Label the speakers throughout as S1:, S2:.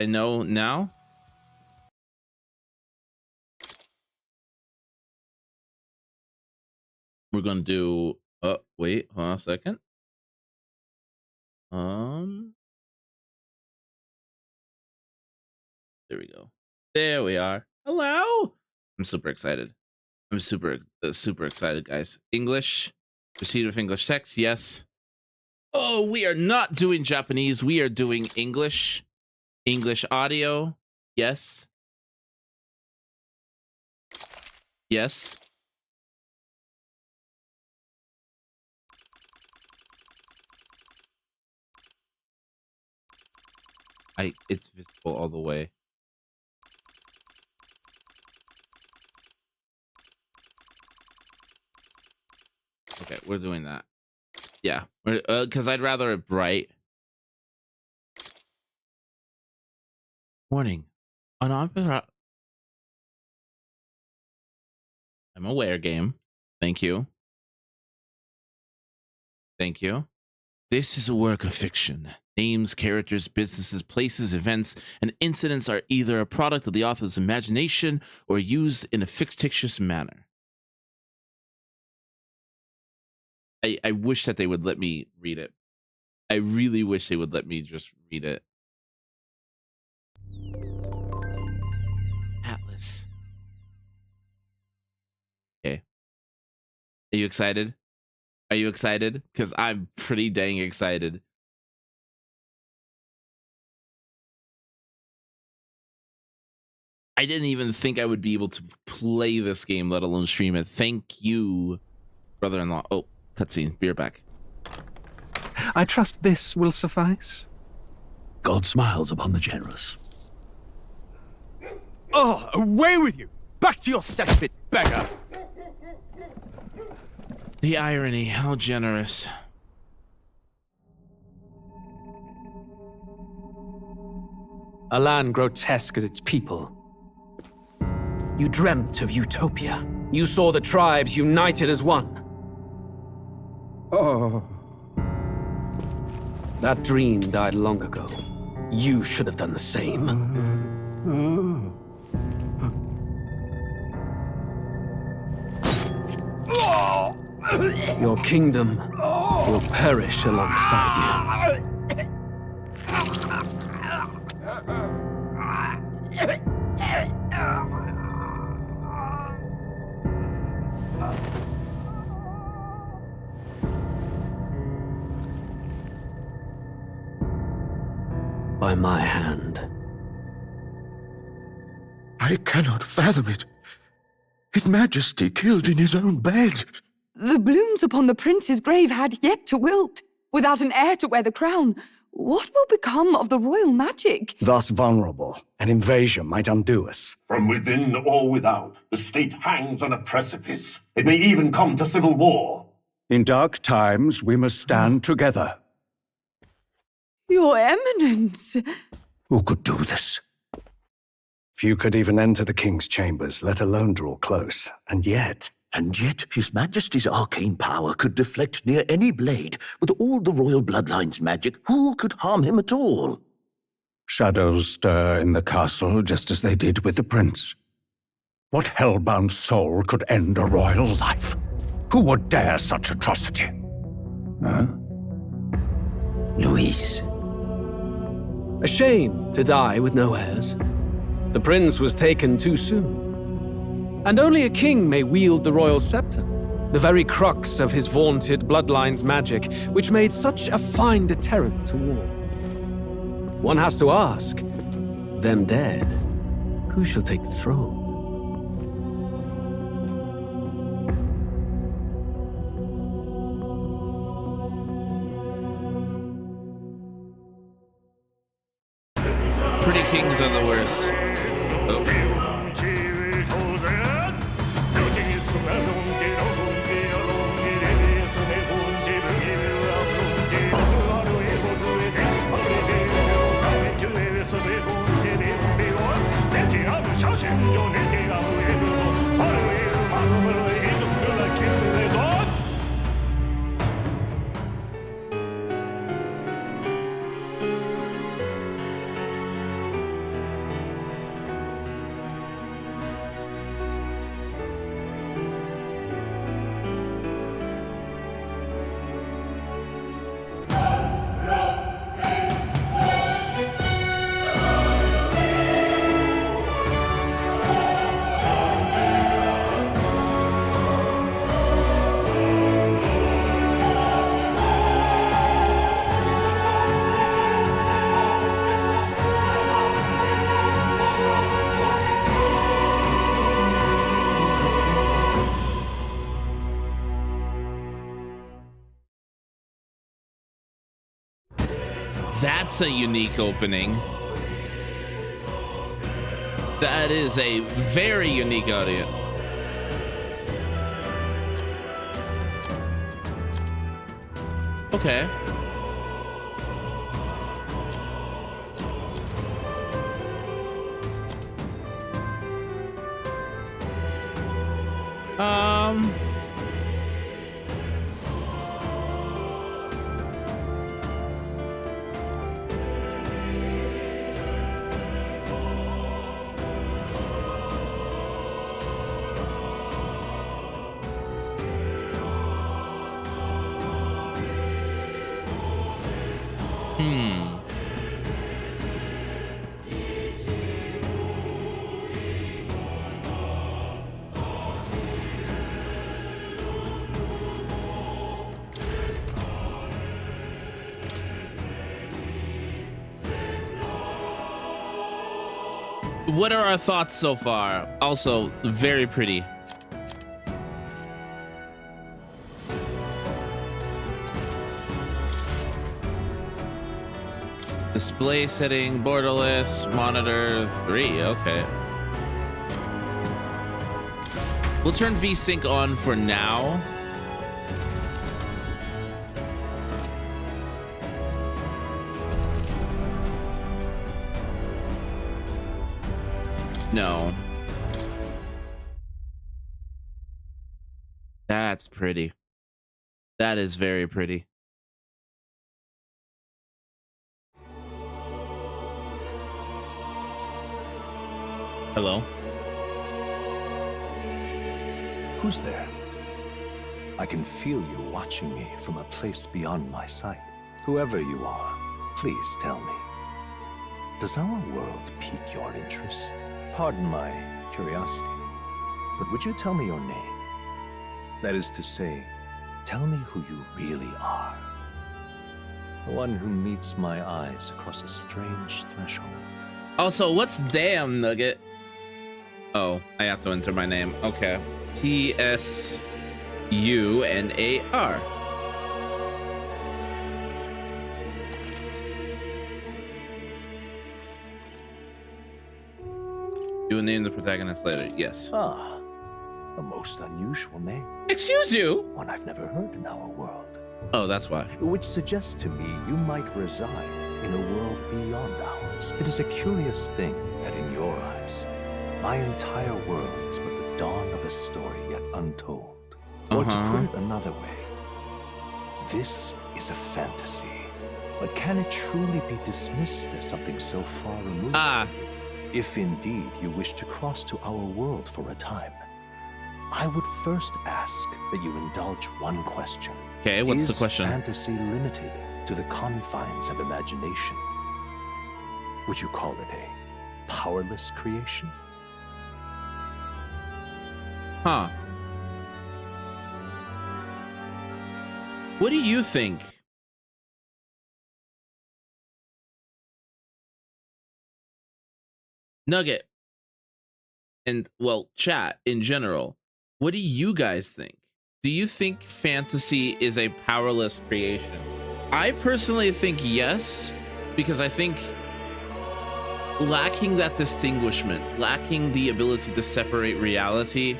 S1: I know now. We're gonna do. Oh, wait, hold on a second. There we go. There we are. Hello. I'm super excited. I'm super excited, guys. English. Proceed with English text. Yes. Oh, we are not doing Japanese. We are doing English. English audio. Yes. Yes. It's visible all the way. Okay, we're doing that. Yeah, because I'd rather it bright. Warning. On opera. I'm aware, game. Thank you. Thank you. This is a work of fiction. Names, characters, businesses, places, events, and incidents are either a product of the author's imagination or used in a fictitious manner. I wish that they would let me read it. I really wish they would let me just read it. Atlas. Okay. Are you excited? Are you excited? Because I'm pretty dang excited. I didn't even think I would be able to play this game, let alone stream it. Thank you, brother-in-law. Oh, cutscene. Be right back.
S2: I trust this will suffice.
S3: God smiles upon the generous.
S4: Oh, away with you! Back to your cesspit, beggar!
S1: The irony, how generous.
S4: A land grotesque as its people. You dreamt of utopia. You saw the tribes united as one.
S2: Oh.
S4: That dream died long ago. You should have done the same. Your kingdom will perish alongside you. By my hand.
S3: I cannot fathom it. His Majesty killed in his own bed.
S5: The blooms upon the prince's grave had yet to wilt. Without an heir to wear the crown, what will become of the royal magic?
S2: Thus vulnerable, an invasion might undo us.
S6: From within or without, the state hangs on a precipice. It may even come to civil war.
S2: In dark times, we must stand together.
S5: Your Eminence.
S3: Who could do this?
S2: Few could even enter the king's chambers, let alone draw close. And yet
S3: His Majesty's arcane power could deflect near any blade. With all the royal bloodline's magic, who could harm him at all?
S2: shadows stir in the castle just as they did with the prince. What hellbound soul could end a royal life? Who would dare such atrocity? Huh?
S3: Luis.
S4: A shame to die with no heirs. The prince was taken too soon. And only a king may wield the royal scepter, the very crux of his vaunted bloodline's magic, which made such a fine deterrent to war. One has to ask, them dead, who shall take the throne?
S1: Pretty kings are the worst. Oh. That's a unique opening. That is a very unique audio. Okay. What are our thoughts so far? Also, very pretty. Display setting, borderless, monitor 3, okay. We'll turn VSync on for now. No. That's pretty. That is very pretty. Hello?
S7: Who's there? I can feel you watching me from a place beyond my sight. Whoever you are, please tell me. Does our world pique your interest? Pardon my curiosity, but would you tell me your name? That is to say, tell me who you really are. The one who meets my eyes across a strange threshold.
S1: Also, what's damn, Nugget? Oh, I have to enter my name. Okay. TSUNAR. You will name the protagonist later. Yes.
S7: Ah, a most unusual name.
S1: Excuse you?
S7: One I've never heard in our world.
S1: Oh, that's why.
S7: Which suggests to me you might reside in a world beyond ours. It is a curious thing that in your eyes, my entire world is but the dawn of a story yet untold. Or to put it another way, this is a fantasy. But can it truly be dismissed as something so far removed from you? If indeed you wish to cross to our world for a time, I would first ask that you indulge one question.
S1: Okay, what's the question?
S7: Is fantasy limited to the confines of imagination? Would you call it a powerless creation?
S1: Huh. What do you think? Nugget. And, well, chat in general. What do you guys think? Do you think fantasy is a powerless creation? I personally think yes, because I think lacking that distinguishment, lacking the ability to separate reality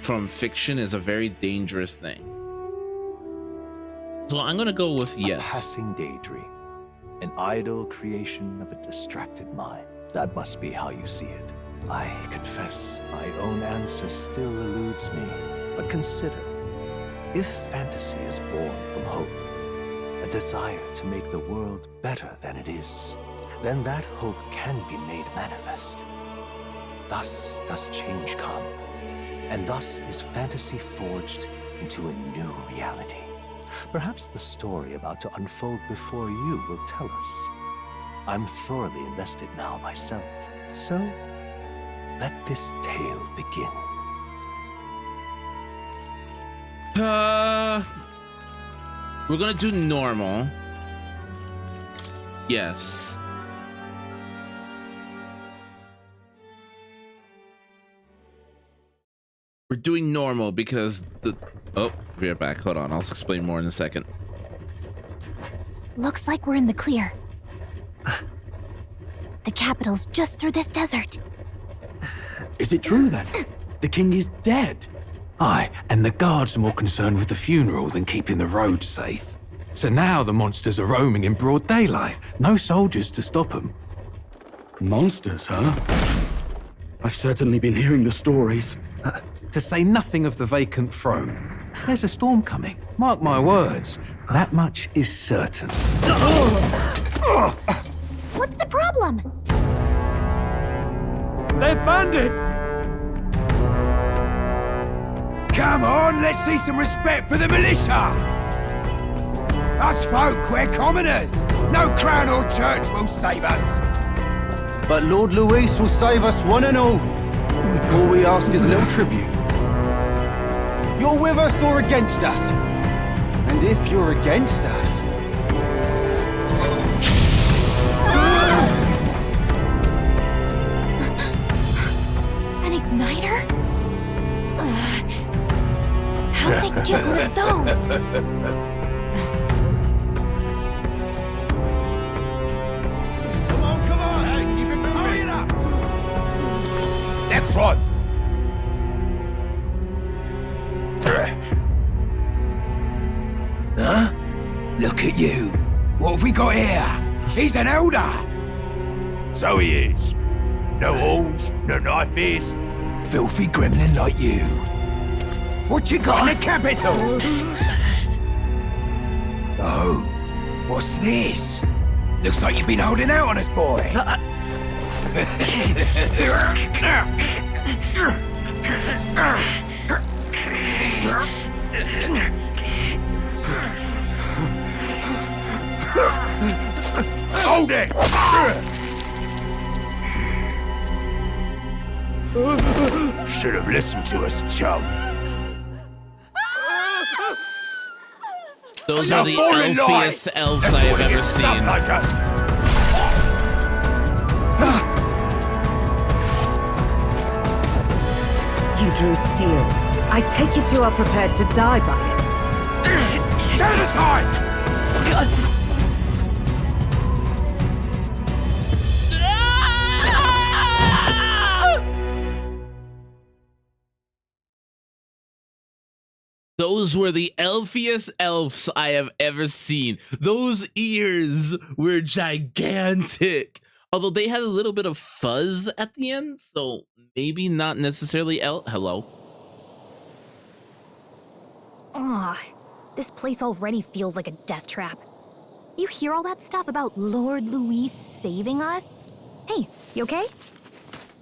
S1: from fiction is a very dangerous thing. So I'm gonna go with yes.
S7: A passing daydream, an idle creation of a distracted mind. That must be how you see it. I confess my own answer still eludes me. But consider, if fantasy is born from hope, a desire to make the world better than it is, then that hope can be made manifest. Thus does change come, and thus is fantasy forged into a new reality. Perhaps the story about to unfold before you will tell us. I'm thoroughly invested now myself, so let this tale begin.
S1: We're gonna do normal. Yes. We're doing normal because the... Oh, we're back. Hold on. I'll explain more in a second.
S8: Looks like we're in the clear. The capital's just through this desert.
S4: Is it true then? The king is dead?
S2: Aye, and the guards are more concerned with the funeral than keeping the roads safe. So now the monsters are roaming in broad daylight. No soldiers to stop them.
S9: Monsters, huh? I've certainly been hearing the stories.
S2: To say nothing of the vacant throne. There's a storm coming. Mark my words. That much is certain.
S8: What's the problem?
S9: They're bandits!
S10: Come on, let's see some respect for the militia! Us folk, we're commoners. No crown or church will save us.
S11: But Lord Luis will save us one and all. All we ask is a little tribute. You're with us or against us? And if you're against us...
S8: An igniter? How'd they get one of those?
S10: Come on! Hey, keep it moving! Hurry it up! Next one! Huh? Look at you! What have we got here? He's an elder! So he is. No horns, no knife ears. Filthy gremlin like you. What you got in the capital? Oh, what's this? Looks like you've been holding out on us, boy. Hold it! Should have listened to us, chum.
S1: Those are the elfiest elves I have ever seen.
S10: Like us.
S12: You drew steel. I take it you are prepared to die by it.
S10: Stand aside!
S1: Those were the elfiest elves I have ever seen. Those ears were gigantic. Although they had a little bit of fuzz at the end, so maybe not necessarily Hello.
S8: Ugh, this place already feels like a death trap. You hear all that stuff about Lord Luis saving us? Hey, you okay?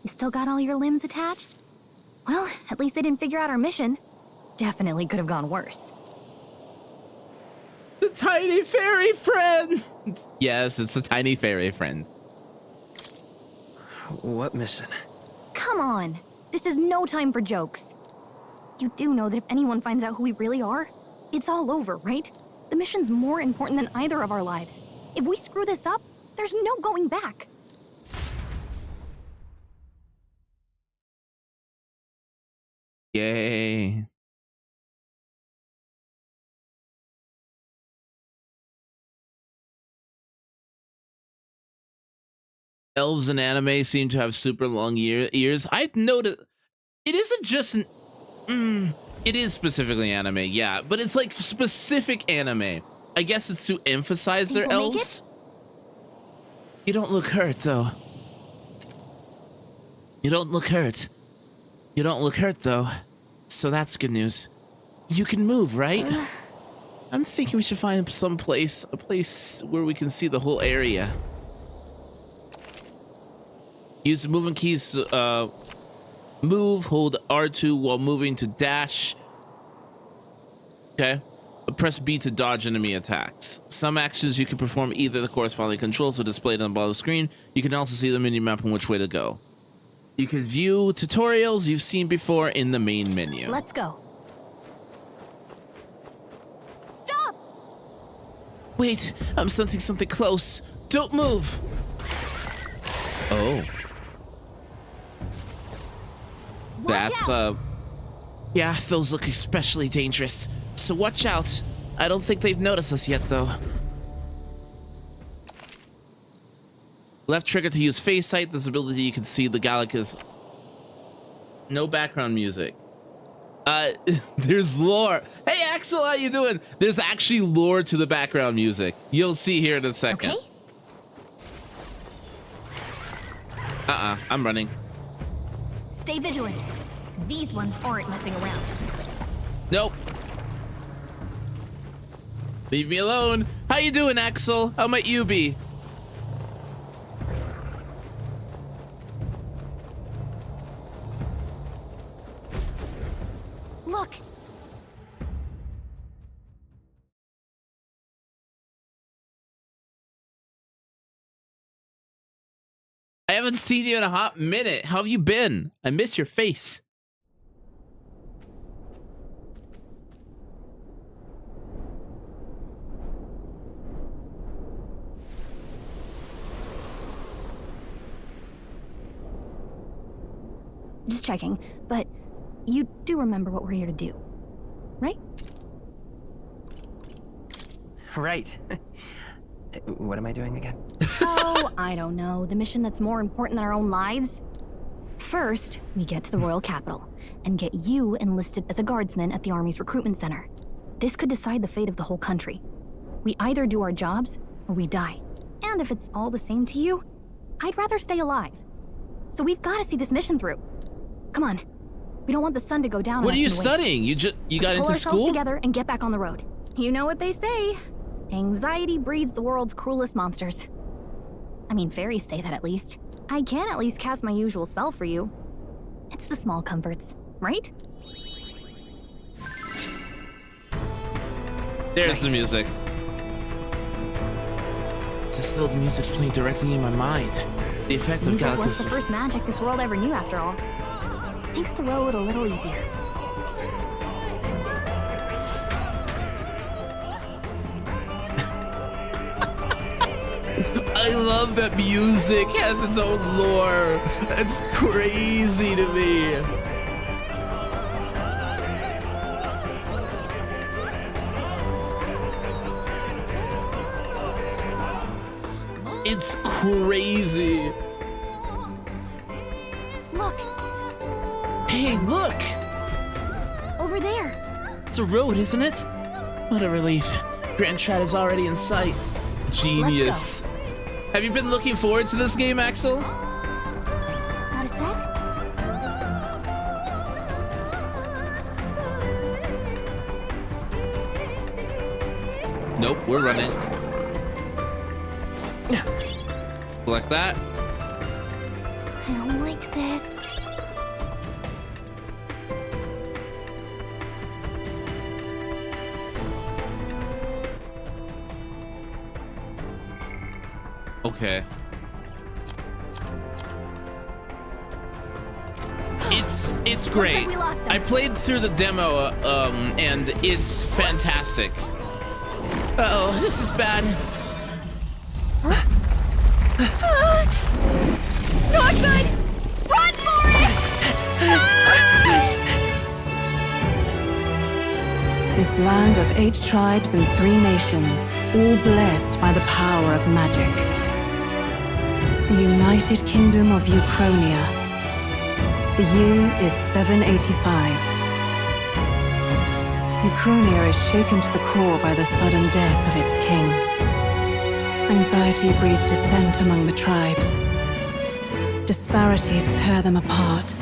S8: You still got all your limbs attached? Well, at least they didn't figure out our mission. Definitely could have gone worse.
S1: The tiny fairy friend! Yes, it's the tiny fairy friend.
S11: What mission?
S8: Come on, this is no time for jokes. You do know that if anyone finds out who we really are, it's all over, right? The mission's more important than either of our lives. If we screw this up, there's no going back.
S1: Yay. Elves in anime seem to have super long ears. I've noticed it isn't just an... it is specifically anime, yeah, but it's like specific anime. I guess it's to emphasize their elves. You don't look hurt, though. You don't look hurt. You don't look hurt, though. So that's good news. You can move, right? I'm thinking we should find a place where we can see the whole area. Use the movement keys, move, hold R2 while moving to dash. Okay. Press B to dodge enemy attacks. Some actions you can perform either the corresponding controls are displayed on the bottom of the screen. You can also see the mini-map and which way to go. You can view tutorials you've seen before in the main menu.
S8: Let's go. Stop!
S1: Wait, I'm sensing something close. Don't move. Oh. That's, yeah, those look especially dangerous. So watch out. I don't think they've noticed us yet, though. Left trigger to use face sight. This ability you can see the Galacus. No background music. There's lore. Hey Axel, how you doing? There's actually lore to the background music. You'll see here in a second.
S8: Okay.
S1: I'm running.
S8: Stay vigilant. These ones aren't messing around.
S1: Nope. Leave me alone. How you doing, Axel? How might you be?
S8: Look.
S1: I haven't seen you in a hot minute. How have you been? I miss your face.
S8: Just checking, but you do remember what we're here to do, right?
S13: Right. What am I doing again?
S8: Oh, I don't know. The mission that's more important than our own lives? First, we get to the royal capital and get you enlisted as a guardsman at the army's recruitment center. This could decide the fate of the whole country. We either do our jobs or we die. And if it's all the same to you, I'd rather stay alive. So we've got to see this mission through. Come on. We don't want the sun to go down on us.
S1: What are you studying? You got into
S8: school? Pull ourselves together and get back on the road. You know what they say. Anxiety breeds the world's cruelest monsters. I mean, fairies say that at least. I can at least cast my usual spell for you. It's the small comforts, right?
S1: There's the music. It's as though the music's playing directly in my mind. The effect of
S8: Music was
S1: Galacus.
S8: the first magic this world ever knew, after all. Makes the road a little easier.
S1: I love that music has its own lore. It's crazy to me. It's crazy.
S8: Look.
S1: Hey, look.
S8: Over there.
S1: It's a road, isn't it? What a relief. Grand Strat is already in sight. Genius. Have you been looking forward to this game, Axel?
S8: Got a sec?
S1: Nope, we're running. Like that.
S8: I don't like this.
S1: Okay. It's great.
S8: Like
S1: I played through the demo, and it's fantastic. Uh-oh, this is bad.
S5: Not good! Run for it!
S12: This land of 8 tribes and 3 nations, all blessed by the power of magic. The United Kingdom of Uchronia. The year is 785. Uchronia is shaken to the core by the sudden death of its king. Anxiety breeds dissent among the tribes. Disparities tear them apart,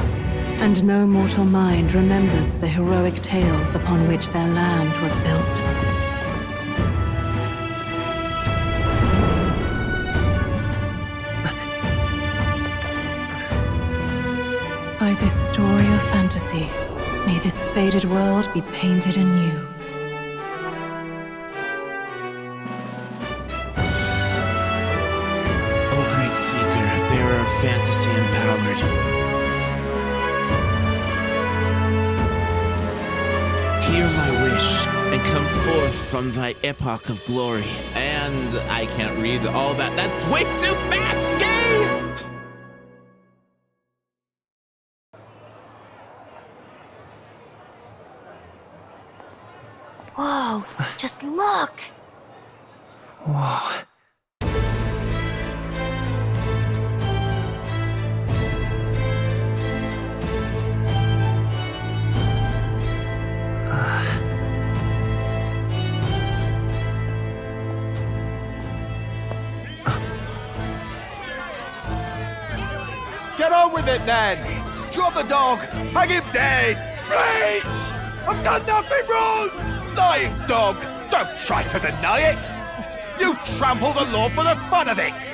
S12: and no mortal mind remembers the heroic tales upon which their land was built. By this story of fantasy, may this faded world be painted anew.
S1: Oh, great seeker, bearer of fantasy empowered. Hear my wish and come forth from thy epoch of glory. And I can't read all that. That's way too fast, game!
S8: Whoa, just look!
S13: Whoa.
S10: on with it then! Drop the dog! Hang him dead! Please! I've done nothing wrong! Lying dog! Don't try to deny it! You trample the law for the fun of it!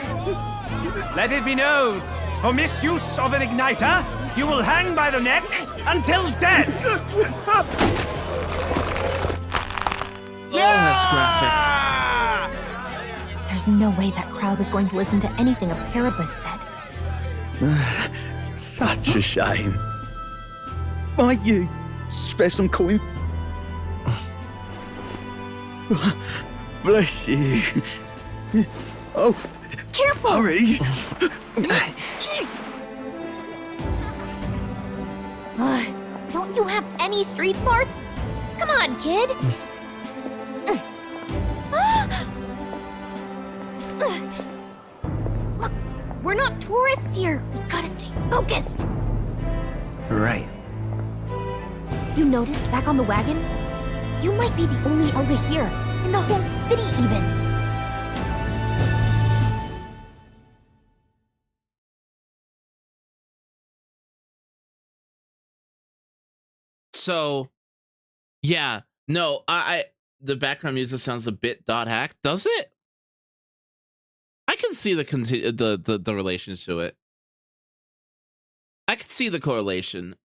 S13: Let it be known, for misuse of an igniter, you will hang by the neck until dead!
S1: Oh, that's graphic.
S8: There's no way that crowd was going to listen to anything a Paribus said.
S3: Such a shame. Might you spare some coin? Bless you. Oh,
S8: careful!
S3: Hurry!
S8: Don't you have any street smarts? Come on, kid! Look, we're not tourists here. We gotta stay focused.
S13: Right.
S8: You noticed back on the wagon? You might be the only elder here, in the whole city even.
S1: So, yeah, no, the background music sounds a bit .hack. Does it? I can see the relations to it. I can see the correlation.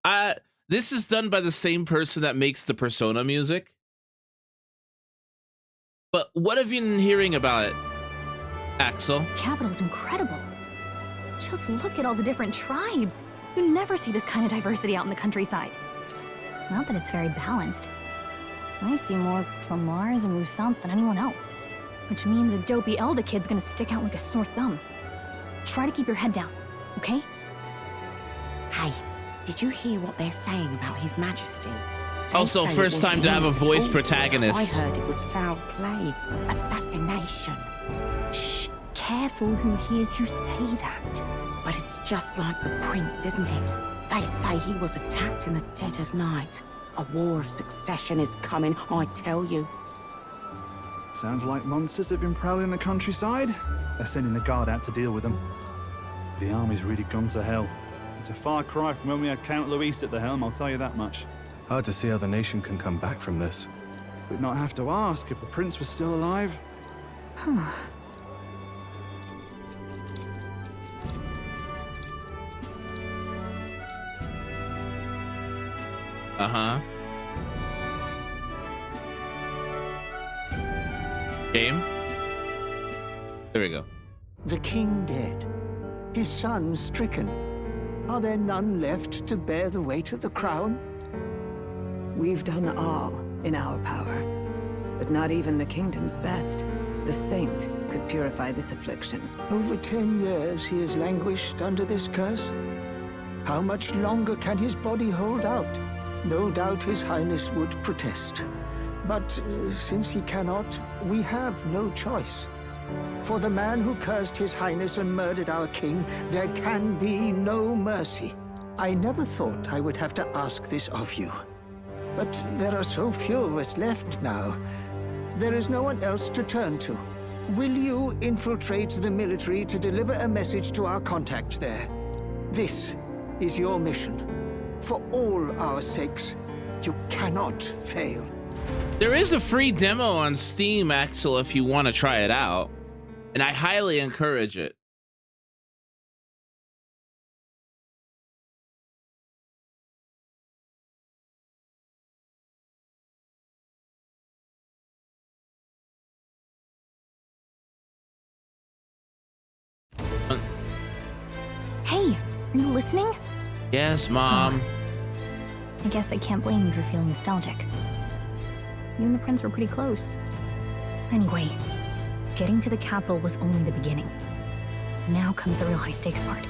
S1: This is done by the same person that makes the Persona music. But what have you been hearing about it, Axel?
S8: The capital's incredible. Just look at all the different tribes. You never see this kind of diversity out in the countryside. Not that it's very balanced. I see more Plamars and Roussants than anyone else. Which means a dopey elder kid's gonna stick out like a sore thumb. Try to keep your head down, okay?
S14: Hey, did you hear what they're saying about His Majesty? They
S1: Also,
S14: say
S1: first
S14: it
S1: time to have a
S14: wasn't
S1: voice
S14: his at all.
S1: protagonist.
S14: I heard it was foul play, assassination.
S8: Shh, careful who hears you say that.
S14: But it's just like the prince, isn't it? They say he was attacked in the dead of night. A war of succession is coming, I tell you.
S15: Sounds like monsters have been prowling the countryside. They're sending the guard out to deal with them. The army's really gone to hell. It's a far cry from when we had Count Luis at the helm, I'll tell you that much.
S7: Hard to see how the nation can come back from this.
S15: We'd not have to ask if the prince was still alive.
S8: Huh.
S1: Uh-huh. Game? There we go.
S16: The king dead, his son stricken. Are there none left to bear the weight of the crown?
S12: We've done all in our power, but not even the kingdom's best. The saint could purify this affliction.
S16: Over 10 years he has languished under this curse. How much longer can his body hold out? No doubt His Highness would protest. But since he cannot, we have no choice. For the man who cursed His Highness and murdered our king, there can be no mercy. I never thought I would have to ask this of you. But there are so few of us left now. There is no one else to turn to. Will you infiltrate the military to deliver a message to our contact there? This is your mission. For all our sakes, you cannot fail.
S1: There is a free demo on Steam, Axel, if you want to try it out. And I highly encourage it.
S8: Hey, are you listening?
S1: Yes, Mom.
S8: I guess I can't blame you for feeling nostalgic. You and the prince were pretty close. Anyway, getting to the capital was only the beginning. Now comes the real high-stakes part.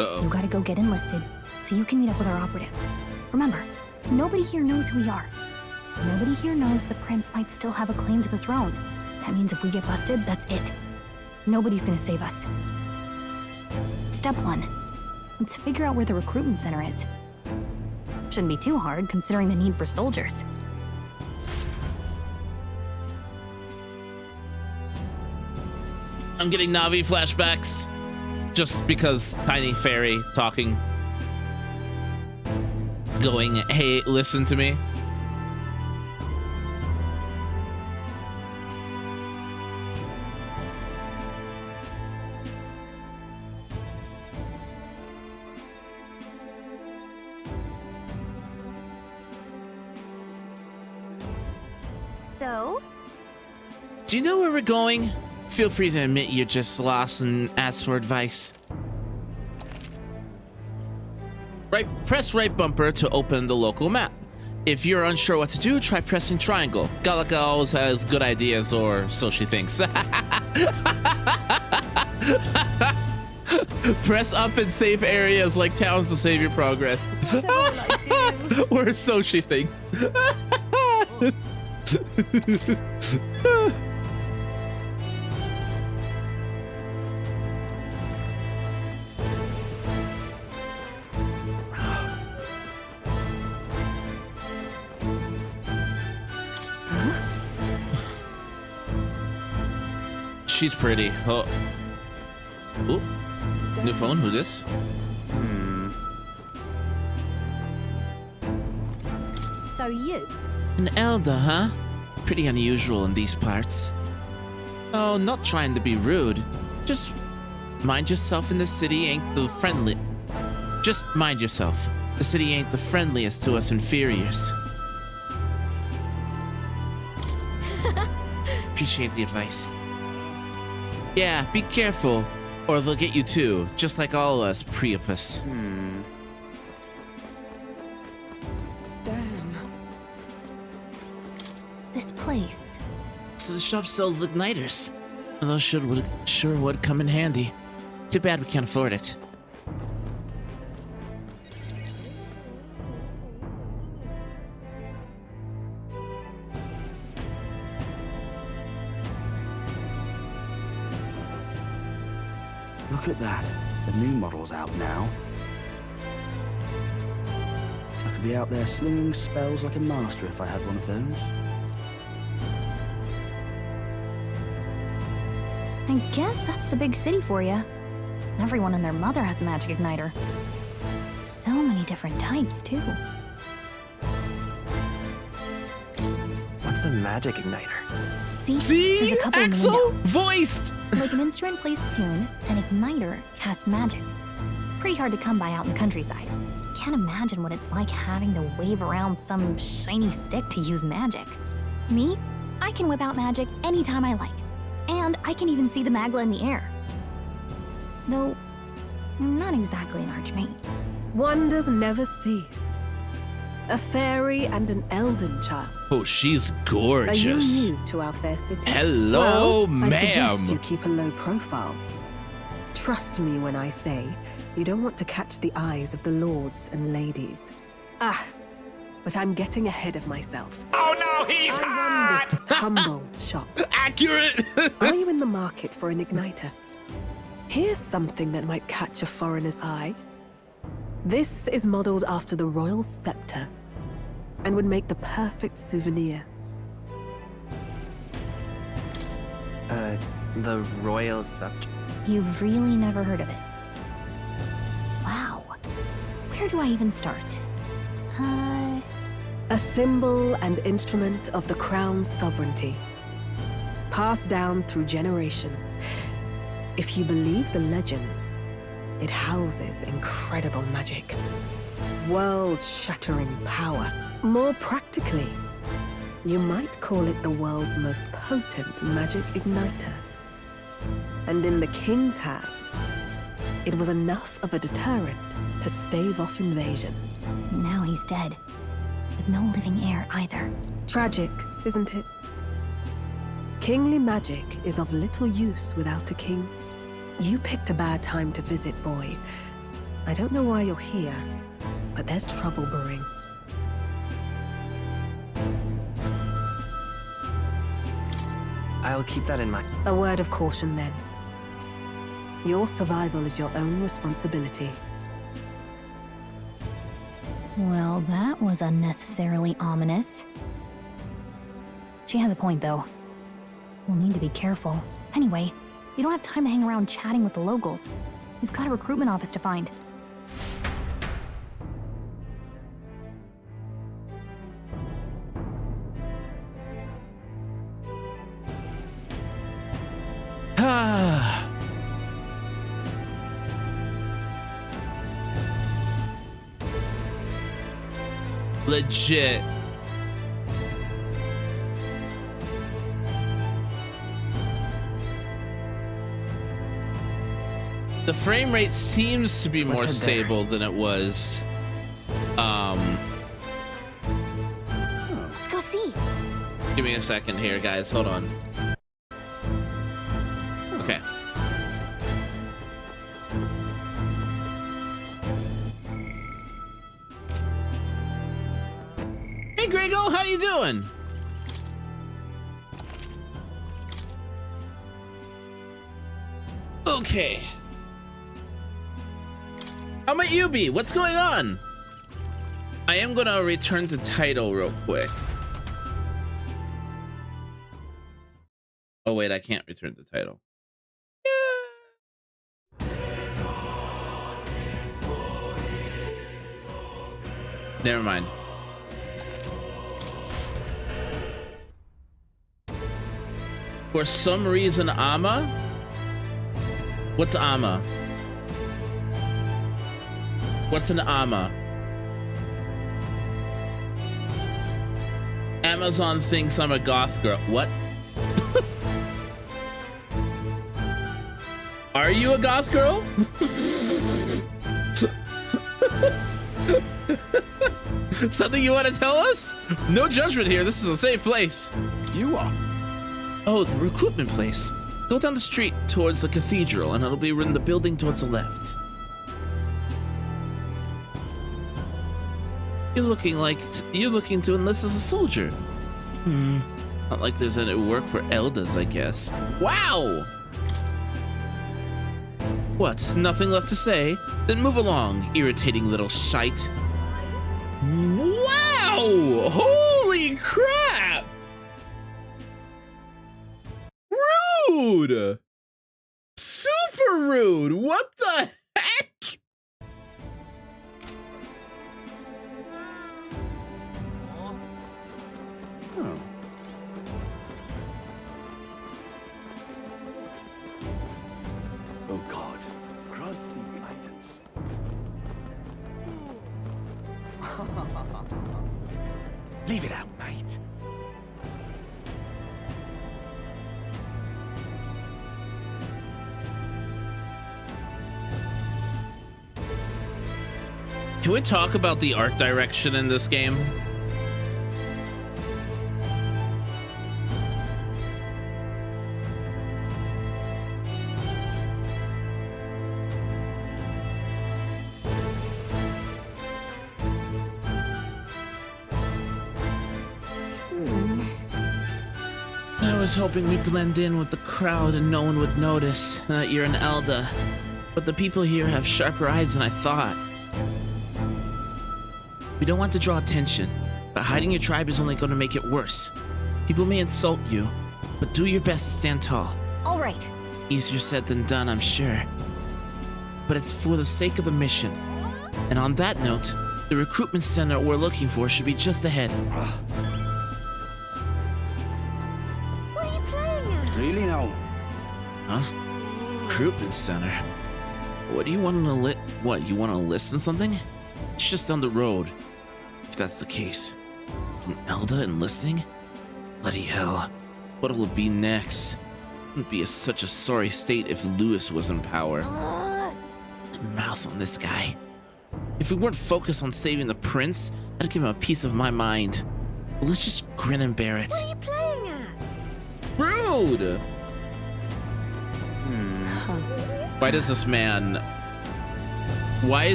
S1: Uh-oh.
S8: You gotta go get enlisted, so you can meet up with our operative. Remember, nobody here knows who we are. Nobody here knows the prince might still have a claim to the throne. That means if we get busted, that's it. Nobody's gonna save us. Step 1. Let's figure out where the recruitment center is. Shouldn't be too hard, considering the need for soldiers.
S1: I'm getting Navi flashbacks. just because tiny fairy talking, going, hey, listen to me.
S8: So?
S1: Do you know where we're going? Feel free to admit you're just lost and ask for advice. Press right bumper to open the local map. If you're unsure what to do, try pressing triangle. Galaka always has good ideas, or so she thinks. Press up in safe areas like towns to save your progress. Or so she thinks. She's pretty. Oh. Ooh. New phone, who this?
S8: So you?
S1: An elder, huh? Pretty unusual in these parts. Oh, not trying to be rude. Just mind yourself, in the city ain't the friendly. Just mind yourself. The city ain't the friendliest to us inferiors. Appreciate the advice. Yeah, be careful, or they'll get you too, just like all of us, Priapus.
S5: Damn.
S8: This place.
S1: So the shop sells igniters. Well, those sure would come in handy. Too bad we can't afford it.
S9: Look at that. The new model's out now. I could be out there slinging spells like a master if I had one of those.
S8: I guess that's the big city for you. Everyone and their mother has a magic igniter. So many different types, too.
S17: What's a magic igniter?
S8: See? There's a couple
S1: Axel?
S8: in the window.
S1: Voiced!
S8: Like an instrument plays a tune, an igniter casts magic. Pretty hard to come by out in the countryside. Can't imagine what it's like having to wave around some shiny stick to use magic. Me? I can whip out magic anytime I like. And I can even see the Magla in the air. Though, I'm not exactly an archmage.
S18: Wonders never cease. A fairy and an elden child.
S1: Oh, she's
S18: Are
S1: gorgeous.
S18: you new to our fair city?
S1: Hello,
S18: well, I suggest
S1: ma'am.
S18: you keep a low profile. Trust me when I say you don't want to catch the eyes of the lords and ladies. But I'm getting ahead of myself.
S10: Oh no, he's
S18: I run this humble shop.
S1: Accurate!
S18: Are you in the market for an igniter? Here's something that might catch a foreigner's eye. This is modeled after the royal scepter and would make the perfect souvenir.
S17: The royal scepter.
S8: You've really never heard of it. Wow. Where do I even start?
S18: A symbol and instrument of the crown's sovereignty. Passed down through generations. If you believe the legends, it houses incredible magic. World-shattering power. More practically, you might call it the world's most potent magic igniter. And in the king's hands, it was enough of a deterrent to stave off invasion.
S8: Now he's dead. With no living heir either.
S18: Tragic, isn't it? Kingly magic is of little use without a king. You picked a bad time to visit, boy. I don't know why you're here, but there's trouble brewing.
S17: I'll keep that in mind.
S18: A word of caution, then. Your survival is your own responsibility.
S8: Well, that was unnecessarily ominous. She has a point, though. We'll need to be careful. Anyway, we don't have time to hang around chatting with the locals. We've got a recruitment office to find.
S1: Legit. The frame rate seems to be more stable than it was.
S8: Let's go see.
S1: Give me a second here, guys. Hold on. Okay. Hey, Grego, how you doing? Okay. How might you be? What's going on? I am gonna return to title real quick. Oh wait, I can't return to title. Never mind. For some reason, Ama? What's Ama? What's an Ama? Amazon thinks I'm a goth girl. What? Are you a goth girl? Something you want to tell us? No judgment here. This is a safe place.
S10: You are.
S1: Oh, the recruitment place. Go down the street towards the cathedral, and it'll be in the building towards the left. You're looking to enlist as a soldier. Not like there's any work for Eldas, I guess. Wow! What? Nothing left to say? Then move along, irritating little shite. Wow! Holy crap! Rude! Super rude! What the heck? Oh.
S10: Oh God, grant me guidance. Leave it out, mate.
S1: Can we talk about the art direction in this game? I was hoping we'd blend in with the crowd and no one would notice that you're an Elda. But the people here have sharper eyes than I thought. We don't want to draw attention, but hiding your tribe is only going to make it worse. People may insult you, but do your best to stand tall.
S8: All right.
S1: Easier said than done, I'm sure. But it's for the sake of the mission. And on that note, the recruitment center we're looking for should be just ahead.
S8: What are you playing at?
S10: Really now?
S1: Huh? Recruitment center? What do you want to What, you want to listen something? It's just down the road. If that's the case. An Elda enlisting? Bloody hell. What'll it be next? It wouldn't be such a sorry state if Lewis was in power. Mouth on this guy. If we weren't focused on saving the prince, I'd give him a piece of my mind. But let's just grin and bear it.
S8: What are you playing at?
S1: Rude! Why is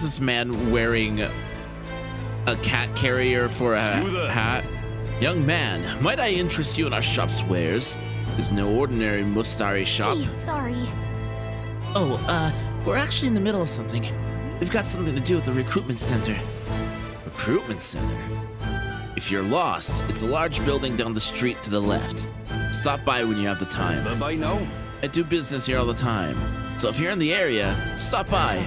S1: this man wearing a cat carrier for a hat? Young man, might I interest you in our shop's wares? It's no ordinary Mustari shop.
S8: Hey, sorry.
S1: Oh, we're actually in the middle of something. We've got something to do with the recruitment center. Recruitment center? If you're lost, it's a large building down the street to the left. Stop by when you have the time.
S10: Bye-bye now.
S1: I do business here all the time. So if you're in the area, stop by.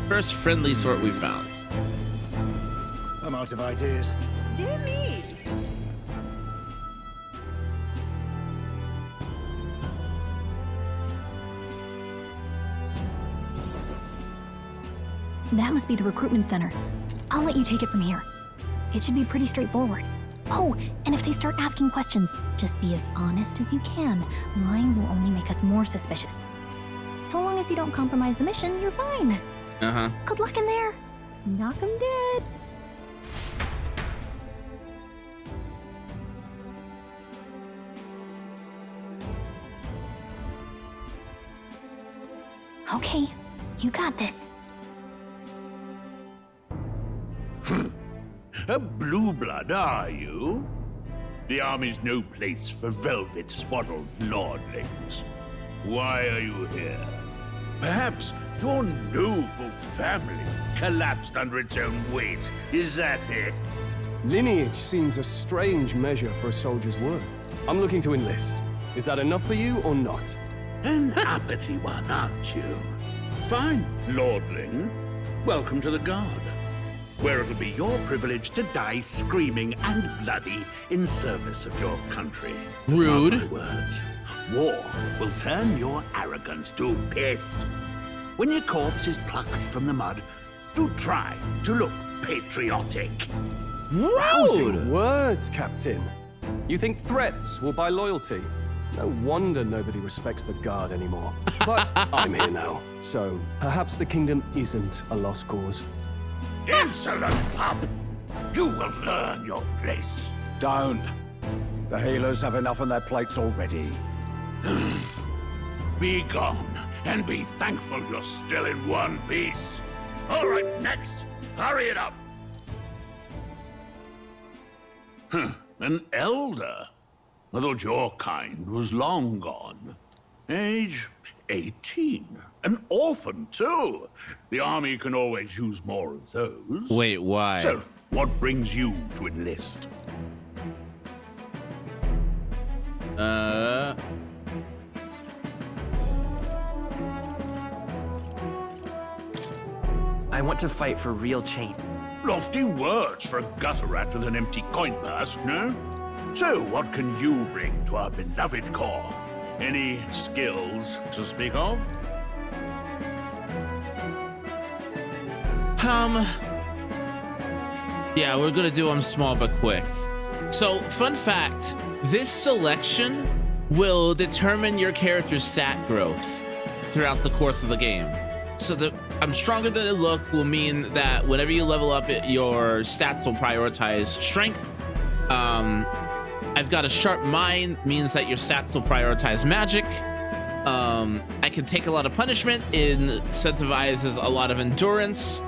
S1: First friendly sort we found.
S10: I'm out of ideas.
S18: Dear me.
S8: That must be the recruitment center. I'll let you take it from here. It should be pretty straightforward. Oh, and if they start asking questions, just be as honest as you can. Lying will only make us more suspicious. So long as you don't compromise the mission, you're fine.
S1: Uh-huh.
S8: Good luck in there. Knock 'em dead. Okay, you got this.
S19: A blue blood, are you? The army's no place for velvet-swaddled lordlings. Why are you here? Perhaps your noble family collapsed under its own weight. Is that it?
S4: Lineage seems a strange measure for a soldier's worth. I'm looking to enlist. Is that enough for you or not?
S19: An uppity one, aren't you? Fine, lordling. Welcome to the Guard, where it'll be your privilege to die screaming and bloody in service of your country.
S1: Rude.
S19: Mark my words. War will turn your arrogance to piss. When your corpse is plucked from the mud, do try to look patriotic.
S4: Rousing words, Captain. You think threats will buy loyalty? No wonder nobody respects the Guard anymore. But I'm here now, so perhaps the kingdom isn't a lost cause.
S19: Insolent pup! You will learn your place.
S2: Don't. The healers have enough on their plates already.
S19: Be gone, and be thankful you're still in one piece. All right, next. Hurry it up. An elder? I thought your kind was long gone. Age 18. An orphan, too. The army can always use more of those.
S1: Wait, why?
S19: So, what brings you to enlist?
S17: I want to fight for real change.
S19: Lofty words for a gutter rat with an empty coin purse, no? So, what can you bring to our beloved corps? Any skills to speak of?
S1: Yeah, we're gonna do them small but quick. So, fun fact, this selection will determine your character's stat growth throughout the course of the game. So the I'm stronger than it look will mean that whenever you level up, your stats will prioritize strength. I've got a sharp mind, means that your stats will prioritize magic. I can take a lot of punishment, incentivizes a lot of endurance.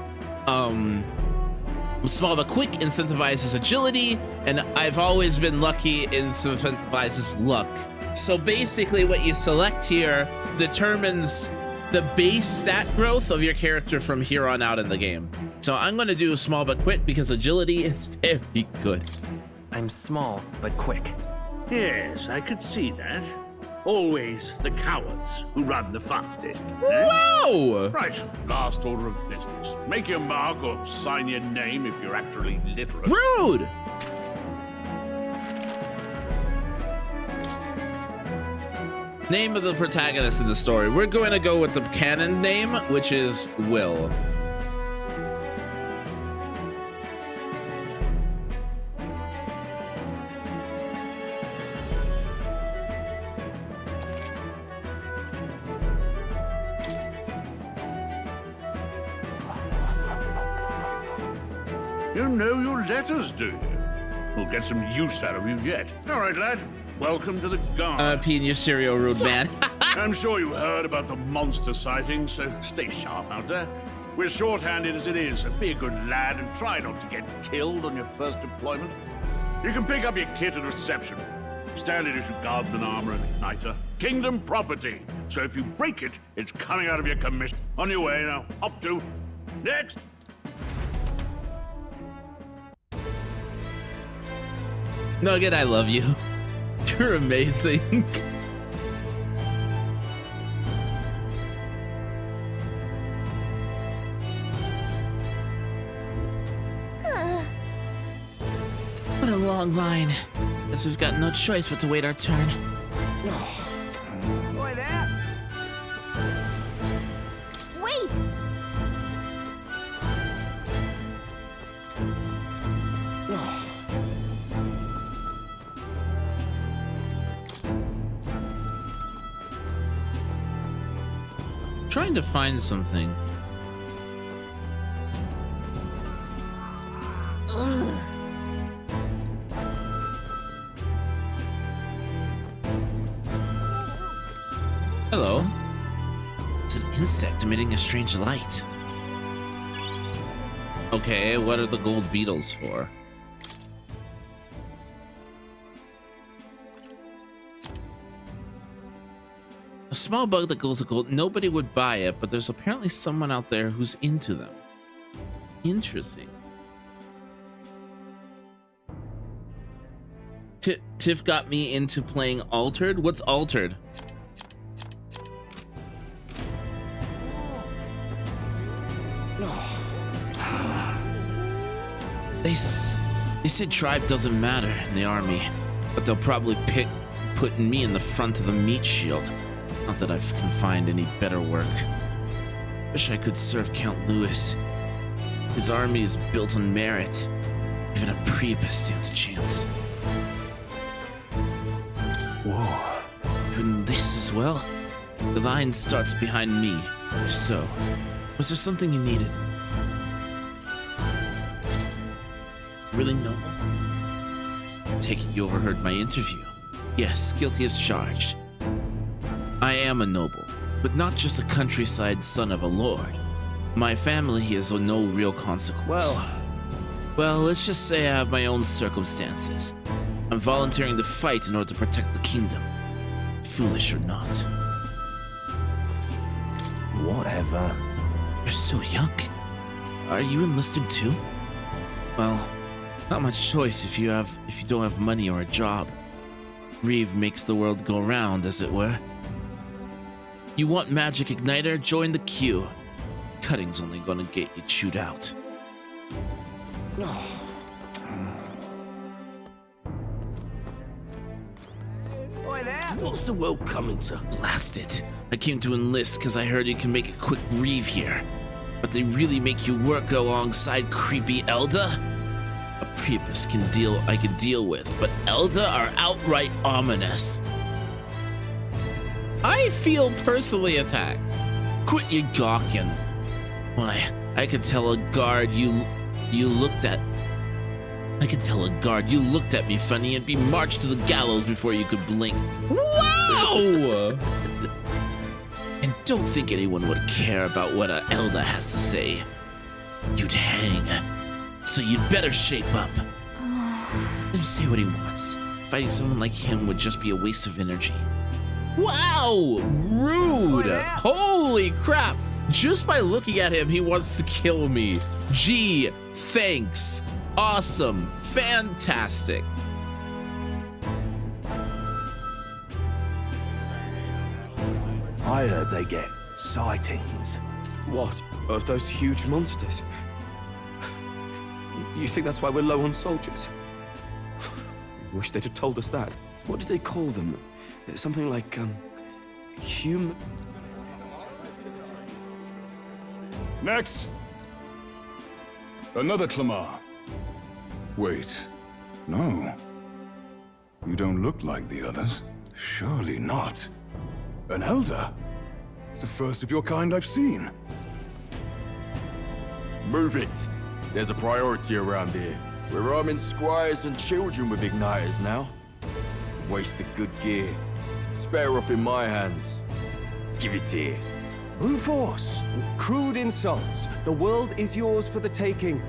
S1: Small but quick incentivizes agility, and I've always been lucky, incentivizes luck. So basically what you select here determines the base stat growth of your character from here on out in the game. So I'm gonna do small but quick because agility is very good.
S17: I'm small but quick.
S19: Yes, I could see that. Always the cowards who run the fastest.
S1: Whoa!
S19: Right, last order of business. Make your mark or sign your name if you're actually literate.
S1: Rude! Name of the protagonist in the story. We're going to go with the canon name, which is Will.
S19: You know your letters, do you? We'll get some use out of you yet. All right, lad. Welcome to the Guard.
S1: P and your cereal rude man.
S19: I'm sure you heard about the monster sighting, so stay sharp out there. We're short-handed as it is, so be a good lad and try not to get killed on your first deployment. You can pick up your kit at reception. Standard issue guardsman armor and igniter. Kingdom property. So if you break it, it's coming out of your commission. On your way now. Up to. Next.
S1: Nugget, I love you. You're amazing. long line. Guess we've got no choice but to wait our turn.
S13: Boy there!
S8: Wait!
S1: Trying to find something.
S8: Ugh.
S1: Hello. It's an insect emitting a strange light. Okay, what are the gold beetles for? A small bug that glows gold. Nobody would buy it, but there's apparently someone out there who's into them. Interesting. Tiff got me into playing Altered. What's Altered? They said tribe doesn't matter in the army, but they'll probably pick putting me in the front of the meat shield. Not that I can find any better work. Wish I could serve Count Louis. His army is built on merit. Even a priebus stands a chance.
S2: Whoa.
S1: Even this as well? The line starts behind me. If so, was there something you needed? Really noble? Take it you overheard my interview. Yes, guilty as charged. I am a noble, but not just a countryside son of a lord. My family is of no real consequence. Well, let's just say I have my own circumstances. I'm volunteering to fight in order to protect the kingdom. Foolish or not.
S3: Whatever.
S1: You're so young. Are you enlisting too? Well, not much choice if you don't have money or a job. Reeve makes the world go round, as it were. You want Magic Igniter? Join the queue. Cutting's only gonna get you chewed out.
S13: Boy there!
S3: What's the world coming to?
S1: Blast it. I came to enlist because I heard you can make a quick Reeve here. But they really make you work alongside creepy Elda? A Priebus I can deal with, but Elda are outright ominous. I feel personally attacked. Quit your gawking. Why, I could tell a guard you looked at. I could tell a guard you looked at me funny and be marched to the gallows before you could blink. Wow! And don't think anyone would care about what an Elda has to say. You'd hang. So you'd better shape up. Let him say what he wants. Fighting someone like him would just be a waste of energy. Wow! Rude! Holy crap! Just by looking at him, he wants to kill me. Gee, thanks. Awesome. Fantastic.
S7: I heard they get sightings.
S11: What? Of those huge monsters? You think that's why we're low on soldiers? Wish they'd have told us that. What do they call them? Something like, human...
S20: Next! Another Clamar. Wait, no. You don't look like the others. Surely not. An Elder? It's the first of your kind I've seen.
S10: Move it. There's a priority around here. We're arming squires and children with igniters now. Wasted good gear. It's better off in my hands. Give it here.
S11: Brute force. Crude insults. The world is yours for the taking.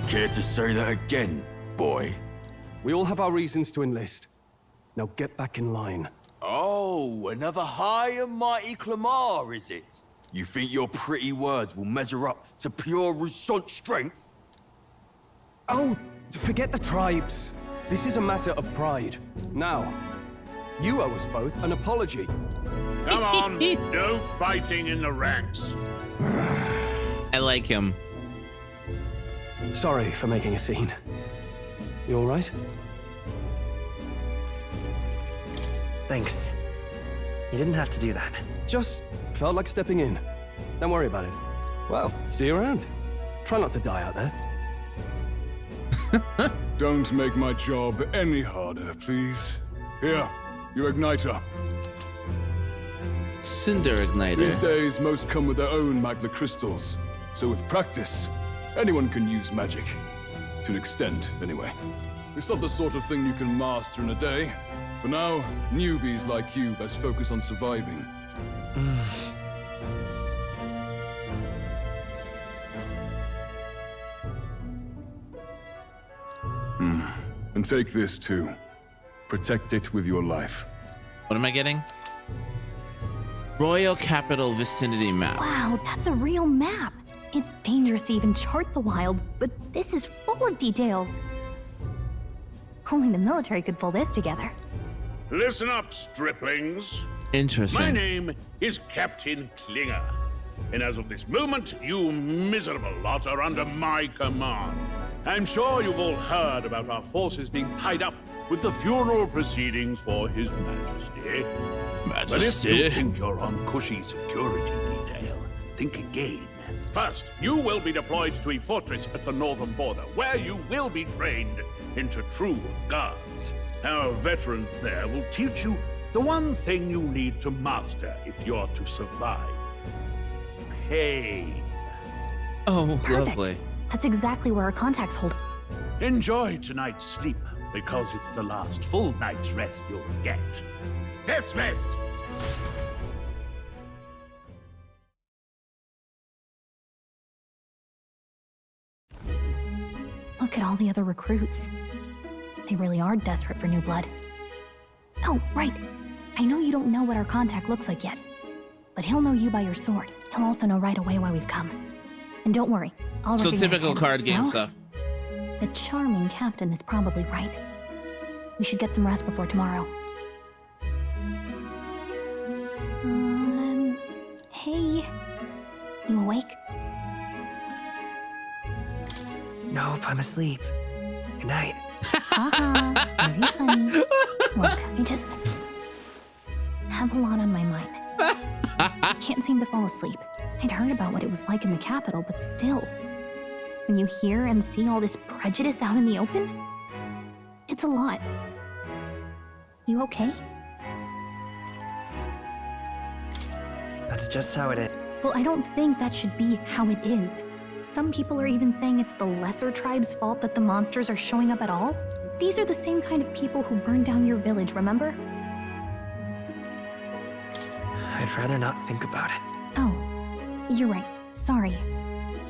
S10: Care to say that again, boy?
S11: We all have our reasons to enlist. Now get back in line.
S10: Oh, another high and mighty Clamar, is it? You think your pretty words will measure up to pure Roussant strength?
S11: Oh, forget the tribes. This is a matter of pride. Now, you owe us both an apology.
S19: Come on, no fighting in the ranks.
S1: I like him.
S11: Sorry for making a scene.
S17: You all right? Thanks. You didn't have to do that.
S11: Just felt like stepping in. Don't worry about it. Well, see you around. Try not to die out there.
S20: Don't make my job any harder, please. Here, your igniter.
S1: Cinder igniter.
S20: These days, most come with their own magna crystals. So with practice, anyone can use magic. To an extent, anyway. It's not the sort of thing you can master in a day. For now, newbies like you best focus on surviving. And take this too. Protect it with your life.
S1: What am I getting? Royal Capital Vicinity Map.
S8: Wow, that's a real map. It's dangerous to even chart the wilds, but this is full of details. Only the military could pull this together.
S6: Listen up, striplings.
S1: Interesting.
S6: My name is Captain Klinger. And as of this moment, you miserable lot are under my command. I'm sure you've all heard about our forces being tied up with the funeral proceedings for His Majesty. But if you think you're on cushy security detail, think again. First, you will be deployed to a fortress at the northern border, where you will be trained into true guards. Our veterans there will teach you the one thing you need to master if you're to survive. Pain.
S1: Oh,
S8: Perfect.
S1: lovely.
S8: That's exactly where our contacts hold.
S6: Enjoy tonight's sleep, because it's the last full night's rest you'll get. Dismissed!
S8: Look at all the other recruits. They really are desperate for new blood. Oh, right. I know you don't know what our contact looks like yet, but he'll know you by your sword. He'll also know right away why we've come. And don't worry, I'll
S1: So
S8: recognize
S1: typical
S8: him.
S1: card game
S8: Well,
S1: stuff.
S8: The charming captain is probably right. We should get some rest before tomorrow. Hey. You awake?
S17: Nope, I'm asleep. Good night.
S8: Haha, very funny. Look, I just have a lot on my mind. I can't seem to fall asleep. I'd heard about what it was like in the capital, but still. When you hear and see all this prejudice out in the open, it's a lot. You okay?
S17: That's just how it is.
S8: Well, I don't think that should be how it is. Some people are even saying it's the lesser tribe's fault that the monsters are showing up at all. These are the same kind of people who burned down your village, remember?
S17: I'd rather not think about it.
S8: Oh, you're right. Sorry.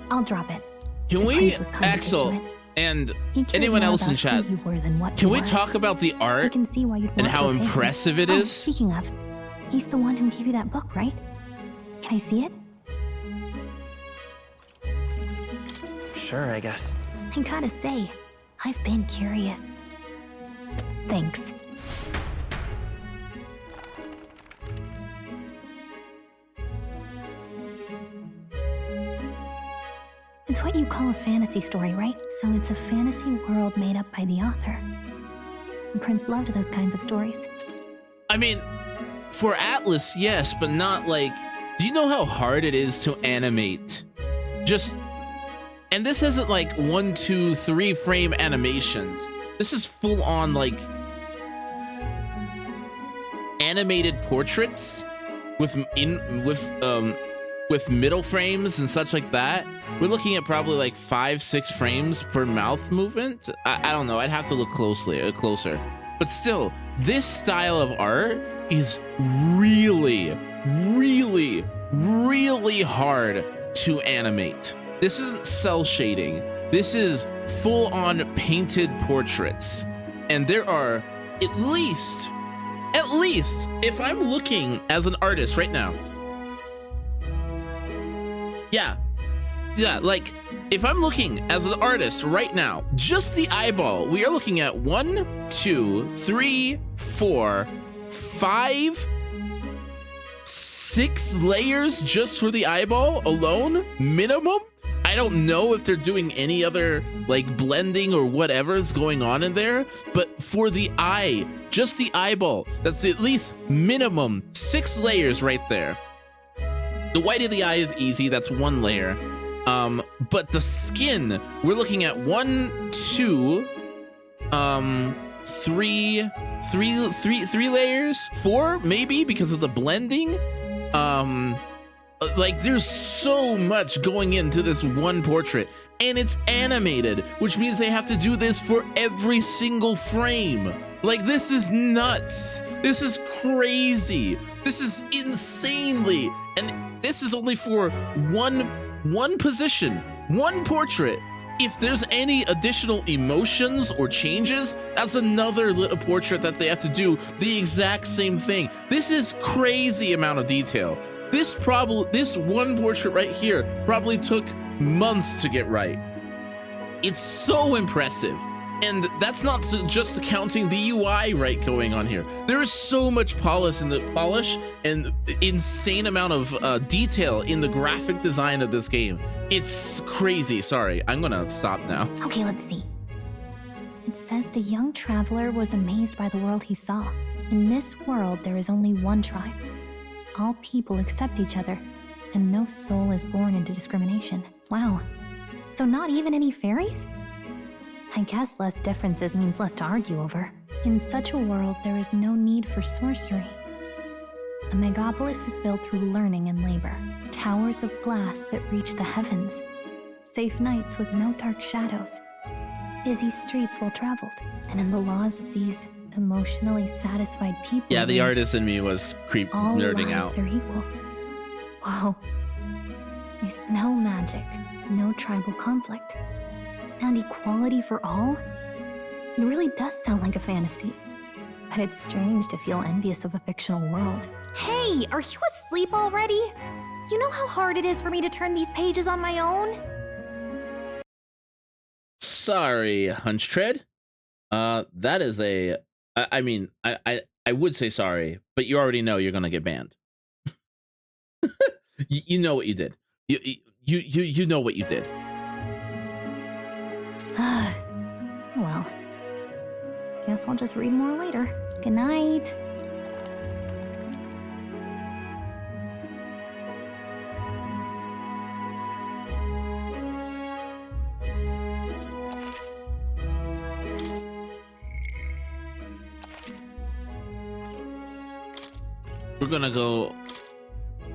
S8: I'll drop it.
S1: Can
S8: The
S1: we,
S8: prince was kind to
S1: Axel,
S8: take to it.
S1: and
S8: He cared
S1: anyone
S8: more
S1: else in
S8: about
S1: chat,
S8: who you were than what
S1: can
S8: you
S1: we
S8: were.
S1: talk about the
S8: I
S1: art
S8: can see why you'd
S1: and
S8: want
S1: how
S8: to repay him.
S1: impressive it
S8: Oh,
S1: is?
S8: Speaking of, he's the one who gave you that book, right? Can I see it?
S17: Sure, I guess.
S8: I gotta say, I've been curious. Thanks. It's what you call a fantasy story, right? So it's a fantasy world made up by the author. The prince loved those kinds of stories.
S1: I mean, for Atlas, yes, but not like... Do you know how hard it is to animate? Just... And this isn't like 1, 2, 3 frame animations. This is full on like... animated portraits with middle frames and such like that. We're looking at probably like 5, 6 frames per mouth movement. I don't know. I'd have to look closer. But still, this style of art is really, really, really hard to animate. This isn't cell shading. This is full-on painted portraits. And there are at least, if I'm looking as an artist right now, yeah, like if I'm looking as an artist right now, just the eyeball, we are looking at 1, 2, 3, 4, 5, 6 layers just for the eyeball alone, minimum. I don't know if they're doing any other like blending or whatever's going on in there, but for the eye, just the eyeball, that's at least minimum 6 layers right there. The white of the eye is easy, that's 1 layer. But the skin, we're looking at 1, 2, 3 layers, 4 maybe because of the blending. Like there's so much going into this one portrait, and it's animated, which means they have to do this for every single frame. Like this is nuts. This is crazy. This is insanely, and this is only for one position, one portrait. If there's any additional emotions or changes, that's another little portrait that they have to do the exact same thing. This is crazy amount of detail. This one portrait right here probably took months to get right. It's so impressive. And that's not just counting the UI right going on here. There is so much polish and insane amount of detail in the graphic design of this game. It's crazy. Sorry, I'm gonna stop now.
S8: Okay, let's see. It says the young traveler was amazed by the world he saw. In this world, there is only one tribe. All people accept each other, and no soul is born into discrimination. Wow. So not even any fairies? I guess less differences means less to argue over. In such a world, there is no need for sorcery. A megapolis is built through learning and labor. Towers of glass that reach the heavens. Safe nights with no dark shadows. Busy streets well traveled. And in the laws of these emotionally satisfied people.
S1: Yeah, the artist in me was nerding out.
S8: All lives are equal. Whoa. There's no magic, no tribal conflict, and equality for all? It really does sound like a fantasy. But it's strange to feel envious of a fictional world.
S21: Hey, are you asleep already? You know how hard it is for me to turn these pages on my own?
S1: Sorry, Hunch Tread. That is a... I mean, I would say sorry, but you already know you're gonna get banned. You know what you did. You know what you did.
S8: Well, guess I'll just read more later. Good night.
S1: We're gonna go,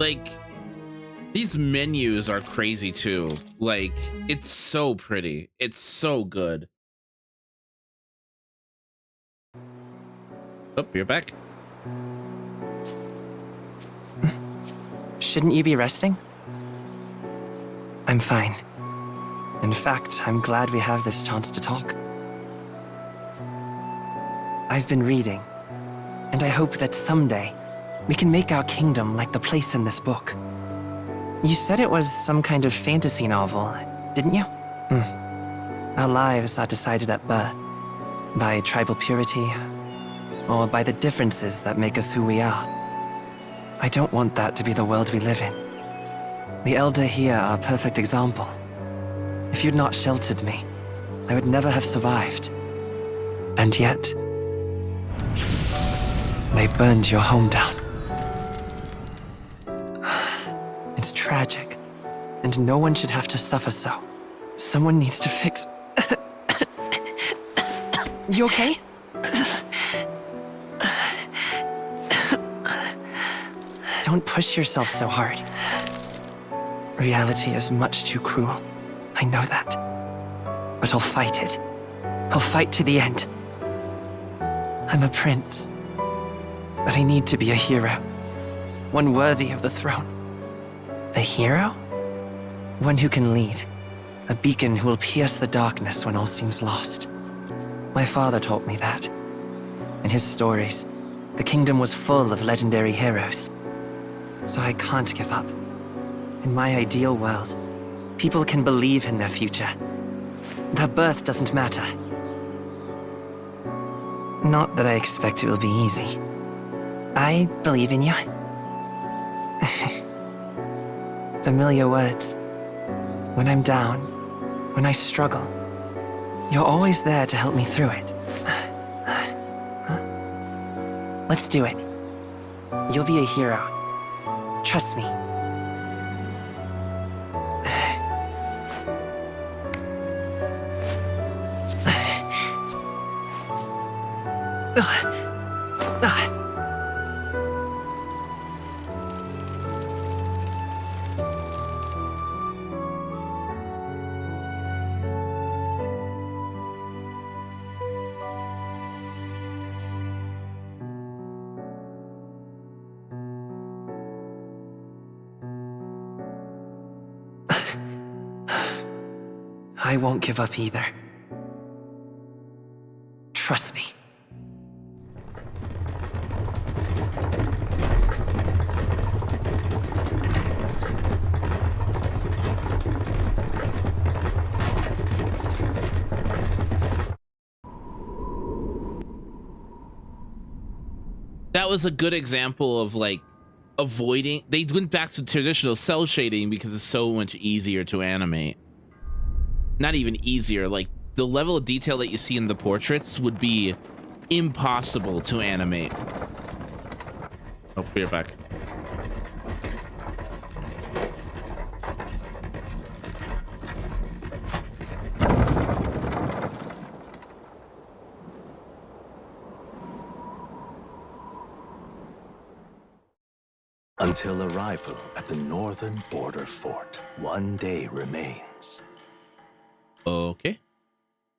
S1: like, these menus are crazy too. Like, it's so pretty. It's so good. Oh, you're back.
S17: Shouldn't you be resting? I'm fine. In fact, I'm glad we have this chance to talk. I've been reading, and I hope that someday we can make our kingdom like the place in this book. You said it was some kind of fantasy novel, didn't you? Our lives are decided at birth, by tribal purity, or by the differences that make us who we are. I don't want that to be the world we live in. The Elder here are a perfect example. If you'd not sheltered me, I would never have survived. And yet, they burned your home down. It's tragic, and no one should have to suffer so. Someone needs to fix... You okay? Don't push yourself so hard. Reality is much too cruel. I know that. But I'll fight it. I'll fight to the end. I'm a prince. But I need to be a hero. One worthy of the throne. A hero? One who can lead. A beacon who will pierce the darkness when all seems lost. My father taught me that. In his stories, the kingdom was full of legendary heroes. So I can't give up. In my ideal world, people can believe in their future. Their birth doesn't matter. Not that I expect it will be easy. I believe in you. Familiar words. when I'm down, when I struggle, you're always there to help me through it. Let's do it. You'll be a hero. Trust me. I won't give up either. Trust me.
S1: That was a good example of like avoiding. They went back to traditional cell shading because it's so much easier to animate. Not even easier, like the level of detail that you see in the portraits would be impossible to animate. Oh, we're back.
S7: Until arrival at the northern border fort, one day remains.
S1: Okay.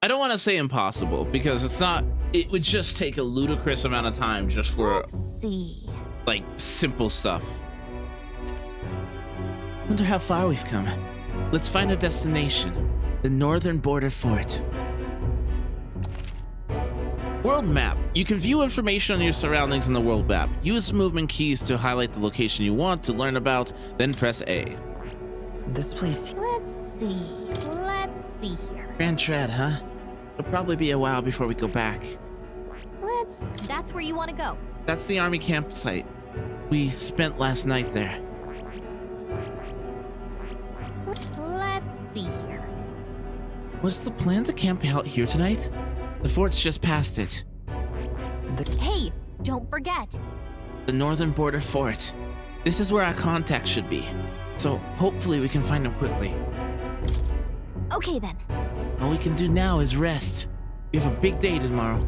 S1: I don't want to say impossible because it's not. It would just take a ludicrous amount of time just for
S21: Let's see.
S1: like simple stuff. Wonder how far we've come. Let's find a destination. The northern border fort. World map. You can view information on your surroundings in the world map. Use movement keys to highlight the location you want to learn about, then press A.
S17: This place.
S21: Let's see. Let's see here.
S1: Grand Tread, huh? It'll probably be a while before we go back.
S21: That's where you want to go.
S1: That's the army campsite. We spent last night there.
S21: Let's see here.
S1: Was the plan to camp out here tonight? The fort's just past it.
S21: Hey, don't forget.
S1: The northern border fort. This is where our contact should be. So hopefully we can find him quickly.
S21: Okay then.
S1: All we can do now is rest. We have a big day tomorrow.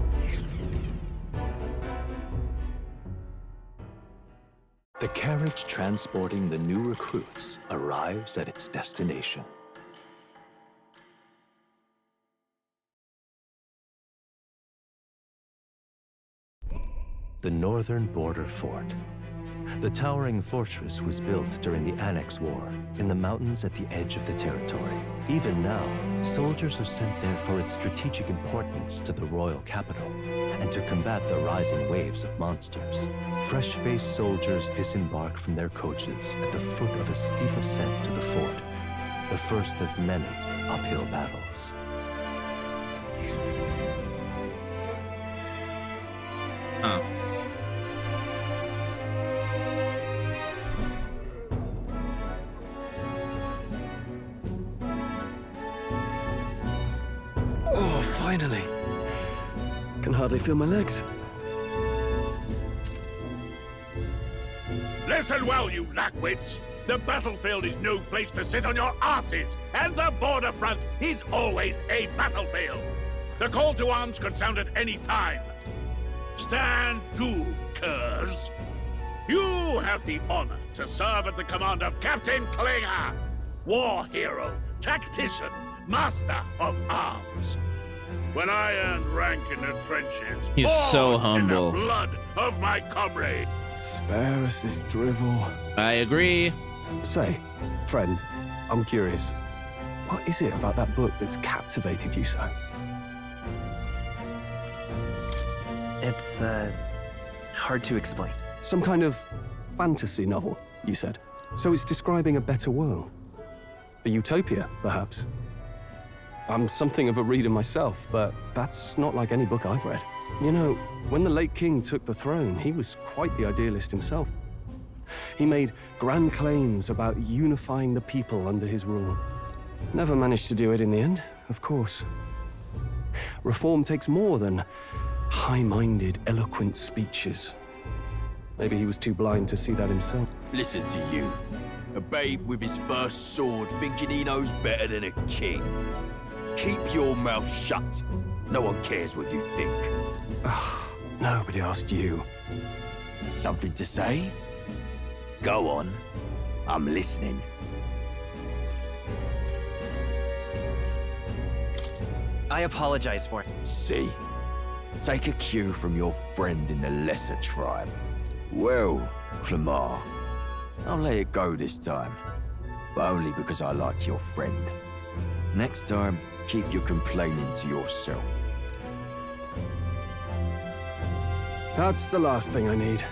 S7: The carriage transporting the new recruits arrives at its destination. The northern border fort. The towering fortress was built during the Annex War in the mountains at the edge of the territory. Even now, soldiers are sent there for its strategic importance to the royal capital and to combat the rising waves of monsters. Fresh-faced soldiers disembark from their coaches at the foot of a steep ascent to the fort, the first of many uphill battles.
S1: Huh.
S4: Oh, finally. Can hardly feel my legs.
S6: Listen well, you lackwits. The battlefield is no place to sit on your asses, and the border front is always a battlefield. The call to arms could sound at any time. Stand to, curs. You have the honor to serve at the command of Captain Klinger, war hero, tactician, master of arms. When I earned rank in the trenches,
S1: He's so
S6: forged in the
S1: humble.
S6: blood of my comrade.
S4: Spare us this drivel.
S1: I agree.
S4: Say, friend, I'm curious. What is it about that book that's captivated you so?
S17: It's, hard to explain.
S4: Some kind of fantasy novel, you said. So it's describing a better world. A utopia, perhaps. I'm something of a reader myself, but that's not like any book I've read. You know, when the late king took the throne, he was quite the idealist himself. He made grand claims about unifying the people under his rule. Never managed to do it in the end, of course. Reform takes more than high-minded, eloquent speeches. Maybe he was too blind to see that himself.
S10: Listen to you. A babe with his first sword thinking he knows better than a king. Keep your mouth shut. No one cares what you think.
S4: Nobody asked you.
S10: Something to say? Go on. I'm listening.
S17: I apologize for it.
S10: See? Take a cue from your friend in the lesser tribe. Well, Clemar, I'll let it go this time. But only because I like your friend. Next time, keep your complaining to yourself.
S4: That's the last thing I need.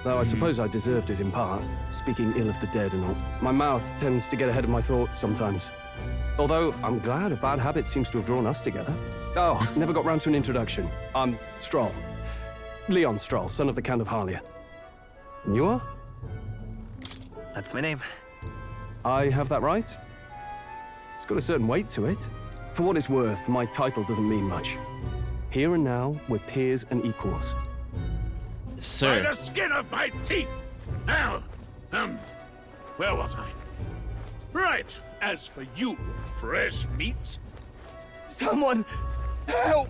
S4: Though I suppose I deserved it in part, speaking ill of the dead and all. My mouth tends to get ahead of my thoughts sometimes. Although, I'm glad a bad habit seems to have drawn us together. Oh, never got round to an introduction. I'm Stroll. Leon Stroll, son of the Count of Harlia. And you are?
S17: That's my name.
S4: I have that right? It's got a certain weight to it. For what it's worth, my title doesn't mean much. Here and now, we're peers and equals.
S6: By the skin of my teeth! Now, where was I? Right, as for you, fresh meat.
S10: Someone help!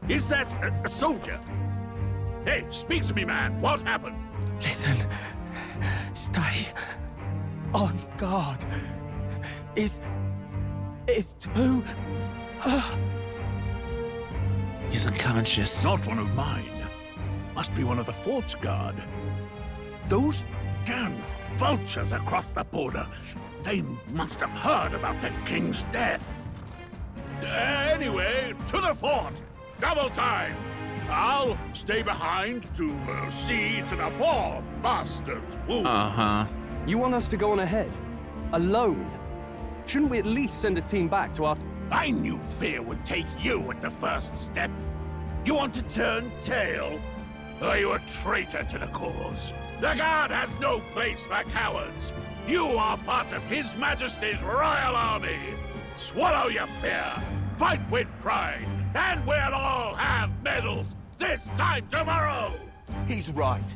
S6: Is that a soldier? Hey, speak to me, man. What happened?
S10: Listen. Stay on guard. It's too...
S1: He's unconscious.
S6: Not one of mine. Must be one of the fort's guard. Those damn vultures across the border. They must have heard about the king's death. Anyway, to the fort. Double time. I'll stay behind to see to the poor bastard's wound.
S4: You want us to go on ahead? Alone? Shouldn't we at least send a team back to our...
S6: I knew fear would take you at the first step. You want to turn tail? Are you a traitor to the cause? The guard has no place for cowards. You are part of His Majesty's Royal Army. Swallow your fear. Fight with pride. And we'll all have medals this time tomorrow.
S10: He's right.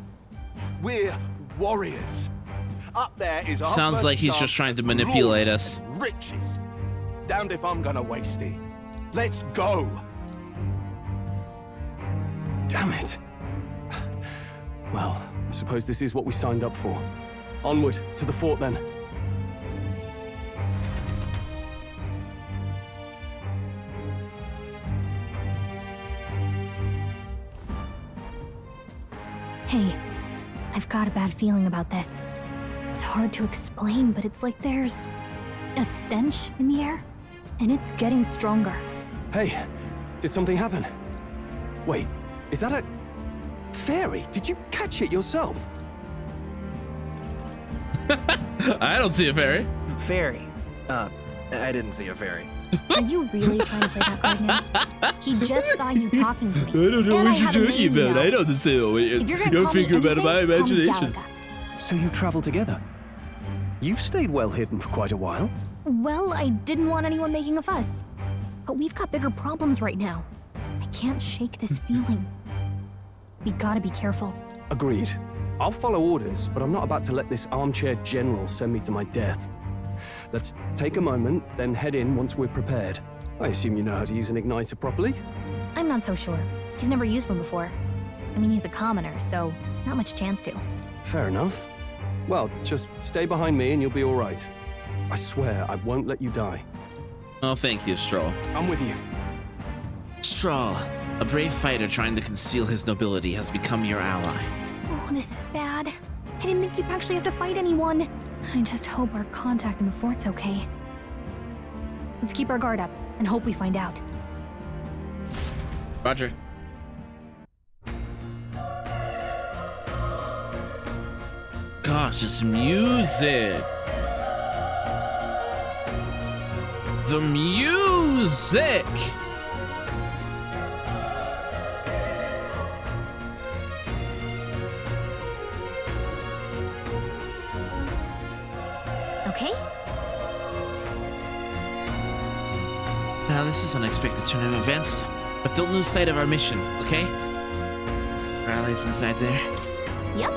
S10: We're warriors. Up there is our
S1: Sounds
S10: first
S1: like he's
S10: chance
S1: just trying to
S10: of
S1: manipulate
S10: glory
S1: us.
S10: and riches. Damned if I'm gonna waste it. Let's go.
S4: Damn it. Well, I suppose this is what we signed up for. Onward, to the fort then.
S8: Hey, I've got a bad feeling about this. It's hard to explain, but it's like there's a stench in the air, and it's getting stronger.
S4: Hey, did something happen? Wait, is that a fairy? Did you catch it yourself?
S1: I don't see a fairy.
S17: Fairy? I didn't see a fairy.
S8: Are you really trying to play that card now? He just saw you talking to me.
S1: I don't know
S8: and
S1: what
S8: I
S1: you're
S8: have a
S1: talking
S8: name, you
S1: about.
S8: know.
S1: I don't understand.
S8: If you're gonna
S1: You're
S8: call me
S1: thinking about my
S8: anything, call me
S1: imagination.
S8: Galaga.
S4: So you travel together? You've stayed well hidden for quite a while.
S8: Well, I didn't want anyone making a fuss. But we've got bigger problems right now. I can't shake this feeling. We gotta be careful.
S4: Agreed. I'll follow orders, but I'm not about to let this armchair general send me to my death. Let's take a moment, then head in once we're prepared. I assume you know how to use an igniter properly?
S8: I'm not so sure. He's never used one before. I mean, he's a commoner, so not much chance to.
S4: Fair enough. Well, just stay behind me and you'll be all right. I swear I won't let you die.
S1: Oh, thank you, Stroll.
S4: I'm with you.
S1: Stroll, a brave fighter trying to conceal his nobility, has become your ally.
S8: Oh, this is bad. I didn't think you'd actually have to fight anyone. I just hope our contact in the fort's okay. Let's keep our guard up and hope we find out.
S1: Roger. Gosh, this music. The music. Now, this is an unexpected turn of events, but don't lose sight of our mission, okay? Our allies inside there.
S21: Yep.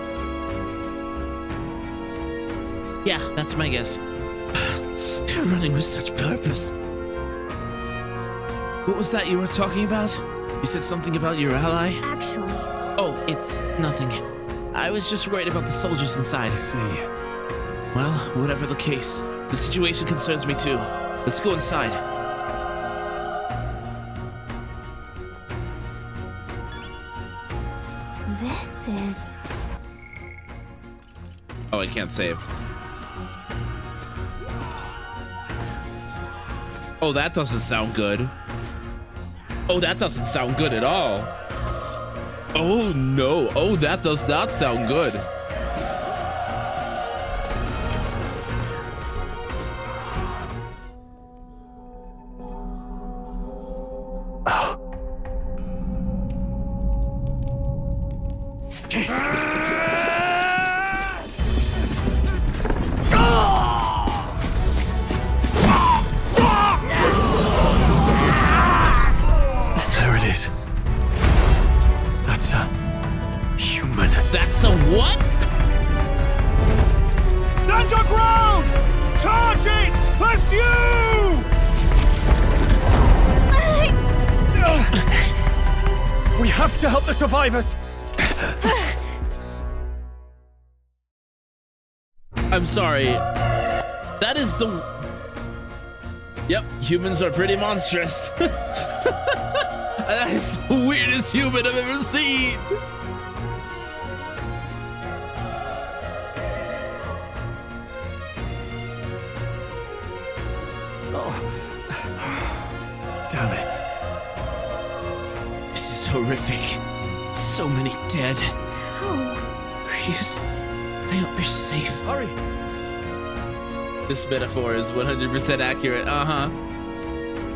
S1: Yeah, that's my guess. You're running with such purpose. What was that you were talking about? You said something about your ally?
S21: Actually...
S1: Oh, it's nothing. I was just worried about the soldiers inside.
S7: I see.
S1: Well, whatever the case, the situation concerns me too. Let's go inside.
S21: This is...
S1: Oh, I can't save. Oh, that doesn't sound good. Oh, that doesn't sound good at all. Oh, no. Oh, that does not sound good.
S7: There it is. That's a human.
S1: That's a what?
S13: Stand your ground! Charge it! Pursue!
S11: We have to help the survivors.
S1: I'm sorry. That is the... Yep, humans are pretty monstrous. That is the weirdest human I've ever seen.
S7: Damn it.
S1: This is horrific. So many dead.
S21: How?
S1: Chris, I hope you're safe.
S11: Hurry.
S1: This metaphor is 100% accurate. Uh-huh.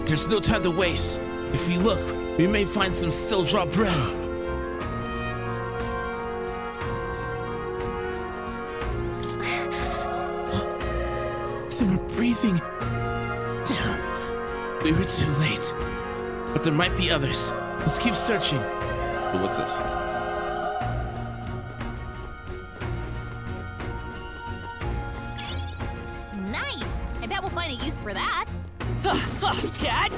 S1: There's no time to waste. If we look, we may find some still draw breath. Some are breathing. Damn. We were too late. But there might be others. Let's keep searching. Oh, what's this?
S21: Nice! I bet we'll find a use for that.
S13: Cat?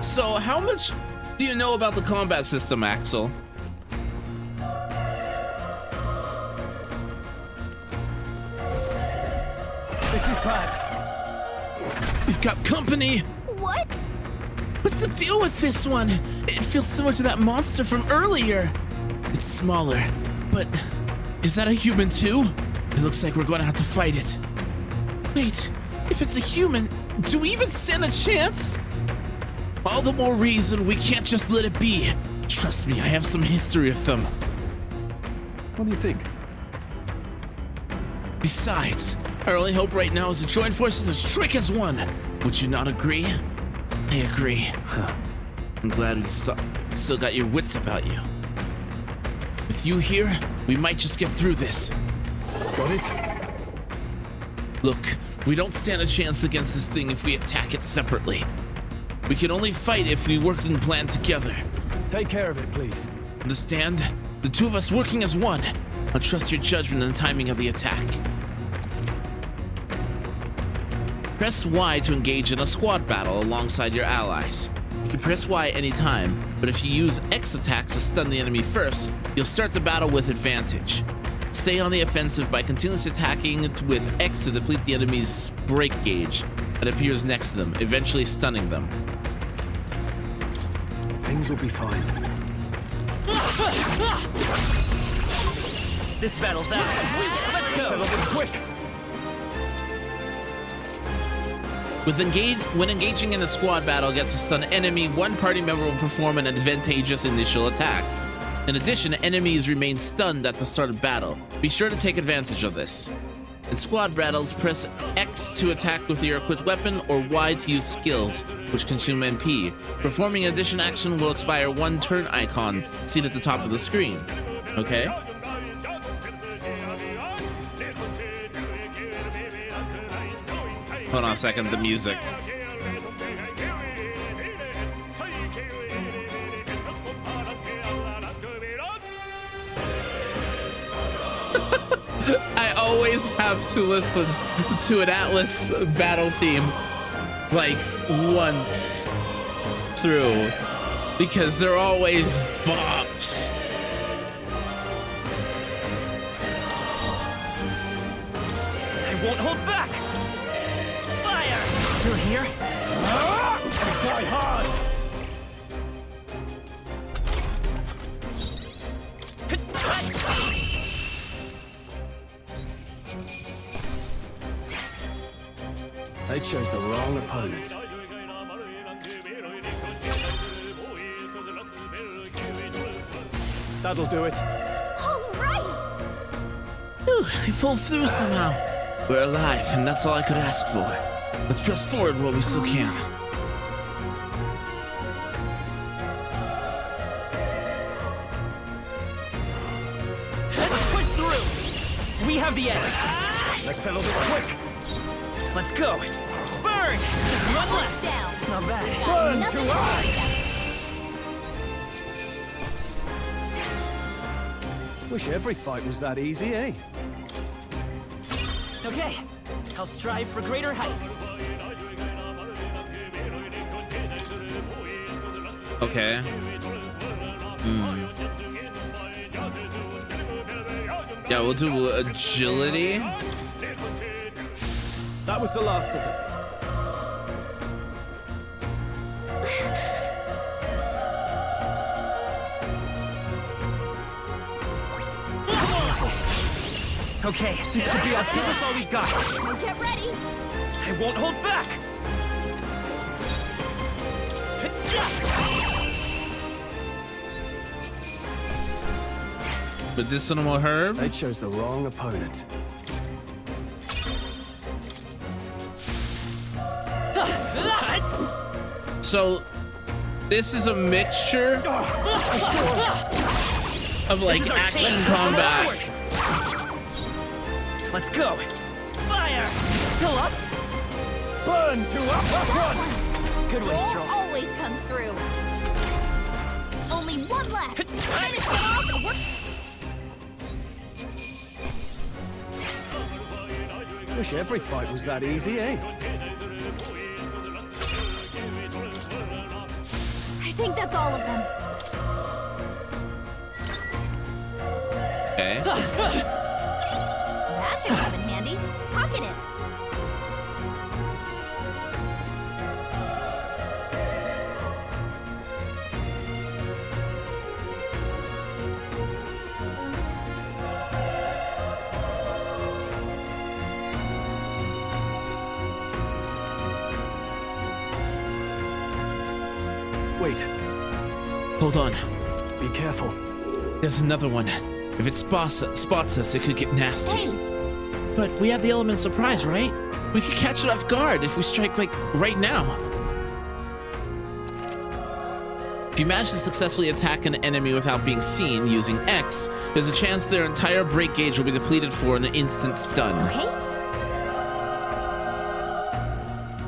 S1: So, how much do you know about the combat system, Axel?
S11: This is bad.
S1: We've got company!
S21: What?
S1: What's the deal with this one? It feels similar to that monster from earlier. It's smaller, but is that a human too? It looks like we're gonna have to fight it. Wait, if it's a human, do we even stand a chance? All the more reason we can't just let it be. Trust me, I have some history with them.
S7: What do you think?
S1: Besides, our only hope right now is to join forces and strike as one. Would you not agree? I agree. I'm glad we still got your wits about you. With you here, we might just get through this.
S7: Got it?
S1: Look, we don't stand a chance against this thing if we attack it separately. We can only fight if we work and plan together.
S11: Take care of it, please.
S1: Understand? The two of us working as one. I'll trust your judgment and timing of the attack. Press Y to engage in a squad battle alongside your allies. You can press Y anytime, but if you use X attacks to stun the enemy first, you'll start the battle with advantage. Stay on the offensive by continuously attacking with X to deplete the enemy's break gauge that appears next to them, eventually stunning them.
S11: Things will be fine.
S13: This battle's ours. Let's go.
S11: Settle this quick.
S1: When engaging in a squad battle against a stunned enemy, one party member will perform an advantageous initial attack. In addition, enemies remain stunned at the start of battle. Be sure to take advantage of this. In squad battles, press X to attack with your equipped weapon or Y to use skills, which consume MP. Performing an addition action will expire one turn icon seen at the top of the screen. Okay? Hold on a second, the music. always have to listen to an Atlas battle theme like once through because they're always bops.
S13: I won't hold back! Fire! Through here? Die hard!
S11: They chose the wrong opponent. That'll do it.
S21: All right!
S1: Whew, we pulled through somehow. We're alive, and that's all I could ask for. Let's press forward while we still can.
S13: Let's push through! We have the edge! Let's settle this quick! Let's go! Burn! Just one left!
S21: Down.
S13: Not bad.
S21: Burn to us!
S11: Wish every fight was that easy, eh?
S13: Okay, I'll strive for greater heights.
S1: Okay. Yeah, we'll do agility.
S11: That was the last of them.
S13: Okay, this could be our tip. That's all we've got.
S21: Now get ready!
S13: I won't hold back!
S1: Medicinal herb.
S11: They chose the wrong opponent.
S1: So, this is a mixture of like action combat.
S13: Let's go! Fire! Still up?
S10: Burn to up!
S13: Good way,
S21: Stroll
S13: Stroll.
S21: always comes through. Only one left. Finish it off and we're...
S11: Wish every fight was that easy, eh?
S21: I think that's all of them.
S1: Okay.
S21: That should come in handy. Pocket it.
S11: Wait.
S1: Hold on.
S11: Be careful.
S1: There's another one. If it spots us, it could get nasty.
S21: Hey,
S1: But we have the element of surprise, right? We could catch it off guard if we strike, like, right now. If you manage to successfully attack an enemy without being seen using X, there's a chance their entire break gauge will be depleted for an instant stun.
S21: okay?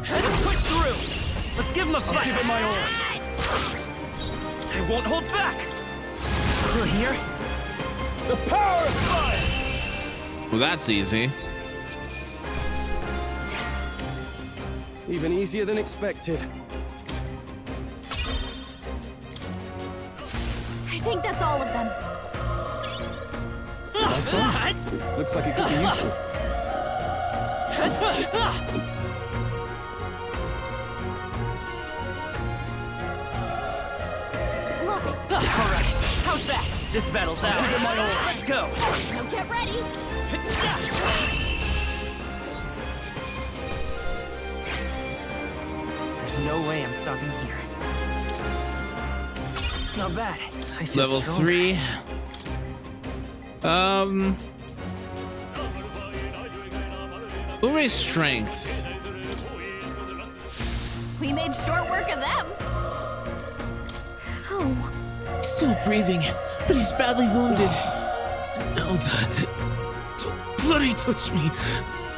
S13: Let's push through! Let's give him a fight! Give it my all! I won't hold back! Through here?
S10: The power of fire!
S1: Well, that's easy.
S11: Even easier than expected.
S21: I think that's all of them.
S11: Nice one. Looks like it could be useful.
S21: Look,
S13: All right, how's that? This battle's out. Let's go!
S21: now get ready.
S17: There's no way I'm stopping here. Not bad. I feel
S1: Level
S17: stronger.
S1: 3. We'll raise strength.
S21: We made short work of them. Ow.
S1: He's still breathing, but he's badly wounded. Elda, don't bloody touch me.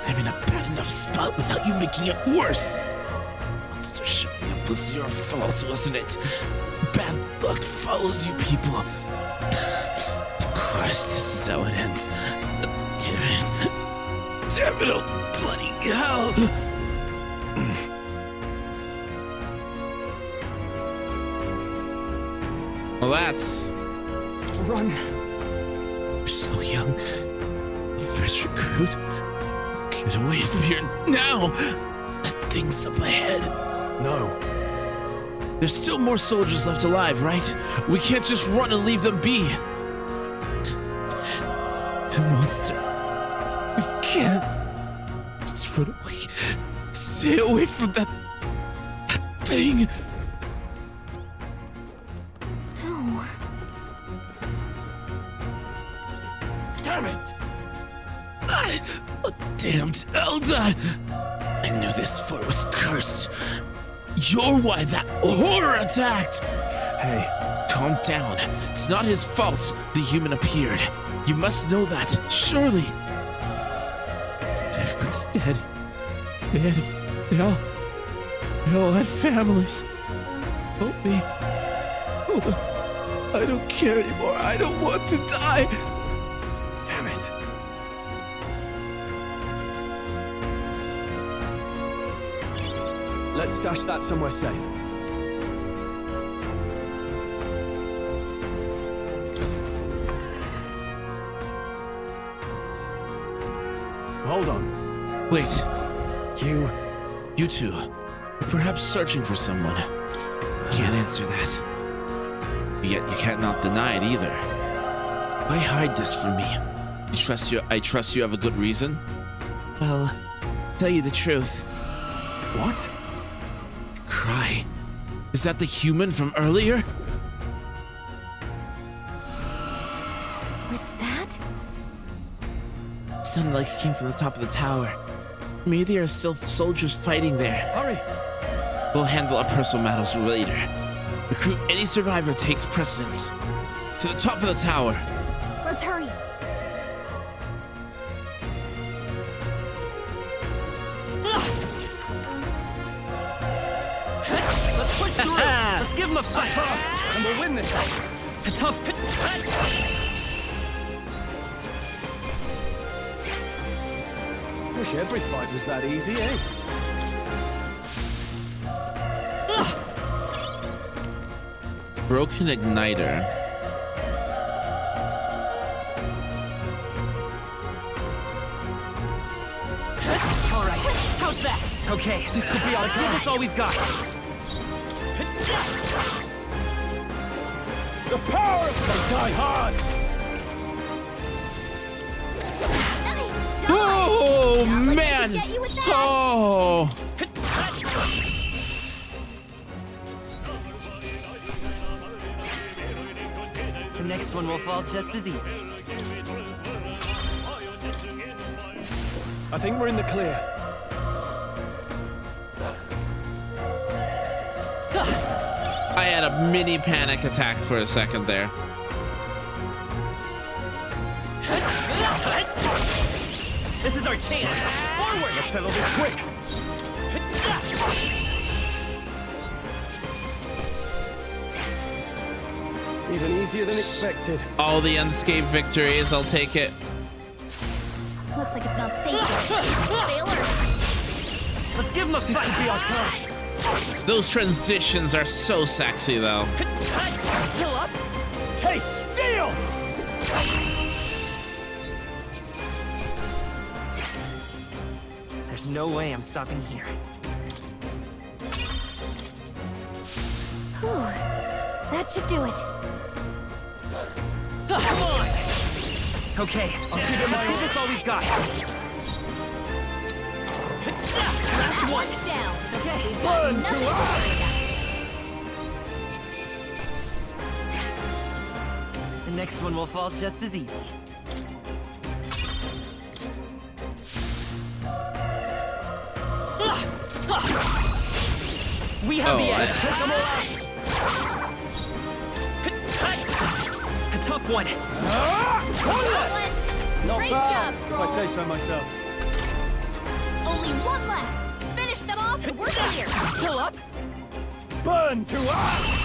S1: I'm in a bad enough spot without you making it worse. Monster showing up was your fault, wasn't it? Bad luck follows you people. Of course, this is how it ends. Damn it. Damn it, oh bloody hell! Well, that's...
S13: Run.
S1: You're so young. The first recruit. Get away from here now! That thing's up ahead.
S15: No.
S1: There's still more soldiers left alive, right? We can't just run and leave them be. The monster. We can't. Just run away. Stay away from that thing.
S21: No.
S1: Damn it! A damned elder! I knew this fort was cursed. You're why that horror attacked!
S15: Hey.
S1: Calm down. It's not his fault the human appeared. You must know that, surely. Everyone's dead. They all had families. Help me. Hold on. I don't care anymore. I don't want to die.
S15: Damn it.
S4: Let's stash that somewhere safe.
S15: Hold on.
S1: Wait. You two. You're perhaps searching for someone. Can't answer that. Yet you can't not deny it either. Why hide this from me? I trust you have a good reason? Well, tell you the truth.
S15: What?
S1: Cry. Is that the human from earlier?
S21: Was that?
S1: It sounded like it came from the top of the tower. Maybe there are still soldiers fighting there.
S15: Hurry!
S1: We'll handle our personal matters later. Recruit any survivor takes precedence. To the top of the tower.
S21: Let's hurry.
S13: Let's push through. Let's give him a fight fast, and we'll win this. A tough hit.
S4: Wish every fight was that easy, eh?
S1: Broken igniter.
S13: All right, how's that? Okay, this could be our time. That's all we've got.
S10: The power of the die hard!
S1: Oh, man! Oh!
S13: The next one will fall just as easy.
S4: I think we're in the clear.
S1: I had a mini panic attack for a second there.
S13: This is our chance. Forward!
S15: Let's settle this quick. Even easier than expected.
S1: All the unscathed victories, I'll take it.
S21: Looks like it's not safe yet. Stay alert.
S13: Let's give him a fight. This could be our chance.
S1: Those transitions are so sexy, though.
S13: Still up? Taste steel! There's no way I'm stopping here.
S21: Whew. That should do it.
S13: Come on! Okay, I'll give it my all. This all we've got.
S21: Last one down.
S13: Okay,
S21: We've got
S10: Burn
S21: nothing
S10: to
S21: to worry about.
S13: The next one will fall just as easy. We have the edge. Let's take them all out. A tough one.
S4: Not
S21: Great
S4: bad,
S21: job,
S4: if I
S21: Stroll.
S4: say so myself.
S21: Only one left. Finish them off and we're clear.
S13: Still up?
S10: Burn to ash!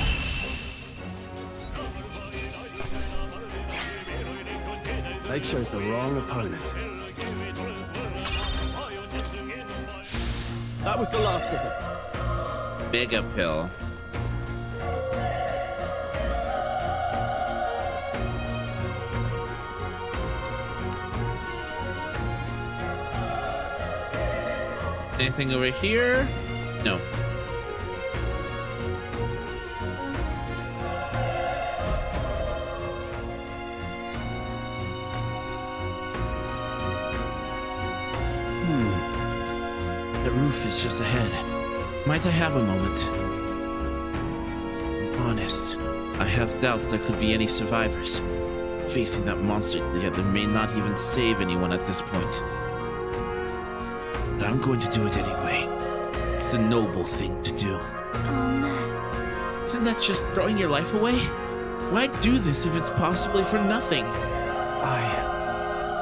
S4: They chose the wrong opponent. That was the last of them.
S1: Mega pill. Anything over here? No. The roof is just ahead. Might I have a moment? I'm honest. I have doubts there could be any survivors. Facing that monster together may not even save anyone at this point. But I'm going to do it anyway. It's the noble thing to do. Isn't that just throwing your life away? Why do this if it's possibly for nothing?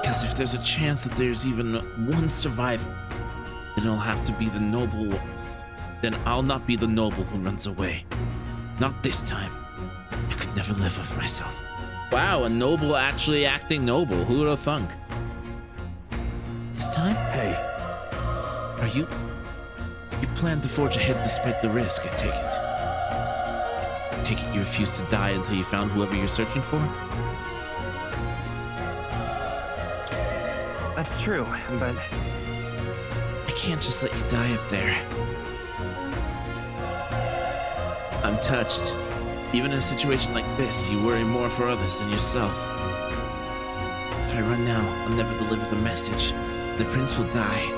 S1: Because if there's a chance that there's even one survivor, then it'll have to be the noble. Then I'll not be the noble who runs away. Not this time. I could never live with myself. Wow, a noble actually acting noble. Who would have thunk? This time?
S7: Hey.
S1: Are you plan to forge ahead despite the risk, I take it. I take it you refuse to die until you found whoever you're searching for?
S17: That's true, but...
S1: I can't just let you die up there. I'm touched. Even in a situation like this, you worry more for others than yourself. If I run now, I'll never deliver the message. The prince will die.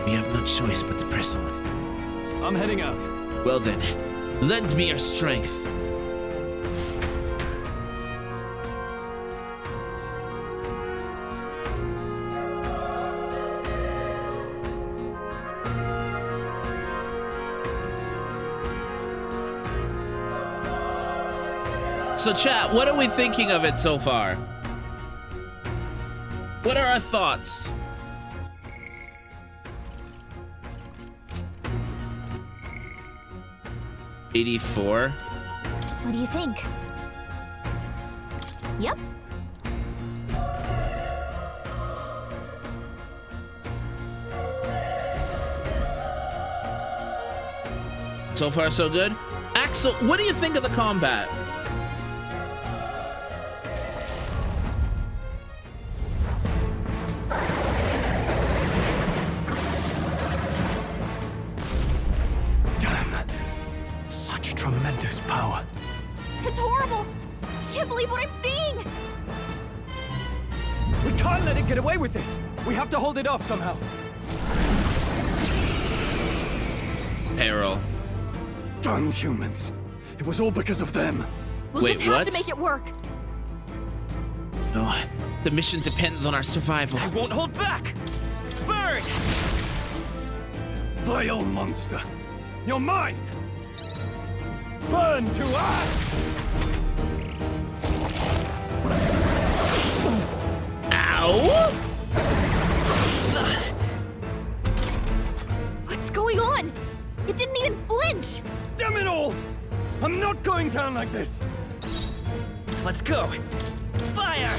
S1: We have no choice but to press on.
S4: I'm heading out.
S1: Well then, lend me your strength. So chat, what are we thinking of it so far? What are our thoughts? $84.
S21: What do you think? Yep.
S1: So far, so good. Axel, what do you think of the combat?
S7: Tremendous power.
S21: It's horrible! I can't believe what I'm seeing!
S4: We can't let it get away with this! We have to hold it off somehow.
S1: Peril.
S9: Damned humans. It was all because of them.
S21: We'll just have to make it work.
S1: No, the mission depends on our survival.
S4: I won't hold back! Burn!
S9: Vile monster. You're mine!
S4: Burn to ash!
S1: Ow!
S21: What's going on? It didn't even flinch!
S4: Damn it all! I'm not going down like this! Let's go! Fire!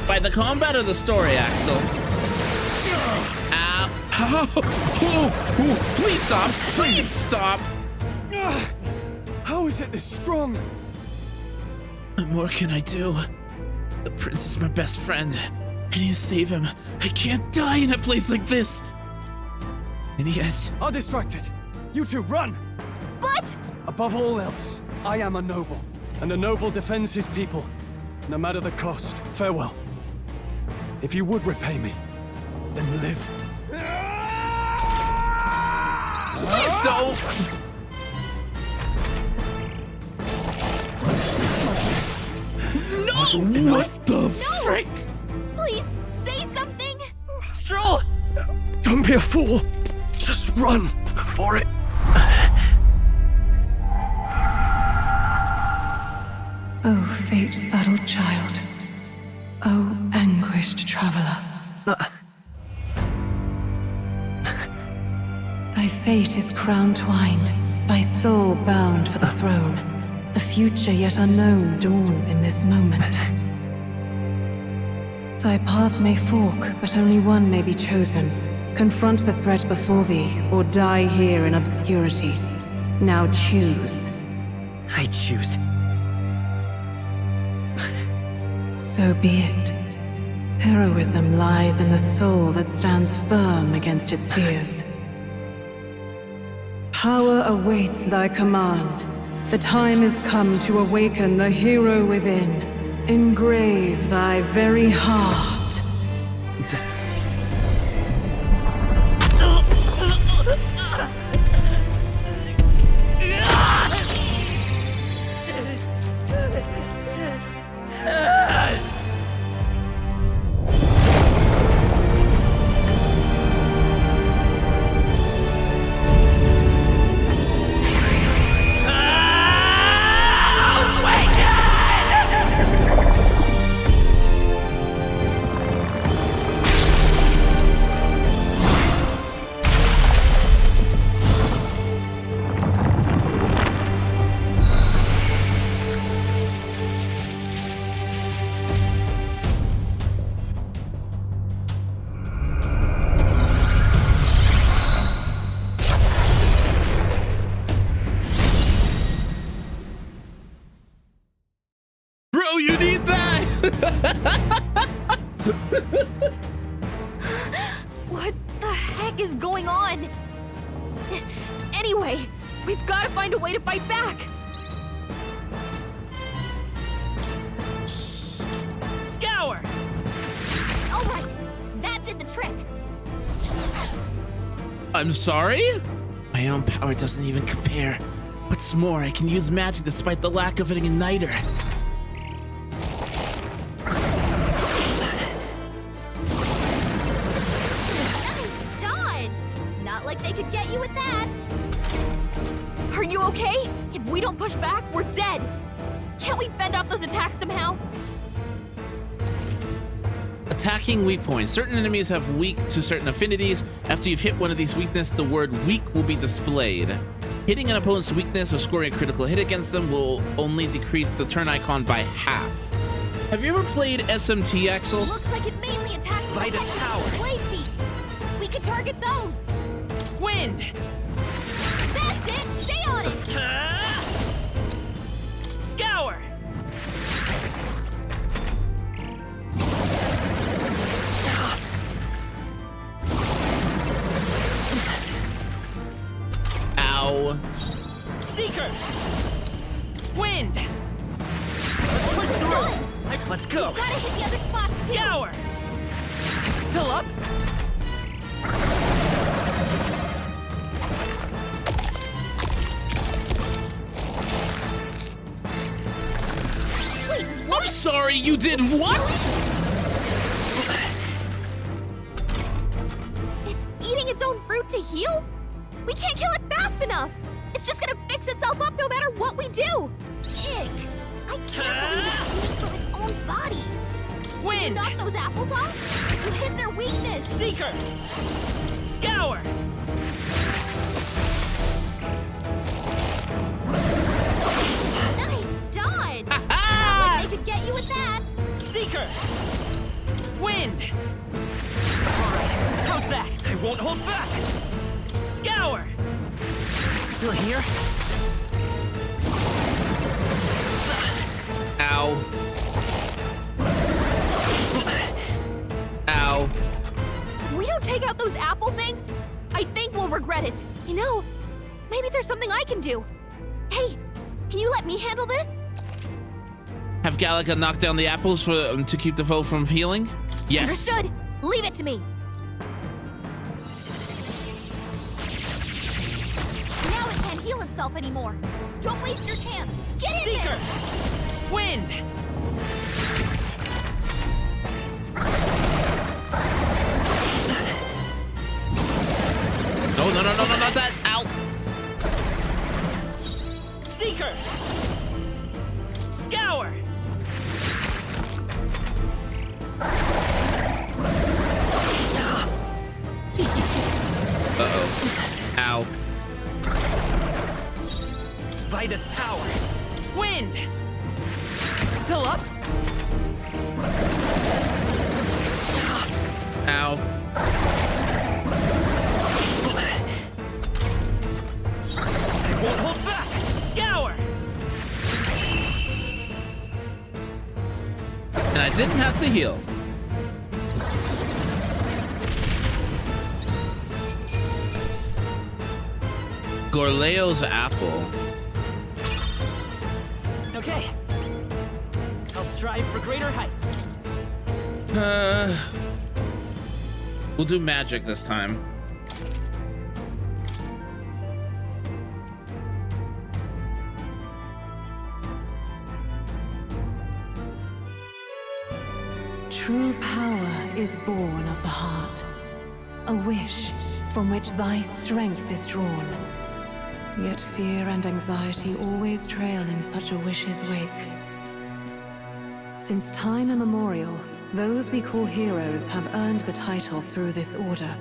S1: By the combat or the story, Axel? Please stop! Please stop!
S4: How is it this strong?
S1: What more can I do? The prince is my best friend. I need to save him. I can't die in a place like this. And yet...
S4: I'll distract it. You two, run!
S21: But...
S4: Above all else, I am a noble. And a noble defends his people. No matter the cost. Farewell. If you would repay me, then live.
S1: Please don't! No! What the frick?
S21: Please, say something!
S4: Stroll!
S9: Don't be a fool! Just run for it!
S12: Oh, fate-saddled child. Oh, anguished traveler. Thy fate is crown-twined, thy soul bound for the throne. The future yet unknown dawns in this moment. Thy path may fork, but only one may be chosen. Confront the threat before thee, or die here in obscurity. Now choose.
S17: I choose.
S12: So be it. Heroism lies in the soul that stands firm against its fears. Power awaits thy command. The time is come to awaken the hero within. Engrave thy very heart.
S1: Bro, you need that!
S21: What the heck is going on? Anyway, we've got to find a way to fight back. Scour! All right, that did the trick.
S1: I'm sorry? My own power doesn't even compare. What's more, I can use magic despite the lack of an igniter.
S21: Nice dodge! Not like they could get you with that. Are you okay? If we don't push back, we're dead. Can't we fend off those attacks somehow?
S1: Attacking weak points. Certain enemies have weak to certain affinities. After you've hit one of these weaknesses, the word weak will be displayed. Hitting an opponent's weakness or scoring a critical hit against them will only decrease the turn icon by half. Have you ever played SMT, Axel?
S21: Looks like it mainly attacks
S13: Vitus power.
S21: blade feet. We could target those.
S13: Wind!
S21: That's it! Stay on it!
S13: Scour!
S1: Ow.
S13: Seeker! Wind! Push through! Let's go!
S21: Gotta hit the other spots too.
S13: Scour! Still up?
S21: Wait,
S1: I'm sorry, you did what?
S21: It's eating its own fruit to heal? We can't kill it fast enough. It's just gonna fix itself up no matter what we do. Ick. I can't believe it's eating from its own body.
S13: Wind!
S21: You knock those apples off? You hit their weakness.
S13: Seeker! Scour!
S21: Nice dodge. Not like they could get you with that.
S13: Seeker! Wind! Alright, how's that? I won't hold back! Scour! Still here?
S1: Ow. Ow.
S21: If we don't take out those apple things, I think we'll regret it. You know, maybe there's something I can do. Hey, can you let me handle this?
S1: Have Galaga knock down the apples to keep the foe from healing? Yes.
S21: Understood. Leave it to me. Now it can't heal itself anymore. Don't waste your chance. Get in
S13: Seeker!
S21: there!
S13: Wind!
S1: No, not that. Ow.
S13: Seeker! Scour!
S1: Uh-oh. Ow.
S13: Vitus power! Wind! Still up?
S1: Ow.
S13: I won't hold back! Scour!
S1: And I didn't have to heal. Gorleo's apple.
S13: Okay. I'll strive for greater heights.
S1: We'll do magic this time.
S12: True power is born of the heart, a wish from which thy strength is drawn. Yet fear and anxiety always trail in such a wish's wake. Since time immemorial, those we call heroes have earned the title through this order.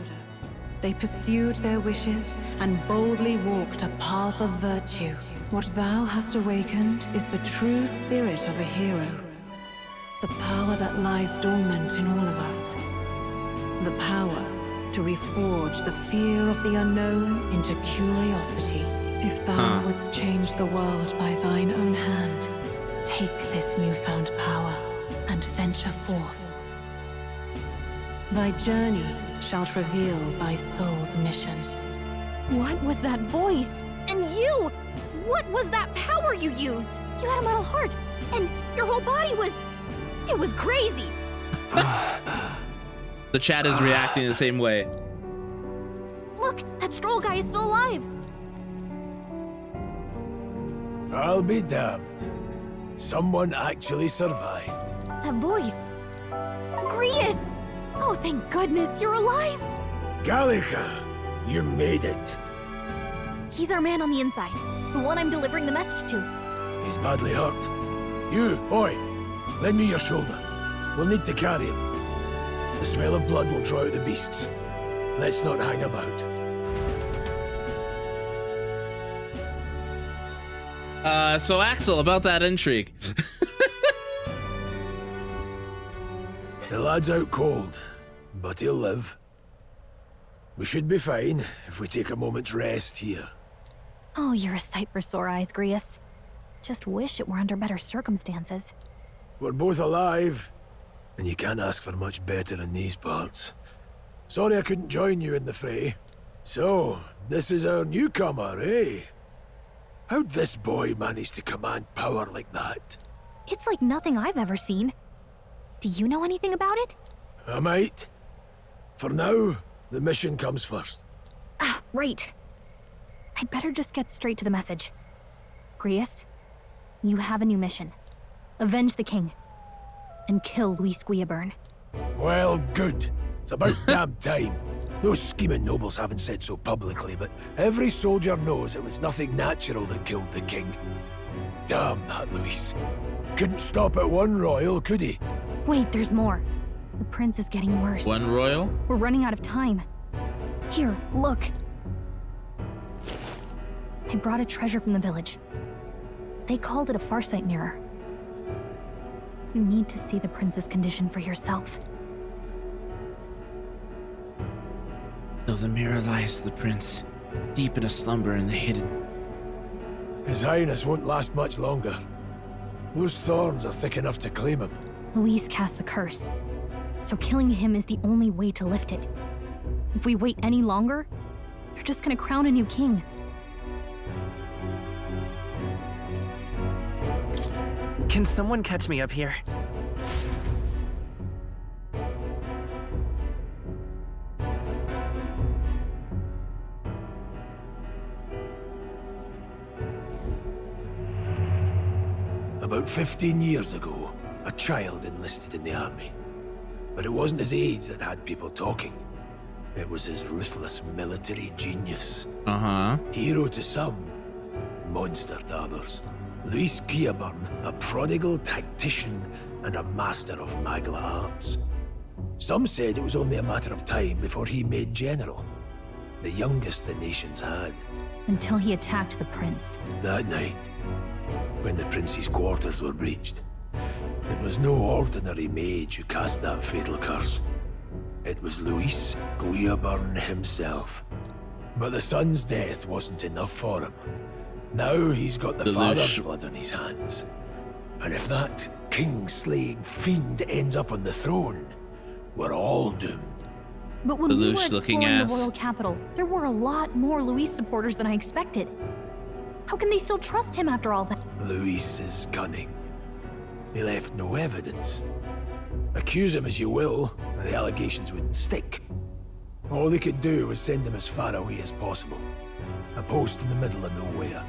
S12: They pursued their wishes and boldly walked a path of virtue. What thou hast awakened is the true spirit of a hero. The power that lies dormant in all of us. The power to reforge the fear of the unknown into curiosity. If thou wouldst change the world by thine own hand, take this newfound power and venture forth. Thy journey shalt reveal thy soul's mission.
S21: What was that voice? And you! What was that power you used? You had a metal heart, and your whole body was... It was crazy!
S1: The chat is reacting the same way.
S21: Look, that Stroll guy is still alive!
S10: I'll be damned. Someone actually survived.
S21: That voice... Grius! Oh, thank goodness, you're alive!
S10: Gallica, you made it.
S21: He's our man on the inside, the one I'm delivering the message to.
S10: He's badly hurt. You, boy, lend me your shoulder. We'll need to carry him. The smell of blood will draw out the beasts. Let's not hang about.
S1: So Axel, about that intrigue.
S10: The lad's out cold, but he'll live. We should be fine if we take a moment's rest here.
S21: Oh, you're a sight for sore eyes, Grius. Just wish it were under better circumstances.
S10: We're both alive, and you can't ask for much better in these parts. Sorry I couldn't join you in the fray. So, this is our newcomer, eh? How'd this boy manage to command power like that?
S21: It's like nothing I've ever seen. Do you know anything about it?
S10: I might. For now, the mission comes first.
S21: Ah, right. I'd better just get straight to the message. Grius, you have a new mission. Avenge the king. And kill Luis Guillaburn.
S10: Well, good. It's about damn time. Those scheming nobles haven't said so publicly, but every soldier knows it was nothing natural that killed the king. Damn that Luis. Couldn't stop at one royal, could he?
S21: Wait, there's more. The prince is getting worse.
S1: One royal?
S21: We're running out of time. Here, look. I brought a treasure from the village. They called it a farsight mirror. You need to see the prince's condition for yourself.
S1: Though the mirror lies the prince, deep in a slumber in the hidden.
S10: His Highness won't last much longer. Those thorns are thick enough to claim him.
S21: Luis cast the curse, so killing him is the only way to lift it. If we wait any longer, they're just gonna crown a new king.
S17: Can someone catch me up here?
S10: About 15 years ago, a child enlisted in the army. But it wasn't his age that had people talking. It was his ruthless military genius. Hero to some, monster to others. Luis Guillaburn, a prodigal tactician and a master of Magla arts. Some said it was only a matter of time before he made general. The youngest the nations had.
S21: Until he attacked the prince.
S10: That night, when the prince's quarters were breached, it was no ordinary mage who cast that fatal curse. It was Luis Guillaburn himself. But the son's death wasn't enough for him. Now he's got the father's blood on his hands. And if that king-slaying fiend ends up on the throne, we're all doomed.
S21: But when we were exploring the royal capital, there were a lot more Luis supporters than I expected. How can they still trust him after all that?
S10: Luis is cunning. He left no evidence. Accuse him as you will, and the allegations wouldn't stick. All they could do was send him as far away as possible. A post in the middle of nowhere.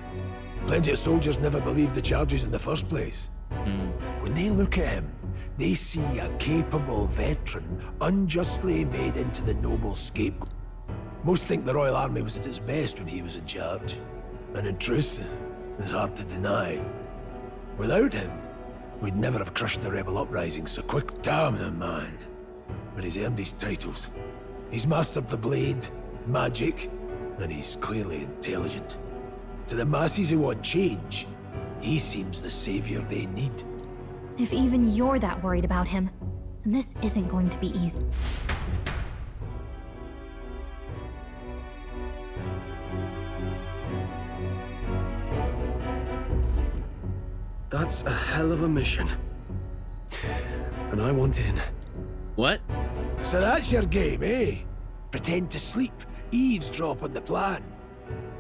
S10: Plenty of soldiers never believed the charges in the first place. When they look at him, they see a capable veteran unjustly made into the noble scapegoat. Most think the Royal Army was at its best when he was in charge. And in truth, it's hard to deny. Without him, we'd never have crushed the rebel uprising so quick. Damn the man. But he's earned his titles. He's mastered the blade, magic, and he's clearly intelligent. To the masses who want change, he seems the savior they need.
S21: If even you're that worried about him, then this isn't going to be easy.
S9: That's a hell of a mission. And I want in.
S1: What?
S10: So that's your game, eh? Pretend to sleep, eavesdrop on the plan.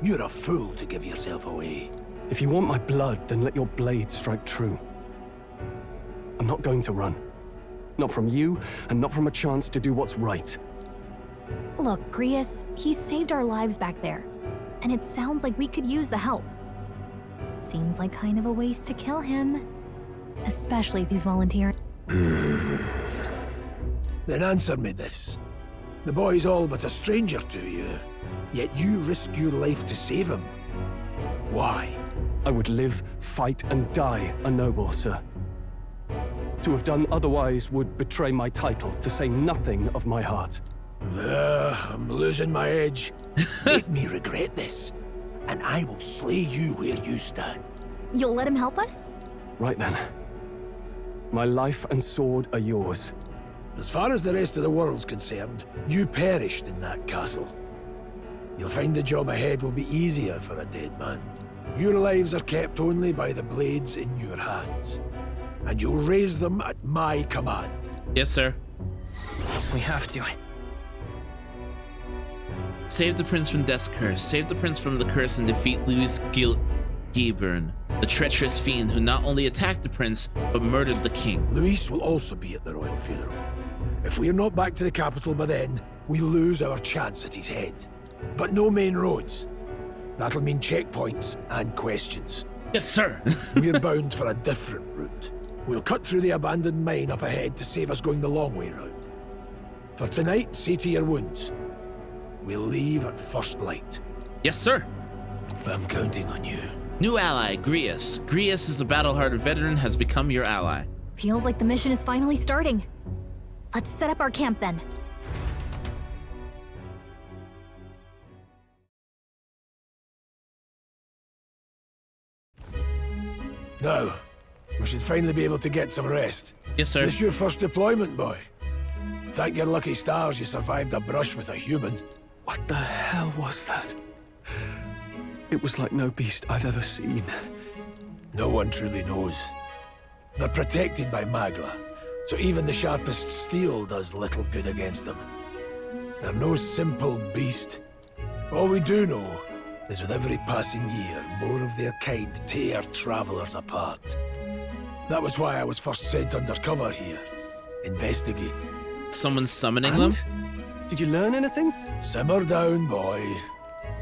S10: You're a fool to give yourself away.
S9: If you want my blood, then let your blade strike true. I'm not going to run. Not from you, and not from a chance to do what's right.
S21: Look, Grius, he saved our lives back there. And it sounds like we could use the help. Seems like kind of a waste to kill him. Especially if he's volunteering.
S10: Then answer me this. The boy's all but a stranger to you, yet you risk your life to save him. Why?
S9: I would live, fight, and die a noble, sir. To have done otherwise would betray my title, to say nothing of my heart.
S10: I'm losing my edge. Make me regret this, and I will slay you where you stand.
S21: You'll let him help us?
S9: Right then. My life and sword are yours.
S10: As far as the rest of the world's concerned, you perished in that castle. You'll find the job ahead will be easier for a dead man. Your lives are kept only by the blades in your hands. And you'll raise them at my command.
S1: Yes, sir.
S17: We have to.
S1: Save the prince from death's curse. Save the prince from the curse and defeat Luis Guillaburn, the treacherous fiend who not only attacked the prince, but murdered the king.
S10: Luis will also be at the royal funeral. If we are not back to the capital by then, we lose our chance at his head. But no main roads. That'll mean checkpoints and questions.
S1: Yes, sir.
S10: We're bound for a different route. We'll cut through the abandoned mine up ahead to save us going the long way round. For tonight, see to your wounds. We'll leave at first light.
S1: Yes, sir.
S10: I'm counting on you.
S1: New ally, Grius. Grius is a battle-hardened veteran, has become your ally.
S21: Feels like the mission is finally starting. Let's set up our camp then.
S10: Now, we should finally be able to get some rest.
S1: Yes, sir.
S10: This your first deployment, boy. Thank your lucky stars you survived a brush with a human.
S9: What the hell was that? It was like no beast I've ever seen.
S10: No one truly knows. They're protected by Magla, so even the sharpest steel does little good against them. They're no simple beast. All we do know is with every passing year, more of their kind tear travelers apart. That was why I was first sent undercover here. Investigate.
S1: Someone's summoning them?
S9: Did you learn anything?
S10: Simmer down, boy.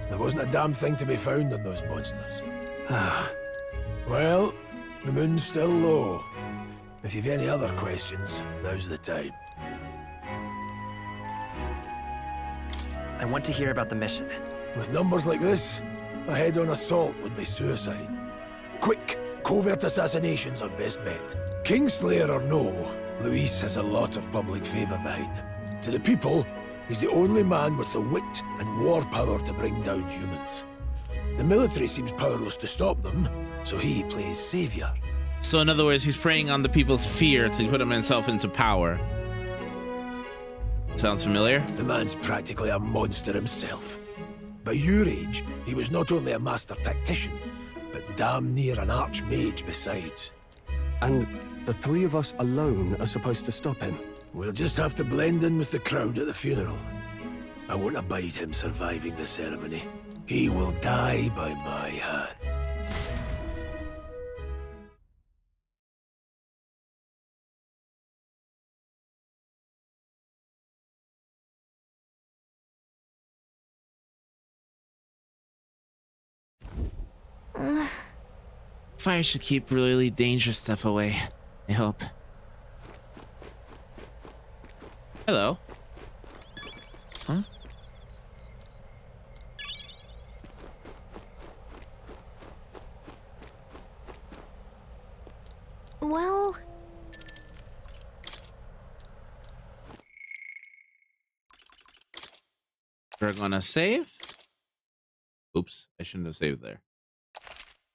S10: There wasn't a damn thing to be found on those monsters. Well, the moon's still low. If you've any other questions, now's the time.
S17: I want to hear about the mission.
S10: With numbers like this, a head-on assault would be suicide. Quick, covert assassinations are best bet. Kingslayer or no, Luis has a lot of public favor behind him. To the people, he's the only man with the wit and war power to bring down humans. The military seems powerless to stop them, so he plays savior.
S1: So in other words, he's preying on the people's fear to put himself into power. Sounds familiar.
S10: The man's practically a monster himself. By your age, he was not only a master tactician, but damn near an archmage besides.
S9: And the three of us alone are supposed to stop him.
S10: We'll just have to blend in with the crowd at the funeral. I won't abide him surviving the ceremony. He will die by my hand.
S1: Fire should keep really dangerous stuff away. I hope. Hello. Huh?
S21: Well...
S1: We're gonna save? Oops, I shouldn't have saved there.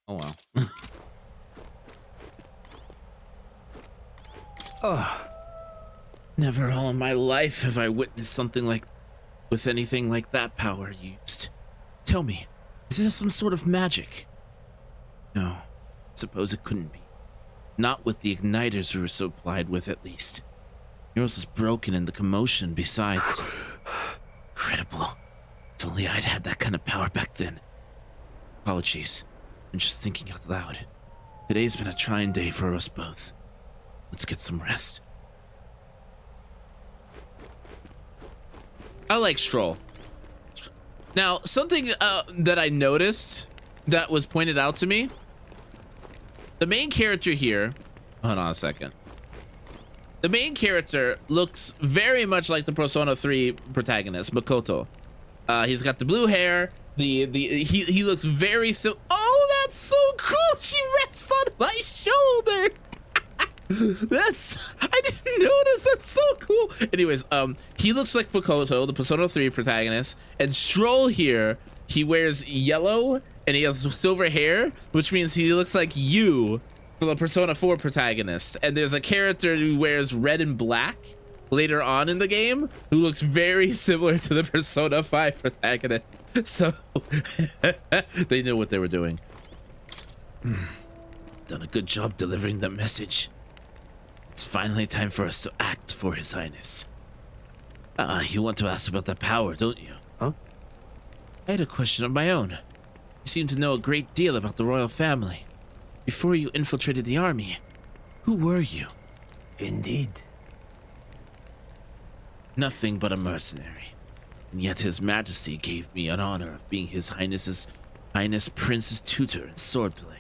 S1: Oh well.
S9: Oh.
S1: Never all in my life have I witnessed something like with anything like that power used. Tell me, is this some sort of magic? No, I suppose it couldn't be. Not with the igniters we were supplied with, at least. Yours is broken in the commotion besides. Incredible. If only I'd had that kind of power back then. Apologies. I'm just thinking out loud. Today's been a trying day for us both. Let's get some rest. I like Stroll. Now, something that I noticed that was pointed out to me. The main character here, hold on a second. The main character looks very much like the Persona 3 protagonist, Makoto. He's got the blue hair. He looks very oh, that's so cool. She rests on my shoulder. I didn't notice. That's so cool. Anyways, he looks like Makoto, the Persona 3 protagonist, and Stroll here, he wears yellow and he has silver hair, which means he looks like you, the Persona 4 protagonist. And there's a character who wears red and black later on in the game who looks very similar to the Persona 5 protagonist. So they knew what they were doing. Done a good job delivering that message. It's finally time for us to act for His Highness. You want to ask about that power, don't you?
S9: Huh?
S1: I had a question of my own. You seem to know a great deal about the royal family. Before you infiltrated the army, who were you?
S10: Indeed.
S1: Nothing but a mercenary. And yet His Majesty gave me an honor of being His Highness Prince's tutor in swordplay.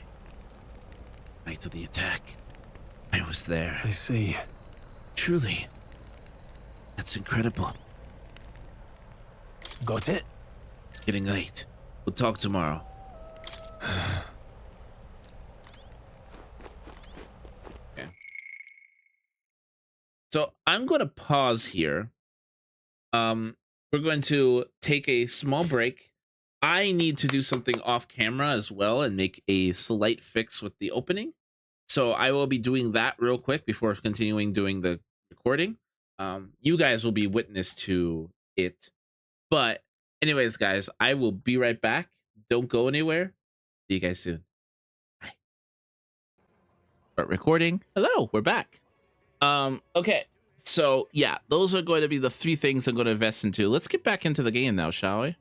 S1: Night of the attack, I was there.
S9: I see.
S1: Truly. That's incredible.
S10: Got it?
S1: Getting late. We'll talk tomorrow. Okay. So I'm going to pause here. We're going to take a small break. I need to do something off camera as well and make a slight fix with the opening. So I will be doing that real quick before continuing doing the recording. You guys will be witness to it. But anyways, guys, I will be right back. Don't go anywhere. See you guys soon. Bye. Start recording. Hello, we're back. Okay. So yeah, those are going to be the 3 things I'm going to invest into. Let's get back into the game now, shall we?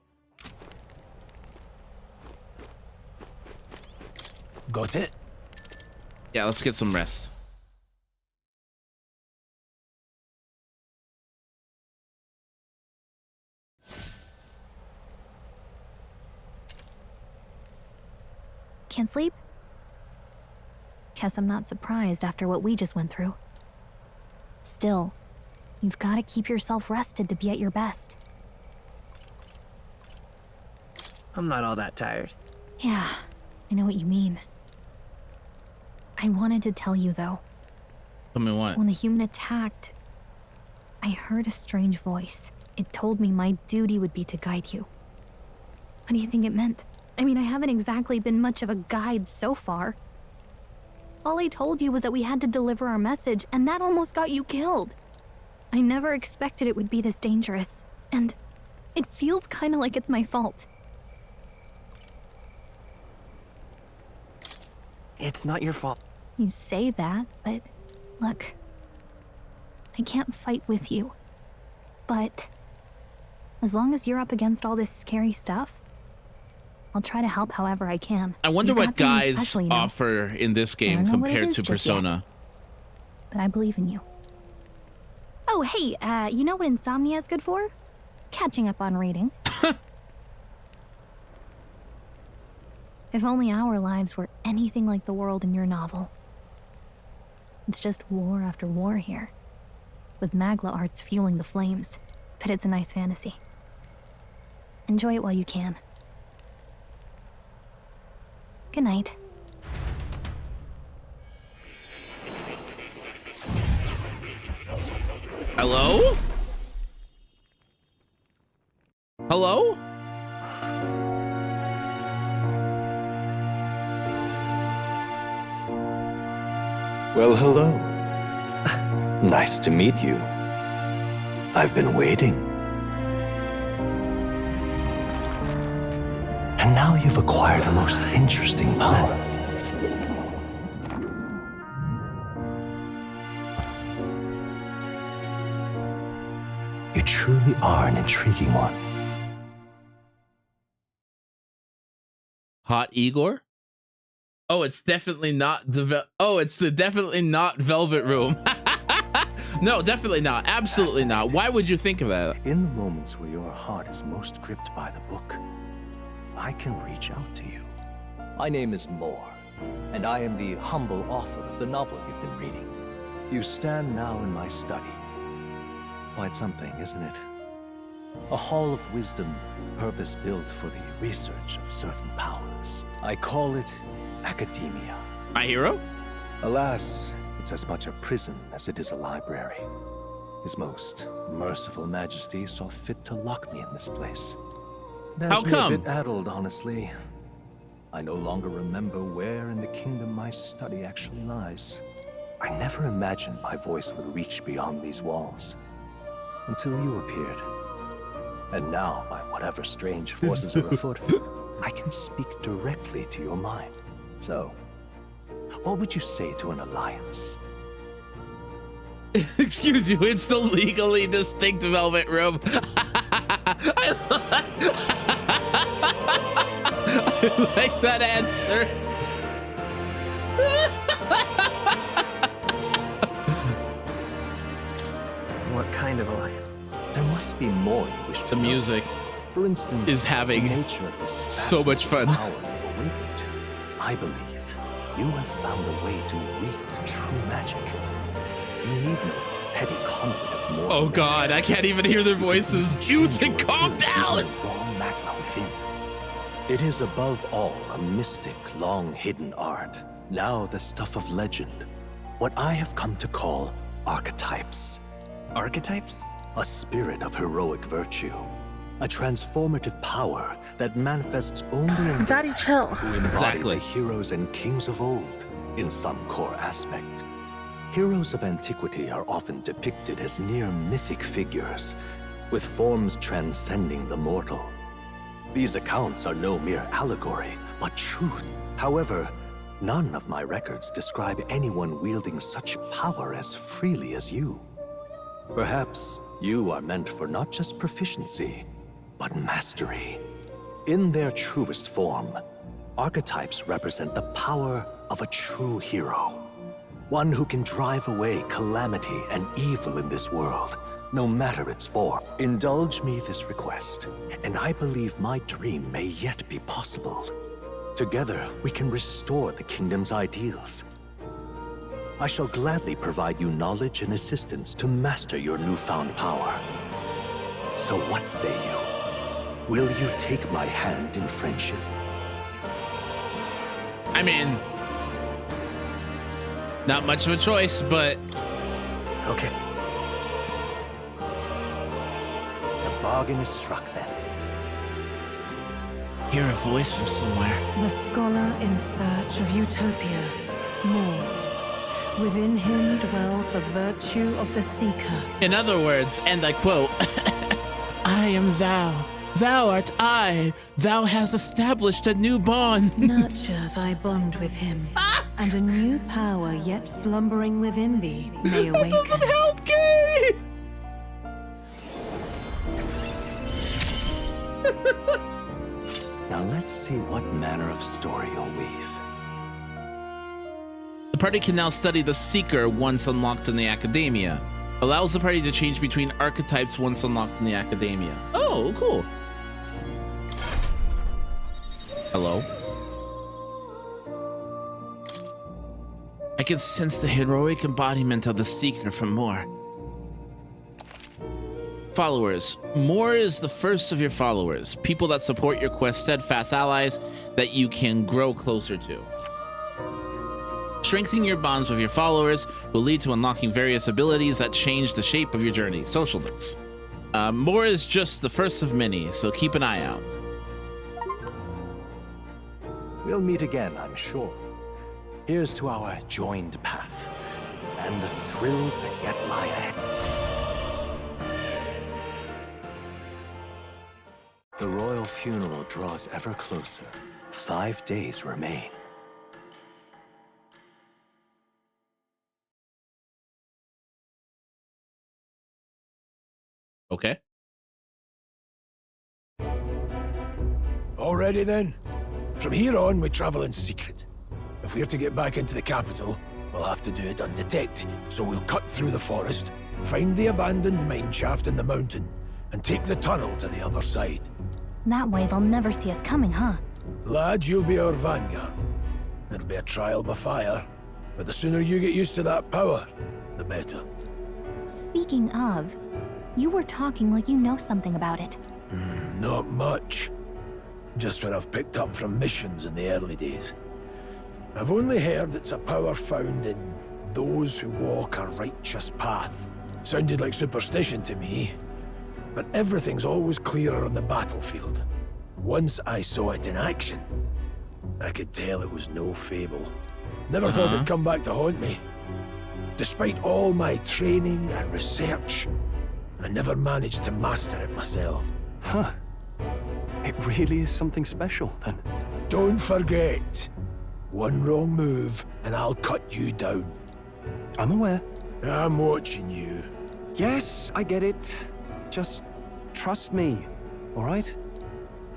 S10: Got it?
S1: Yeah, let's get some rest.
S21: Can't sleep? Guess I'm not surprised after what we just went through. Still, you've got to keep yourself rested to be at your best.
S17: I'm not all that tired.
S21: Yeah, I know what you mean. I wanted to tell you, though.
S1: Tell me what?
S21: When the human attacked, I heard a strange voice. It told me my duty would be to guide you. What do you think it meant? I mean, I haven't exactly been much of a guide so far. All I told you was that we had to deliver our message, and that almost got you killed. I never expected it would be this dangerous, and it feels kind of like it's my fault.
S17: It's not your fault.
S21: You say that, but look, I can't fight with you. But as long as you're up against all this scary stuff, I'll try to help however I can.
S1: I wonder
S21: You've
S1: what
S21: got something
S1: guys
S21: special, you know?
S1: offer in this
S21: I don't
S1: game
S21: know what it
S1: compared
S21: is
S1: to
S21: just yet,
S1: Persona.
S21: but I believe in you. Oh, hey, you know what insomnia is good for? Catching up on reading. If only our lives were anything like the world in your novel. It's just war after war here, with Magla arts fueling the flames, but it's a nice fantasy. Enjoy it while you can. Good night.
S1: Hello? Hello?
S7: Well, hello. Nice to meet you. I've been waiting. And now you've acquired a most interesting power. You truly are an intriguing one.
S1: Hot Igor? Oh, it's definitely not the it's the definitely not Velvet Room. No, definitely not. Absolutely not. Why would you think of that?
S7: In the moments where your heart is most gripped by the book, I can reach out to you. My name is Moore, and I am the humble author of the novel you've been reading. You stand now in my study. Quite something, isn't it? A hall of wisdom, purpose-built for the research of certain powers. I call it academia.
S1: My hero?
S7: Alas, it's as much a prison as it is a library. His most merciful majesty saw fit to lock me in this place. It has
S1: How come?
S7: me a bit addled, honestly. I no longer remember where in the kingdom my study actually lies. I never imagined my voice would reach beyond these walls. Until you appeared. And now, by whatever strange forces are afoot, I can speak directly to your mind. So, what would you say to an alliance?
S1: Excuse you, it's the legally distinct Velvet Room. I like that answer.
S17: What kind of alliance?
S7: There must be more you wish to
S1: The
S7: know.
S1: music
S7: For instance,
S1: is having
S7: the nature of this
S1: so much fun.
S7: power you've awakened to. I believe you have found a way to wield true magic. You need no petty conduit of more.
S1: Oh god, I can't even hear their voices. Music, calm down!
S7: Raw magma within. It is above all a mystic, long-hidden art. Now the stuff of legend. What I have come to call archetypes.
S17: Archetypes?
S7: A spirit of heroic virtue. A transformative power that manifests only in
S14: Daddy, chill.
S7: who embody the heroes and kings of old in some core aspect. Heroes of antiquity are often depicted as near mythic figures, with forms transcending the mortal. These accounts are no mere allegory, but truth. However, none of my records describe anyone wielding such power as freely as you. Perhaps you are meant for not just proficiency, but mastery. In their truest form, archetypes represent the power of a true hero. One who can drive away calamity and evil in this world, no matter its form. Indulge me this request, and I believe my dream may yet be possible. Together, we can restore the kingdom's ideals. I shall gladly provide you knowledge and assistance to master your newfound power. So what say you? Will you take my hand in friendship?
S1: I mean, not much of a choice, but...
S17: Okay.
S7: The bargain is struck then.
S1: Hear a voice from somewhere.
S12: The scholar in search of utopia. More. Within him dwells the virtue of the seeker.
S1: In other words, and I quote, I am thou. Thou art I. Thou hast established a new bond.
S12: Nurture thy bond with him, and a new power yet slumbering within thee may awaken.
S1: That doesn't help, Kay!
S7: Now let's see what manner of story you'll weave.
S1: The party can now study the Seeker once unlocked in the Academia. Allows the party to change between archetypes once unlocked in the Academia. Oh, cool. Hello? I can sense the heroic embodiment of the Seeker from Moore. Followers. Moore is the first of your followers. People that support your quest, steadfast allies that you can grow closer to. Strengthening your bonds with your followers will lead to unlocking various abilities that change the shape of your journey. Social links. Moore is just the first of many, so keep an eye out.
S7: We'll meet again, I'm sure. Here's to our joined path, and the thrills that yet lie ahead. The royal funeral draws ever closer. 5 days remain.
S1: Okay.
S10: Already then. From here on, we travel in secret. If we're to get back into the capital, we'll have to do it undetected. So we'll cut through the forest, find the abandoned mine shaft in the mountain, and take the tunnel to the other side.
S21: That way they'll never see us coming, huh?
S10: Lad, you'll be our vanguard. It'll be a trial by fire, but the sooner you get used to that power, the better.
S21: Speaking of, you were talking like you know something about it.
S10: Not much. Just what I've picked up from missions in the early days. I've only heard it's a power found in those who walk a righteous path. Sounded like superstition to me, but everything's always clearer on the battlefield. Once I saw it in action, I could tell it was no fable. Never thought it'd come back to haunt me. Despite all my training and research, I never managed to master it myself.
S9: Huh. It really is something special, then.
S10: Don't forget, one wrong move and I'll cut you down.
S9: I'm aware.
S10: I'm watching you.
S9: Yes, I get it. Just trust me, all right?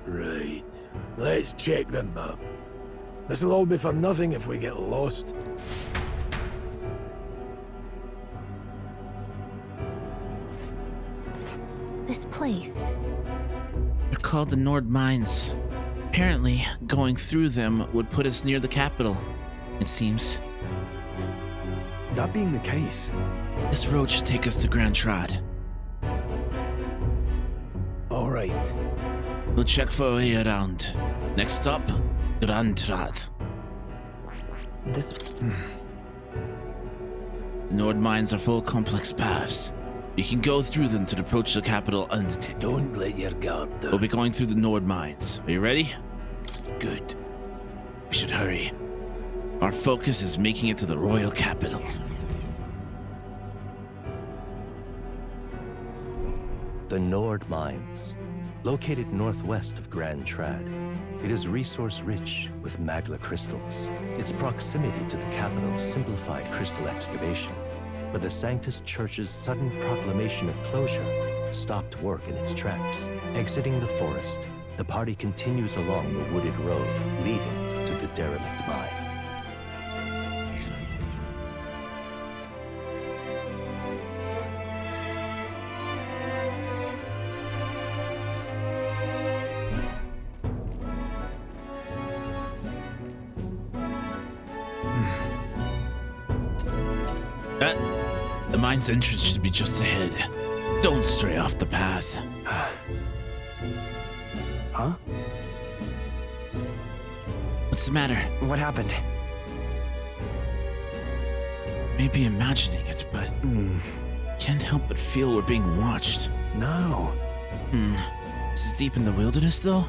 S10: Right. Let's check the map. This'll all be for nothing if we get lost.
S21: This place.
S1: They're called the Nord Mines. Apparently, going through them would put us near the capital, it seems.
S9: That being the case,
S1: this road should take us to Grand Trad.
S10: All right.
S1: We'll check for a way around. Next stop, Grand Trad.
S17: This...
S1: The Nord Mines are full of complex paths. You can go through them to approach the capital undetected.
S10: Don't let your guard down.
S1: We'll be going through the Nord Mines. Are you ready?
S10: Good.
S1: We should hurry. Our focus is making it to the royal capital.
S7: The Nord Mines, located northwest of Grand Trad. It is resource-rich with magla crystals. Its proximity to the capital simplified crystal excavation, but the Sanctus Church's sudden proclamation of closure stopped work in its tracks. Exiting the forest, the party continues along the wooded road leading to the derelict mine.
S1: The mine's entrance should be just ahead. Don't stray off the path.
S9: Huh?
S1: What's the matter?
S17: What happened?
S1: Maybe imagining it, but can't help but feel we're being watched.
S9: No.
S1: This is deep in the wilderness, though?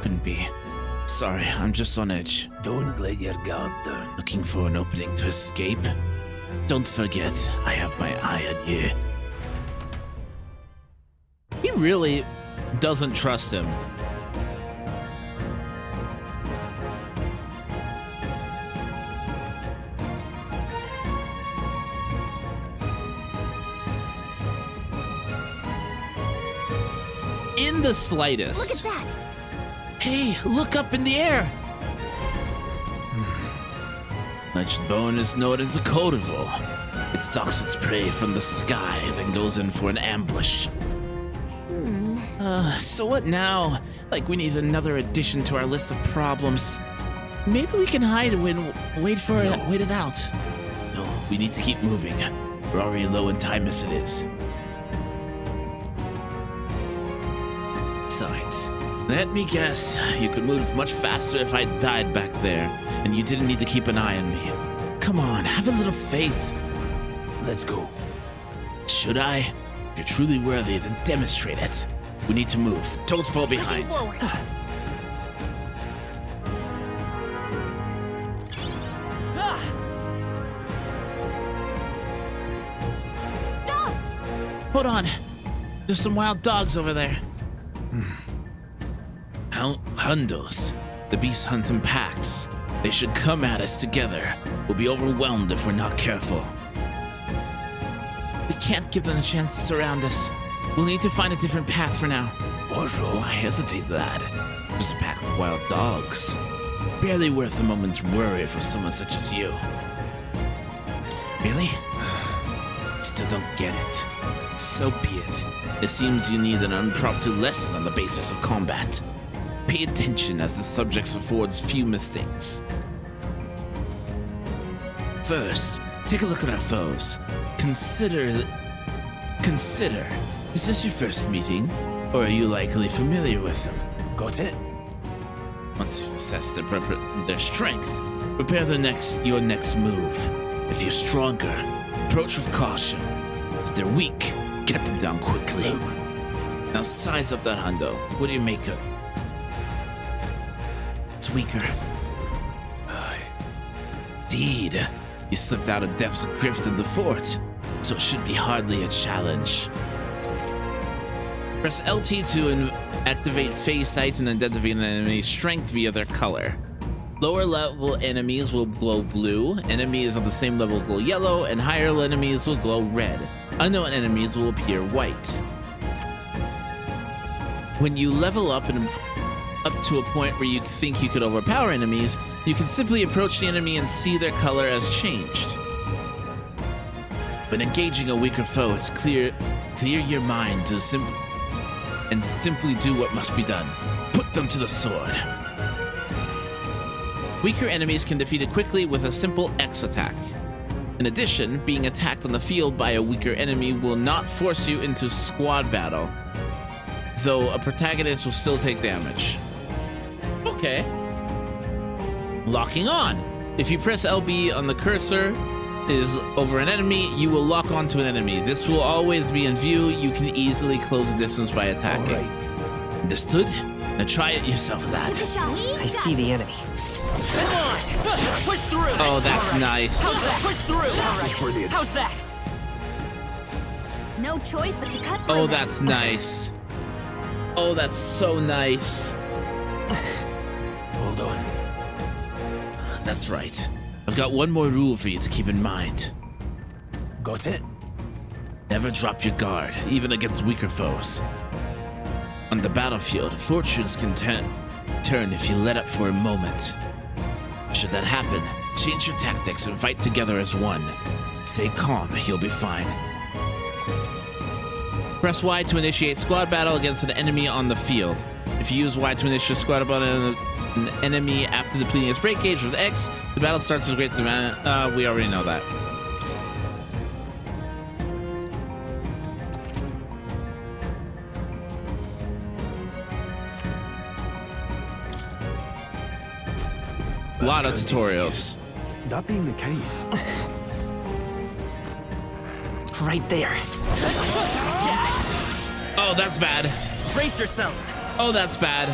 S1: Couldn't be. Sorry, I'm just on edge.
S10: Don't let your guard down.
S1: Looking for an opening to escape? Don't forget, I have my eye on you. He really doesn't trust him. In the slightest.
S21: Look at that!
S1: Hey, look up in the air! Ledged bone is known as a codival. It stalks its prey from the sky, then goes in for an ambush. So what now? Like we need another addition to our list of problems. Maybe we can hide and wait it out. No, we need to keep moving. We're already low in time as it is. Besides, let me guess, you could move much faster if I died back there, and you didn't need to keep an eye on me. Come on, have a little faith.
S10: Let's go.
S1: Should I? If you're truly worthy, then demonstrate it. We need to move. Don't fall behind.
S21: Stop!
S1: Hold on. There's some wild dogs over there. Hundos. The beasts hunt in packs. They should come at us together. We'll be overwhelmed if we're not careful. We can't give them a chance to surround us. We'll need to find a different path for now. Why hesitate, lad? Just a pack of wild dogs. Barely worth a moment's worry for someone such as you. Really? Still don't get it. So be it. It seems you need an impromptu lesson on the basics of combat. Pay attention as the subject affords few mistakes. First, take a look at our foes. Consider, is this your first meeting, or are you likely familiar with them?
S10: Got it?
S1: Once you've assessed their strength, prepare your next move. If you're stronger, approach with caution. If they're weak, get them down quickly. Now size up that hundo. What do you make of it? It's weaker. Indeed. You slipped out of depths of Grift in the fort, so it should be hardly a challenge. Press LT to activate phase sight and identify an enemy's strength via their color. Lower level enemies will glow blue, enemies on the same level glow yellow, and higher enemies will glow red. Unknown enemies will appear white. When you level up to a point where you think you could overpower enemies, you can simply approach the enemy and see their color has changed. When engaging a weaker foe, it's clear your mind to simply do what must be done. Put them to the sword. Weaker enemies can be defeated quickly with a simple X attack. In addition, being attacked on the field by a weaker enemy will not force you into squad battle, though a protagonist will still take damage. Okay. Locking on. If you press LB on the cursor is over an enemy, you will lock onto an enemy. This will always be in view. You can easily close the distance by attacking. All right. Understood? Now try it yourself, lad.
S17: I see the enemy.
S13: Come on! Push through!
S1: Oh, that's nice.
S13: How's that? Push through!
S10: That's brilliant.
S13: How's that?
S21: No choice but to cut through.
S1: Oh, that's nice. Oh, that's so nice.
S10: Hold on.
S1: That's right. I've got one more rule for you to keep in mind.
S10: Got it?
S1: Never drop your guard, even against weaker foes. On the battlefield, fortunes can turn if you let up for a moment. Should that happen, change your tactics and fight together as one. Stay calm, you'll be fine. Press Y to initiate squad battle against an enemy on the field. If you use Y to initiate squad battle on an enemy after depleting its break gauge with X, the battle starts with great demand. We already know that. A lot of tutorials.
S9: That being the case.
S17: Right there.
S1: Oh, that's bad.
S13: Brace yourselves.
S1: Oh, that's bad.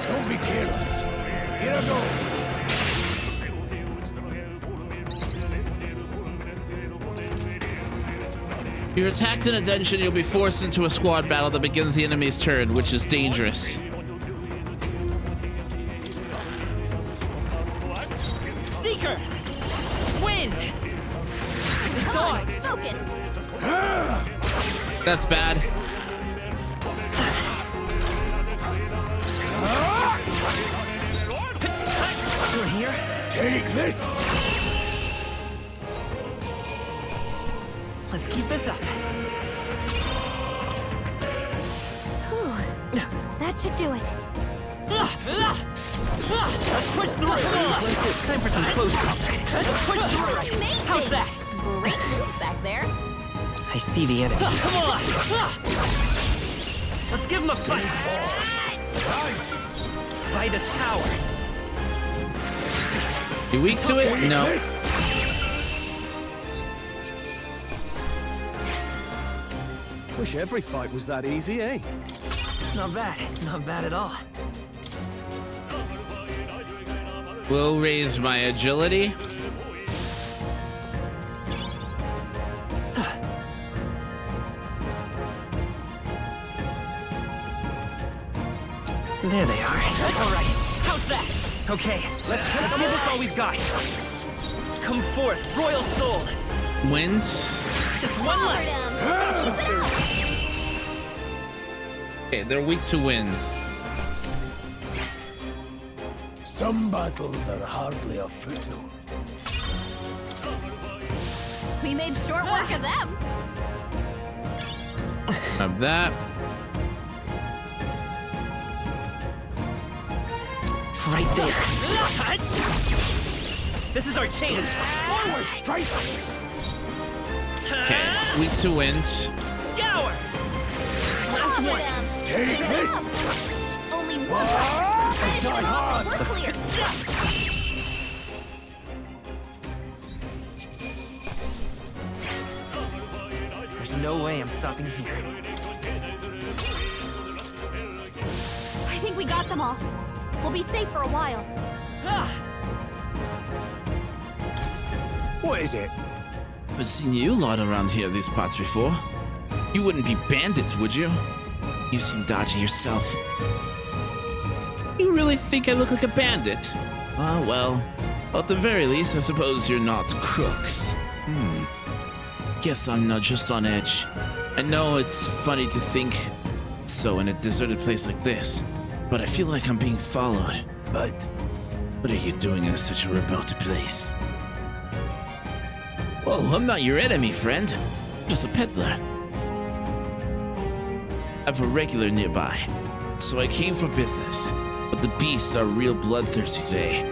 S10: Don't be careless. Here I go.
S1: You're attacked in a dungeon, you'll be forced into a squad battle that begins the enemy's turn, which is dangerous.
S13: Seeker! Wind! Dodge!
S21: Focus!
S1: That's bad.
S13: You're here?
S10: Take this!
S13: Let's keep this up.
S21: Whew. That should do it.
S13: Let's push through! Time for some close combat. Let's push through!
S21: Amazing!
S13: How's that?
S21: Great moves back there.
S17: I see the enemy.
S13: Come on! Let's give him a fight! Fight is power.
S1: You weak to it? No.
S9: Wish every fight was that easy, eh?
S13: Not bad. Not bad at all.
S1: Will raise my agility.
S17: There they are.
S13: All right. How's that? Okay. Let's give this all we've got. Come forth, royal soul.
S1: Wind.
S13: Just one left.
S1: Okay, they're weak to wind.
S10: Some battles are hardly a footnote.
S21: We made short work of them.
S1: Of that.
S13: Right there. This is our chance.
S10: Forward strike!
S1: Okay, weak to wind.
S13: Scour! Last one.
S10: Take this!
S21: Only one.
S10: Die hard!
S21: We're clear.
S17: There's no way I'm stopping here.
S21: I think we got them all. We'll be safe for a while.
S9: What is it?
S1: I've seen you lot around here these parts before. You wouldn't be bandits, would you? You seem dodgy yourself. You really think I look like a bandit? Well, at the very least, I suppose you're not crooks. Guess I'm not just on edge. I know it's funny to think so in a deserted place like this, but I feel like I'm being followed. But what are you doing in such a remote place? Well, I'm not your enemy, friend. I'm just a peddler. I have a regular nearby, so I came for business. But the beasts are real bloodthirsty today,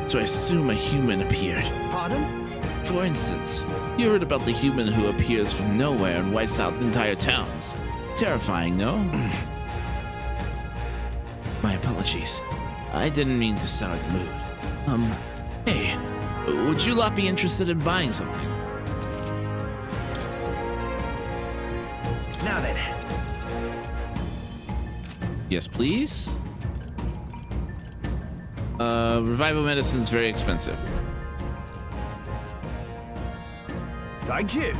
S1: so I assume a human appeared.
S9: Pardon?
S1: For instance, you heard about the human who appears from nowhere and wipes out entire towns. Terrifying, no? My apologies. I didn't mean to sour the mood. Hey, would you lot be interested in buying something?
S13: Now then.
S1: Yes, please. Revival medicine's very expensive.
S9: Thank you.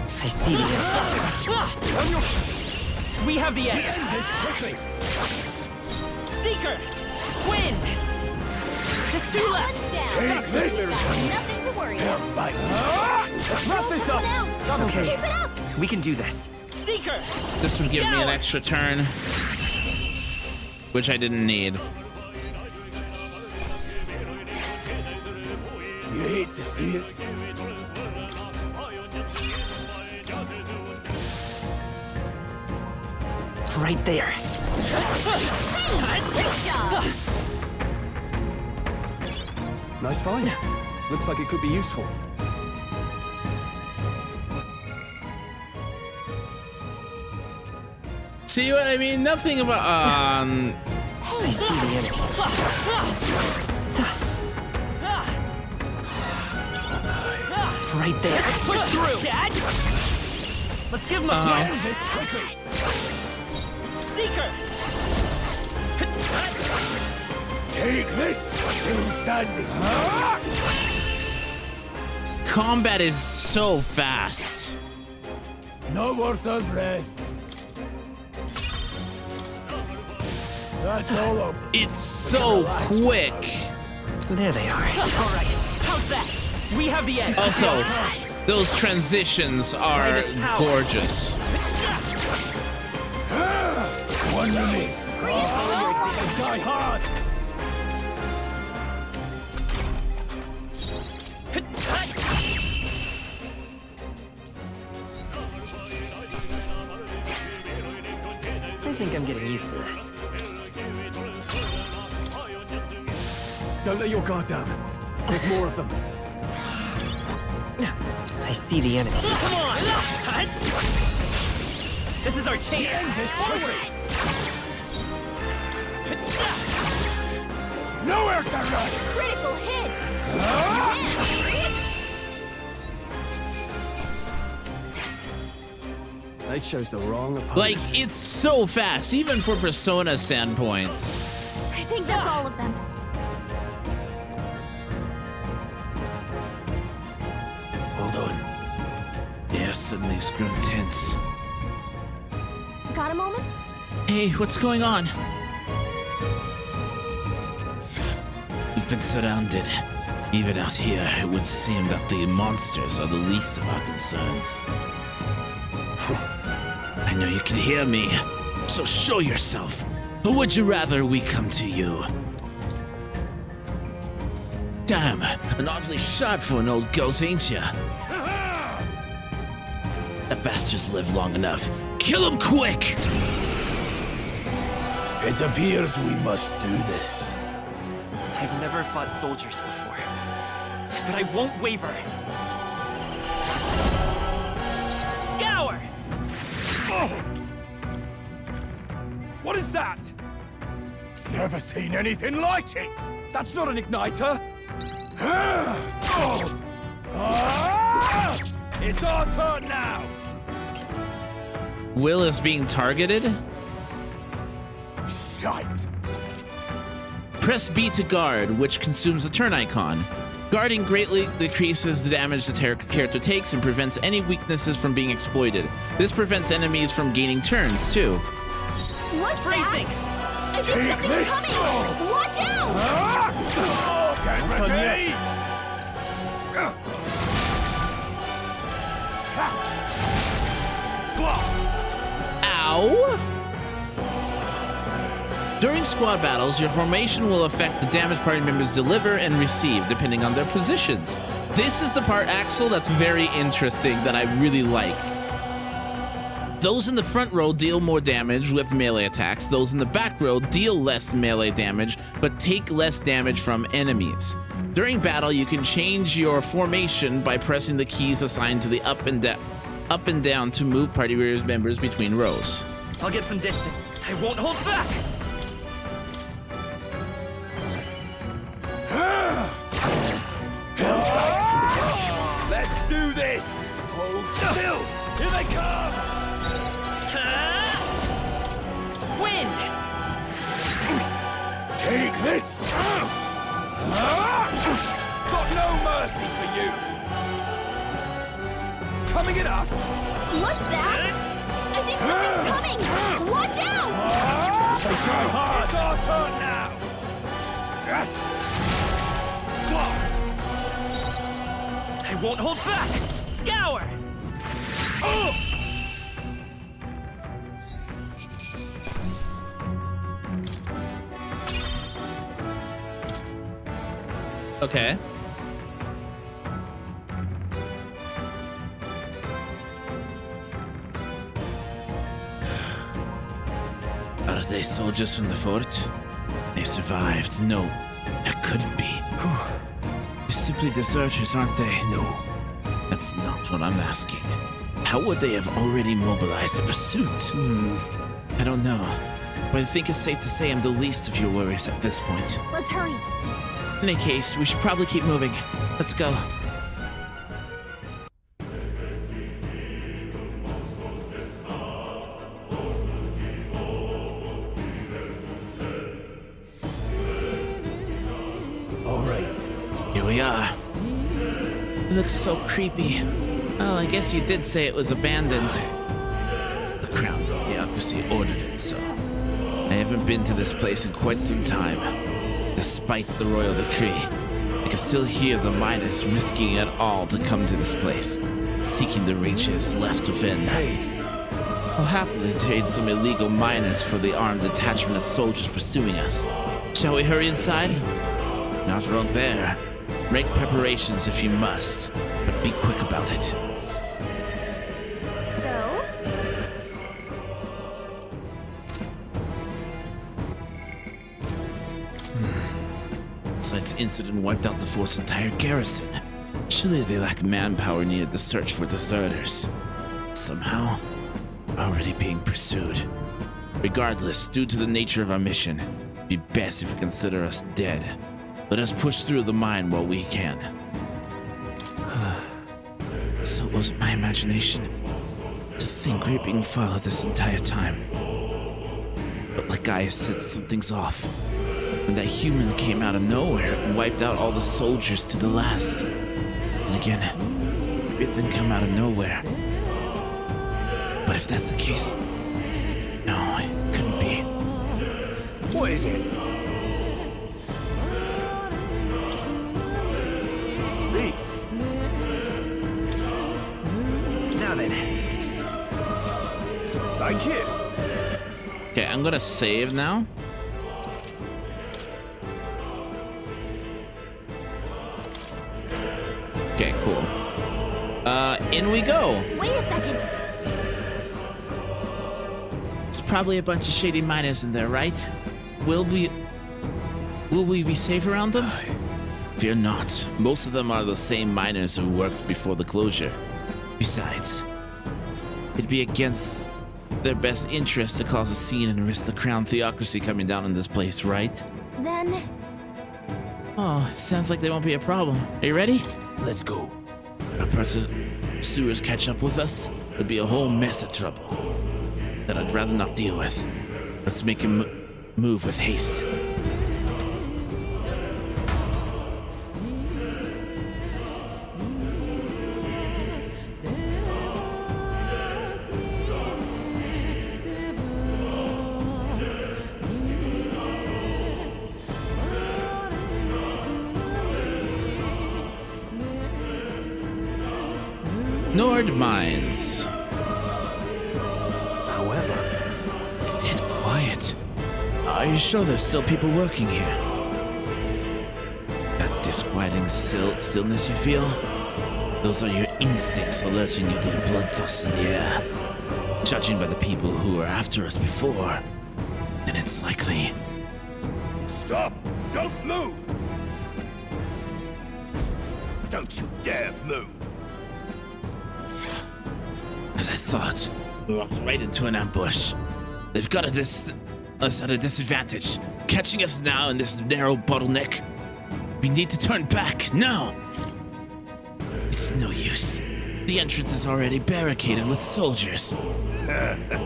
S17: I see the enemy.
S13: We have the edge.
S10: This quickly!
S13: Seeker! Wind! Just two left.
S10: Take this!
S21: Nothing to worry about.
S9: Let's wrap this up.
S17: It's okay.
S21: Keep it up.
S17: We can do this.
S13: Seeker!
S1: This would give me an extra turn, which I didn't need.
S10: You hate to see it.
S17: Right there.
S21: Great job.
S9: Nice find. Looks like it could be useful.
S1: See what I mean? Nothing about
S17: I see the enemy. Right there.
S13: Push through! Dad! Let's give him a fight!
S10: This quickly!
S13: Seeker!
S10: Take this! Still standing!
S1: combat is so fast.
S10: No worth a breath. That's all over.
S1: It's so quick.
S17: There they are.
S13: All right, how's that? We have the edge.
S1: Also, those transitions are gorgeous.
S10: 1 minute.
S13: Die hard.
S17: I think I'm getting used to this.
S9: Don't let your guard down. There's more of them.
S17: I see the enemy.
S13: Come on! This is our chance. End this quickly.
S10: Nowhere to run.
S8: Critical hit!
S9: They chose the wrong opponent.
S1: Like, it's so fast, even for Persona standpoints.
S8: I think that's all of them.
S10: Hold on.
S1: Yeah, suddenly it's grown tense.
S8: Got a moment?
S1: Hey, what's going on? We've been surrounded. Even out here, it would seem that the monsters are the least of our concerns. I know you can hear me, so show yourself. Or would you rather we come to you? Damn, an awfully sharp for an old goat, ain't ya? That bastard's lived long enough. Kill him quick!
S10: It appears we must do this.
S13: I've never fought soldiers before, but I won't waver. Scour!
S10: What is that? Never seen anything like it.
S11: That's not an igniter.
S10: It's our turn now.
S1: Will is being targeted?
S10: Shite.
S1: Press B to guard, which consumes a turn icon. Guarding greatly decreases the damage the character takes and prevents any weaknesses from being exploited. This prevents enemies from gaining turns, too.
S8: What's
S13: Freezing!
S8: that? I think something's coming! Watch out!
S10: Get ready!
S1: Blast! Ow! During squad battles, your formation will affect the damage party members deliver and receive, depending on their positions. This is the part, Axel, that's very interesting that I really like. Those in the front row deal more damage with melee attacks. Those in the back row deal less melee damage, but take less damage from enemies. During battle, you can change your formation by pressing the keys assigned to the up and down to move party members between rows.
S13: I'll get some distance. I won't hold back!
S10: Let's do this! Hold still! Here they come!
S13: Wind!
S10: Take this! Got no mercy for you! Coming at us!
S8: What's that? I think something's coming! Watch out!
S10: They try hard! It's our turn now! Blast!
S13: I won't hold back! Scour!
S1: Okay. Are they soldiers from the fort? They survived. No, that couldn't be. They're simply deserters, aren't they? No. That's not what I'm asking. How would they have already mobilized the pursuit? I don't know. But I think it's safe to say I'm the least of your worries at this point.
S8: Let's hurry.
S1: In any case, we should probably keep moving. Let's go.
S10: All right.
S1: Here we are. It looks so creepy. Well, I guess you did say it was abandoned. The Crown Theocracy ordered it, so I haven't been to this place in quite some time. Despite the royal decree, I can still hear the miners risking it all to come to this place, seeking the reaches left within. I'll happily trade some illegal miners for the armed detachment of soldiers pursuing us. Shall we hurry inside? Not wrong there. Make preparations if you must, but be quick about it.
S21: So?
S1: Tonight's incident wiped out the fort's entire garrison. Surely they lack manpower needed to search for deserters. Somehow, we're already being pursued. Regardless, due to the nature of our mission, it'd be best if you consider us dead. Let us push through the mine while we can. So it wasn't my imagination to think we were being followed this entire time. But like Gaia said, something's off. When that human came out of nowhere and wiped out all the soldiers to the last. And again, it didn't come out of nowhere. But if that's the case, no, it couldn't be.
S10: What is it? Read. Now then. Thank you.
S1: Okay, I'm gonna save now. Okay, cool. In we go.
S21: Wait a second.
S1: It's probably a bunch of shady miners in there, right? Will we be safe around them? Fear not. Most of them are the same miners who worked before the closure. Besides, it'd be against their best interest to cause a scene and risk the Crown Theocracy coming down in this place, right?
S21: Then...
S1: Oh, it sounds like they won't be a problem. Are you ready?
S10: Let's go.
S1: If pursuers catch up with us, it'd be a whole mess of trouble that I'd rather not deal with. Let's make him move with haste. Nord Mines.
S10: However,
S1: it's dead quiet. Are you sure there's still people working here? That disquieting stillness you feel? Those are your instincts alerting you to the bloodthirst in the air. Judging by the people who were after us before, then it's likely.
S10: Stop! Don't move! Don't you dare move!
S1: As I thought, we walked right into an ambush. They've got us at a disadvantage, catching us now in this narrow bottleneck. We need to turn back, now! It's no use. The entrance is already barricaded with soldiers.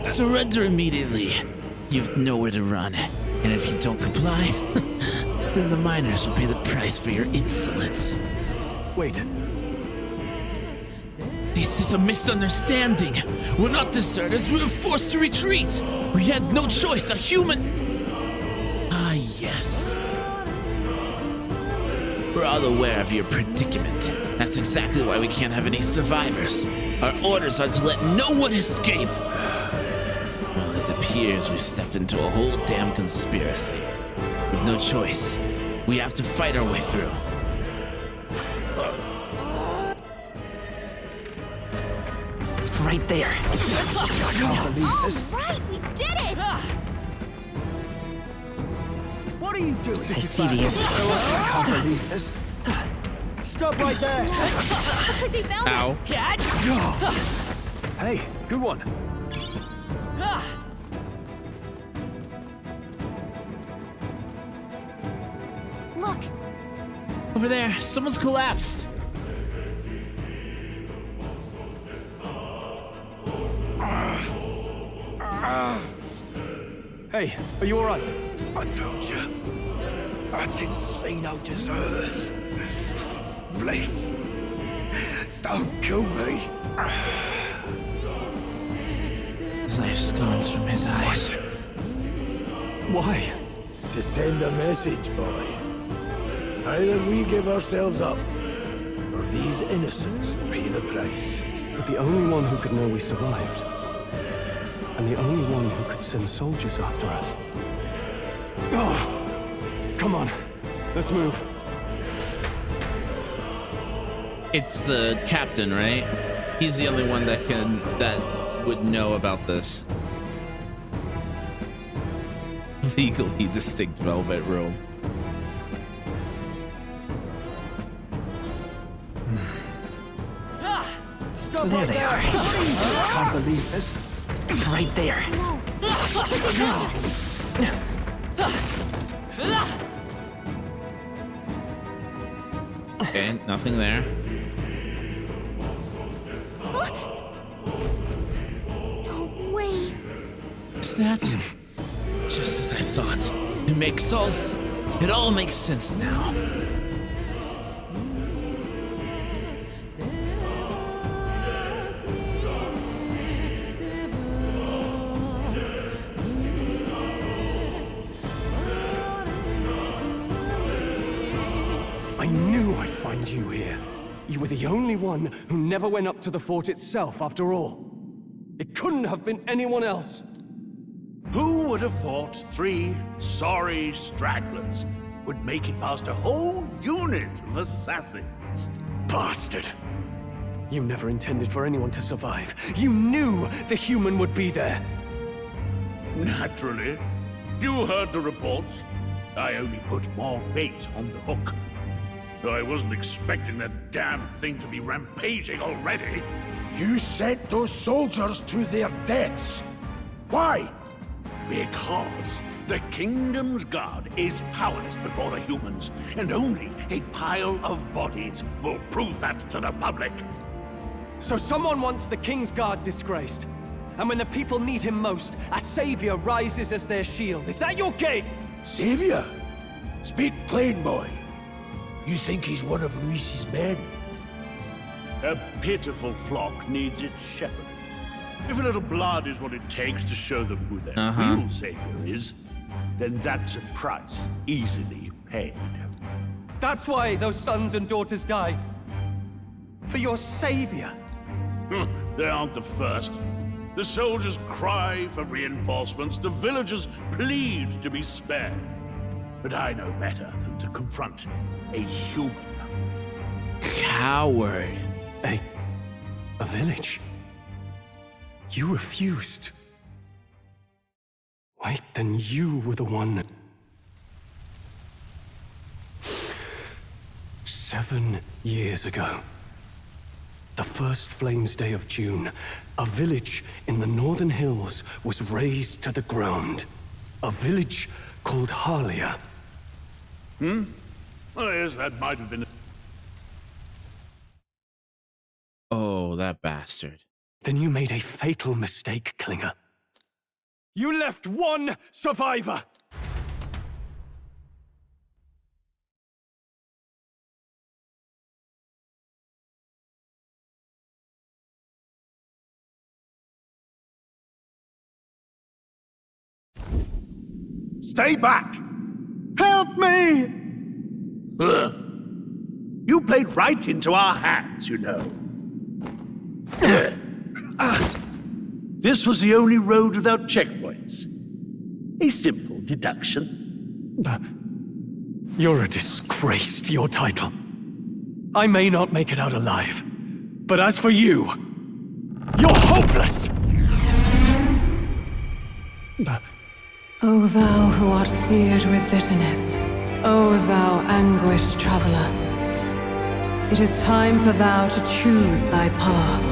S1: Surrender immediately. You've nowhere to run, and if you don't comply, then the miners will pay the price for your insolence.
S9: Wait.
S1: This is a misunderstanding. We're not deserters, we were forced to retreat. We had no choice, a human... Ah, yes. We're all aware of your predicament. That's exactly why we can't have any survivors. Our orders are to let no one escape. Well, it appears we've stepped into a whole damn conspiracy. With no choice, we have to fight our way through.
S17: Right there.
S10: I can't believe this.
S21: All right, we did it!
S10: What are you doing?
S17: I see the end.
S10: I can't believe this. Stop right there!
S21: Looks like they found us.
S9: Hey, good one.
S21: Look,
S1: Over there, someone's collapsed.
S9: Hey, are you alright?
S10: I told you. I didn't see no deserters. This place Don't kill me.
S1: Life scones from his eyes.
S9: Why?
S10: To send a message, boy. Either we give ourselves up, or these innocents pay the price.
S9: But the only one who could know we survived, and the only one who could send soldiers after us. Oh, come on, let's move.
S1: It's the captain, right? He's the only one that would know about this. Legally distinct velvet room.
S17: There they are. I can't believe this. Right there.
S1: Okay, nothing there.
S21: No way.
S1: Is that just as I thought? It makes sense. It all makes sense now.
S9: I knew I'd find you here. You were the only one who never went up to the fort itself, after all. It couldn't have been anyone else.
S6: Who would have thought 3 sorry stragglers would make it past a whole unit of assassins?
S9: Bastard. You never intended for anyone to survive. You knew the human would be there.
S6: Naturally. You heard the reports. I only put more bait on the hook. I wasn't expecting that damn thing to be rampaging already.
S10: You sent those soldiers to their deaths. Why?
S6: Because the Kingdom's Guard is powerless before the humans, and only a pile of bodies will prove that to the public.
S9: So someone wants the King's Guard disgraced. And when the people need him most, a savior rises as their shield. Is that your game?
S10: Savior? Speak plain, boy. You think he's one of Luis's men?
S6: A pitiful flock needs its shepherd. If a little blood is what it takes to show them who their real savior is, then that's a price easily paid.
S9: That's why those sons and daughters died. For your savior.
S6: They aren't the first. The soldiers cry for reinforcements, the villagers plead to be spared. But I know better than to confront a human.
S1: Coward.
S9: A village? You refused. Wait, then you were the one. 7 years ago. The first Flames Day of June, a village in the northern hills was razed to the ground. A village called Harlia.
S6: Oh, yes, that might have been...
S1: Oh, that bastard.
S9: Then you made a fatal mistake, Klinger. You left one survivor!
S10: Stay back!
S9: Help me!
S6: You played right into our hands, you know. This was the only road without checkpoints. A simple deduction.
S9: You're a disgrace to your title. I may not make it out alive, but as for you, you're hopeless!
S12: O thou who art seared with bitterness, O thou anguished traveler, it is time for thou to choose thy path.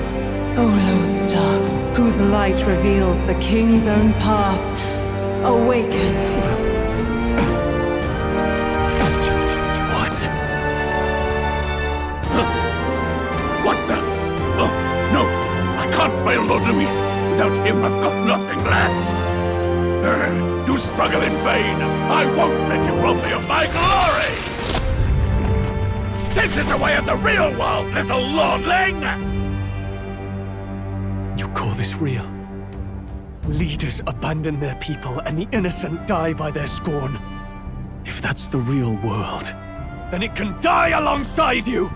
S12: O lodestar, whose light reveals the king's own path, awaken.
S10: What?
S6: What the? Oh, no! I can't fail Lord Luis. Without him, I've got nothing left. You struggle in vain. I won't let you rob me of my glory! This is the way of the real world, little lordling!
S9: You call this real? Leaders abandon their people and the innocent die by their scorn. If that's the real world, then it can die alongside you!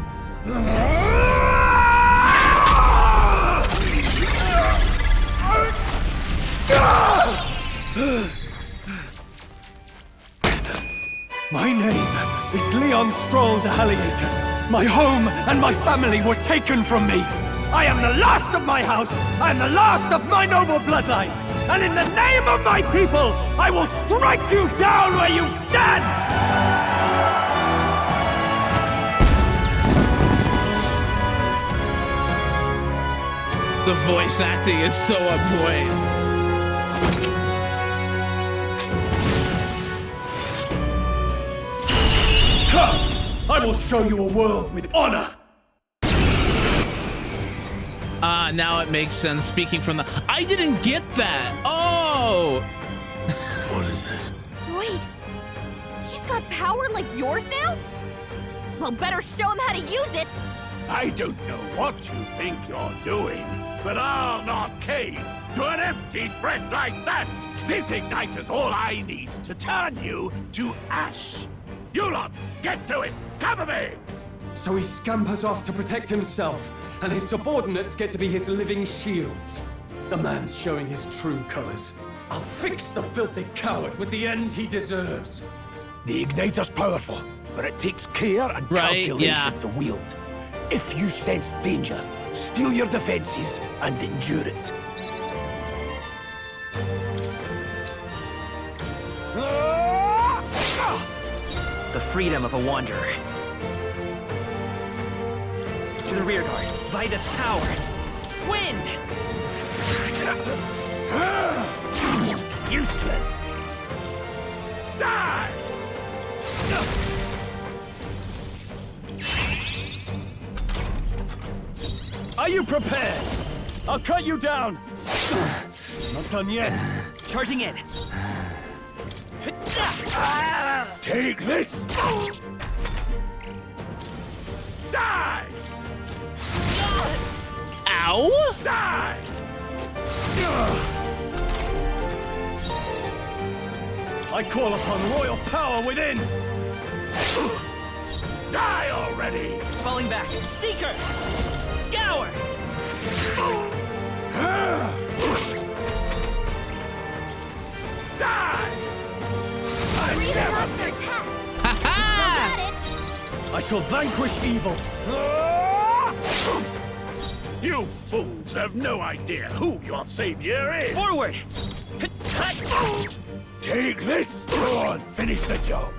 S9: My name is Leon Stroll de Haliatus. My home and my family were taken from me. I am the last of my house. I am the last of my noble bloodline. And in the name of my people, I will strike you down where you stand!
S1: The voice acting is so on point.
S9: Come! I will show you a world with honor!
S1: Ah, now it makes sense. Speaking from the... I didn't get that! Oh!
S3: What is this?
S8: Wait, he's got power like yours now? Well, better show him how to use it!
S6: I don't know what you think you're doing, but I'll not cave to an empty threat like that! This igniter's all I need to turn you to ash! You lot, get to it! Cover me!
S9: So he scampers off to protect himself, and his subordinates get to be his living shields. The man's showing his true colors. I'll fix the filthy coward with the end he deserves.
S10: The igniter's powerful, but it takes care and calculation to wield. If you sense danger, steel your defenses and endure it.
S13: The freedom of a wanderer. To the rear guard, Vitus power. Wind! Useless.
S6: Die!
S9: Are you prepared? I'll cut you down. Not done yet.
S13: Charging in.
S10: Take this!
S6: Die!
S1: Ow!
S6: Die!
S9: I call upon royal power within!
S6: Die already!
S13: Falling back. Seeker! Scour!
S6: Die!
S9: I shall vanquish evil!
S6: You fools have no idea who your savior is!
S13: Forward!
S10: Take this! Go on, finish the job!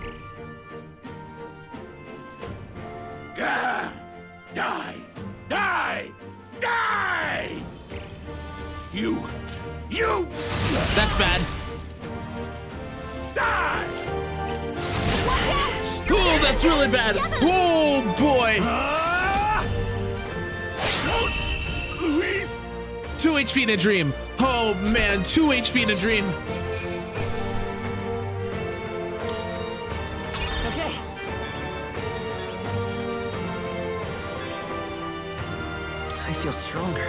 S6: Die! Die! Die! You!
S1: That's bad.
S6: Die!
S1: Oh, that's really bad. Oh, boy.
S6: Luis!
S1: 2 HP in a dream. Oh, man. 2 HP in a dream.
S13: Okay. I feel stronger.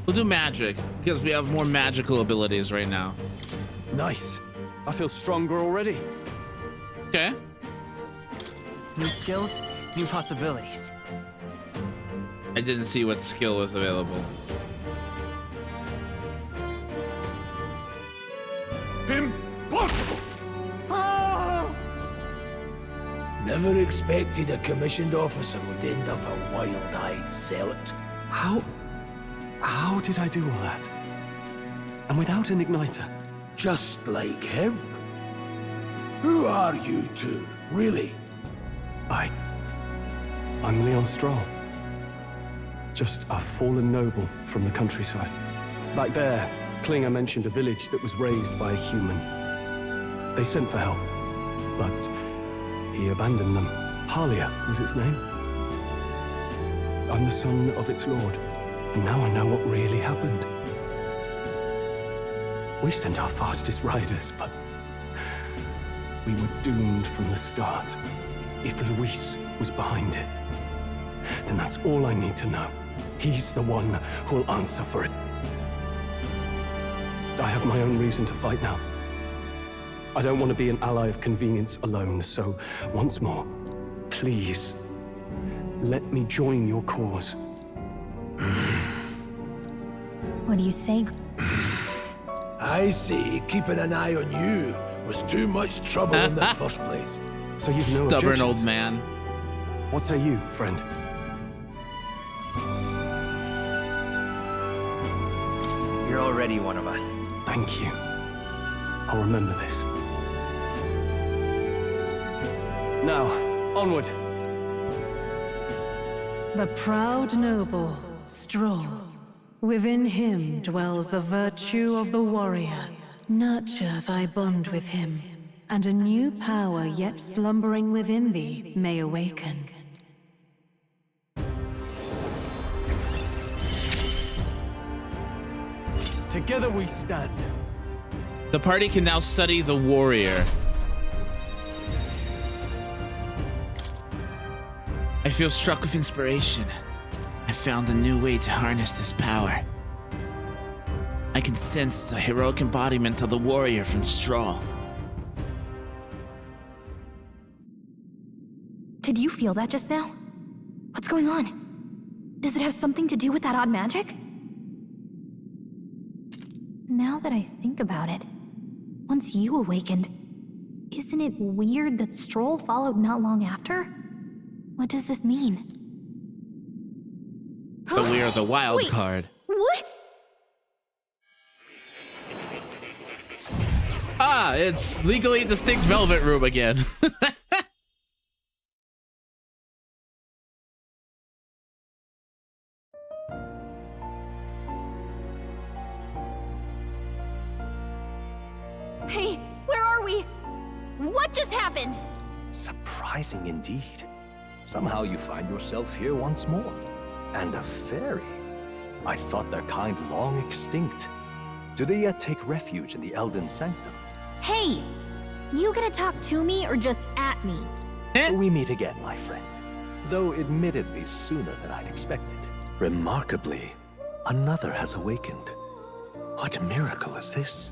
S1: We'll do magic, because we have more magical abilities right now.
S9: Nice. I feel stronger already.
S1: Okay.
S13: New skills, new possibilities.
S1: I didn't see what skill was available.
S6: Impossible!
S10: Never expected a commissioned officer would end up a wild-eyed zealot.
S9: How did I do all that? And without an igniter?
S10: Just like him. Who are you two, really?
S9: I'm Leon Stroll. Just a fallen noble from the countryside. Back there, Klinger mentioned a village that was raised by a human. They sent for help, but he abandoned them. Halia was its name. I'm the son of its lord, and now I know what really happened. We sent our fastest riders, but we were doomed from the start. If Luis was behind it, then that's all I need to know. He's the one who will answer for it. I have my own reason to fight now. I don't want to be an ally of convenience alone, so once more, please, let me join your cause.
S21: What do you say?
S10: I see keeping an eye on you was too much trouble in the first place.
S9: So you've no
S1: Stubborn
S9: objections?
S1: old man.
S9: What say you, friend?
S13: You're already one of us.
S9: Thank you. I'll remember this. Now, onward.
S12: The proud noble, Stroll. Within him dwells the virtue of the warrior. Nurture thy bond with him, and a new power yet slumbering within thee may awaken.
S9: Together we stand.
S1: The party can now study the warrior. I feel struck with inspiration. I found a new way to harness this power. I can sense the heroic embodiment of the warrior from Straw.
S21: Did you feel that just now? What's going on? Does it have something to do with that odd magic? Now that I think about it, once you awakened, isn't it weird that Stroll followed not long after? What does this mean?
S1: But we are the wild
S21: Wait,
S1: card.
S21: What?
S1: Ah, it's legally distinct Velvet Room again.
S21: Hey, where are we? What just happened?
S7: Surprising indeed. Somehow you find yourself here once more. And a fairy. I thought their kind long extinct. Do they yet take refuge in the Elden Sanctum?
S21: Hey, you gonna talk to me or just at me?
S7: We meet again, my friend. Though admittedly sooner than I'd expected. Remarkably, another has awakened. What miracle is this?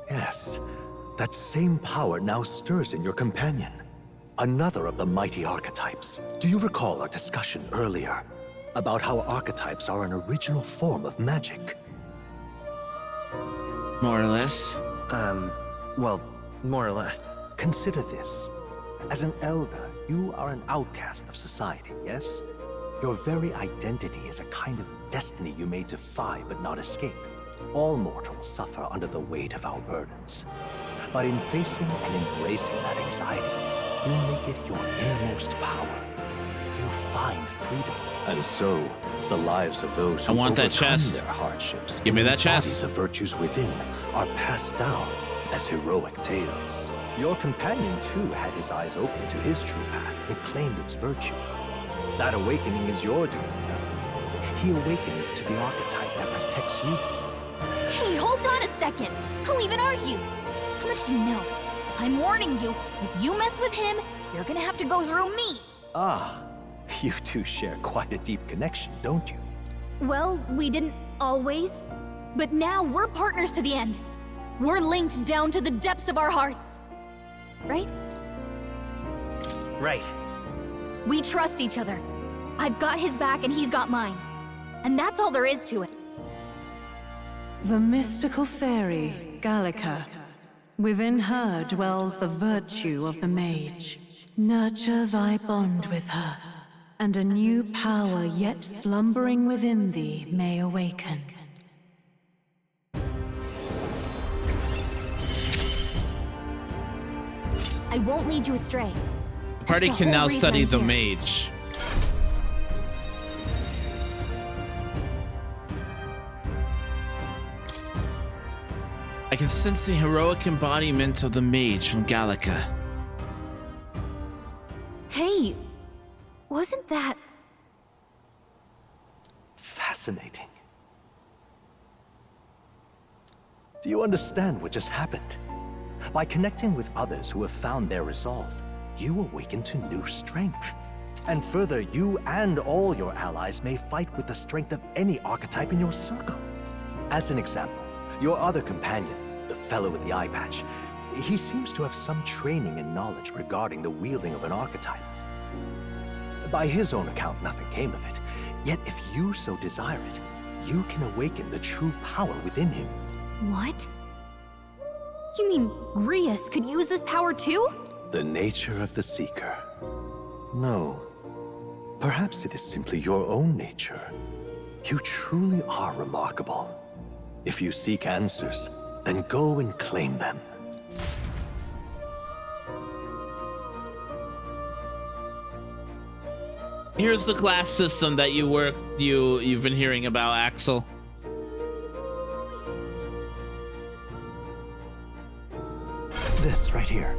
S7: Yes, that same power now stirs in your companion. Another of the mighty archetypes. Do you recall our discussion earlier about how archetypes are an original form of magic?
S1: More or less.
S17: Well, more or less.
S7: Consider this. As an elder, you are an outcast of society, yes? Your very identity is a kind of destiny you may defy but not escape. All mortals suffer under the weight of our burdens. But in facing and embracing that anxiety, you make it your innermost power. You find freedom. And so, the lives of those who
S1: want that
S7: overcome
S1: chest.
S7: their hardships,
S1: Give me that chest.
S7: the virtues within, are passed down as heroic tales. Your companion too had his eyes open to his true path and claimed its virtue. That awakening is your doing. He awakened to the archetype that protects you.
S21: Hey, hold on a second. Who even are you? How much do you know? I'm warning you, if you mess with him, you're gonna have to go through me.
S7: Ah, you two share quite a deep connection, don't you?
S21: Well, we didn't always, but now we're partners to the end. We're linked down to the depths of our hearts. Right?
S13: Right.
S21: We trust each other. I've got his back and he's got mine. And that's all there is to it.
S12: The mystical fairy, Gallica. Within her dwells the virtue of the mage. Nurture thy bond with her, and a new power yet slumbering within thee may awaken.
S21: I won't lead you astray.
S1: The party
S21: That's the
S1: can
S21: whole
S1: now
S21: reason
S1: study
S21: I'm
S1: the
S21: here.
S1: mage. I can sense the heroic embodiment of the mage from Gallica.
S21: Hey, wasn't that...
S7: Fascinating. Do you understand what just happened? By connecting with others who have found their resolve, you awaken to new strength. And further, you and all your allies may fight with the strength of any archetype in your circle. As an example, your other companion, the fellow with the eye patch, he seems to have some training and knowledge regarding the wielding of an archetype. By his own account, nothing came of it. Yet if you so desire it, you can awaken the true power within him.
S21: What? You mean Grius could use this power too?
S7: The nature of the Seeker. No. Perhaps it is simply your own nature. You truly are remarkable. If you seek answers, then go and claim them.
S1: Here's the class system that you've been hearing about, Axel.
S7: This right here.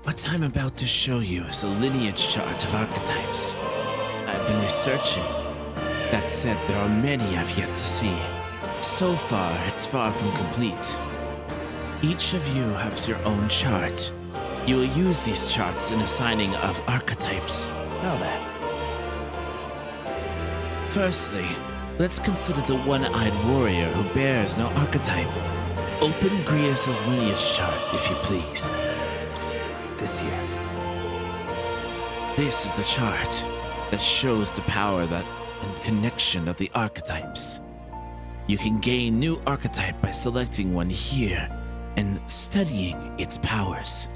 S1: What I'm about to show you is a lineage chart of archetypes. I've been researching. That said, there are many I've yet to see. So far, it's far from complete. Each of you has your own chart. You will use these charts in assigning of archetypes.
S7: Now then.
S1: Firstly, let's consider the one-eyed warrior who bears no archetype. Open Grius's lineage chart, if you please.
S7: This here.
S1: This is the chart that shows the power and connection of the archetypes. You can gain new archetype by selecting one here and studying its powers.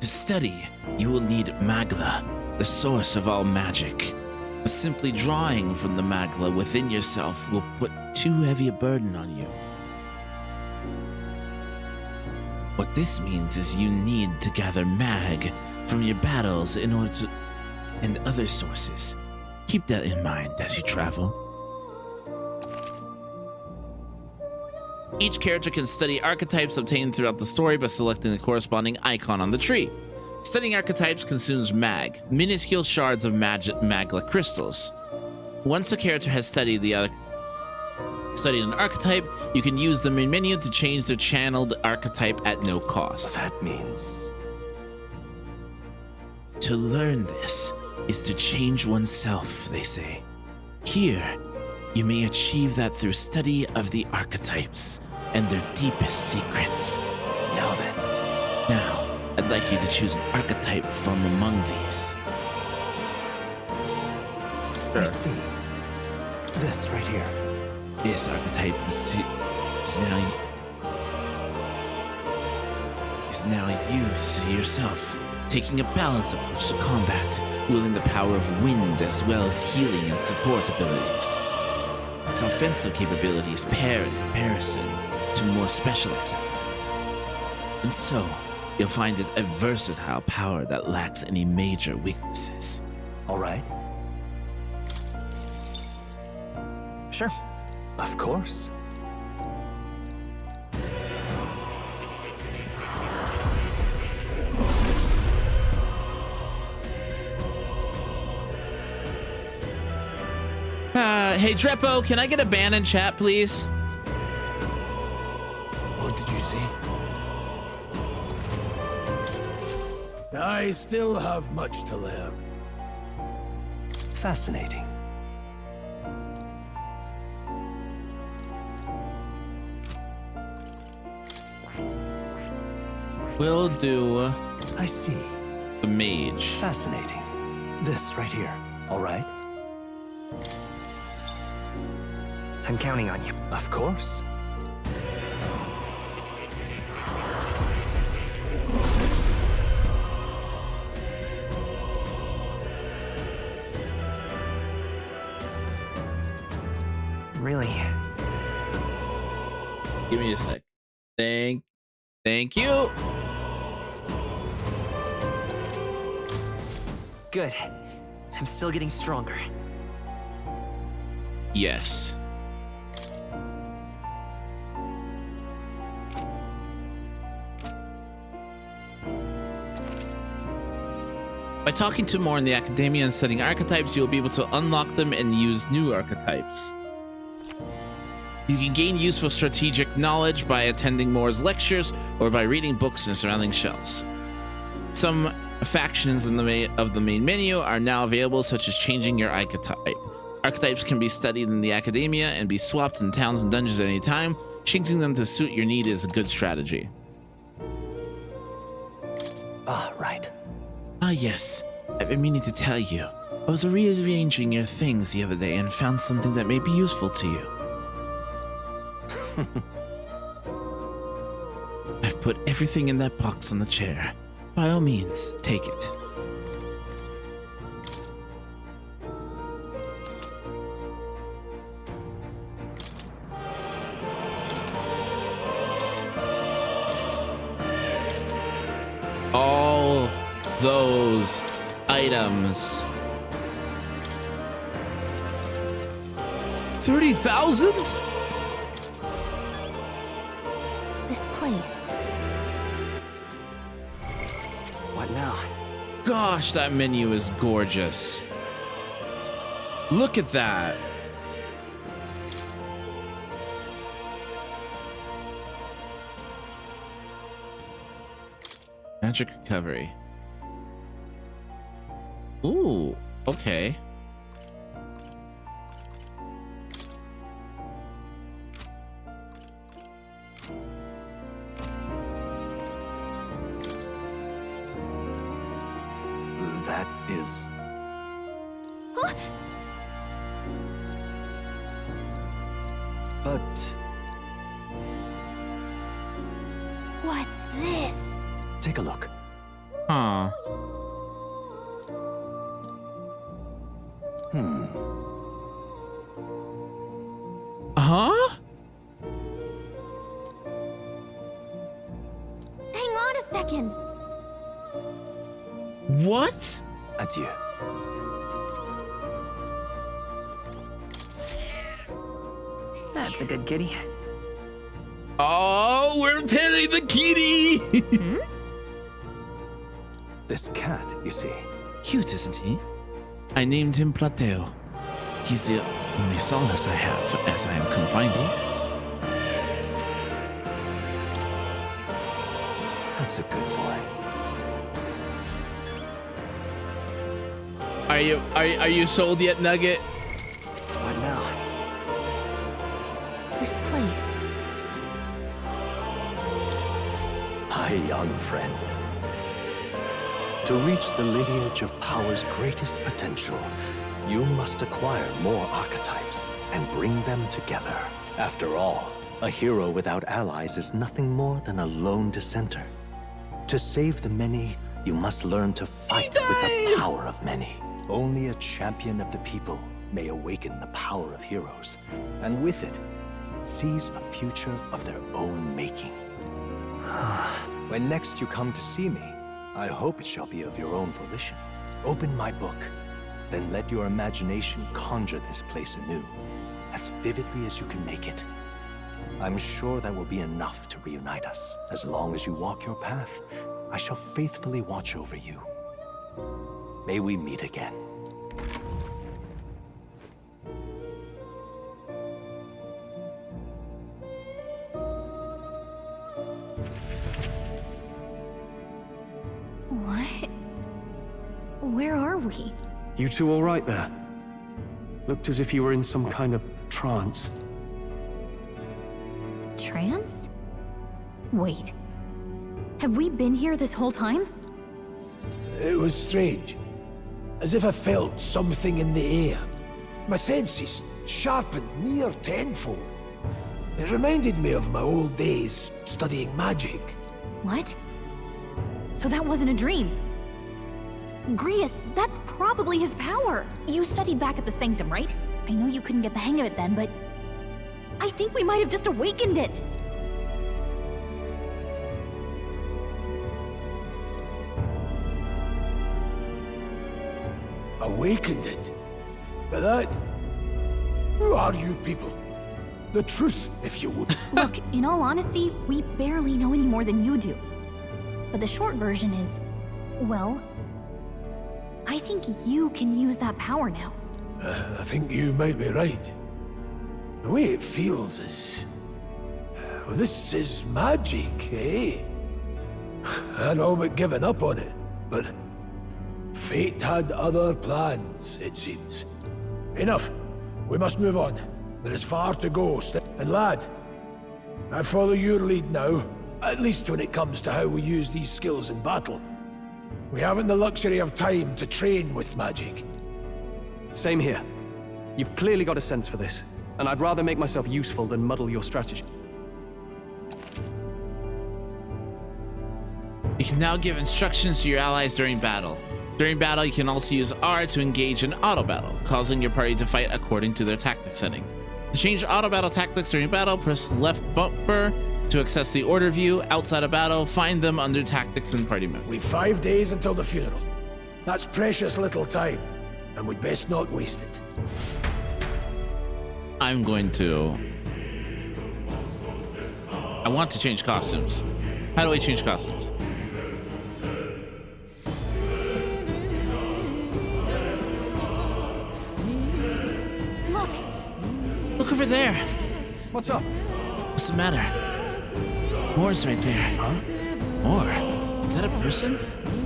S1: To study, you will need Magla, the source of all magic. But simply drawing from the Magla within yourself will put too heavy a burden on you. What this means is you need to gather mag from your battles in order to, and other sources. Keep that in mind as you travel. Each character can study archetypes obtained throughout the story by selecting the corresponding icon on the tree. Studying archetypes consumes mag, minuscule shards of magla crystals. Once a character has studied an archetype, you can use the main menu to change their channeled archetype at no cost.
S7: That means...
S1: To learn this is to change oneself, they say. Here, you may achieve that through study of the archetypes and their deepest secrets.
S7: Now then.
S1: Now, I'd like you to choose an archetype from among these.
S7: I see. This right here.
S1: This archetype is now used yourself, taking a balanced approach to combat, wielding the power of wind as well as healing and support abilities. Its offensive capabilities pair in comparison to more specialized abilities. And so, you'll find it a versatile power that lacks any major weaknesses.
S7: All right. Sure. Of course.
S1: Hey Drepo, can I get a ban in chat, please?
S10: What did you say? I still have much to learn.
S7: Fascinating.
S1: We'll do...
S7: I see.
S1: The mage.
S7: Fascinating. This right here. All right?
S17: I'm counting on you.
S7: Of course.
S17: Really?
S1: Give me a sec. Thank you.
S17: Good. I'm still getting stronger.
S1: Yes. By talking to more in the academia and studying archetypes, you'll be able to unlock them and use new archetypes. You can gain useful strategic knowledge by attending Moore's lectures or by reading books in surrounding shelves. Some factions of the main menu are now available, such as changing your archetype. Archetypes can be studied in the academia and be swapped in towns and dungeons at any time. Changing them to suit your need is a good strategy.
S7: Ah, right.
S1: Ah, yes. I've been meaning to tell you. I was rearranging your things the other day and found something that may be useful to you. I've put everything in that box on the chair. By all means, take it. All those items. 30,000?
S21: This place.
S17: What now?
S1: Gosh, that menu is gorgeous. Look at that. Magic recovery. Ooh, okay.
S7: That is...
S21: Huh?
S7: But...
S21: What's this?
S7: Take a look.
S1: Huh. Huh?
S21: Hang on a second.
S1: What?
S7: Adieu.
S17: That's a good kitty.
S1: Oh, we're petting the kitty!
S7: This cat, you see.
S1: Cute, isn't he? I named him Plateo. He's the only solace I have as I am confined here.
S7: That's a good boy.
S1: Are you sold yet, Nugget?
S17: What now?
S21: This place.
S7: My young friend. To reach the lineage of power's greatest potential, you must acquire more archetypes and bring them together. After all, a hero without allies is nothing more than a lone dissenter. To save the many, you must learn to fight with the power of many. Only a champion of the people may awaken the power of heroes, and with it, seize a future of their own making. When next you come to see me, I hope it shall be of your own volition. Open my book, then let your imagination conjure this place anew, as vividly as you can make it. I'm sure that will be enough to reunite us. As long as you walk your path, I shall faithfully watch over you. May we meet again.
S21: What? Where are we?
S9: You two all right there? Looked as if you were in some kind of trance.
S21: Trance? Wait. Have we been here this whole time?
S10: It was strange. As if I felt something in the air. My senses sharpened near tenfold. It reminded me of my old days studying magic.
S21: What? So that wasn't a dream. Grius, that's probably his power. You studied back at the Sanctum, right? I know you couldn't get the hang of it then, but I think we might have just awakened it.
S10: Awakened it? But that... Who are you people? The truth, if you would.
S21: Look, in all honesty, we barely know any more than you do. But the short version is, well, I think you can use that power now.
S10: I think you might be right. The way it feels is... well, this is magic, eh? I'd all but given up on it, but fate had other plans, it seems. Enough. We must move on. There is far to go. And lad, I follow your lead now, at least when it comes to how we use these skills in battle. We haven't the luxury of time to train with magic.
S14: Same here. You've clearly got a sense for this, and I'd rather make myself useful than muddle your strategy.
S1: You can now give instructions to your allies during battle. During battle, you can also use R to engage in auto battle, causing your party to fight according to their tactic settings. To change auto battle tactics during battle, press left bumper to access the order view. Outside of battle, find them under tactics and party members.
S10: We've 5 days until the funeral. That's precious little time, and we'd best not waste it.
S1: I'm going to... I want to change costumes. How do I change costumes? Look over there.
S14: What's up?
S1: What's the matter? Moore's right there. Huh? Moore? Is that a person?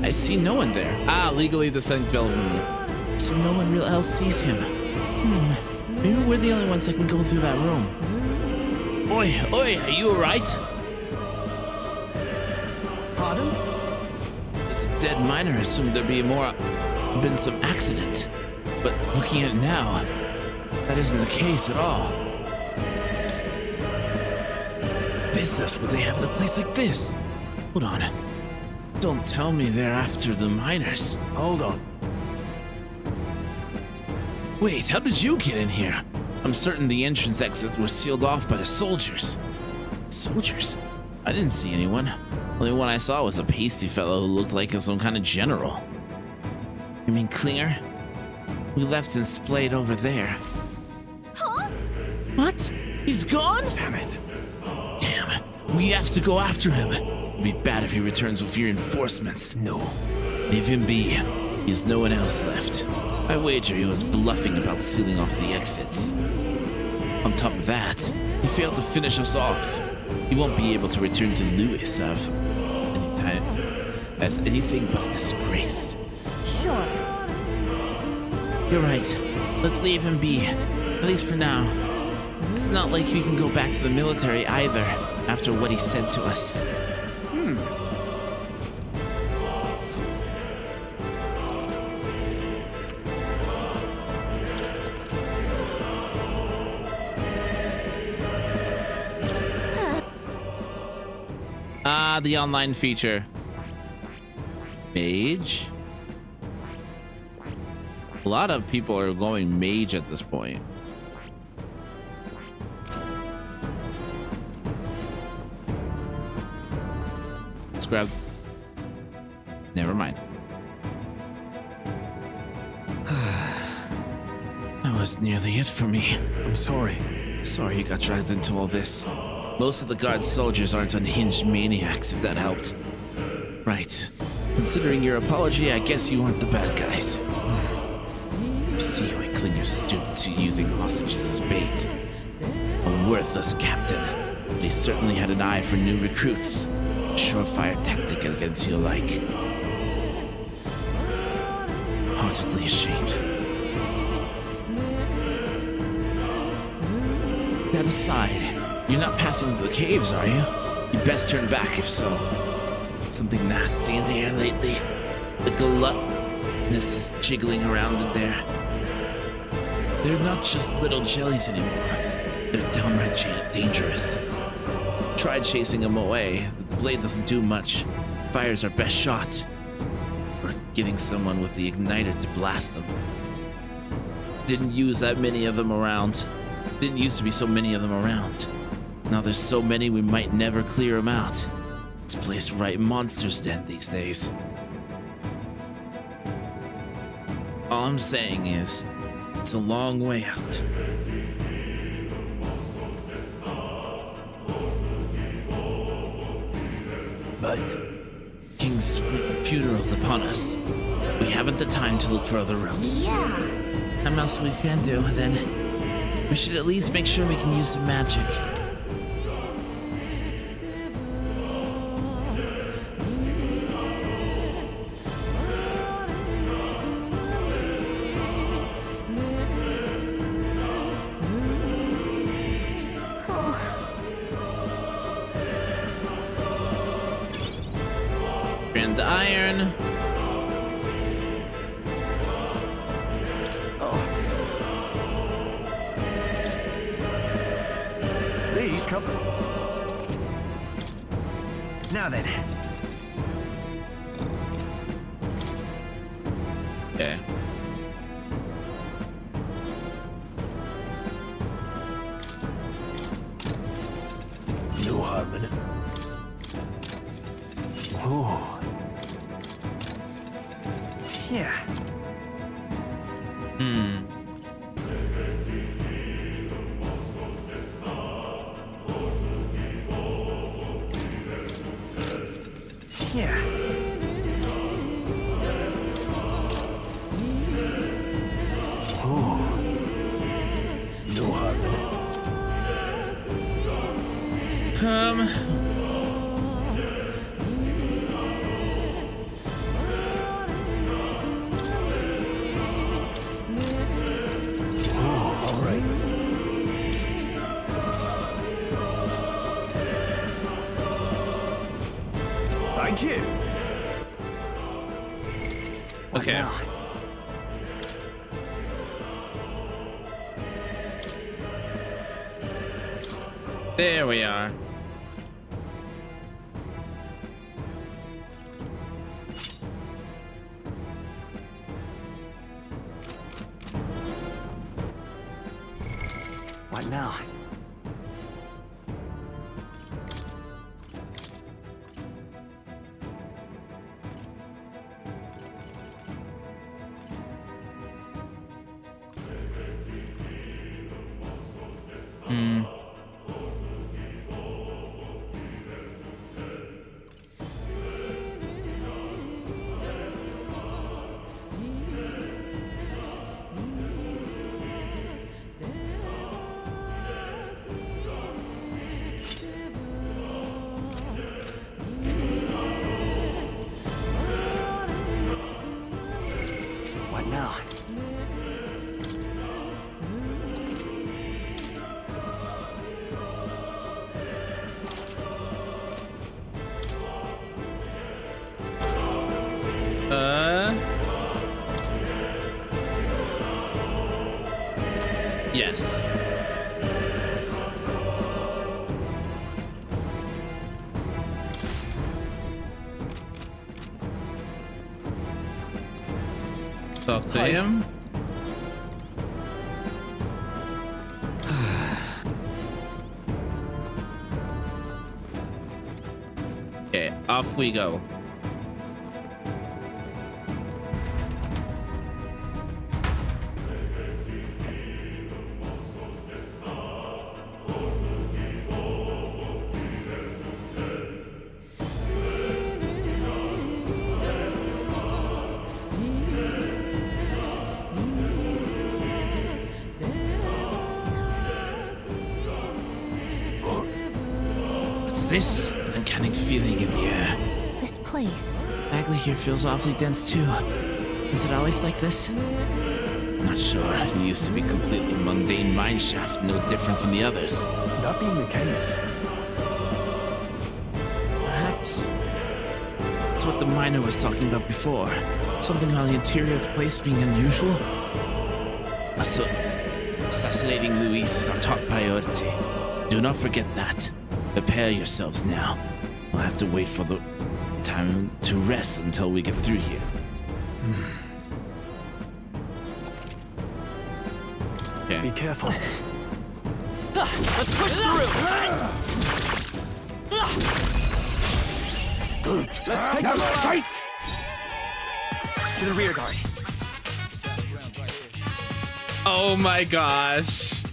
S1: I see no one there. Ah, legally distinct building. So no one real else sees him. Maybe we're the only ones that can go through that room. Oi, oi, are you alright?
S14: Pardon?
S1: This dead miner assumed there'd been some accident. But looking at it now, that isn't the case at all. Business would they have in a place like this? Hold on. Don't tell me they're after the miners.
S14: Hold on.
S1: Wait, how did you get in here? I'm certain the entrance exit was sealed off by the soldiers. Soldiers? I didn't see anyone. Only one I saw was a pasty fellow who looked like some kind of general. You mean Klinger? We left him splayed over there.
S8: Huh?
S1: What? He's gone?
S14: Damn it.
S1: Damn, we have to go after him. It'd be bad if he returns with reinforcements. No. Leave him be. There's no one else left. I wager he was bluffing about sealing off the exits. On top of that, he failed to finish us off. He won't be able to return to Lewis of any time as anything but a disgrace.
S8: Sure.
S1: You're right. Let's leave him be. At least for now. It's not like we can go back to the military either, after what he said to us. Ah, the online feature. Mage? A lot of people are going mage at this point. Let's grab... Never mind. That was nearly it for me.
S14: I'm sorry.
S1: Sorry you got dragged into all this. Most of the guard soldiers aren't unhinged maniacs, if that helped. Right. Considering your apology, I guess you weren't the bad guys. You see why Klinger stooped to using hostages as bait. A worthless captain, but he certainly had an eye for new recruits. A surefire tactic against you alike. Heartedly ashamed. That aside, you're not passing through the caves, are you? You best turn back if so. Something nasty in the air lately. The gluttonous is jiggling around in there. They're not just little jellies anymore. They're downright dangerous. Tried chasing them away, but the blade doesn't do much. Fire's our best shot. Or getting someone with the igniter to blast them. Didn't use that many of them around. Didn't used to be so many of them around. Now there's so many we might never clear them out. It's placed right in Monster's Den these days. All I'm saying is, it's a long way out. But King's funeral's upon us. We haven't the time to look for other routes.
S8: Yeah.
S1: Nothing else we can do, then. We should at least make sure we can use some magic. And iron.
S10: These come. Now then.
S1: Okay.
S10: No harm in it. Oh. Yeah. Yeah. Oh. No harm in it. All right. Thank you.
S1: Okay. There we are.
S17: What now? What now?
S1: Yes. Talk to him. Okay, off we go. This an uncanny feeling in the air.
S21: This place.
S1: Bagley here feels awfully dense too. Is it always like this? Not sure. It used to be completely mundane mineshaft, no different from the others.
S14: That being the case,
S1: perhaps it's what the miner was talking about before. Something on the interior of the place being unusual. So, assassinating Luis is our top priority. Do not forget that. Prepare yourselves now. We'll have to wait for the time to rest until we get through here. Okay.
S14: Be careful.
S13: Let's push through!
S10: Good.
S13: Let's take
S10: them straight!
S13: To the rear guard.
S1: Oh my gosh.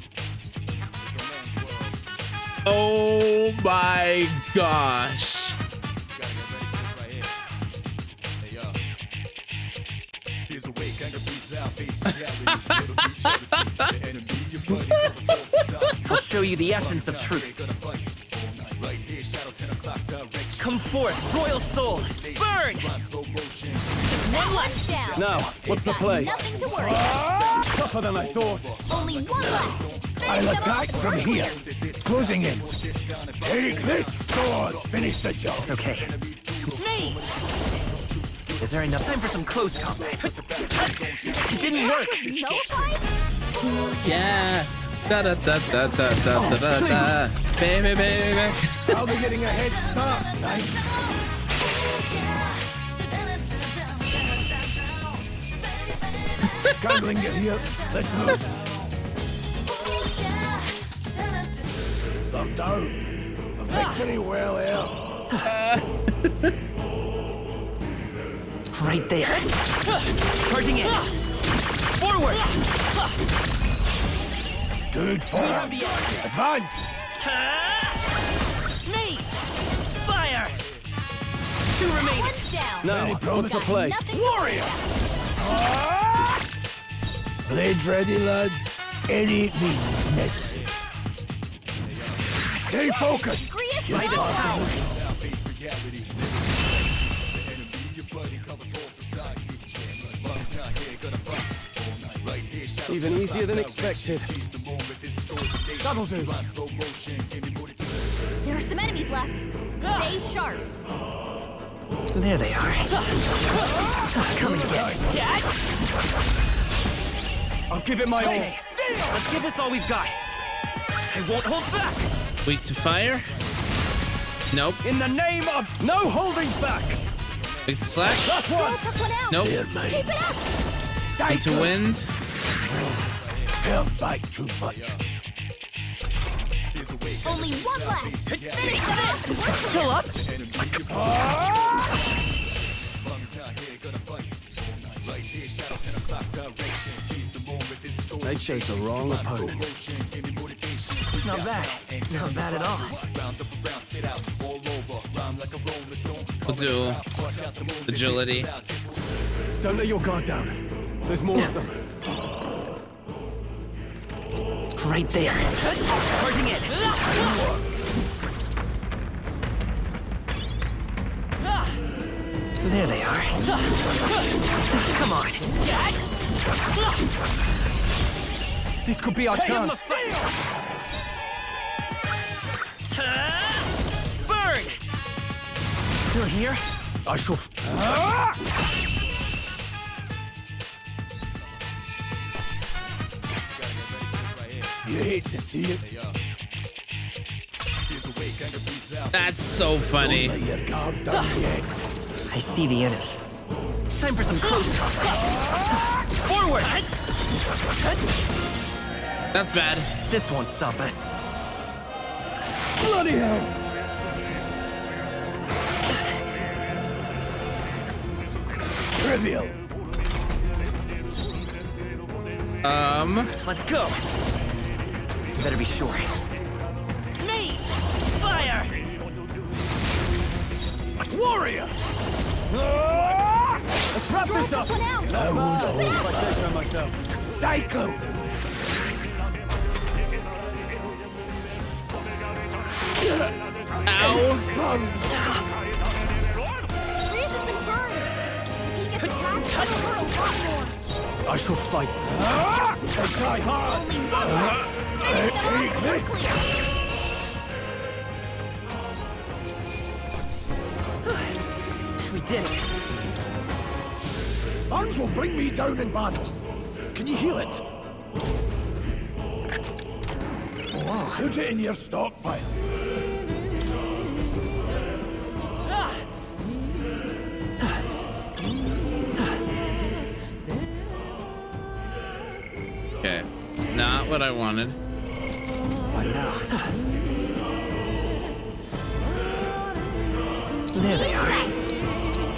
S1: Oh my gosh.
S13: show you the essence of truth. Come forth, royal soul! Burn! Just one left down.
S14: Now, what's the play?
S8: Nothing to worry
S14: Tougher than I thought.
S8: Only one left.
S10: I'll attack from here. Closing in. Take this sword. Finish the job.
S13: It's okay. Me! Is there enough time for some close combat? It didn't work.
S1: Yeah. Da da da da da da da da. Baby, baby.
S10: I'll be getting a head start. Thanks. Gambling get here. Let's move. Locked out. A victory well held.
S13: Right there. Charging in. Forward.
S10: Good form. Advance.
S13: Me. Fire. 2 remaining.
S14: Now, what's the play?
S10: Warrior. Blades ready, lads. Any means necessary. Stay focused. Just
S14: Even easier than expected.
S10: That'll do.
S8: There are some enemies left. Stay sharp.
S13: There they are. Come and get it.
S14: I'll give it my all.
S13: Let's give this all we've got. I won't hold back.
S1: Weak to fire? Nope.
S14: In the name of no holding back.
S1: Weak to slash?
S10: Last one.
S1: Nope.
S8: Keep it up.
S1: Weak to wind?
S10: Held back too much.
S8: Only one left. Finish this.
S13: Still up?
S9: They chose the wrong opponent.
S13: Not bad. Not bad at all.
S1: We'll do agility.
S14: Don't let your guard down. There's more of them.
S13: Right there. Charging in. There they are. Come on.
S14: This could be our chance.
S13: Burn! Still here?
S14: I shall.
S10: You hate to see it.
S1: That's so funny.
S10: Don't let your guard down yet.
S13: I see the enemy. Time for some close combat. Forward!
S1: That's bad.
S13: This won't stop us.
S10: Bloody hell! Trivial.
S13: Let's go. You better be sure. Me! Fire!
S10: Warrior!
S14: Let's wrap this up.
S10: I won't hold.
S14: If I say so myself.
S10: Cyclone!
S1: Ow!
S8: Freeze has been burned. If he gets attacked, it'll hurt a lot more.
S14: I shall fight.
S10: They die hard!
S8: Only one left. Finish them
S10: Take
S8: off
S10: this!
S13: We did it.
S10: Arms will bring me down in battle. Can you heal it? Put it in your stockpile.
S1: Okay. Not what I wanted.
S13: What now? There they are.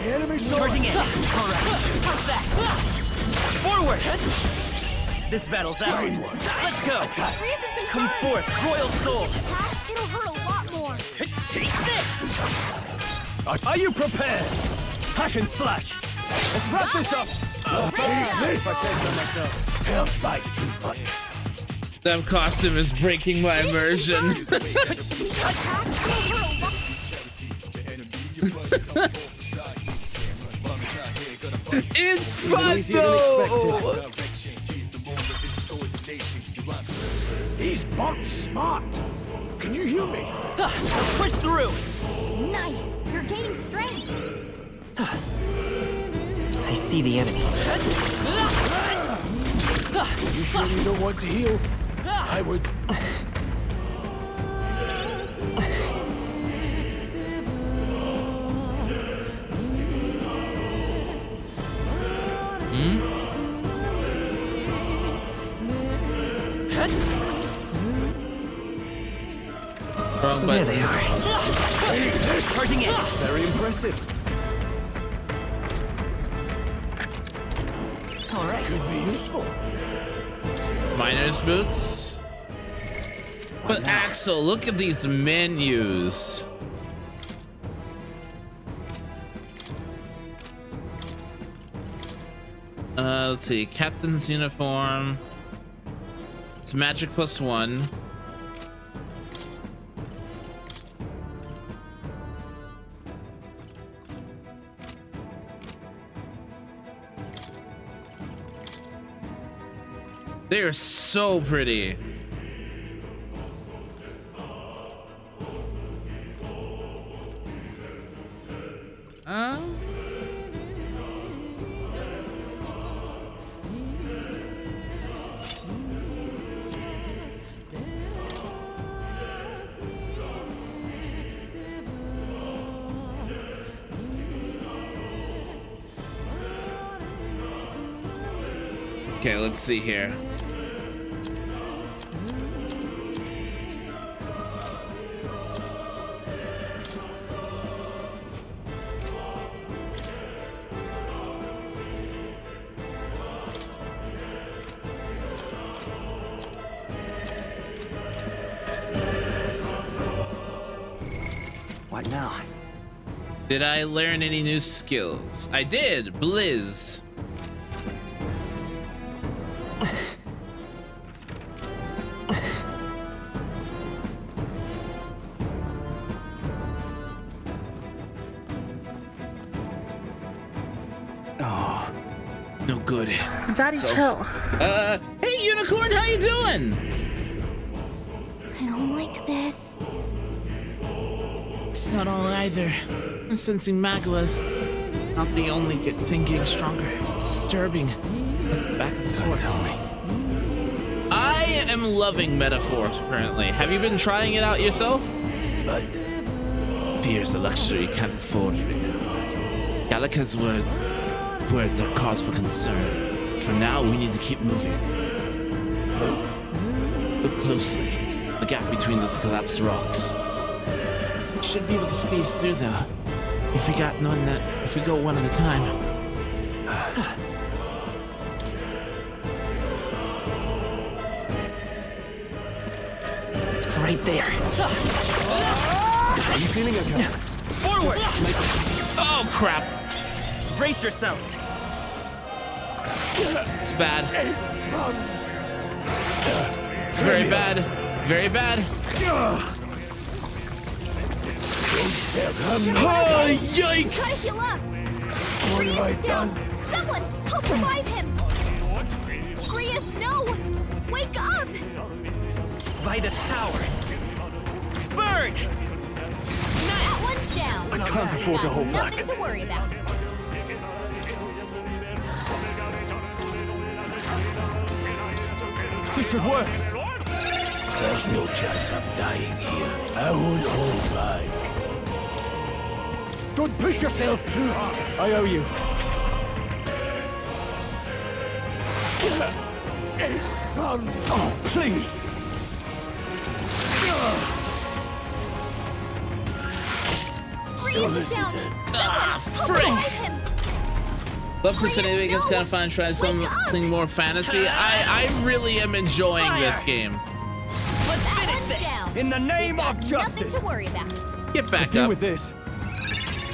S10: Enemy
S13: Charging in. All right. How's that? Forward. This battle's ours. Let's go. Come forth, royal soul.
S8: Attack, it'll hurt a lot more.
S13: Take this.
S14: Are you prepared? Hack and slash. Let's wrap this up.
S10: Take this!
S14: If I say so myself.
S10: Held back too much.
S1: That costume is breaking my immersion. It's fun though!
S10: He's bomb smart. Can you hear me?
S13: Let's push through.
S8: Nice! You're gaining strength!
S17: I see the enemy.
S10: You sure you don't want to heal? I would.
S1: Wrong
S17: There
S1: button.
S17: they are.
S13: Charging in.
S14: Very impressive.
S13: All right.
S10: Could be useful.
S1: Miner's boots. But Axel, look at these menus. Let's see. Captain's uniform. It's magic +1. They are so pretty. Okay, let's see here.
S17: What now?
S1: Did I learn any new skills? I did. Blizz. Oh, no good.
S16: Daddy,
S1: So-
S16: chill.
S1: Hey, Unicorn, how you doing?
S8: I don't like this.
S1: It's not all either. I'm sensing Magla. Not the only thing getting stronger. It's disturbing. Like the back of the fort. Tell me. I am loving Metaphors currently. Have you been trying it out yourself? But fear's a luxury you can't afford right now. Gallica's words are cause for concern. For now, we need to keep moving. Look closely. The gap between those collapsed rocks. Should be able to squeeze through though. If we go one at a time.
S17: Right there.
S14: Are you feeling okay?
S13: Forward.
S1: Oh crap!
S13: Brace yourselves.
S1: It's bad. It's very bad. Very bad. Oh, yikes!
S8: Try to heal up.
S10: What have I done?
S8: Someone, help revive him! Grius, no! Wake up!
S13: By this power. Burn!
S8: That one's down.
S14: I can't afford to hold back.
S8: Nothing to worry about.
S14: This should work.
S10: There's no chance I'm dying here. I won't hold back.
S14: Don't push yourself too hard. I owe you. Oh, please.
S10: So this is it.
S1: Ah, frick! Love Crusader Vegas kind of fun. Try something more fantasy. I really am enjoying this game.
S13: Let's finish this.
S14: In the name of
S8: Nothing
S14: justice.
S8: to worry about.
S1: Get back
S14: Deal
S1: up.
S14: with this.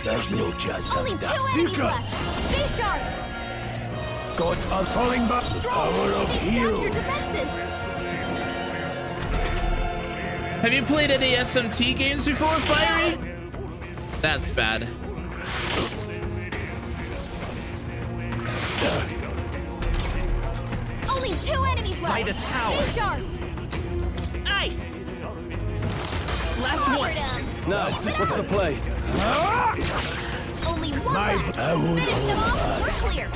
S10: There's no chance
S8: Only
S10: I'm
S8: two
S10: dying.
S8: enemies
S10: Seeker!
S8: left. Stay sharp.
S10: Gods are falling back. The
S8: Strong.
S10: power of
S8: Stay down your
S10: heals.
S8: defenses.
S1: Have you played any SMT games before, Fiery? That's bad.
S8: Only 2 enemies left.
S13: Midas power.
S8: Stay sharp.
S13: Ice. Last one.
S14: Now, what's the play?
S8: Only 1 left.
S10: I won't
S8: Finish them off. We're clear.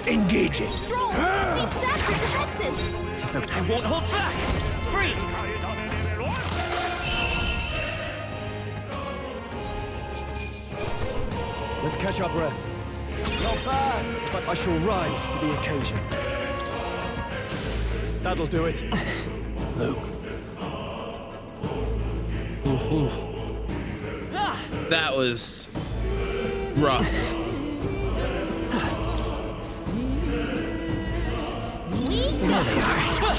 S10: Engage it.
S8: Stroll. They've sacked your defenses.
S13: It's okay. I won't hold back. Freeze.
S14: Let's catch our breath. Not bad, but I shall rise to the occasion. That'll do it.
S10: Luke.
S1: That was rough.
S17: There they are.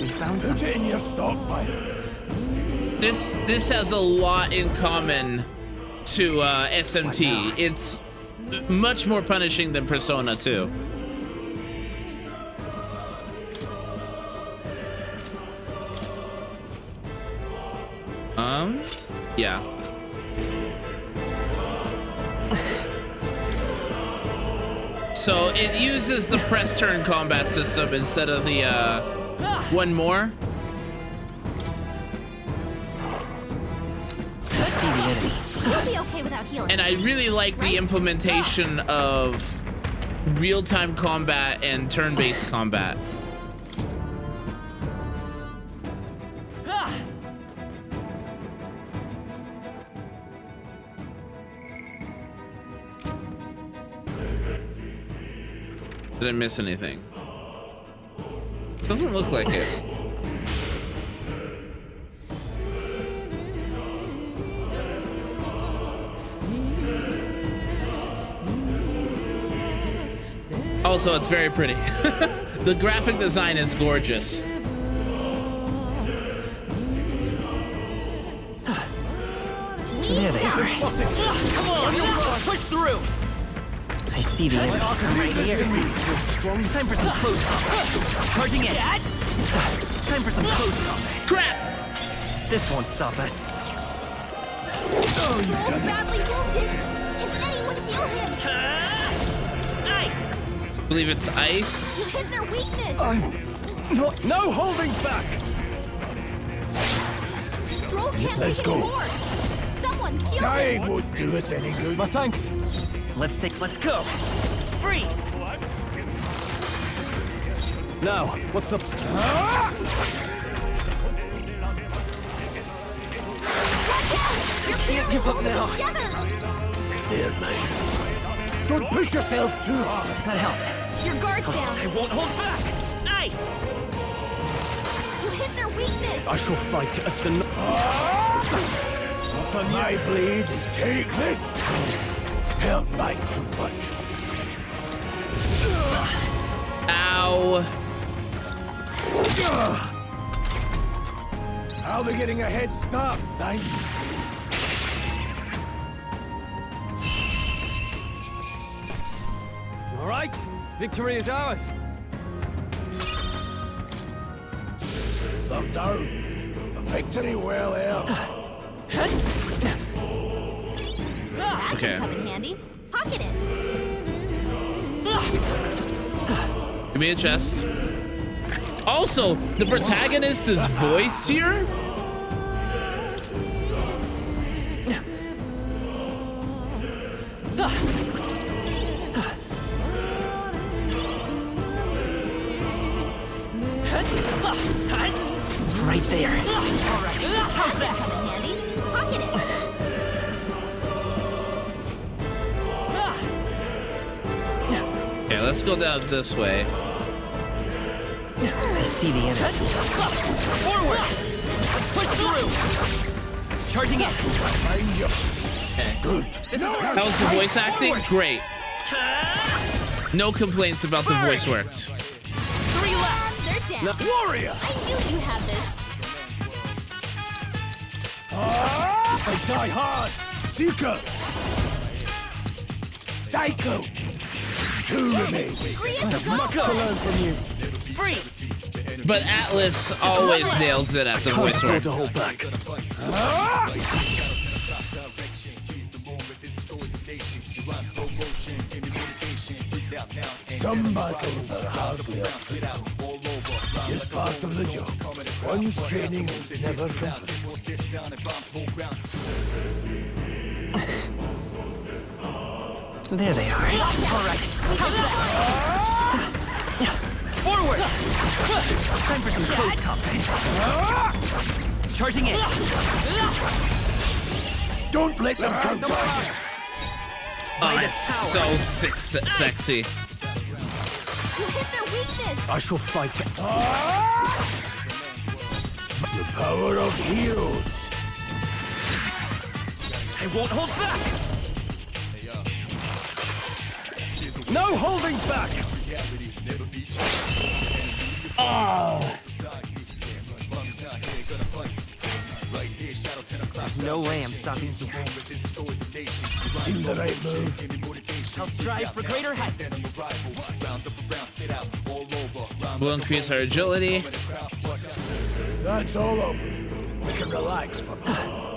S17: We found
S10: Put
S17: something.
S10: it in your stockpile.
S1: This has a lot in common to SMT. It's much more punishing than Persona 2. Yeah. So it uses the press turn combat system instead of the one more.
S8: We'll be okay without healing.
S1: And I really like the implementation of real-time combat and turn-based combat. Did I miss anything? Doesn't look like it. Also, it's very pretty. The graphic design is gorgeous.
S13: There
S17: they are.
S13: Come on, push through.
S17: I see the enemy. I'm right here.
S13: Time for some close combat. Charging in.
S17: Time for some close combat.
S1: Crap!
S17: This won't stop us.
S10: Oh, you've done it.
S8: Badly wounded. Can anyone heal him?
S13: Ice.
S1: I believe it's ice.
S8: You hit their weakness.
S14: No holding back.
S8: Stroll can't
S10: Let's
S8: take
S10: go.
S8: anymore. Someone heal
S10: Dying
S8: him.
S10: won't do us any good.
S14: My thanks.
S13: Let's go. Freeze.
S14: Now, what's the...
S8: Can't
S17: give up now.
S10: There, mate. Don't push yourself too hard.
S17: That helped.
S8: Your guard's down.
S13: I won't hold back. Ice.
S8: You hit their weakness.
S14: I shall fight as the...
S10: My blade is take this. Held back too much.
S1: Ow.
S10: I'll be getting a head start, thanks.
S14: All right, victory is ours.
S10: They're down. A victory well earned.
S8: That
S1: Okay.
S8: can come in handy. Pocket it.
S1: Give me a chest. Also, the protagonist's voice here?
S17: Right there.
S8: All right. How's that? Come in handy. Pocket it.
S1: Okay, let's go down this way.
S17: I see the enemy.
S13: Forward. Push through. Charging in.
S1: Okay.
S10: Good.
S1: How's the voice acting? Great. No complaints about the voice worked.
S13: 3 left.
S8: They're down.
S10: Warrior!
S8: I knew you had this.
S10: I die hard. Seeker. Psycho. Two remain.
S8: Grius is
S14: Much to
S8: off.
S14: learn from you.
S13: Freeze.
S1: But Atlas always nails it at the voice work.
S14: To hold back.
S10: Some battles are hardly a thrill. Just part of the job. One's training is never complete.
S17: There they are.
S13: All right. Forward! Time for some close combat. Charging in.
S10: Don't let them counter.
S1: Oh, it's so sexy.
S8: You hit their weakness.
S14: I shall fight it.
S10: The power of heroes.
S13: I won't hold back.
S14: No holding back.
S17: There's no way I'm stopping here.
S10: Seem the right move.
S13: I'll strive for greater heights.
S1: We'll increase our agility.
S10: That's all over. We can relax for now.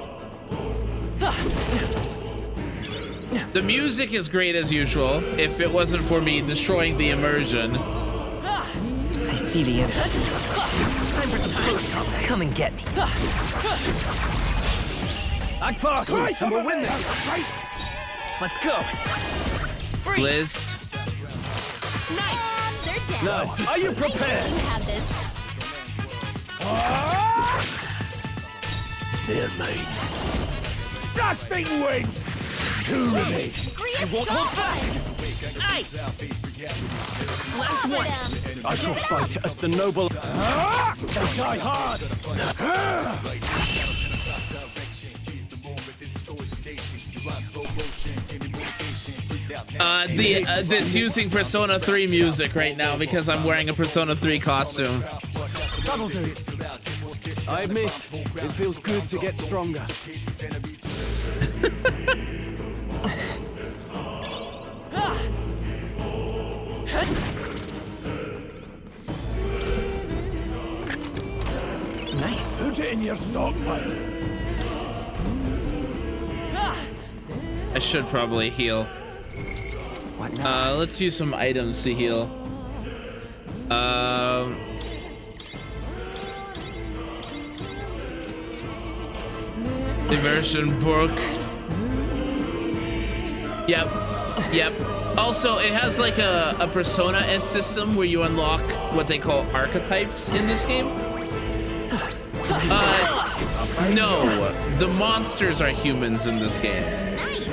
S1: The music is great as usual, if it wasn't for me destroying the immersion.
S17: I see the end. Time for some close combat. Come and get me.
S14: Act fast, and we'll win this.
S13: Let's go.
S1: Liz.
S8: Nice. They're dead.
S14: Now, are you prepared?
S8: You have this.
S10: They're mine. Grasping wind. Two remain.
S13: I won't hold back. Nice.
S8: Last one.
S14: I shall fight as the noble. They die hard.
S1: It's using Persona 3 music right now because I'm wearing a Persona 3 costume.
S14: That'll do. I admit, it feels good to get stronger.
S17: Nice.
S10: Put it in your stockpile.
S1: I should probably heal.
S17: What now?
S1: Let's use some items to heal. Immersion book. Yep. Also, it has like a Persona-esque system where you unlock what they call archetypes in this game. No, the monsters are humans in this game.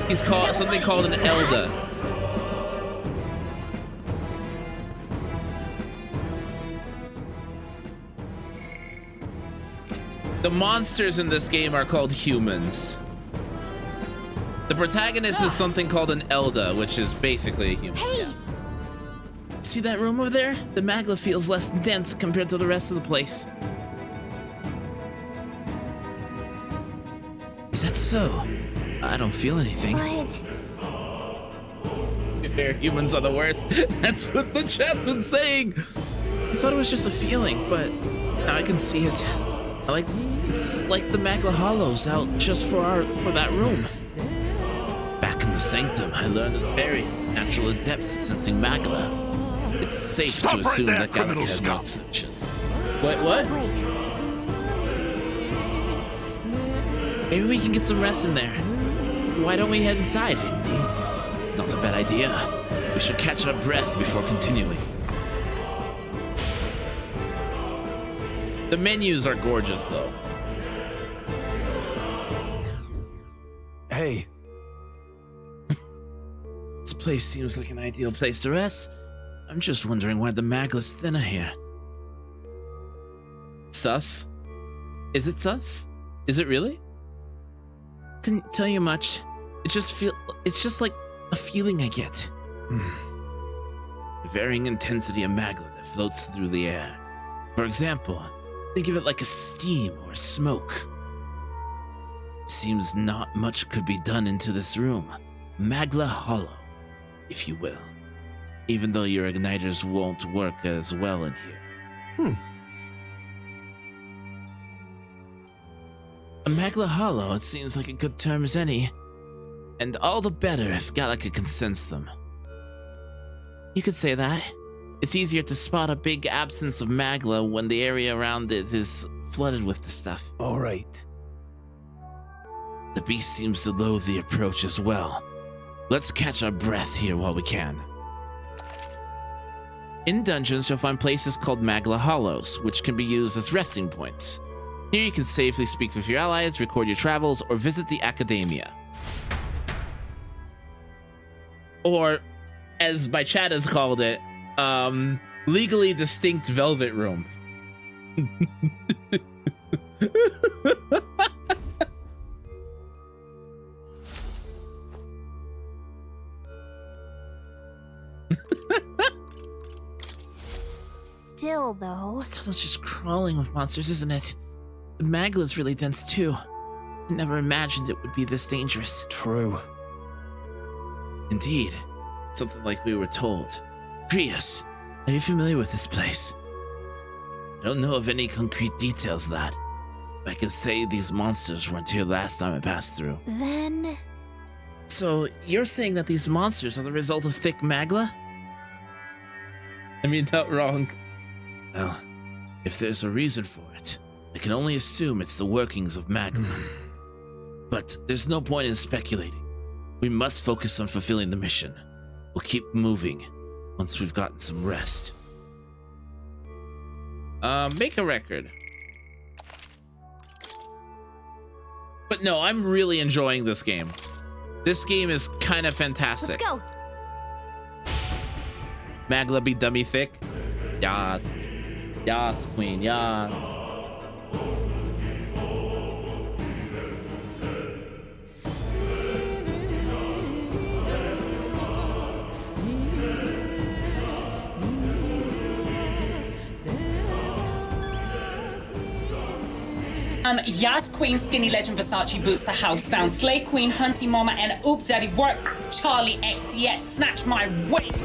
S1: He's called something called an Elda. The monsters in this game are called humans. The protagonist is something called an Elda, which is basically a human.
S8: Hey!
S1: See that room over there? The magma feels less dense compared to the rest of the place. Is that so? I don't feel anything.
S8: What?
S1: To be fair, humans are the worst. That's what the chat's been saying. I thought it was just a feeling, but now I can see it. It's like the Magla Hollows out just for that room. Back in the Sanctum, I learned that fairies are natural adepts at sensing Magla. It's safe to assume that Gallic has no exception. Wait, what? Maybe we can get some rest in there. Why don't we head inside? Indeed. It's not a bad idea. We should catch our breath before continuing. The menus are gorgeous, though.
S14: Hey.
S1: This place seems like an ideal place to rest. I'm just wondering why the Magla's thinner here. Sus? Is it sus? Is it really? Couldn't tell you much. It's just like a feeling I get. Varying intensity of Magla that floats through the air. For example, think of it like a steam or smoke. It seems not much could be done into this room. Magla Hollow, if you will. Even though your igniters won't work as well in here. A Magla Hollow, it seems like a good term as any. And all the better if Gallica can sense them. You could say that. It's easier to spot a big absence of Magla when the area around it is flooded with the stuff.
S10: Alright.
S1: The beast seems to loathe the approach as well. Let's catch our breath here while we can. In dungeons, you'll find places called Magla Hollows, which can be used as resting points. Here you can safely speak with your allies, record your travels, or visit the Academia. Or, as my chat has called it, legally distinct Velvet Room.
S21: Still, though.
S1: This tunnel's just crawling with monsters, isn't it? The Magla's really dense, too. I never imagined it would be this dangerous.
S14: True.
S1: Indeed. Something like we were told. Prius, are you familiar with this place? I don't know of any concrete details of that, but I can say these monsters weren't here last time I passed through.
S21: Then...
S1: So, you're saying that these monsters are the result of thick Magla? I mean, not wrong. Well, if there's a reason for it, I can only assume it's the workings of Magla. But there's no point in speculating. We must focus on fulfilling the mission. We'll keep moving once we've gotten some rest. Make a record. But no, I'm really enjoying this game. This game is kind of fantastic.
S21: Let's go.
S1: Magla be dummy thick. Yas. Yas, queen, yas.
S16: Yas Queen, Skinny Legend, Versace boots the house down. Slay Queen, Hunty Mama, and Oop Daddy work. Charlie X, yet snatch my weight.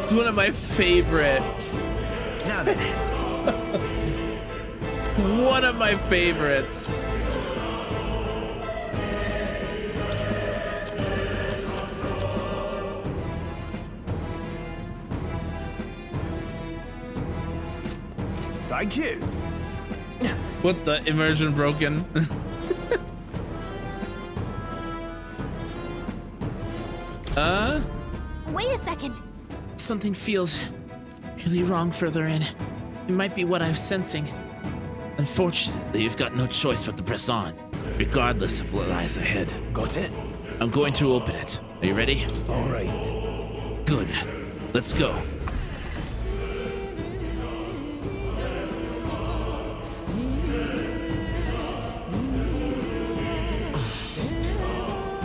S1: It's one of my favorites. One of my favorites.
S10: Thank you.
S1: What the immersion broken?
S21: Wait a second.
S1: Something feels really wrong further in. It might be what I'm sensing. Unfortunately, you've got no choice but to press on, regardless of what lies ahead.
S10: Got it?
S1: I'm going to open it. Are you ready?
S10: All right.
S1: Good. Let's go.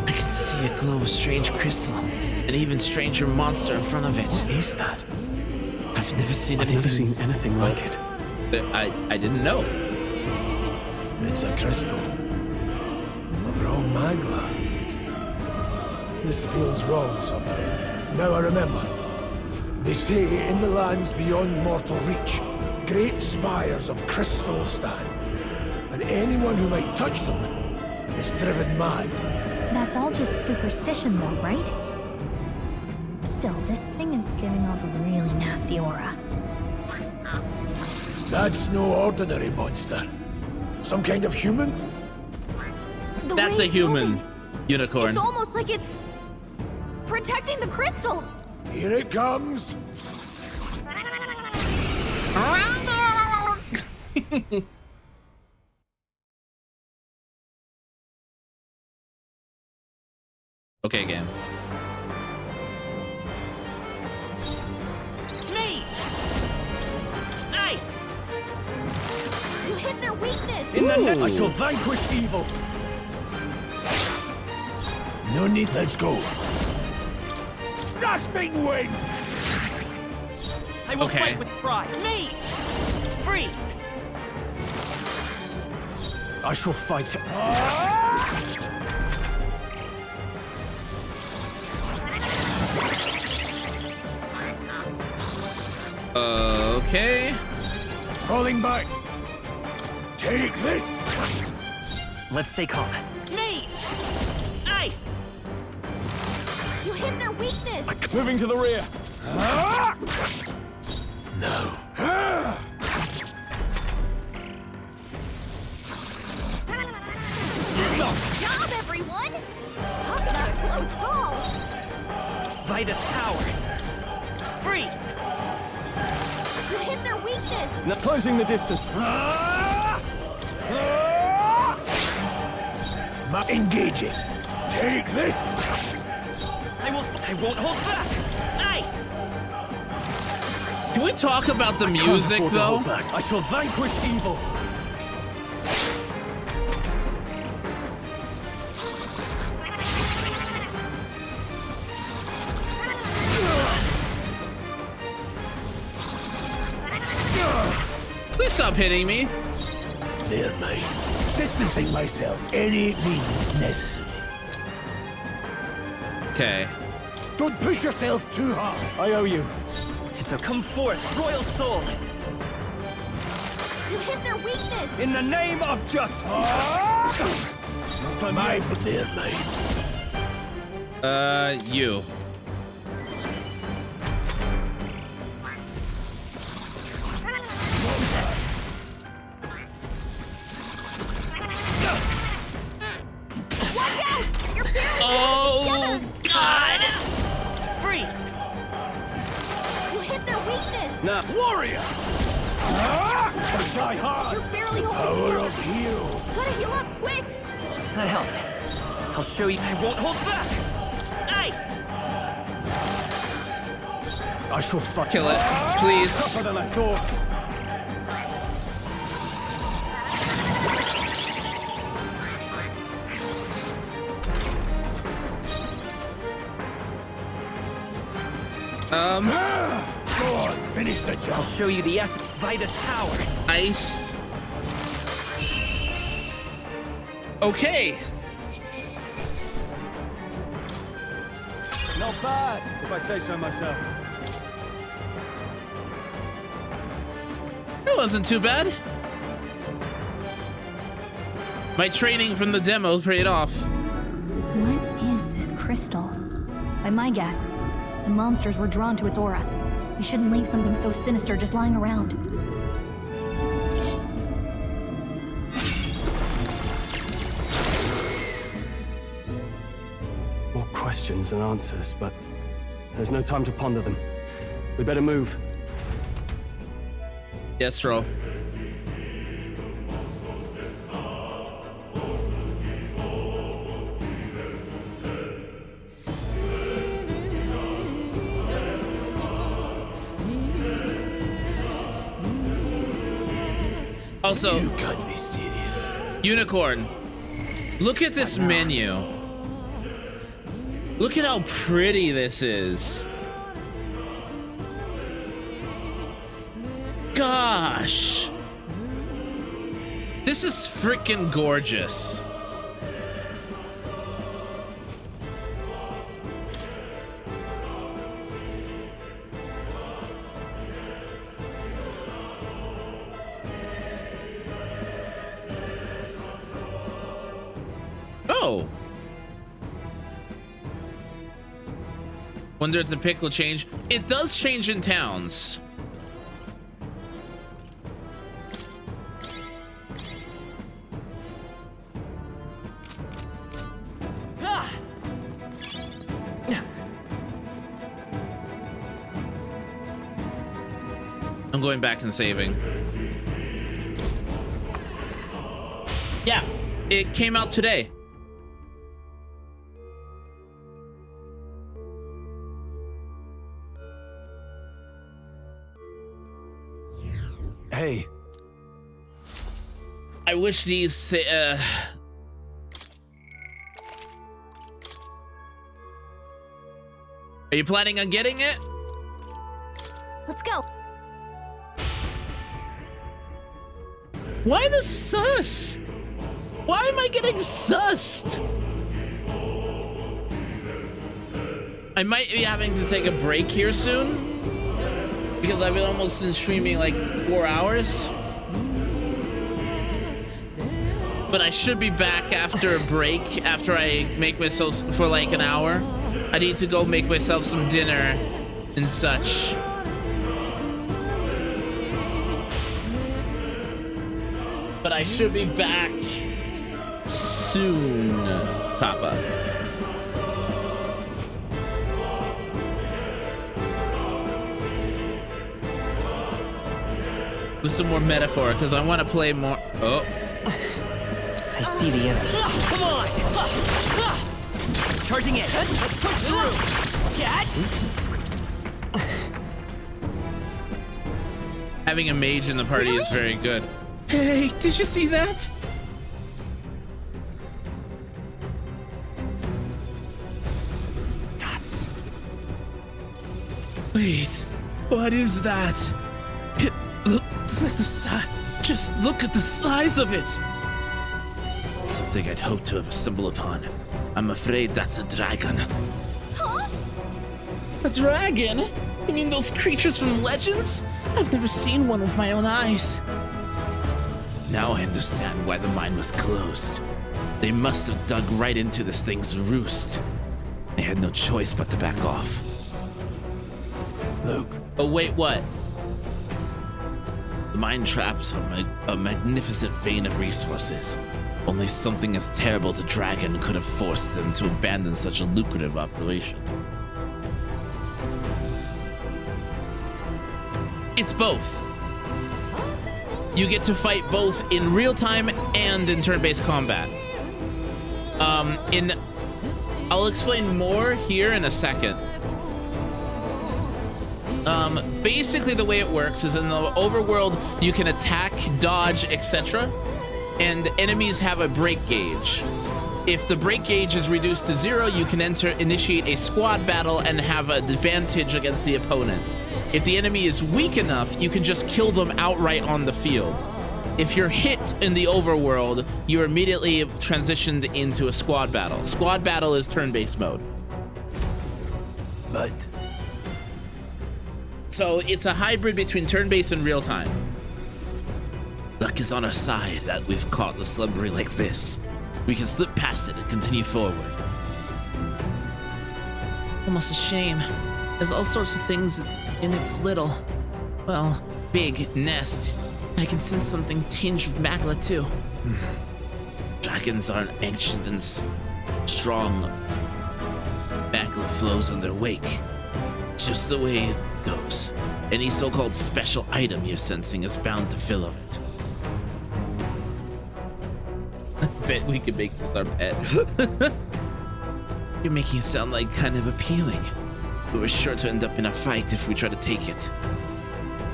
S1: I can see a glow of strange crystal, an even stranger monster in front of it.
S14: What is that?
S1: I've never seen anything.
S14: I've never seen anything like it.
S1: I didn't know.
S10: It's a crystal of raw Magla. This feels wrong somehow. Now I remember. They say in the lands beyond mortal reach, great spires of crystal stand, and anyone who might touch them is driven mad.
S21: That's all just superstition, though, right? Still, this thing is giving off a really nasty aura.
S10: That's no ordinary monster. Some kind of human?
S1: That's a human unicorn.
S21: It's almost like it's protecting the crystal.
S10: Here it comes.
S1: Okay, again.
S16: Me! Nice!
S21: You hit their weakness.
S10: In the net, I shall vanquish evil. No need, let's go. Grasping wing!
S16: I will
S1: Okay.
S16: fight with pride. Me! Freeze!
S10: I shall fight. falling back. Take this.
S13: Let's stay calm. Nate! Ice!
S8: You hit their weakness!
S14: Moving to the rear.
S10: No.
S8: Good job, everyone! Talk about a close call!
S13: Vitus power. Freeze!
S8: You hit their weakness!
S14: Now closing the distance.
S10: Engaging. Take this.
S13: I won't hold back! Ice!
S1: Can we talk about the
S14: I can't
S1: music
S14: afford to
S1: though?
S14: hold back. I shall vanquish evil.
S1: Please stop hitting me.
S10: There, mate. Distancing myself any means necessary.
S1: Okay.
S10: Don't push yourself too hard.
S14: I owe you.
S13: And so come forth, Royal Soul!
S8: You hit their weakness!
S14: In the name of justice.
S10: Mine from there, mate.
S1: You.
S8: Watch out! You're barely
S1: Oh, God!
S13: Freeze!
S8: You hit their weakness!
S14: Now, warrior! Die hard!
S8: You're barely holding
S10: Power
S8: together!
S10: of heals.
S8: Gotta heal up, quick!
S13: That helped. I'll show you I won't hold back! Ice!
S14: I shall fuck
S1: Kill it, please.
S14: Tougher than I thought.
S10: Go on, finish the
S13: I'll
S10: job.
S13: show you the Vitus power.
S1: Ice. Okay.
S14: Not bad, if I say so myself.
S1: That wasn't too bad. My training from the demo paid off.
S21: What is this crystal? By my guess, the monsters were drawn to its aura. We shouldn't leave something so sinister just lying around.
S14: More questions than answers, but there's no time to ponder them. We better move.
S1: Yes, Ro. Also,
S10: You can't be serious.
S1: Unicorn, look at this menu. Look at how pretty this is. Gosh. This is freaking gorgeous. Oh. Wonder if the pick will change. It does change in towns. I'm going back and saving. Yeah, it came out today.
S14: Hey.
S1: I wish these Are you planning on getting it?
S8: Let's go.
S1: Why the sus? Why am I getting sussed? I might be having to take a break here soon because I've almost been streaming like 4 hours. But I should be back after a break, after I make myself for like an hour. I need to go make myself some dinner and such. But I should be back soon, Papa. With some more metaphor, because I want to play more. Oh.
S17: I see the enemy.
S13: Come on! Charging in. Let's push through. Get.
S1: Having a mage in the party is very good. Hey, did you see that?
S10: That's...
S1: Wait, what is that? It looks like the size. Just look at the size of it. Something I'd hoped to have stumbled upon. I'm afraid that's a dragon.
S21: Huh?
S1: A dragon? You mean those creatures from legends? I've never seen one with my own eyes. Now I understand why the mine was closed. They must have dug right into this thing's roost. They had no choice but to back off.
S10: Luke.
S1: Oh wait, what? The mine traps are a magnificent vein of resources. Only something as terrible as a dragon could have forced them to abandon such a lucrative operation. It's both. You get to fight both in real time and in turn-based combat. I'll explain more here in a second. Basically the way it works is in the overworld, you can attack, dodge, etc. And enemies have a break gauge. If the break gauge is reduced to 0, you can initiate a squad battle and have an advantage against the opponent. If the enemy is weak enough, you can just kill them outright on the field. If you're hit in the overworld, you're immediately transitioned into a squad battle. Squad battle is turn-based mode.
S10: But...
S1: So it's a hybrid between turn-based and real-time. Luck is on our side that we've caught the slumbering like this. We can slip past it and continue forward. Almost a shame. There's all sorts of things in its little, well, big nest. I can sense something tinged with magla too. Dragons aren't ancient and strong. Magla flows in their wake. Just the way it goes. Any so-called special item you're sensing is bound to fill of it. I bet we could make this our pet. You're making it sound like kind of appealing. But we're sure to end up in a fight if we try to take it.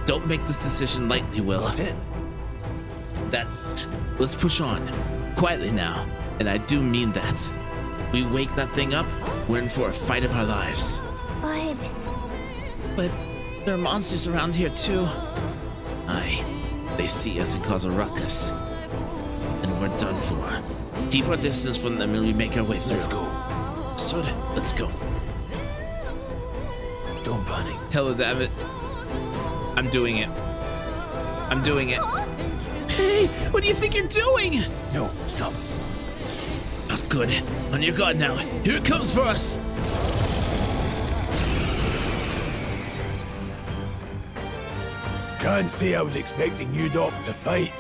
S1: Don't make this decision lightly, Will.
S10: What's it?
S1: Let's push on. Quietly now. And I do mean that. We wake that thing up, we're in for a fight of our lives. But there are monsters around here too. Aye, they see us and cause a ruckus. And we're done for. Keep our distance from them and we make our way through.
S10: Let's go.
S1: Stood, let's go.
S10: Don't panic.
S1: Tell her, damn it. I'm doing it. I'm doing it. Hey, what do you think you're doing?
S10: No, stop.
S1: Not good. On your guard now. Here it comes for us.
S10: Can't say I was expecting you, Doc, to fight.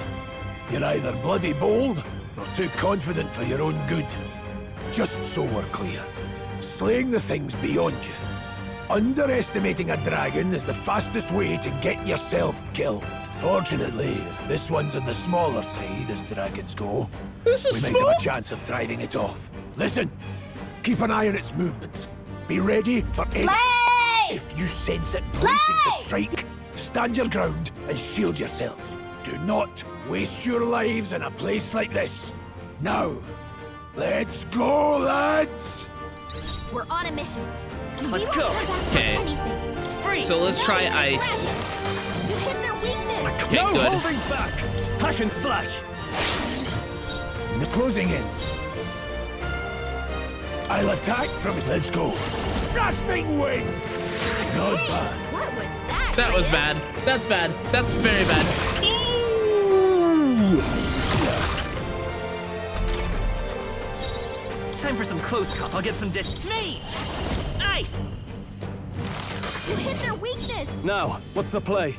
S10: You're either bloody bold or too confident for your own good. Just so we're clear, slaying the thing's beyond you. Underestimating a dragon is the fastest way to get yourself killed. Fortunately, this one's on the smaller side as dragons go.
S1: This is
S10: we might have a chance of driving it off. Listen, keep an eye on its movements. Be ready for any... If you sense it bracing to strike, stand your ground and shield yourself. Do not waste your lives in a place like this. Now, let's go, lads!
S21: We're on a mission.
S13: Let's go.
S1: Okay. So let's try ice.
S21: You hit their weakness.
S1: Okay,
S13: no
S1: good.
S13: holding back. Hack and slash.
S10: The closing in. I'll attack from... Let's go. Grasping wind! Not bad.
S21: What was that?
S1: That was bad. That's bad. That's very bad. Ooh!
S13: close call. I'll get some Mate! Ice!
S8: You hit their weakness!
S14: Now, what's the play?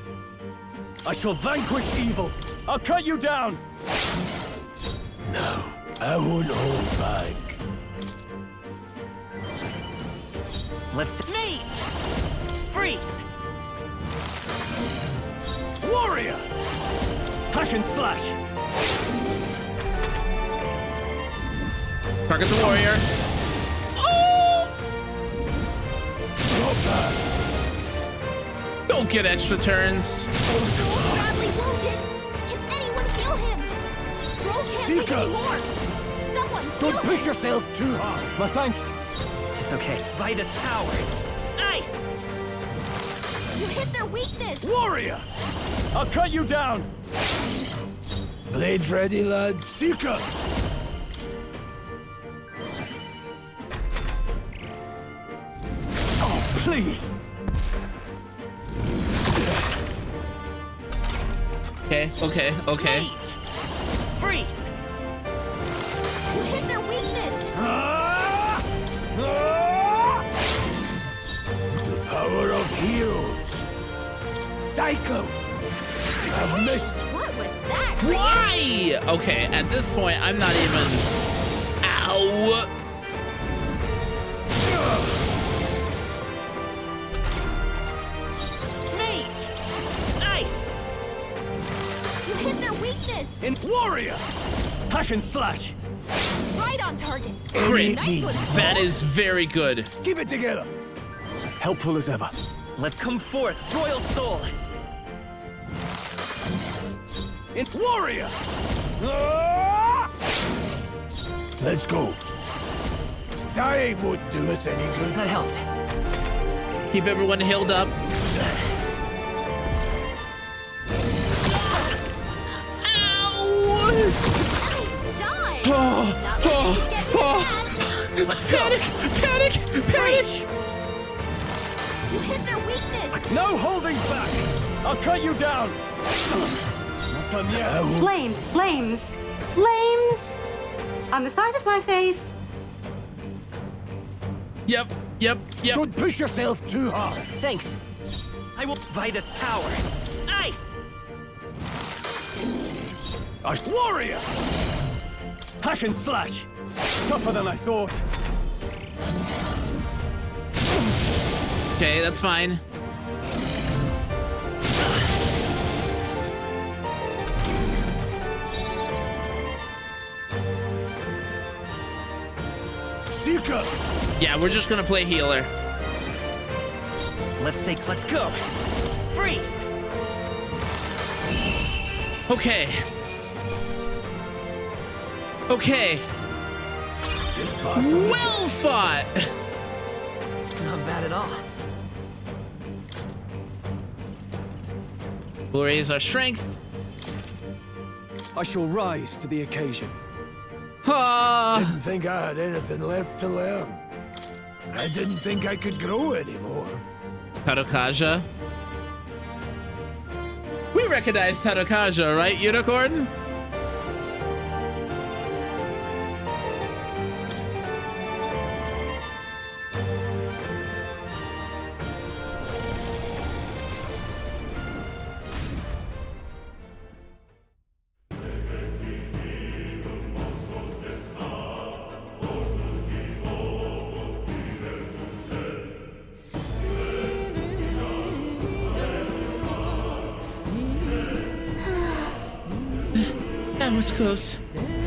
S14: I shall vanquish evil. I'll cut you down.
S10: No, I won't hold back.
S13: Let's... Mate! Freeze!
S14: Warrior! Hack and slash!
S1: Target the warrior.
S10: Not bad.
S1: Don't get extra turns.
S8: Badly wounded! Can anyone heal him? Stroll can't take
S10: Seeker!
S8: any more! Someone heal
S10: Don't push
S8: him!
S10: yourself too hard.
S14: My thanks.
S13: It's okay. Vitus power. Ice!
S8: You hit their weakness!
S14: Warrior! I'll cut you down.
S10: Blades ready, lad. Seeker!
S14: Oh, please!
S1: Okay.
S13: Mate! Freeze!
S8: You hit their weakness!
S10: The power of heroes. Cyclone! I've missed.
S8: What was that?
S1: Why? Okay, at this point, I'm not even... Ow!
S13: Mate! Ice!
S8: You hit their weakness!
S14: In warrior! Hack and slash!
S8: Right on target!
S1: Crit.
S8: Nice one!
S1: That is very good.
S10: Keep it together.
S14: Helpful as ever.
S13: Let's come forth, Royal Soul!
S14: In warrior!
S10: Let's go. Dying won't do us any good.
S13: That helped.
S1: Keep everyone healed up. Panic!
S8: You hit their weakness!
S14: No holding back! I'll cut you down! Not done yet.
S5: Flames! Flames! Flames! On the side of my face.
S1: Yep.
S10: Don't push yourself too hard.
S13: Thanks. I will Vitus power. Ice!
S14: Warrior! Hack and slash! Tougher than I thought.
S1: Okay, that's fine.
S10: Seeker!
S1: Yeah, we're just gonna play healer.
S13: Let's go. Freeze!
S1: Okay. Well fought!
S13: Not bad at all.
S1: We'll raise our strength.
S14: I shall rise to the occasion.
S10: Didn't think I had anything left to learn. I didn't think I could grow anymore.
S1: Tadokaja. We recognize Tadokaja, right, Unicorn? That was close.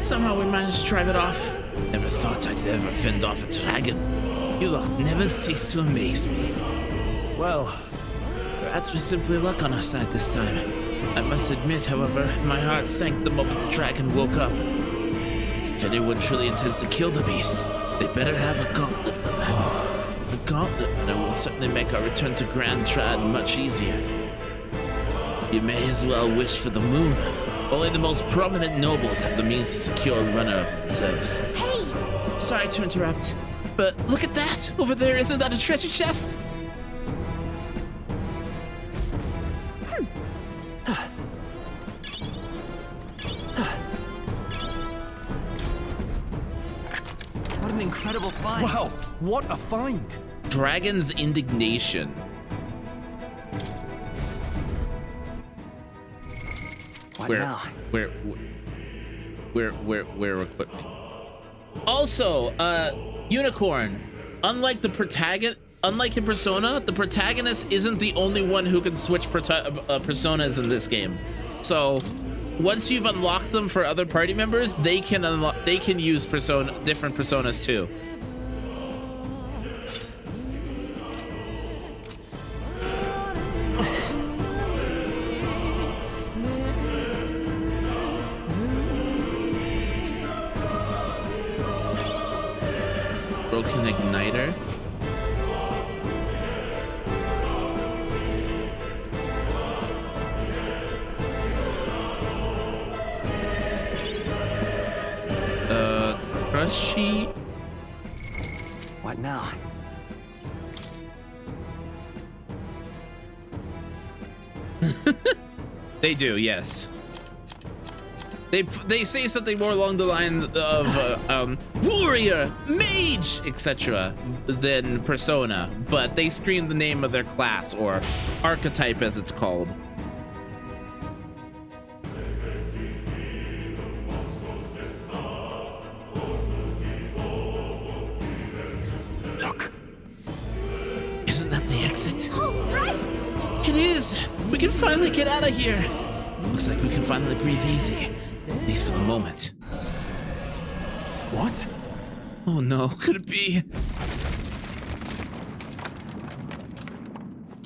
S1: Somehow we managed to drive it off. Never thought I'd ever fend off a dragon. You lot never cease to amaze me.
S14: Well,
S1: perhaps we're simply luck on our side this time. I must admit, however, my heart sank the moment the dragon woke up. If anyone truly intends to kill the beast, they better have a gauntlet runner. A gauntlet runner will certainly make our return to Grand Trad much easier. You may as well wish for the moon. Only the most prominent nobles have the means to secure a runner of themselves.
S8: Hey!
S1: Sorry to interrupt, but look at that! Over there, isn't that a treasure chest?
S13: What an an incredible find.
S14: Wow, what a find!
S1: Dragon's Indignation.
S13: What now?
S1: Where equipment? Also, Unicorn. Unlike in Persona, the protagonist isn't the only one who can switch personas in this game. So, once you've unlocked them for other party members, they can use different personas too. Broken Igniter. Crushy.
S13: What now?
S1: They do, yes. They say something more along the line of warrior, mage, etc. than persona, but they scream the name of their class or archetype as it's called.
S10: Look.
S1: Isn't that the exit?
S8: Oh, right!
S1: It is! We can finally get out of here! Looks like we can finally breathe easy. At least for the moment.
S14: What?
S1: Oh no, could it be?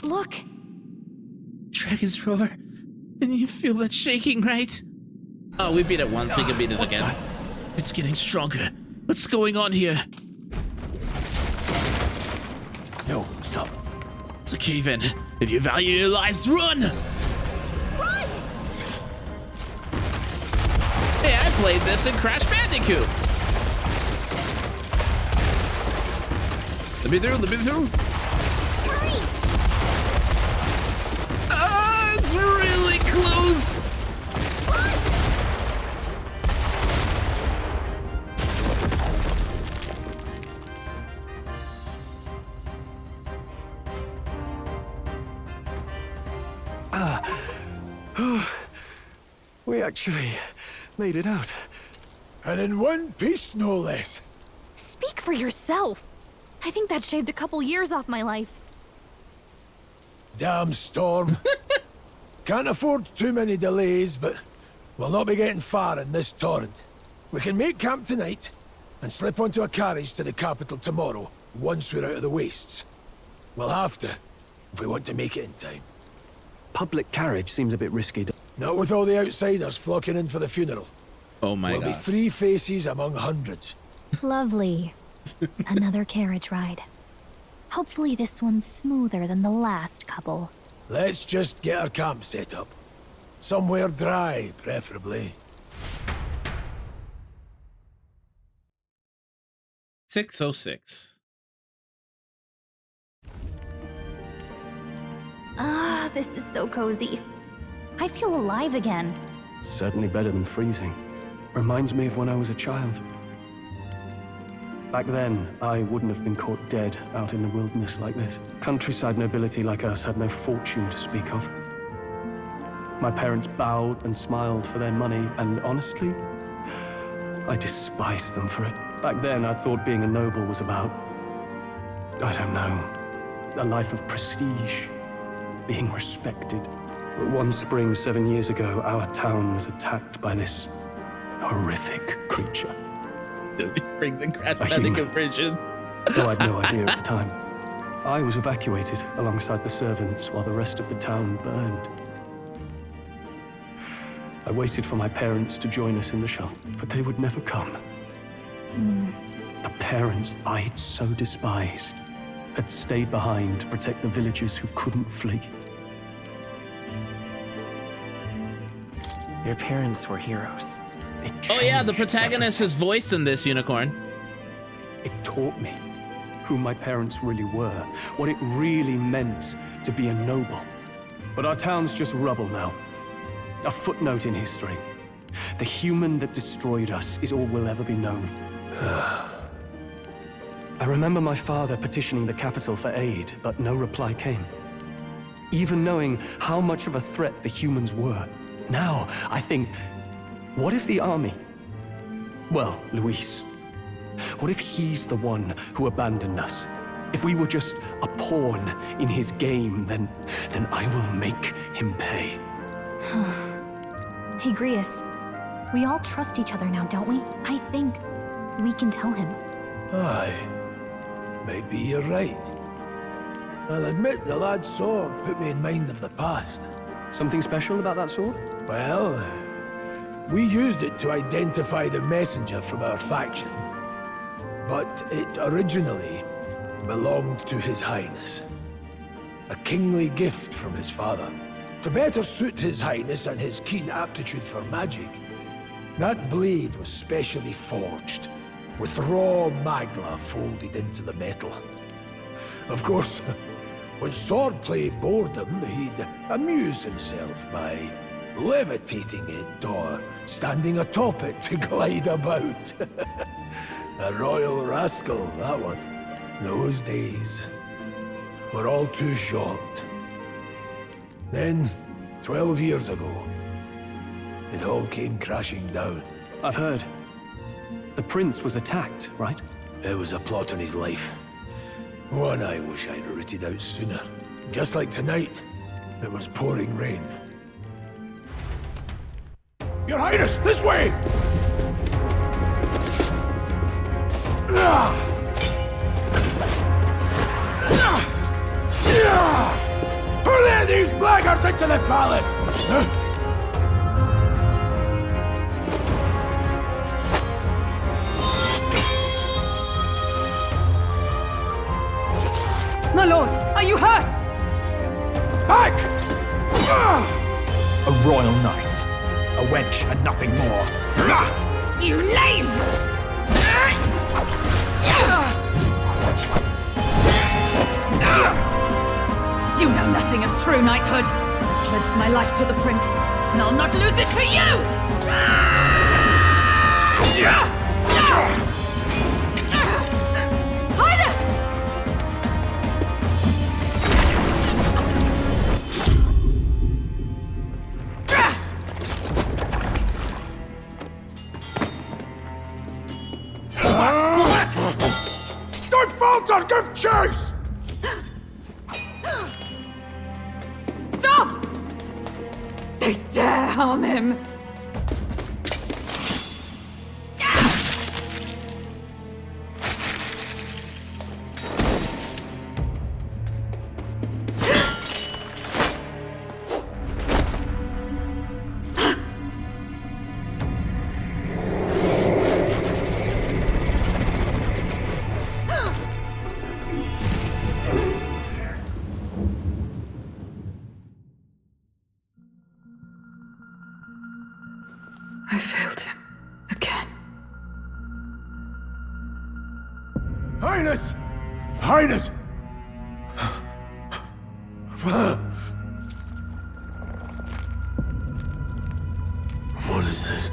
S8: Look!
S1: Dragon's Roar. Can you feel that shaking, right? Oh, we beat it once, we can beat it again. It's getting stronger. What's going on here?
S10: No, stop.
S1: It's a cave-in. If you value your lives, run!
S8: Run!
S1: Hey, I played this in Crash Bandicoot. Let me through.
S8: Hurry!
S1: Ah, it's really close.
S14: We actually made it out.
S10: And in one piece, no less.
S21: Speak for yourself. I think that shaved a couple years off my life.
S10: Damn storm. Can't afford too many delays, but we'll not be getting far in this torrent. We can make camp tonight and slip onto a carriage to the capital tomorrow, once we're out of the wastes. We'll have to, if we want to make it in time.
S14: Public carriage seems a bit risky.
S10: Not with all the outsiders flocking in for the funeral.
S1: Oh my
S10: God. We'll be 3 faces among hundreds.
S21: Lovely. Another carriage ride. Hopefully this one's smoother than the last couple.
S10: Let's just get our camp set up. Somewhere dry, preferably.
S1: 606.
S21: Ah, this is so cozy. I feel alive again.
S14: Certainly better than freezing. Reminds me of when I was a child. Back then, I wouldn't have been caught dead out in the wilderness like this. Countryside nobility like us had no fortune to speak of. My parents bowed and smiled for their money, and honestly, I despised them for it. Back then, I thought being a noble was about, I don't know, a life of prestige, being respected. But one spring 7 years ago, our town was attacked by this horrific creature.
S1: Bring the Crash Bandicoot version.
S14: Though I'd no idea at the time. I was evacuated alongside the servants while the rest of the town burned. I waited for my parents to join us in the shelter, but they would never come. The parents I'd so despised had stayed behind to protect the villagers who couldn't flee.
S13: Your parents were heroes.
S1: Oh yeah, the protagonist is voiced in this, Unicorn.
S14: It taught me who my parents really were, what it really meant to be a noble. But our town's just rubble now. A footnote in history. The human that destroyed us is all we'll ever be known. I remember my father petitioning the capital for aid, but no reply came. Even knowing how much of a threat the humans were. Now, I think, what if the army... Well, Luis. What if he's the one who abandoned us? If we were just a pawn in his game, then I will make him pay.
S21: Hey, Grius. We all trust each other now, don't we? I think we can tell him.
S10: Aye. Maybe you're right. I'll admit the lad's sword put me in mind of the past.
S14: Something special about that sword?
S10: Well, we used it to identify the messenger from our faction. But it originally belonged to His Highness. A kingly gift from his father. To better suit His Highness and his keen aptitude for magic, that blade was specially forged, with raw magla folded into the metal. Of course, when swordplay bored him, he'd amuse himself by levitating it or standing atop it to glide about. A royal rascal, that one. Those days were all too short. Then, 12 years ago, it all came crashing down.
S14: I've heard. The prince was attacked, right?
S10: It was a plot on his life. One I wish I'd rooted out sooner. Just like tonight, it was pouring rain.
S19: Your Highness, this way!
S10: Who let these blackguards into the palace?
S18: My lord, are you hurt?
S10: Back! A royal knight. A wench and nothing more.
S18: You knave! You know nothing of true knighthood. I pledged my life to the prince, and I'll not lose it to you! Highness!
S10: Don't falter! Give chase!
S18: Stop! They dare harm him! I failed him. Again.
S10: Highness! Highness! What is this?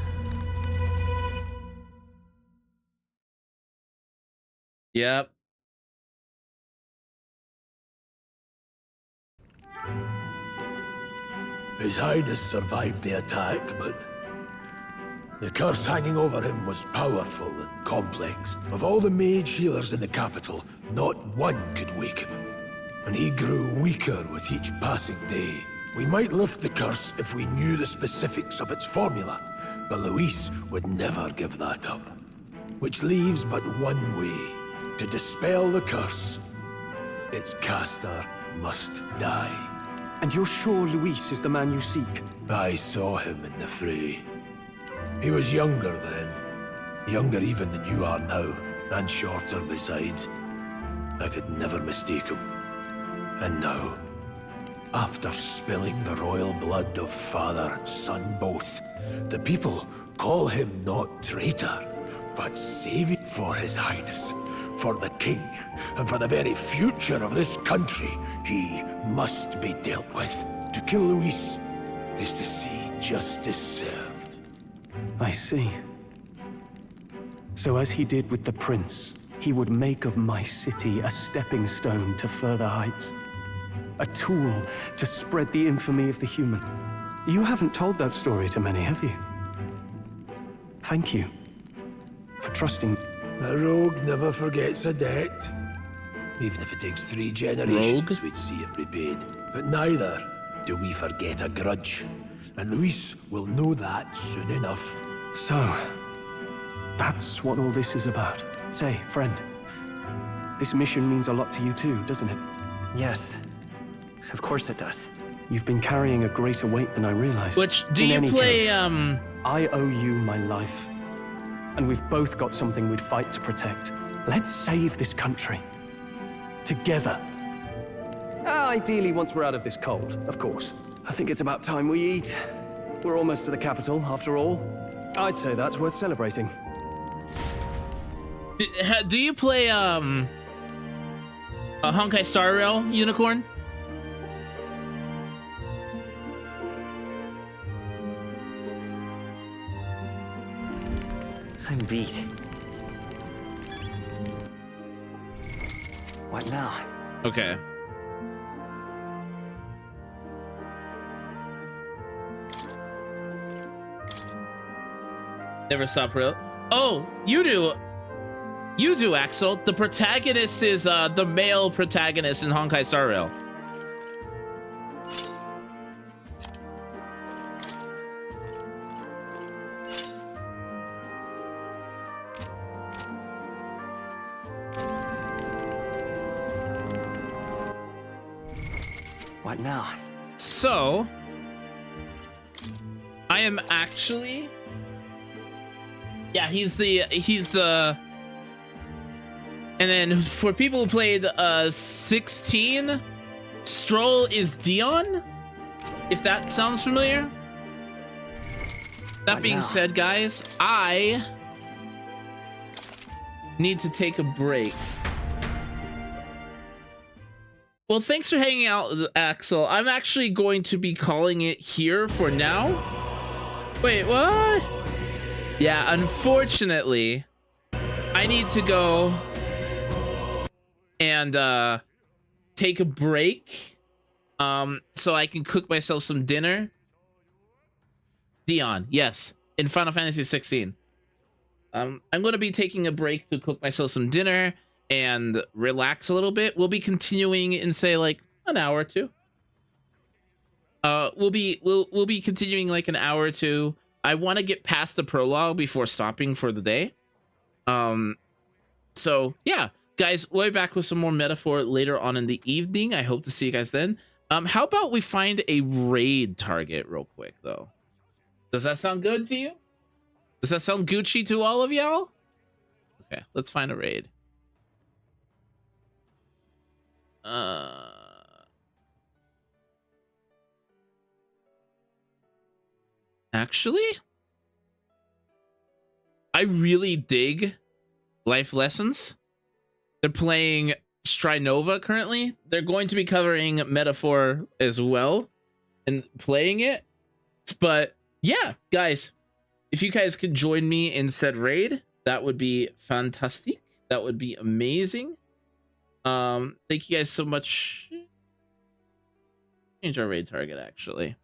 S1: Yep.
S10: His Highness survived the attack, but the curse hanging over him was powerful and complex. Of all the mage healers in the capital, not one could wake him. And he grew weaker with each passing day. We might lift the curse if we knew the specifics of its formula, but Luis would never give that up. Which leaves but one way to dispel the curse. Its caster must die.
S14: And you're sure Luis is the man you seek?
S10: I saw him in the fray. He was younger then. Younger even than you are now, and shorter besides. I could never mistake him. And now, after spilling the royal blood of father and son both, the people call him not traitor, but savior for His Highness, for the king, and for the very future of this country. He must be dealt with. To kill Luis is to see justice served.
S14: I see. So as he did with the prince, he would make of my city a stepping stone to further heights. A tool to spread the infamy of the human. You haven't told that story to many, have you? Thank you for trusting.
S10: A rogue never forgets a debt. Even if it takes 3 generations, we'd see it repaid. But neither do we forget a grudge. And Luis will know that soon enough.
S14: So, that's what all this is about. Say, friend, this mission means a lot to you too, doesn't it?
S17: Yes, of course it does.
S14: You've been carrying a greater weight than I realized.
S1: Which, do
S14: In
S1: you
S14: any
S1: play,
S14: case, I owe you my life. And we've both got something we'd fight to protect. Let's save this country. Together. Ideally, once we're out of this cold, of course. I think it's about time we eat. We're almost to the capital, after all. I'd say that's worth celebrating.
S1: Do you play, a Honkai Star Rail, Unicorn?
S17: I'm beat. What now?
S1: Okay. Never stop real. Oh, you do. You do, Axel. The protagonist is the male protagonist in Honkai Star Rail.
S17: What now?
S1: So, I am actually, yeah, he's the, and then for people who played 16, Stroll is Dion, if that sounds familiar. That being said, guys, I need to take a break. Well, thanks for hanging out, Axel. I'm actually going to be calling it here for now. Wait, what? Yeah, unfortunately, I need to go and take a break so I can cook myself some dinner. Dion, yes, in Final Fantasy 16. I'm going to be taking a break to cook myself some dinner and relax a little bit. We'll be continuing in, say, like an hour or two. We'll be continuing like an hour or two. I want to get past the prologue before stopping for the day. So yeah, guys, we'll be back with some more metaphor later on in the evening. I hope to see you guys then. How about we find a raid target real quick though? Does that sound good to you? Does that sound Gucci to all of y'all? Okay, let's find a raid. Actually, I really dig Life Lessons. They're playing Strinova currently. They're going to be covering Metaphor as well and playing it. But yeah, guys, if you guys could join me in said raid, that would be fantastic. That would be amazing. Thank you guys so much. Change our raid target actually.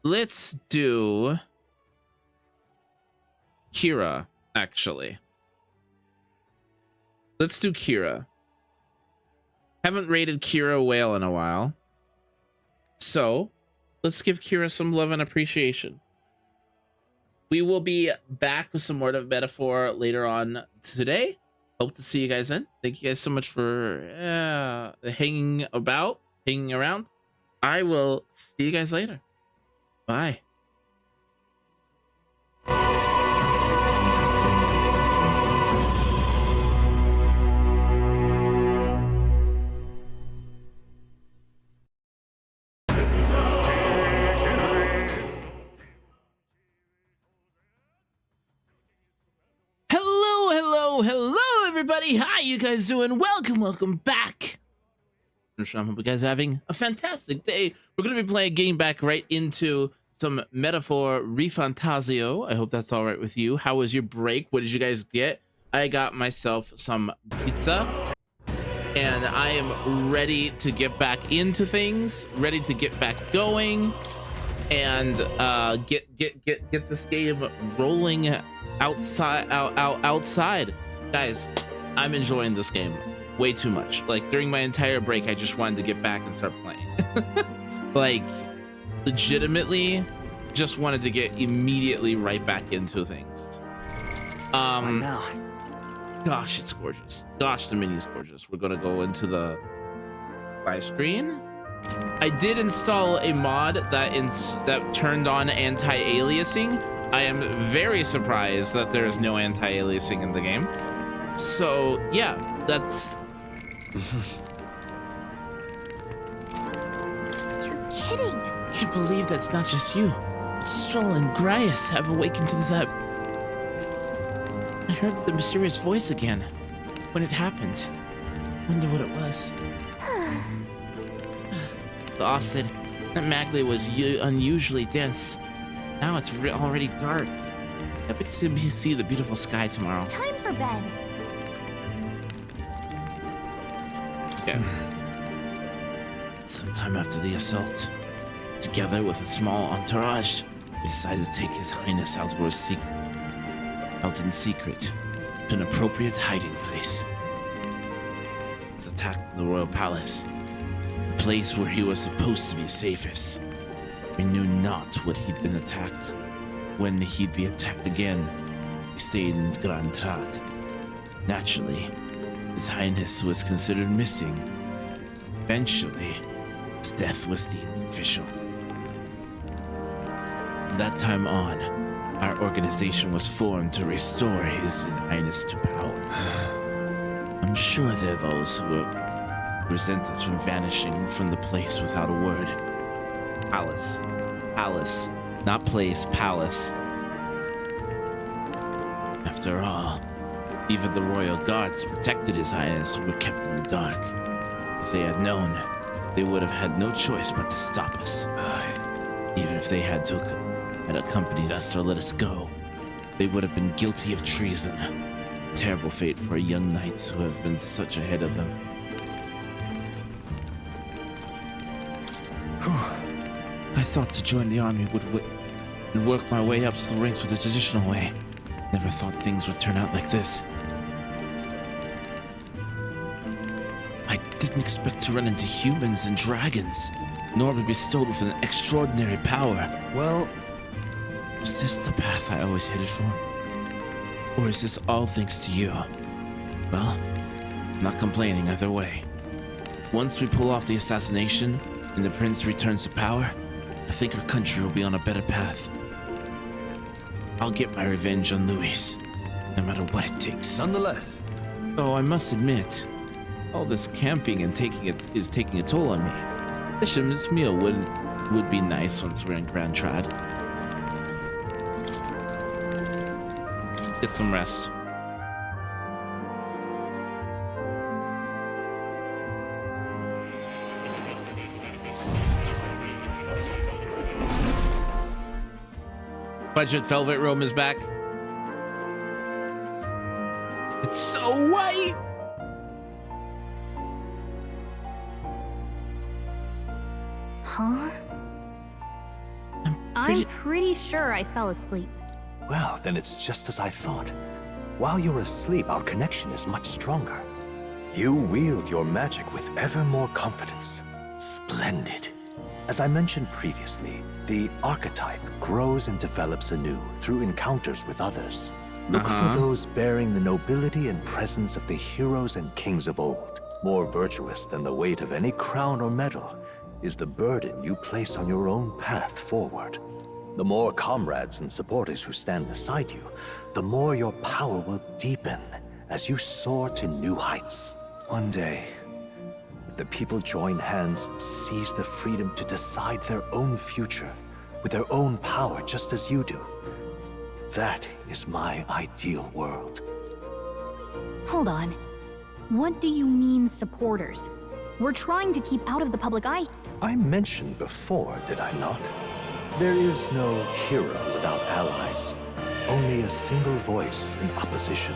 S1: Let's do Kira, actually. Let's do Kira. Haven't raided Kira Whale in a while. So, let's give Kira some love and appreciation. We will be back with some more Metaphor later on today. Hope to see you guys then. Thank you guys so much for hanging around. I will see you guys later. Bye. Hello, everybody. How you guys doing? Welcome back. I'm sure I hope you guys are having a fantastic day. We're going to be playing a game back right into some metaphor ReFantazio. I hope that's all right with you. How was your break? What did you guys get? I got myself some pizza, and I am ready to get back into things, ready to get back going, and get this game rolling outside. Guys, I'm enjoying this game way too much. Like, during my entire break, I just wanted to get back and start playing. Like, legitimately just wanted to get immediately right back into things. Gosh, it's gorgeous. Gosh, the menu's gorgeous. We're gonna go into the buy screen. I did install a mod that turned on anti-aliasing. I am very surprised that there is no anti-aliasing in the game. So yeah, that's
S21: You're kidding.
S1: I can't believe that's not just you. Stroll and Grias have awakened to that. I heard the mysterious voice again. When it happened. Wonder what it was. The Austin, that Magley was unusually dense. Now it's already dark. I bet to see the beautiful sky tomorrow.
S21: Time for bed.
S1: Okay. Sometime after the assault, together with a small entourage, we decided to take His Highness out in secret to an appropriate hiding place. He was attacked in the royal palace, the place where he was supposed to be safest. We knew not what he'd been attacked. When he'd be attacked again, we stayed in Grand Trad. Naturally, His Highness was considered missing. Eventually, his death was deemed official. From that time on, our organization was formed to restore His Highness to power. I'm sure there are those who resent us for vanishing from the place without a word. Palace. Palace. Not place, palace. After all, even the royal guards who protected His Highness were kept in the dark. If they had known, they would have had no choice but to stop us. Even if they had accompanied us or let us go, they would have been guilty of treason. A terrible fate for young knights who have been such ahead of them. I thought to join the army would work my way up to the ranks with the traditional way. Never thought things would turn out like this. I didn't expect to run into humans and dragons, nor be bestowed with an extraordinary power. Well, was this the path I always headed for? Or is this all thanks to you? Well, I'm not complaining either way. Once we pull off the assassination and the prince returns to power, I think our country will be on a better path. I'll get my revenge on Luis, no matter what it takes. Nonetheless. Though I must admit, all this camping and is taking a toll on me. This meal would be nice once we're in Grand Trad. Get some rest. Budget velvet room is back. It's so white.
S21: Huh? I'm pretty sure I fell asleep.
S7: Well, then it's just as I thought. While you're asleep, our connection is much stronger. You wield your magic with ever more confidence. Splendid. As I mentioned previously, the archetype grows and develops anew through encounters with others. Look for those bearing the nobility and presence of the heroes and kings of old. More virtuous than the weight of any crown or medal is the burden you place on your own path forward. The more comrades and supporters who stand beside you, the more your power will deepen as you soar to new heights. One day, if the people join hands and seize the freedom to decide their own future with their own power just as you do, that is my ideal world.
S21: Hold on. What do you mean, supporters? We're trying to keep out of the public eye.
S7: I mentioned before, did I not? There is no hero without allies, only a single voice in opposition.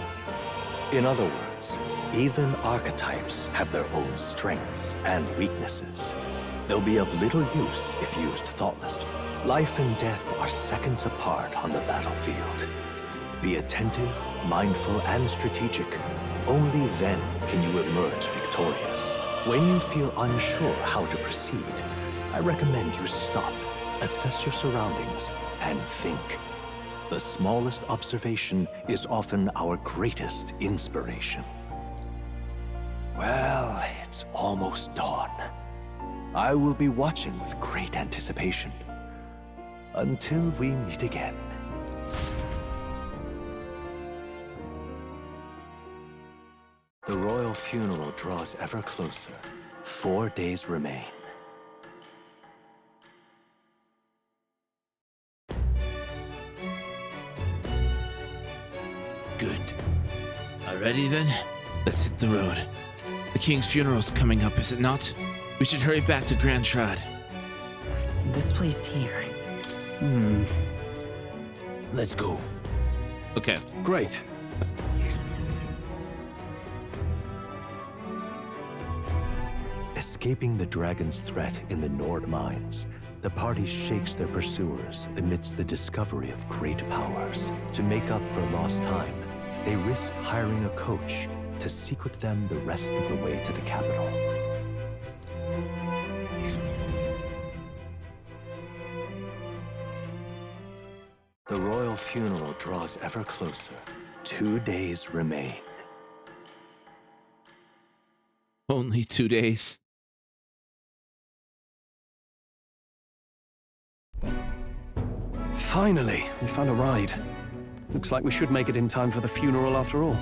S7: In other words, even archetypes have their own strengths and weaknesses. They'll be of little use if used thoughtlessly. Life and death are seconds apart on the battlefield. Be attentive, mindful, and strategic. Only then can you emerge victorious. When you feel unsure how to proceed, I recommend you stop, assess your surroundings, and think. The smallest observation is often our greatest inspiration. Well, it's almost dawn. I will be watching with great anticipation. Until we meet again. The royal funeral draws ever closer. 4 days remain.
S1: Good. Alrighty then, let's hit the road. The king's funeral's coming up, is it not? We should hurry back to Grand Trad.
S17: This place here.
S10: Let's go.
S1: Okay.
S14: Great.
S7: Escaping the dragon's threat in the Nord mines, the party shakes their pursuers amidst the discovery of great powers. To make up for lost time, they risk hiring a coach to seek with them the rest of the way to the capital. The royal funeral draws ever closer. 2 days remain.
S1: Only 2 days.
S14: Finally, we found a ride. Looks like we should make it in time for the funeral after all.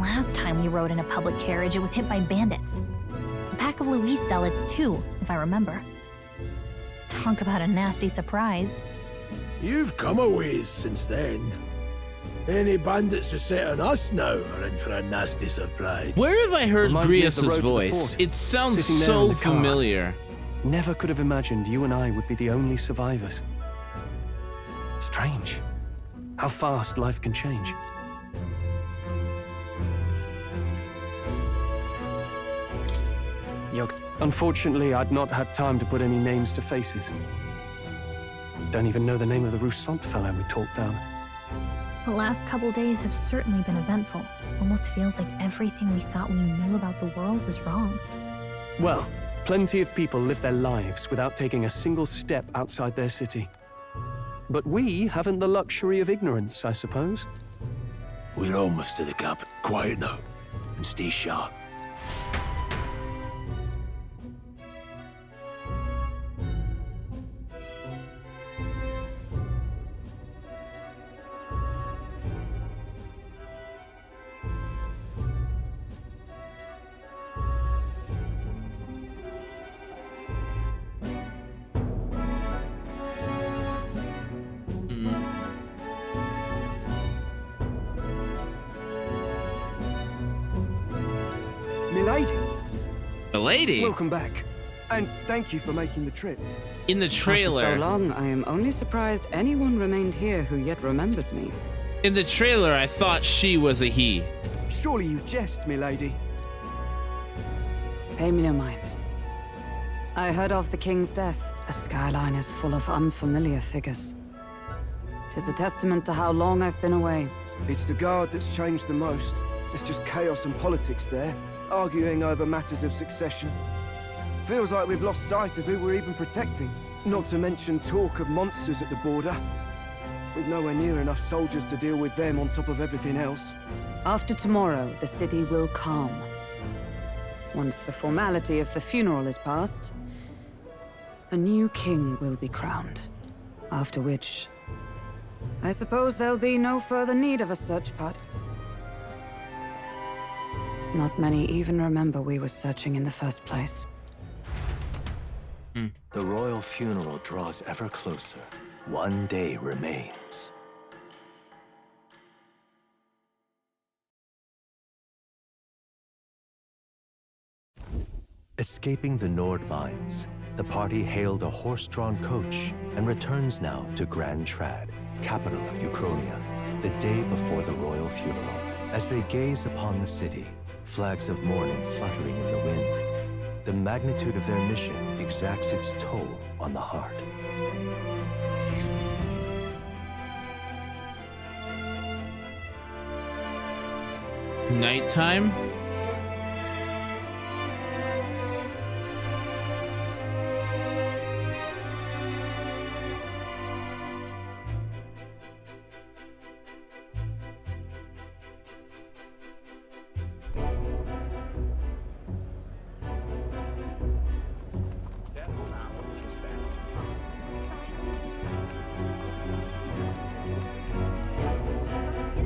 S21: Last time we rode in a public carriage, it was hit by bandits. A pack of Louis zealots, too, if I remember. Talk about a nasty surprise.
S10: You've come a ways since then. Any bandits who set on us now are in for a nasty surprise.
S1: Where have I heard
S14: Reminds me of the
S1: Grias's
S14: road to the
S1: voice?
S14: fort,
S1: It sounds
S14: sitting there
S1: so
S14: in the cart.
S1: familiar.
S14: Never could have imagined you and I would be the only survivors. Strange. How fast life can change. Unfortunately, I'd not had time to put any names to faces. Don't even know the name of the Roussant fellow we talked down.
S21: The last couple days have certainly been eventful. Almost feels like everything we thought we knew about the world was wrong.
S14: Well, plenty of people live their lives without taking a single step outside their city. But we haven't the luxury of ignorance, I suppose.
S10: We're almost to the capital. Quiet now, and stay sharp.
S11: Milady.
S1: A lady?
S11: Welcome back. And thank you for making the trip.
S1: In the trailer.
S2: After so long, I am only surprised anyone remained here who yet remembered me.
S1: In the trailer, I thought she was a he.
S11: Surely you jest, milady.
S2: Pay me no mind. I heard of the king's death. The skyline is full of unfamiliar figures. 'Tis a testament to how long I've been away.
S11: It's the guard that's changed the most. It's just chaos and politics there, arguing over matters of succession. Feels like we've lost sight of who we're even protecting. Not to mention talk of monsters at the border. We've nowhere near enough soldiers to deal with them on top of everything else.
S2: After tomorrow, the city will calm. Once the formality of the funeral is past, a new king will be crowned. After which, I suppose there'll be no further need of a search party. Not many even remember we were searching in the first place.
S7: The royal funeral draws ever closer. 1 day remains. Escaping the Nord mines, The party hailed a horse-drawn coach and returns now to Grand Trad, capital of Uchronia, the day before the royal funeral. As they gaze upon the city, flags of mourning fluttering in the wind, the magnitude of their mission exacts its toll on the heart.
S1: Nighttime?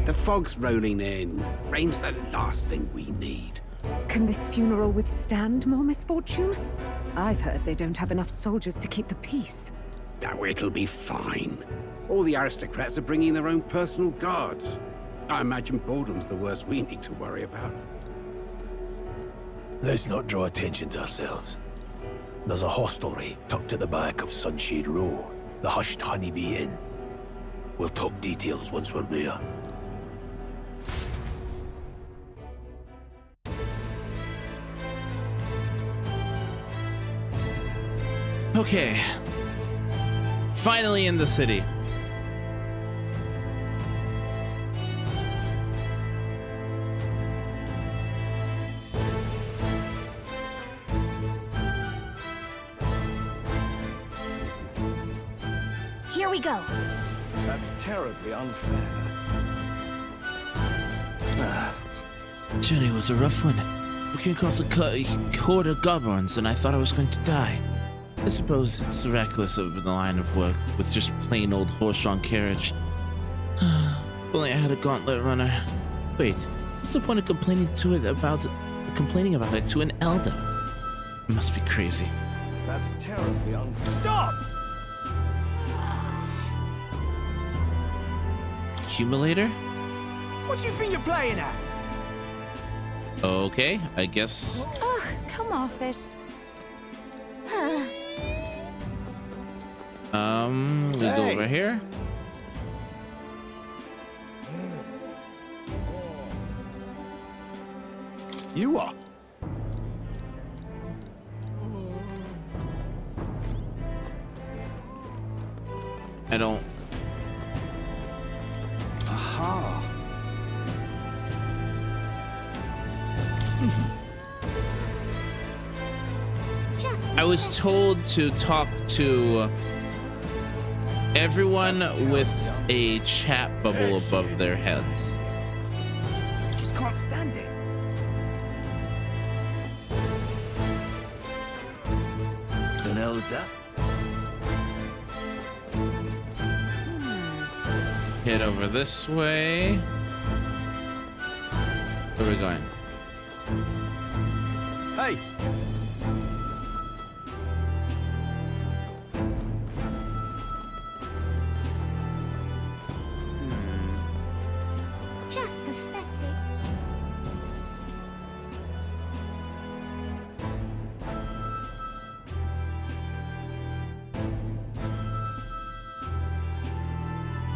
S20: The fog's rolling in. Rain's the last thing we need.
S2: Can this funeral withstand more misfortune? I've heard they don't have enough soldiers to keep the peace.
S20: Oh, it'll be fine. All the aristocrats are bringing their own personal guards. I imagine boredom's the worst we need to worry about.
S10: Let's not draw attention to ourselves. There's a hostelry tucked at the back of Sunshade Row, the Hushed Honeybee Inn. We'll talk details once we're there.
S1: Okay. Finally in the city.
S8: Here we go.
S14: That's terribly unfair.
S1: Journey was a rough one. We came across a horde of goblins and I thought I was going to die. I suppose it's reckless of the line of work with just plain old horse-drawn carriage. If only I had a gauntlet runner. Wait, what's the point of complaining about it to an elder? It must be crazy.
S14: That's terribly unfair.
S10: Stop!
S1: Accumulator?
S10: What do you think you're playing at?
S1: Okay, I guess.
S8: Ugh, come off it.
S1: We go over here.
S10: You are.
S1: I don't.
S10: Aha.
S1: I was told to talk to everyone with a chat bubble above their heads.
S10: Just can't stand it.
S3: An elder?
S1: Head over this way. Where are we going?
S10: Hey.
S8: Just pathetic.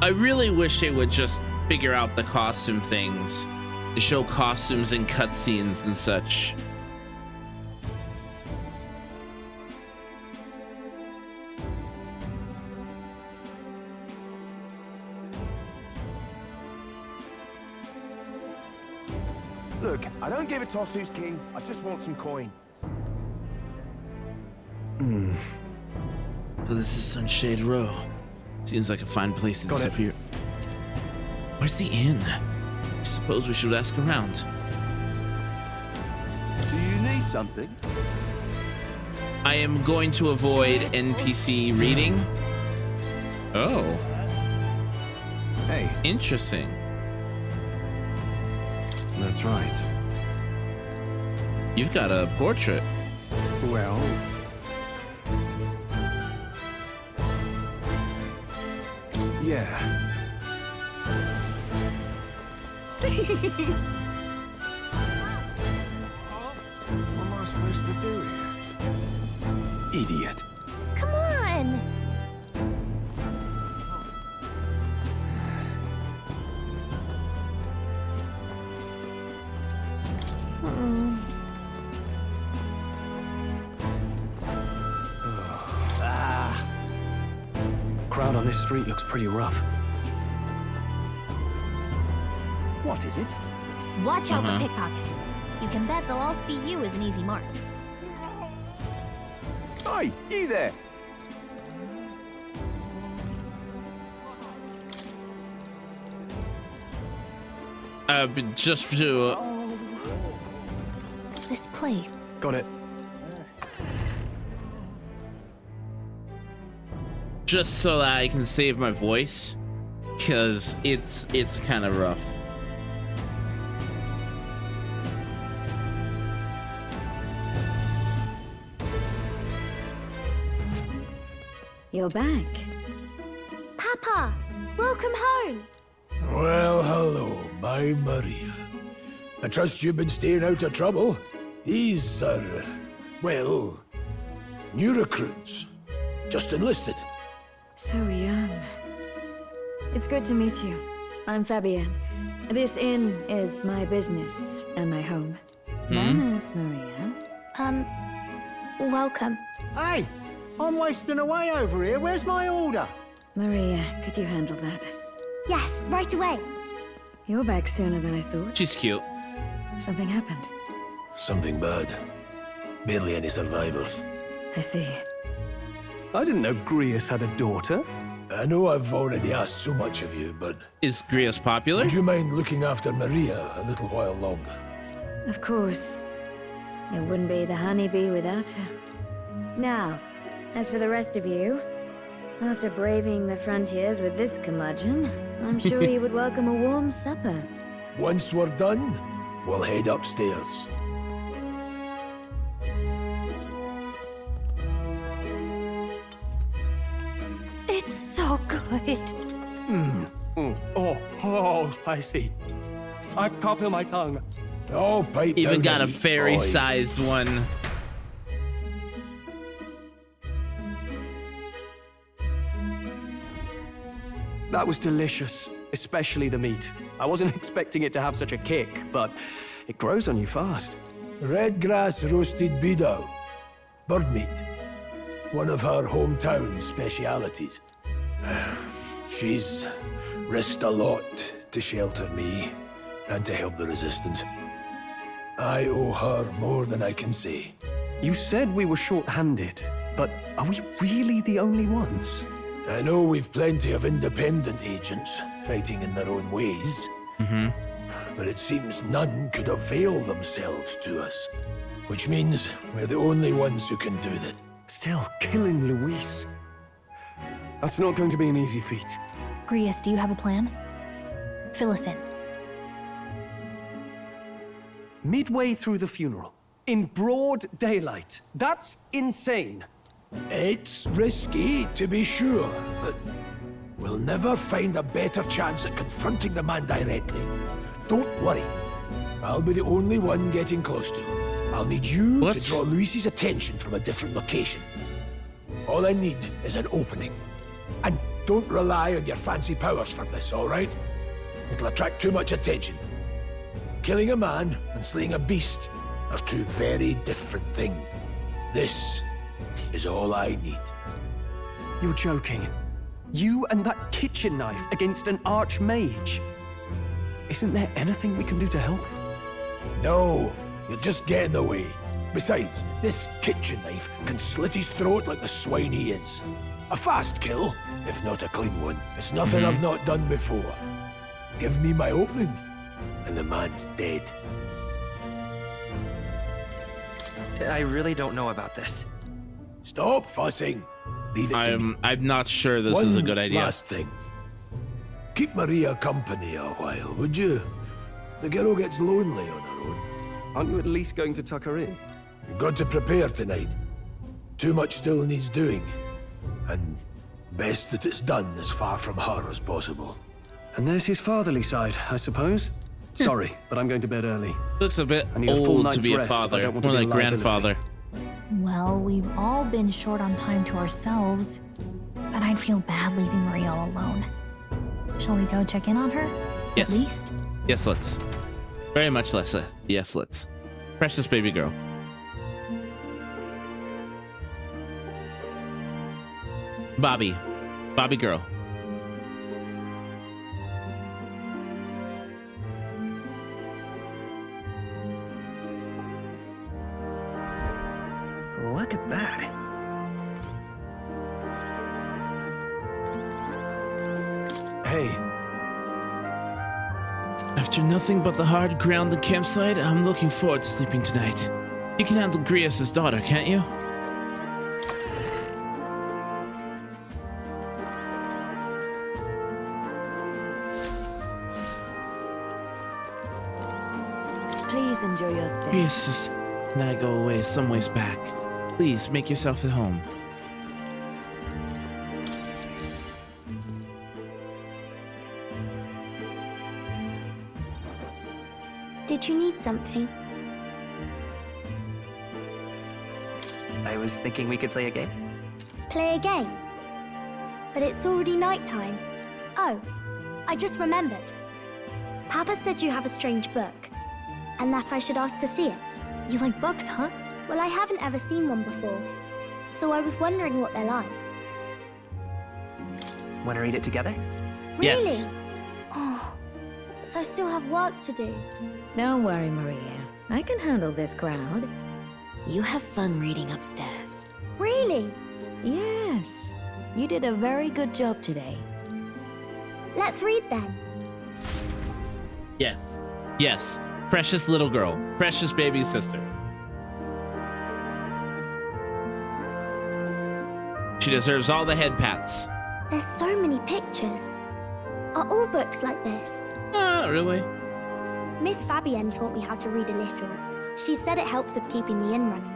S1: I really wish they would just figure out the costume things. To show costumes and cutscenes and such.
S10: Look, I don't give a toss who's king. I just want some coin.
S1: So this is Sunshade Row. Seems like a fine place to disappear. Where's the inn? I suppose we should ask around.
S10: Do you need something?
S1: I am going to avoid NPC reading. Oh.
S4: Hey.
S1: Interesting.
S4: That's right.
S1: You've got a portrait.
S4: Well... yeah.
S10: What am I supposed to do here?
S9: idiot.
S8: Come on!
S14: Crowd on this street looks pretty rough.
S7: What is it?
S8: Watch out for pickpockets. You can bet they'll all see you as an easy mark.
S7: Oi, you there!
S1: Just to...
S8: This plate.
S14: Got it.
S1: Just so that I can save my voice, because it's kind of rough.
S2: You're back.
S8: Papa, welcome home.
S10: Well, hello, my Maria. I trust you've been staying out of trouble. These are, well, new recruits. Just enlisted.
S15: So young. It's good to meet you. I'm Fabienne. This inn is my business and my home. Manners, Maria.
S8: Welcome.
S22: Hey, I'm wasting away over here. Where's my order?
S15: Maria, could you handle that?
S8: Yes, right away.
S15: You're back sooner than I thought.
S1: She's cute.
S15: Something happened.
S10: Something bad. Barely any survivors.
S15: I see.
S14: I didn't know Grius had a daughter.
S10: I know I've already asked so much of you, but...
S1: Is Grius popular?
S10: Would you mind looking after Maria a little while longer?
S15: Of course. It wouldn't be the honeybee without her. Now, as for the rest of you, after braving the frontiers with this curmudgeon, I'm sure you would welcome a warm supper.
S10: Once we're done, we'll head upstairs.
S8: It's so good.
S14: Oh, spicy. I can't feel my tongue.
S10: Oh, pipe
S1: Even
S10: down
S1: got a
S10: and eat,
S1: fairy-sized one.
S14: That was delicious, especially the meat. I wasn't expecting it to have such a kick, but it grows on you fast.
S10: Red grass roasted beedou. Bird meat. One of her hometown specialities. She's risked a lot to shelter me and to help the resistance. I owe her more than I can say.
S14: You said we were short-handed, but are we really the only ones?
S10: I know we've plenty of independent agents fighting in their own ways, but it seems none could avail themselves to us, which means we're the only ones who can do that.
S14: Still, killing Luis. That's not going to be an easy feat.
S8: Grius, do you have a plan? Fill us in.
S14: Midway through the funeral, in broad daylight. That's insane.
S10: It's risky, to be sure, but we'll never find a better chance at confronting the man directly. Don't worry. I'll be the only one getting close to him. I'll need you to draw Luis's attention from a different location. All I need is an opening. And don't rely on your fancy powers for this, all right? It'll attract too much attention. Killing a man and slaying a beast are two very different things. This is all I need.
S14: You're joking. You and that kitchen knife against an archmage. Isn't there anything we can do to help?
S10: No, you'll just get in the way. Besides, this kitchen knife can slit his throat like the swine he is. A fast kill, if not a clean one. It's nothing I've not done before. Give me my opening, and the man's dead.
S17: I really don't know about this.
S10: Stop fussing. Leave it to me.
S1: I'm not sure this is a good idea.
S10: Last thing. Keep Maria company a while, would you? The girl gets lonely on her own.
S14: Aren't you at least going to tuck her in?
S10: You've got to prepare tonight. Too much still needs doing. And best that it's done as far from her as possible.
S14: And there's his fatherly side, I suppose. Sorry, but I'm going to bed early.
S1: Looks a bit
S14: I need a full
S1: old
S14: night's
S1: to be a
S14: rest if I
S1: father.
S14: don't want to
S1: More
S14: be
S1: like
S14: a liability.
S1: grandfather.
S21: Well, we've all been short on time to ourselves, but I'd feel bad leaving Maria all alone. Shall we go check in on her?
S1: Yes.
S21: At least?
S1: Yes, let's. Very much less. Yes, let's. Precious baby girl. Bobby girl.
S17: Look at that.
S14: Hey.
S1: After nothing but the hard ground and campsite, I'm looking forward to sleeping tonight. You can handle Grias' daughter, can't you?
S2: Please enjoy your stay.
S1: Grias and I go away some ways back. Please make yourself at home.
S6: Did you need something?
S17: I was thinking we could play a game.
S6: Play a game? But it's already nighttime. Oh, I just remembered. Papa said you have a strange book, and that I should ask to see it.
S8: You like books, huh?
S6: Well, I haven't ever seen one before, so I was wondering what they're like.
S17: Want to read it together?
S6: Really?
S1: Yes.
S6: Oh, but I still have work to do.
S15: Don't worry, Maria. I can handle this crowd. You have fun reading upstairs.
S6: Really?
S15: Yes. You did a very good job today.
S6: Let's read then.
S1: Yes. Yes. Precious little girl. Precious baby sister. She deserves all the head pats.
S6: There's so many pictures. Are all books like this?
S1: Really?
S6: Miss Fabienne taught me how to read a little. She said it helps with keeping the inn running.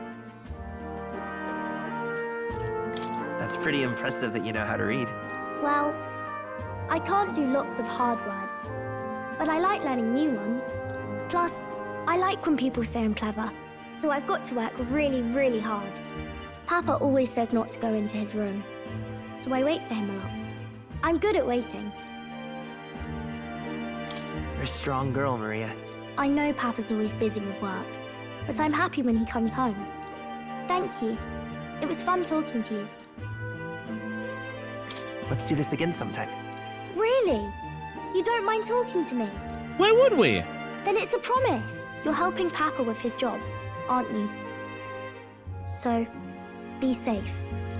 S17: That's pretty impressive that you know how to read.
S6: Well, I can't do lots of hard words, but I like learning new ones. Plus, I like when people say I'm clever, so I've got to work really, really hard. Papa always says not to go into his room, so I wait for him a lot. I'm good at waiting.
S17: You're a strong girl, Maria.
S6: I know Papa's always busy with work, but I'm happy when he comes home. Thank you. It was fun talking to you.
S17: Let's do this again sometime.
S6: Really? You don't mind talking to me?
S1: Why would we?
S6: Then it's a promise. You're helping Papa with his job, aren't you? So, be safe.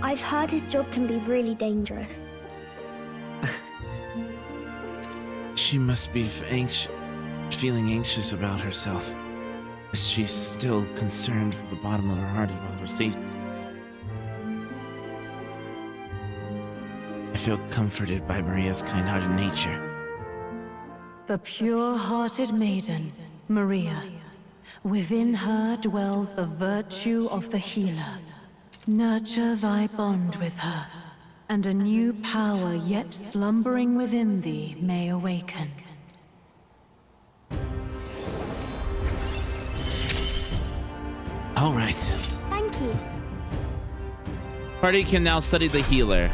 S6: I've heard his job can be really dangerous.
S1: She must be feeling anxious about herself. She's still concerned from the bottom of her heart about her safety. I feel comforted by Maria's kind-hearted nature.
S12: The pure-hearted maiden, Maria. Within her dwells the virtue of the healer. Nurture thy bond with her, and a new power yet slumbering within thee may awaken.
S1: All right.
S6: Thank you.
S1: Party can now study the healer.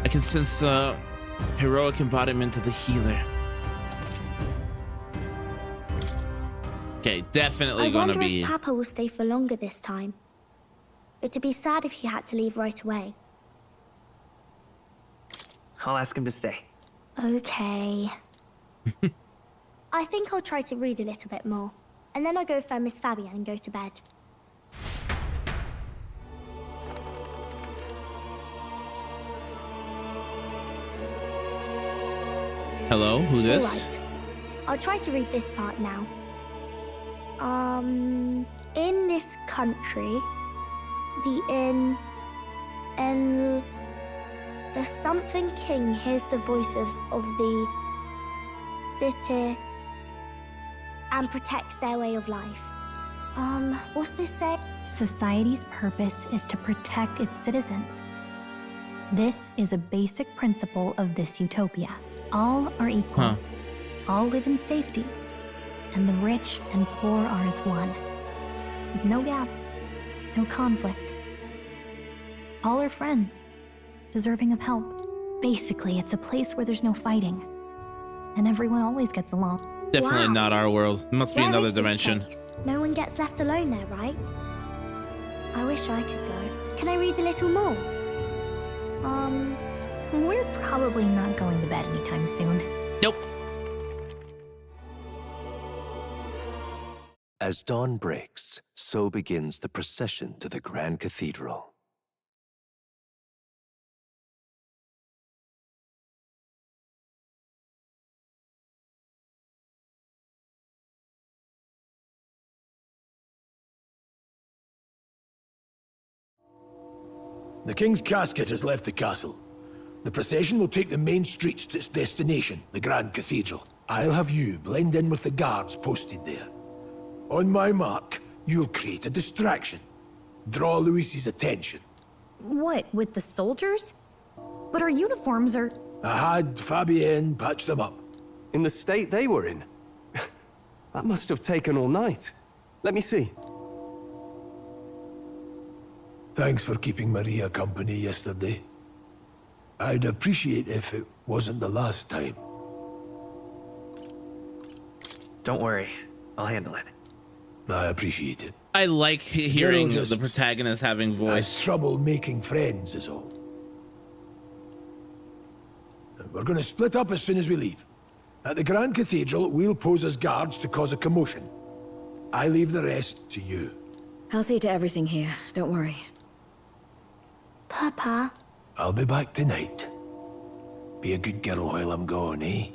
S1: I can sense the heroic embodiment of the healer. Okay, definitely gonna be.
S6: I wonder if Papa will stay for longer this time. It'd be sad if he had to leave right away.
S17: I'll ask him to stay.
S6: Okay. I think I'll try to read a little bit more, and then I'll go find Miss Fabienne and go to bed.
S1: Hello, who this?
S6: All right. I'll try to read this part now. In this country, the something king hears the voices of the city and protects their way of life. What's this say?
S21: Society's purpose is to protect its citizens. This is a basic principle of this utopia. All are equal. All live in safety.
S8: and the rich and poor are as one. With no gaps, no conflict. All are friends, deserving of help. Basically, it's a place where there's no fighting, and everyone always gets along.
S1: Definitely
S6: Wow.
S1: not our world. It must be
S6: Where
S1: another
S6: is this
S1: dimension.
S6: place? No one gets left alone there, right? I wish I could go. Can I read a little more?
S8: We're probably not going to bed anytime soon.
S1: Nope.
S7: As dawn breaks, so begins the procession to the Grand Cathedral.
S10: The King's casket has left the castle. The procession will take the main streets to its destination, the Grand Cathedral. I'll have you blend in with the guards posted there. On my mark, you'll create a distraction. Draw Luis's attention.
S8: What, with the soldiers? But our uniforms are...
S10: I had Fabienne patch them up.
S14: In the state they were in? That must have taken all night. Let me see.
S10: Thanks for keeping Maria company yesterday. I'd appreciate if it wasn't the last time.
S17: Don't worry, I'll handle it.
S10: I appreciate it.
S1: I like hearing
S10: Just
S1: the protagonist having voice.
S10: trouble making friends is all. We're going to split up as soon as we leave. At the Grand Cathedral, we'll pose as guards to cause a commotion. I leave the rest to you.
S15: I'll see to everything here, don't worry.
S6: Papa.
S10: I'll be back tonight. Be a good girl while I'm gone, eh?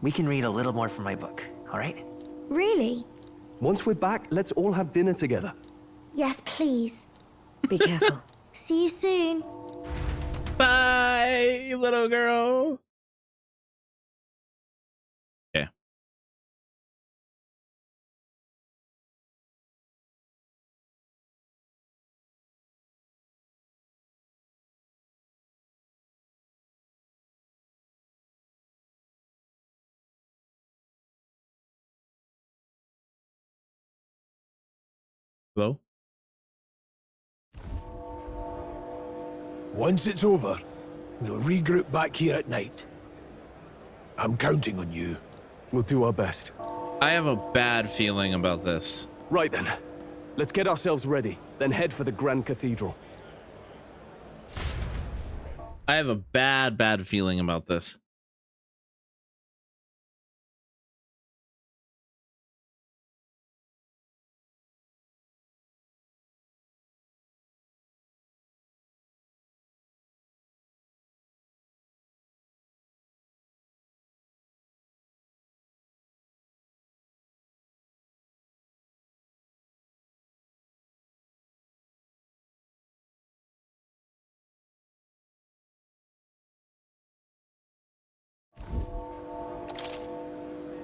S17: We can read a little more from my book, all right?
S6: Really?
S14: Once we're back, let's all have dinner together.
S6: Yes, please.
S15: Be careful.
S6: See you soon.
S1: Bye, little girl. Yeah. Hello?
S10: Once it's over, we'll regroup back here at night. I'm counting on you.
S14: We'll do our best.
S1: I have a bad feeling about this.
S14: Right then. Let's get ourselves ready, then head for the Grand Cathedral.
S1: I have a bad feeling about this.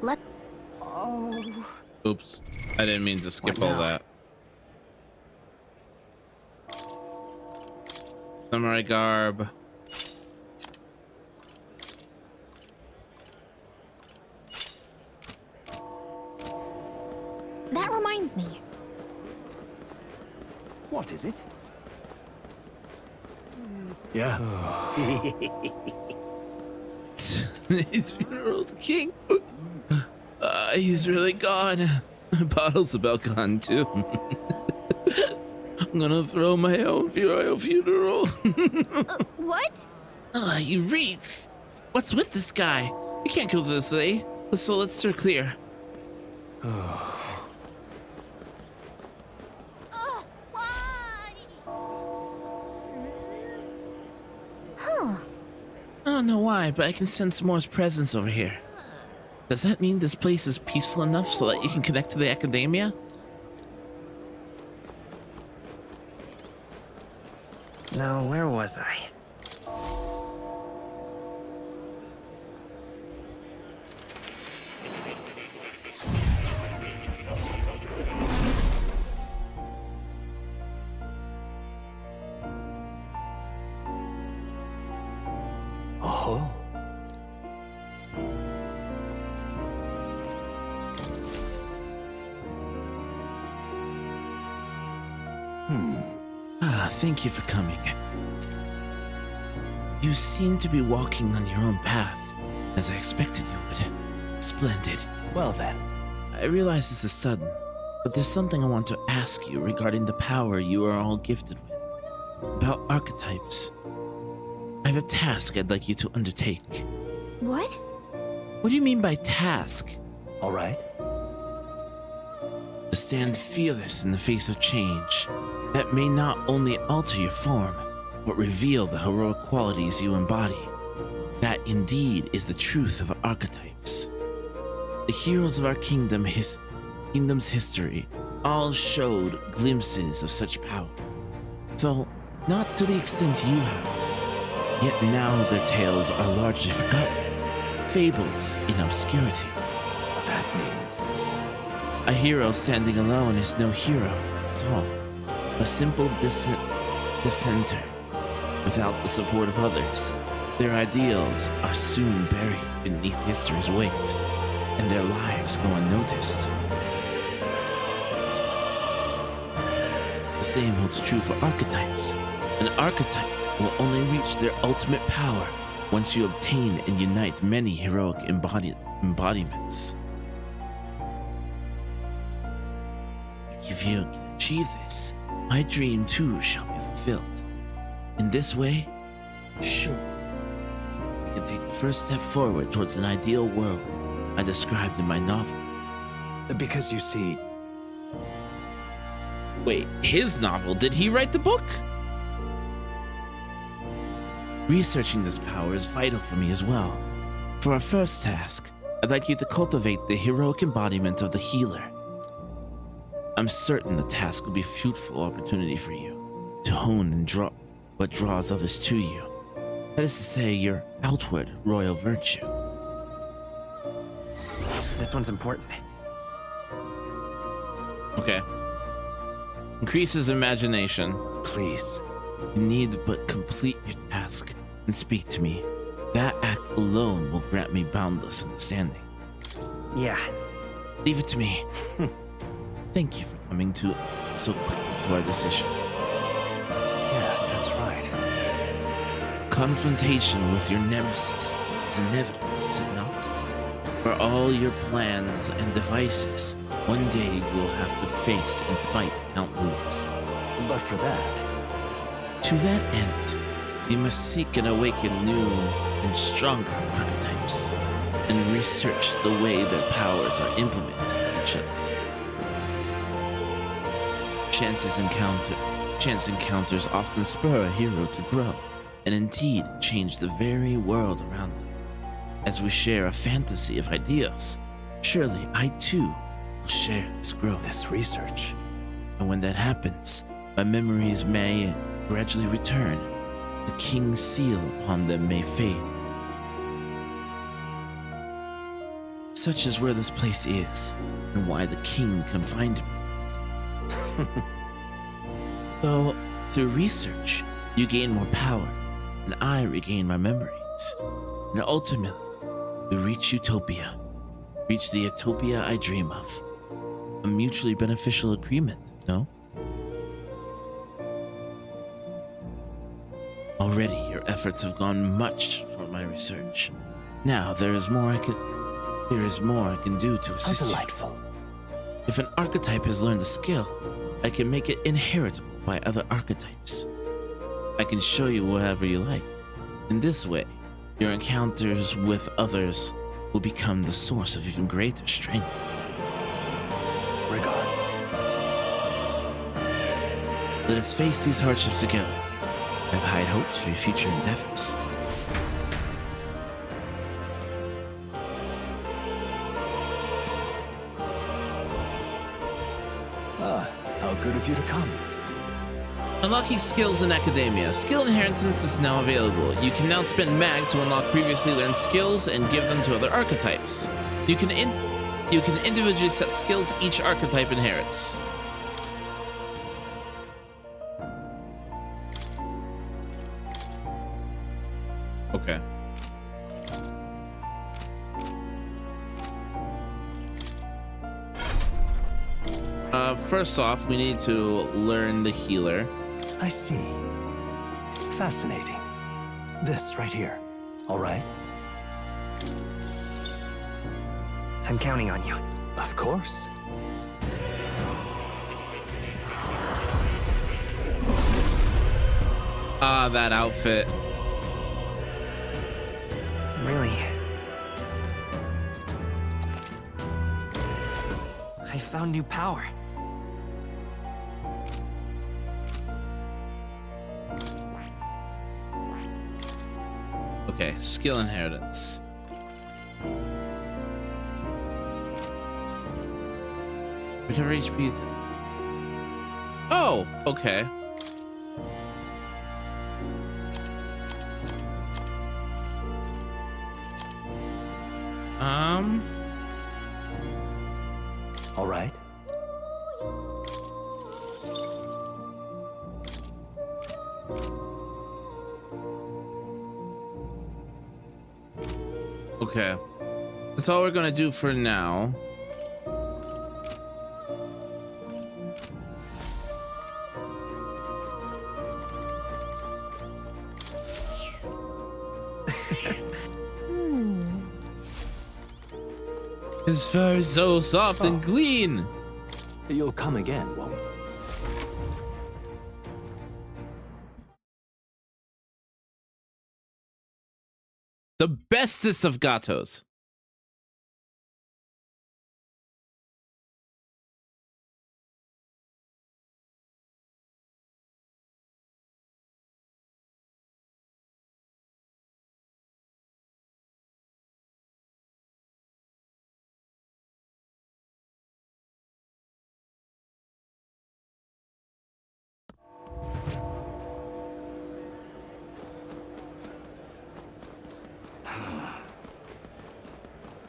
S8: Let...
S2: Oh.
S1: Oops. I didn't mean to skip
S17: What
S1: all
S17: now?
S1: that. Samurai garb.
S8: That reminds me.
S7: What is it?
S14: Yeah.
S1: His funeral of the king. He's really gone. My bottle's about gone too. I'm gonna throw my own funeral.
S8: What?
S1: He reeks. What's with this guy? We can't go this way. So let's steer clear.
S8: Huh.
S1: I don't know why, but I can sense Moore's presence over here. Does that mean this place is peaceful enough so that you can connect to the academia?
S17: Now, where was I?
S7: Oh,
S1: Thank you for coming. You seem to be walking on your own path, as I expected you would. Splendid.
S7: Well then.
S1: I realize this is sudden, but there's something I want to ask you regarding the power you are all gifted with. About archetypes. I have a task I'd like you to undertake.
S8: What?
S1: What do you mean by task?
S7: All right.
S1: To stand fearless in the face of change that may not only alter your form, but reveal the heroic qualities you embody. That indeed is the truth of archetypes. The heroes of our kingdom's history all showed glimpses of such power, though not to the extent you have. Yet now their tales are largely forgotten, fables in obscurity.
S7: That means...
S1: A hero standing alone is no hero at all. A simple dissenter without the support of others. Their ideals are soon buried beneath history's weight, and their lives go unnoticed. The same holds true for archetypes. An archetype will only reach their ultimate power once you obtain and unite many heroic embodiments. If you can achieve this, my dream too shall be fulfilled. In this way, sure, you can take the first step forward towards an ideal world I described in my novel.
S7: Because you see...
S1: Wait, his novel? Did he write the book? Researching this power is vital for me as well. For our first task, I'd like you to cultivate the heroic embodiment of the healer. I'm certain the task will be a fruitful opportunity for you to hone and draw what draws others to you. That is to say, your outward royal virtue.
S17: This one's important.
S1: Okay. Increases imagination.
S7: Please.
S1: You need but complete your task and speak to me. That act alone will grant me boundless understanding.
S17: Yeah.
S1: Leave it to me. Thank you for coming to so quickly to our decision.
S7: Yes, that's right.
S1: Confrontation with your nemesis is inevitable, is it not? For all your plans and devices, one day you will have to face and fight Count Louis.
S7: But for that...
S1: To that end, we must seek and awaken new and stronger archetypes, and research the way their powers are implemented in each other. Chance encounters often spur a hero to grow, and indeed change the very world around them. As we share a fantasy of ideals, surely I too will share this growth.
S7: This research.
S1: And when that happens, my memories may gradually return. The king's seal upon them may fade. Such is where this place is, and why the king confined me. Though, through research, you gain more power, and I regain my memories. And ultimately, we reach utopia. Reach the utopia I dream of. A mutually beneficial agreement, no? Already, your efforts have gone much for my research. Now, there is more I can do to assist you.
S7: Delightful.
S1: If an archetype has learned a skill, I can make it inheritable by other archetypes. I can show you whatever you like. In this way, your encounters with others will become the source of even greater strength.
S7: Regards.
S1: Let us face these hardships together. I have high hopes for your future endeavors.
S7: How good of you to come.
S1: Unlocking skills in academia. Skill inheritance is now available. You can now spend mag to unlock previously learned skills and give them to other archetypes. You can individually set skills each archetype inherits. Okay. First off, we need to learn the healer.
S7: I see. Fascinating. This right here. All right?
S17: I'm counting on you.
S7: Of course.
S1: Ah, that outfit.
S17: Really? I found new power.
S1: Okay, skill inheritance. Recover HP. Oh, okay.
S7: All right.
S1: Okay. That's all we're gonna do for now. His fur is so soft and clean.
S7: You'll come again, won't you?
S1: The bestest of gatos.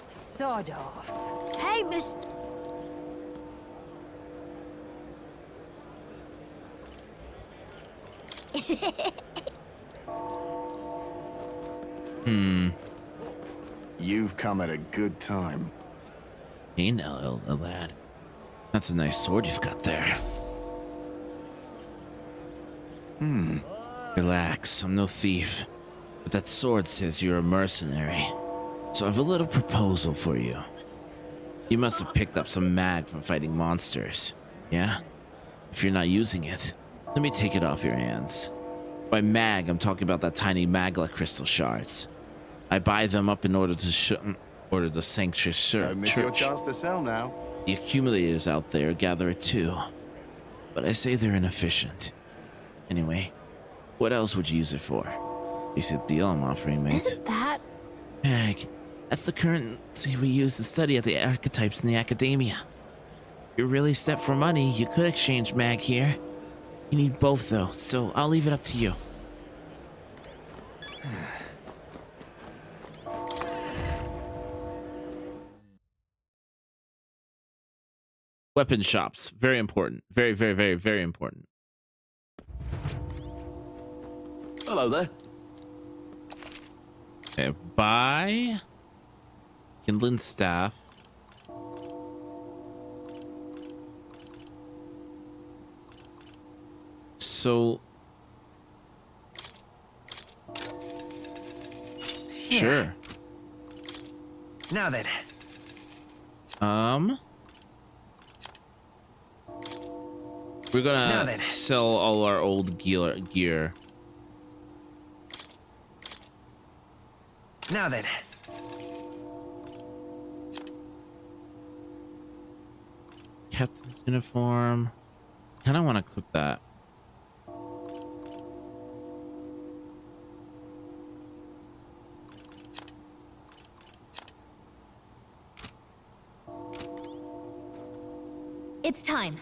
S12: Sod off.
S6: Hey, Mr.
S5: You've come at a good time.
S1: Hey now, lad. That's a nice sword you've got there. Relax, I'm no thief. But that sword says you're a mercenary. So I have a little proposal for you. You must have picked up some mag from fighting monsters, yeah? If you're not using it, let me take it off your hands. By mag, I'm talking about that tiny magla crystal shards. I buy them up in order to order the sanctuary
S5: Don't miss your
S1: church.
S5: chance to sell now.
S1: The accumulators out there gather it too, but I say they're inefficient. Anyway, what else would you use it for? Decent deal I'm offering, mate.
S8: Isn't that...
S1: Heck, that's the currency we use to study at the archetypes in the academia. If you're really set for money, you could exchange mag here. You need both though, so I'll leave it up to you. Weapon shops, very important. Very, very, very, very important.
S3: Hello there.
S1: Okay, buy kindling staff. So sure.
S17: Now then.
S1: We're gonna sell all our old gear.
S17: Now then.
S1: Captain's uniform. Kinda wanna equip that.
S8: It's time.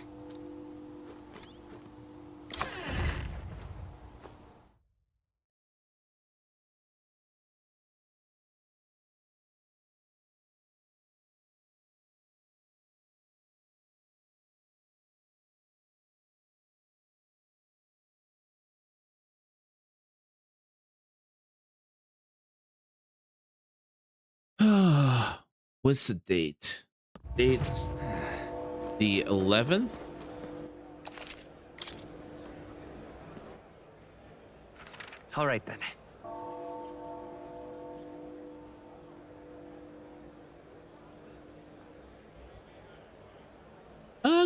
S1: What's the date? Dates. The 11th.
S17: All right then.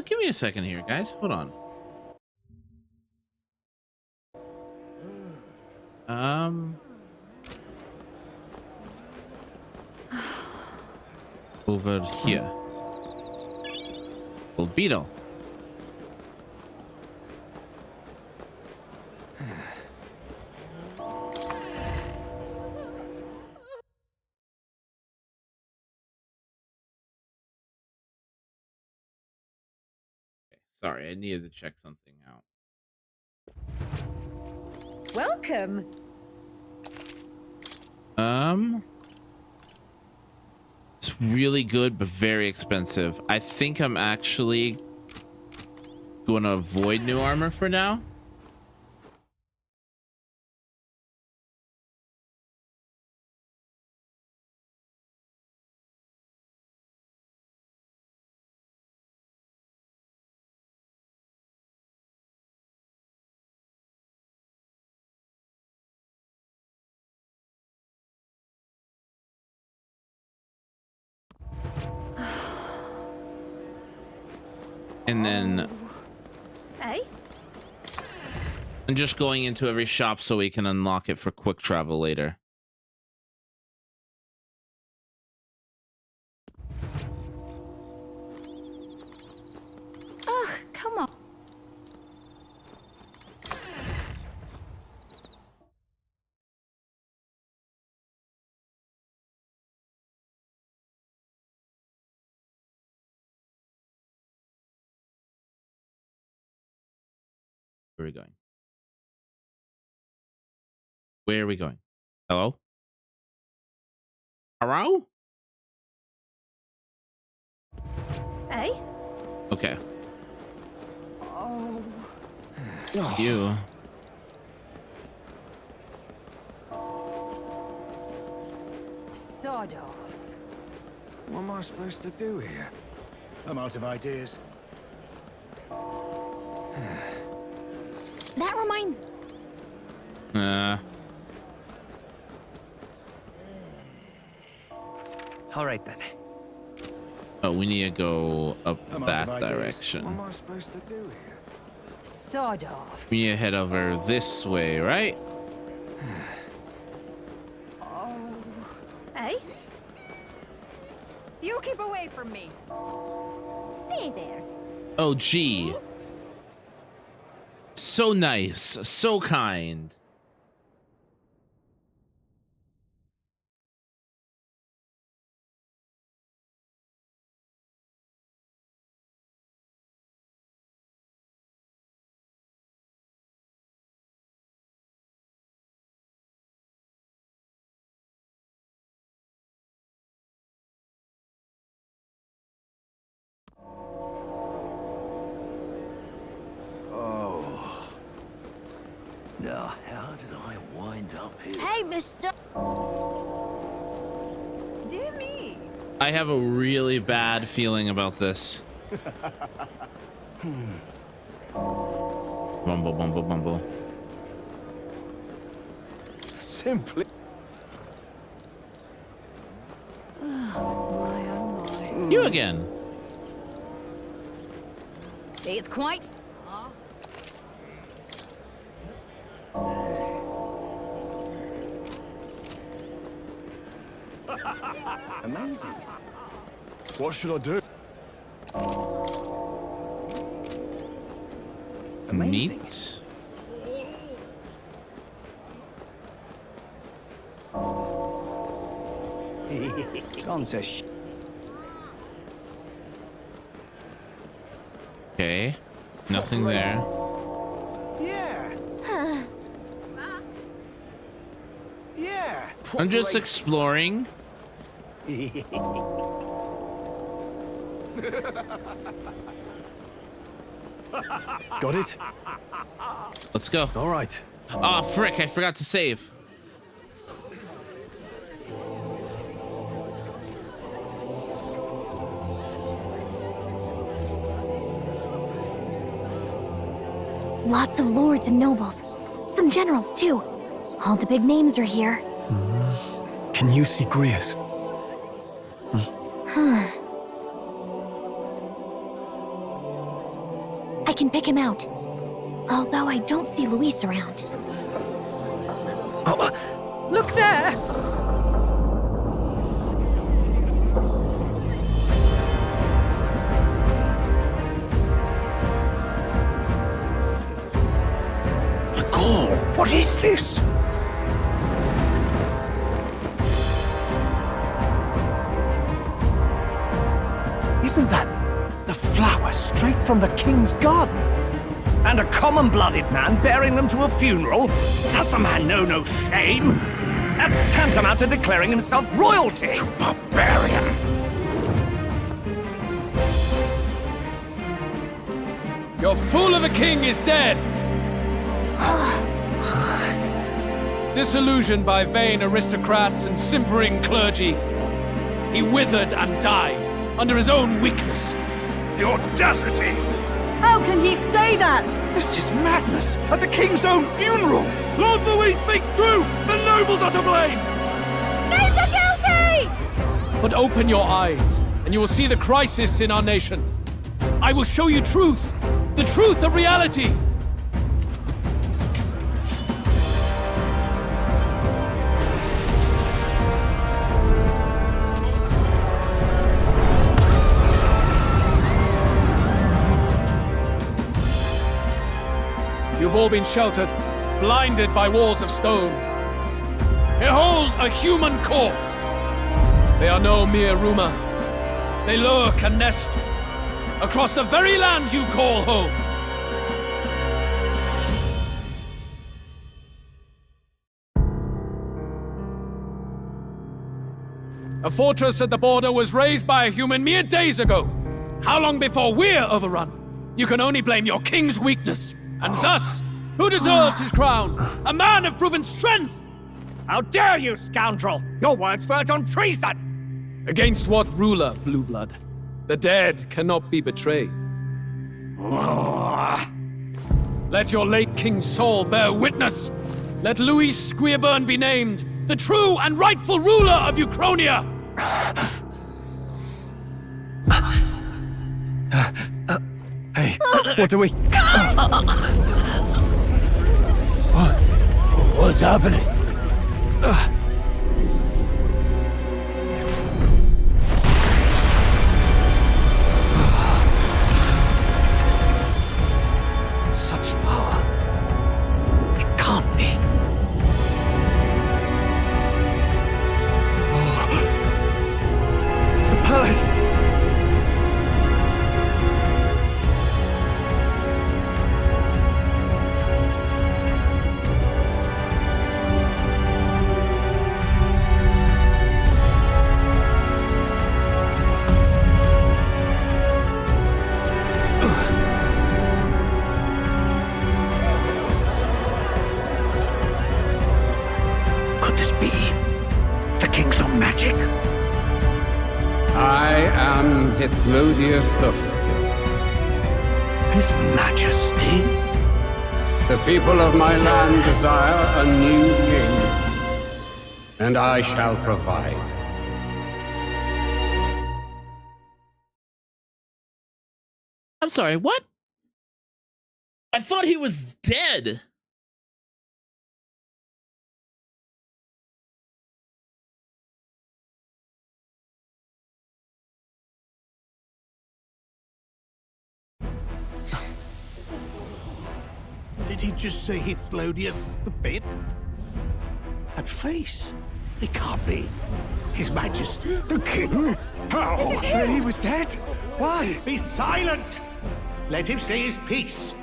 S1: Give me a second here, guys. Hold on. Over here. Beetle. Sorry, I needed to check something out.
S18: Welcome.
S1: It's really good, but very expensive. I think I'm actually going to avoid new armor for now. And then
S8: Hey?
S1: I'm just going into every shop so we can unlock it for quick travel later.
S8: Ugh, come on.
S1: Where are we going? Where are we going? Hello? Hello?
S8: Hey?
S1: Okay.
S8: Oh.
S1: You.
S18: Sod off.
S10: What am I supposed to do here?
S5: I'm out of ideas.
S8: That reminds...
S17: All right then.
S1: Oh, we need to go up
S5: I'm out
S1: that
S5: of ideas.
S1: direction.
S10: What am I supposed to do here?
S18: Sod off.
S1: We need to head over this way, right?
S18: Oh.
S8: Hey?
S18: You keep away from me.
S8: Stay there.
S1: Oh, gee. So nice. So kind.
S3: Oh. Now, how did I wind up here?
S6: Hey, mister.
S18: Dear me.
S1: I have a really bad feeling about this. Bumble, bumble, bumble.
S10: Simply.
S1: You again.
S18: It's quite...
S10: Amazing. What should I do?
S1: Amazing. Meat. Okay. Nothing there.
S10: Yeah. Yeah.
S1: I'm just exploring.
S14: Got it?
S1: Let's go.
S14: All right.
S1: Ah, frick, I forgot to save.
S8: Lots of lords and nobles. Some generals, too. All the big names are here.
S9: Can you see Grius?
S8: I can pick him out. Although I don't see Luis around.
S18: Look there!
S10: What is this?
S3: Isn't that the flower straight from the king's garden? And a common-blooded man bearing them to a funeral? Does the man know no shame? That's tantamount to declaring himself royalty. You barbarian!
S4: Your fool of a king is dead! Disillusioned by vain aristocrats and simpering clergy, he withered and died under his own weakness.
S10: The audacity!
S18: How can he say that?
S10: This is madness! At the king's own funeral!
S4: Lord Louis speaks true! The nobles are to blame!
S18: Names are guilty!
S4: But open your eyes, and you will see the crisis in our nation. I will show you truth, the truth of reality. You've all been sheltered, blinded by walls of stone. Behold a human corpse! They are no mere rumor. They lurk and nest across the very land you call home. A fortress at the border was raised by a human mere days ago. How long before we're overrun? You can only blame your king's weakness. And thus, who deserves his crown? A man of proven strength!
S3: How dare you, scoundrel! Your words verge on treason!
S4: Against what ruler, Blue Blood? The dead cannot be betrayed. Let your late king's soul bear witness. Let Louis Squeerburn be named the true and rightful ruler of Uchronia.
S9: Hey, what do we...
S10: What's happening?
S4: Such power. It can't be.
S9: The palace!
S10: Could this be the king's own magic?
S13: I am Hithlodius V.
S10: His Majesty?
S13: The people of my land desire a new king, and I shall provide.
S1: I'm sorry, what? I thought he was dead.
S20: Did he just say Hithlodius V? That face? It can't be. His Majesty?
S10: The king? How?
S20: Is it him?
S10: He was dead? Why?
S20: Be silent! Let him say his piece.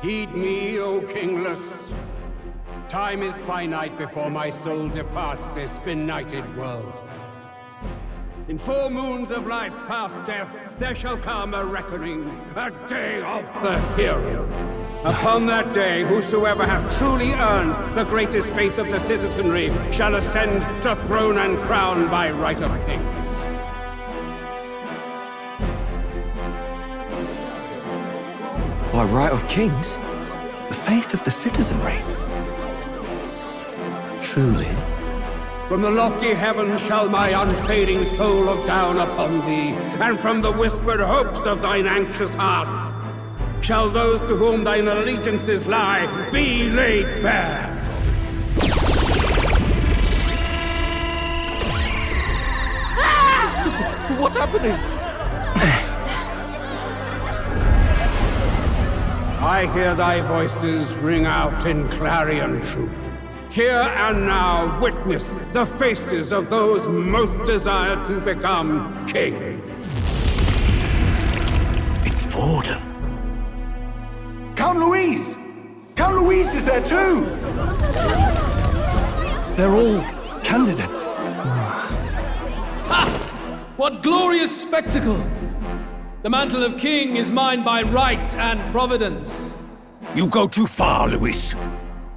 S13: Heed me, O kingless. Time is finite before my soul departs this benighted world. In 4 moons of life past death, there shall come a reckoning, a day of the hero. Upon that day, whosoever hath truly earned the greatest faith of the citizenry shall ascend to throne and crown by right of kings.
S11: by right of kings.
S7: The faith of the citizenry.
S11: Truly.
S13: From the lofty heavens shall my unfading soul look down upon thee, and from the whispered hopes of thine anxious hearts shall those to whom thine allegiances lie be laid bare.
S11: What's happening?
S13: I hear thy voices ring out in clarion truth. Here and now witness the faces of those most desired to become king.
S7: It's Vorden. Count Louise! Count Louise is there too!
S4: They're all candidates.
S16: What glorious spectacle! The mantle of king is mine by right and providence.
S10: You go too far, Louis.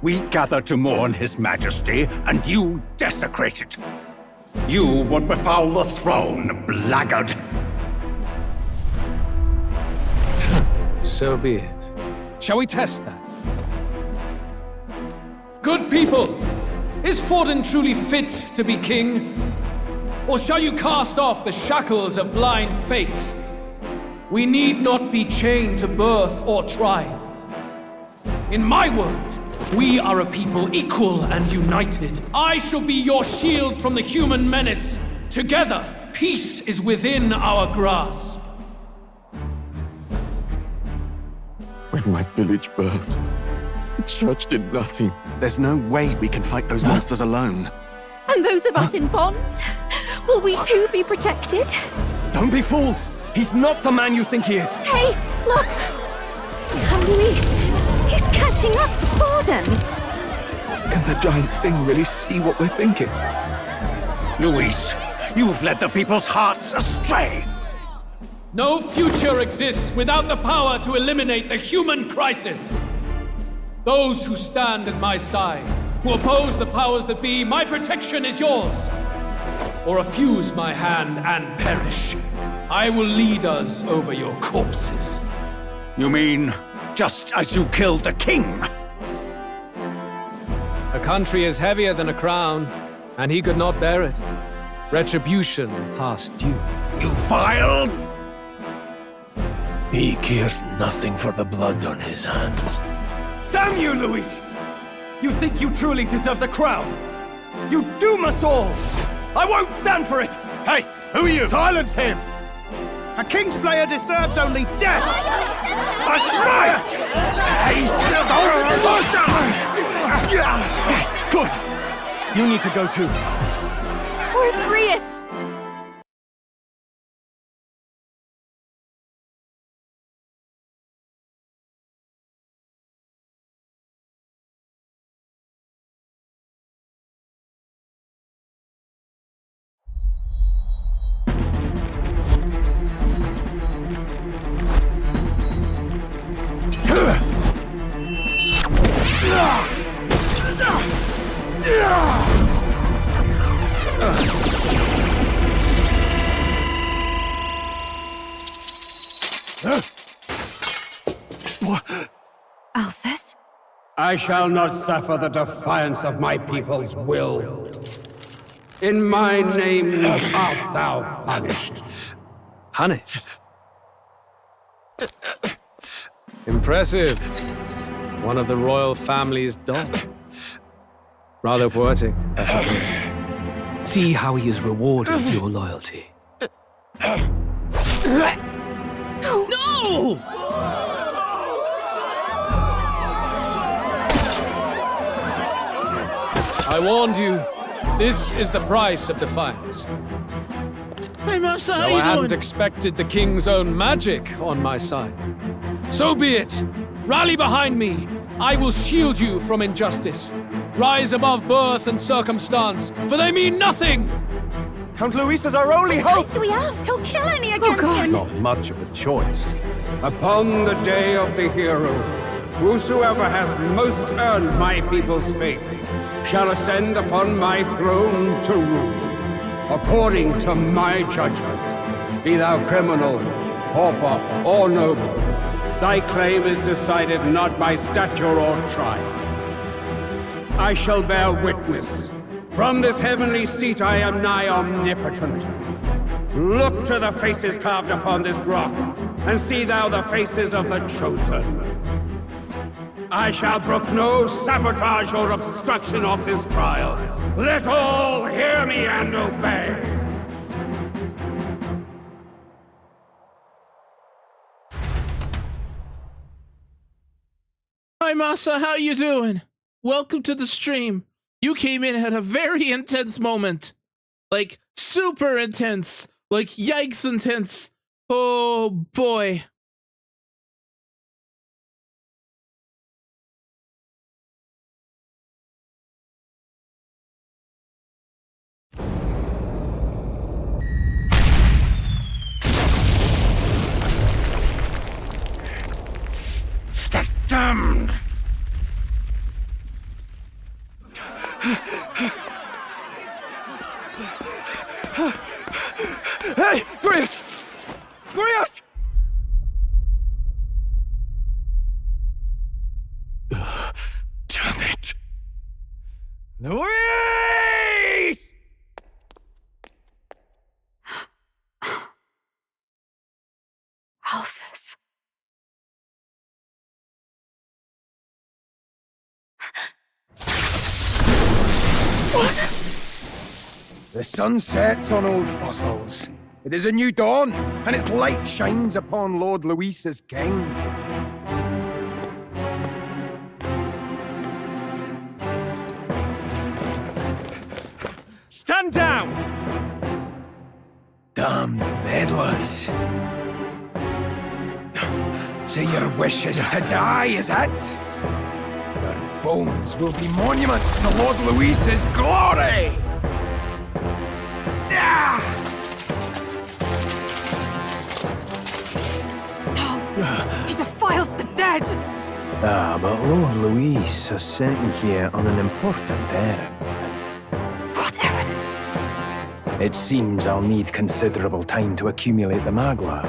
S10: We gather to mourn his majesty, and you desecrate it. You would befoul the throne, blackguard.
S4: So be it. Shall we test that?
S16: Good people, is Vorden truly fit to be king? Or shall you cast off the shackles of blind faith? We need not be chained to birth or trial. In my world, we are a people equal and united. I shall be your shield from the human menace. Together, peace is within our grasp.
S19: When my village burned, the church did nothing.
S7: There's no way we can fight those monsters alone.
S23: And those of us in bonds? Will we too be protected?
S4: Don't be fooled! He's not the man you think he is!
S23: Hey, look! Come, Luis! He's catching up to Vorden!
S7: Can the giant thing really see what we're thinking?
S10: Louis, you've led the people's hearts astray!
S16: No future exists without the power to eliminate the human crisis. Those who stand at my side, who oppose the powers that be, my protection is yours. Or refuse my hand and perish. I will lead us over your corpses.
S10: You mean, just as you killed the king?
S4: A country is heavier than a crown, and he could not bear it. Retribution past due.
S10: You vile!
S19: He cares nothing for the blood on his hands.
S4: Damn you, Louis! You think you truly deserve the crown? You doom us all! I won't stand for it!
S10: Hey, who are you?
S3: Silence him! A Kingslayer deserves only death!
S10: That's right! Hey,
S4: Yes, good! You need to go too.
S23: Where's Grius? Alsus?
S13: I shall not suffer the defiance of my people's will. In my name art thou punished.
S4: Punished? Impressive. One of the royal family's dog. Rather poetic, I suppose. See how he has rewarded your loyalty.
S1: No!
S4: I warned you. This is the price of defiance.
S1: Hey, Master, how
S4: Though
S1: you
S4: I hadn't
S1: doing?
S4: expected the king's own magic on my side. So be it. Rally behind me. I will shield you from injustice. Rise above birth and circumstance, for they mean nothing!
S3: Count Luis is our only
S23: What
S3: hope!
S23: choice do we have? He'll kill any against him!
S3: Not much of a choice.
S13: Upon the day of the hero, whosoever has most earned my people's faith shall ascend upon my throne to rule, according to my judgment. Be thou criminal, pauper, or noble, Thy claim is decided not by stature or trial. I shall bear witness. From this heavenly seat I am nigh omnipotent. Look to the faces carved upon this rock, and see thou the faces of the chosen. I shall brook no sabotage or obstruction of this trial. Let all hear me and obey.
S1: Hi Masa, how you doing? Welcome to the stream. You came in at a very intense moment. Like, super intense. Like, yikes intense. Oh boy.
S10: Damned!
S3: Hey, Brius! Brius!
S10: Damn it!
S3: Luis!
S2: Alphys.
S10: The sun sets on old fossils. It is a new dawn, and its light shines upon Lord Luis as king.
S3: Stand down!
S10: Damned meddlers. So your wish is to die, is it? Your bones will be monuments to Lord Luis's glory!
S2: No! He defiles the dead!
S7: Ah, but Lord Luis has sent me here on an important errand.
S2: What errand?
S7: It seems I'll need considerable time to accumulate the Magla.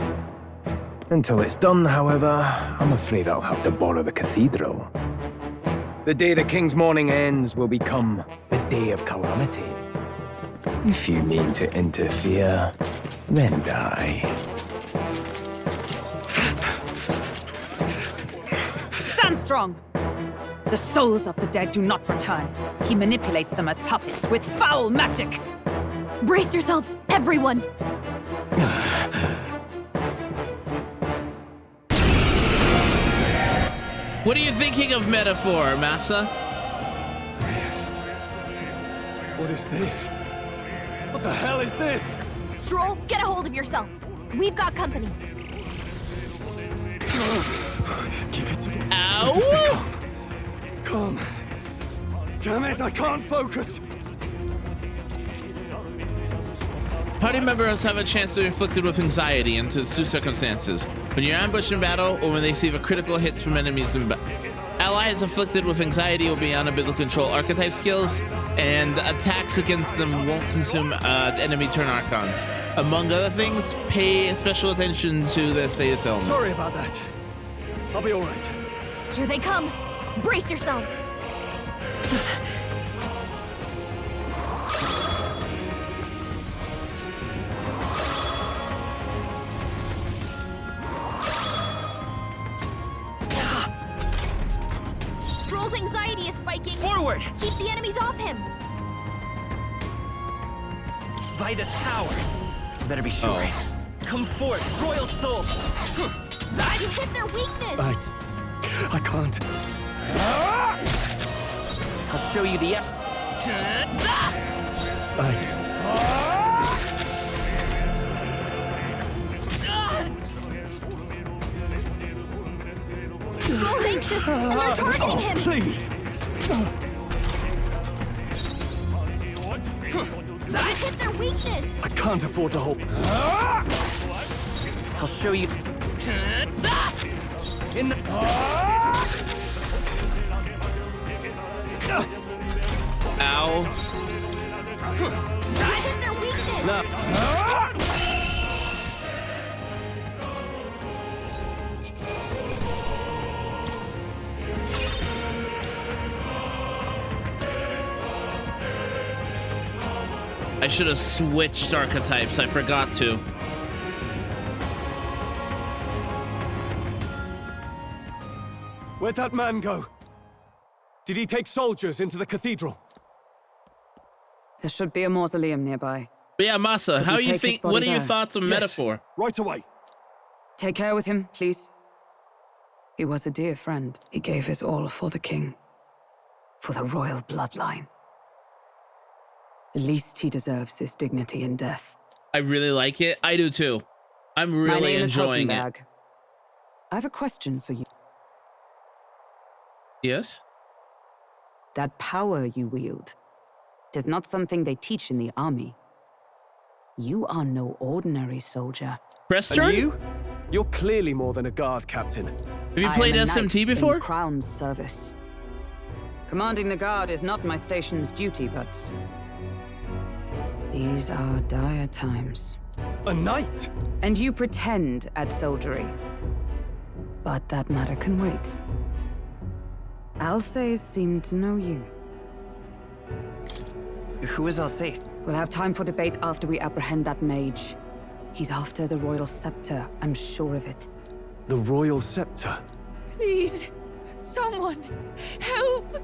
S7: Until it's done, however, I'm afraid I'll have to borrow the cathedral. The day the king's mourning ends will become the day of calamity. If you mean to interfere, then die.
S18: Stand strong! The souls of the dead do not return. He manipulates them as puppets with foul magic!
S8: Brace yourselves, everyone!
S1: What are you thinking of metaphor, Masa?
S14: Yes. What is this? What the hell is this?
S8: Stroll, get a hold of yourself. We've got company.
S14: Keep it together.
S1: Ow!
S14: Just stay calm. Calm. Damn it, I can't focus.
S1: Party members have a chance to be inflicted with anxiety into two circumstances: when you're ambushed in battle, or when they receive a critical hits from enemies in battle. Allies afflicted with anxiety will be unable to control archetype skills, and attacks against them won't consume enemy turn archons. Among other things, pay special attention to the status elements.
S14: Sorry about that. I'll be alright.
S8: Here they come. Brace yourselves. Stroll's anxiety is spiking.
S3: Forward!
S8: Keep the enemies off him.
S3: By this power. Better be sure. Come forth, royal soul.
S8: You hit their weakness.
S14: I can't.
S3: I'll show you the
S8: Stroll's anxious, and they're targeting him.
S14: Please.
S8: You hit their weakness.
S14: I can't afford to hold.
S3: I'll show you. In the.
S1: Ow.
S8: You hit their weakness.
S3: No.
S1: I should have switched archetypes. I forgot to.
S14: Where'd that man go? Did he take soldiers into the cathedral?
S2: There should be a mausoleum nearby.
S1: But yeah, Masa,
S2: Could
S1: how
S2: you
S1: you
S2: take his
S1: think?
S2: body
S1: What are your
S2: there?
S1: thoughts on
S14: Yes.
S1: metaphor?
S14: Right away.
S2: Take care with him, please. He was a dear friend. He gave his all for the king. For the royal bloodline. The least he deserves is dignity in death.
S1: I really like it. I do too. I'm
S2: My
S1: really
S2: name
S1: enjoying
S2: is
S1: it.
S2: Hulkenberg. I have a question for you.
S1: Yes?
S2: That power you wield, it is not something they teach in the army. You are no ordinary soldier.
S1: Press
S14: And
S1: turn?
S14: you? You're clearly more than a guard, Captain.
S1: Have you
S2: I
S1: played
S2: am a
S1: SMT
S2: knight in
S1: before?
S2: the Crown's service. Commanding the guard is not my station's duty, but these are dire times.
S14: A knight?
S2: And you pretend at soldiery. But that matter can wait. Alsace seemed to know you.
S17: Who is Alsace?
S2: We'll have time for debate after we apprehend that mage. He's after the royal scepter, I'm sure of it.
S14: The royal scepter?
S18: Please, someone, help!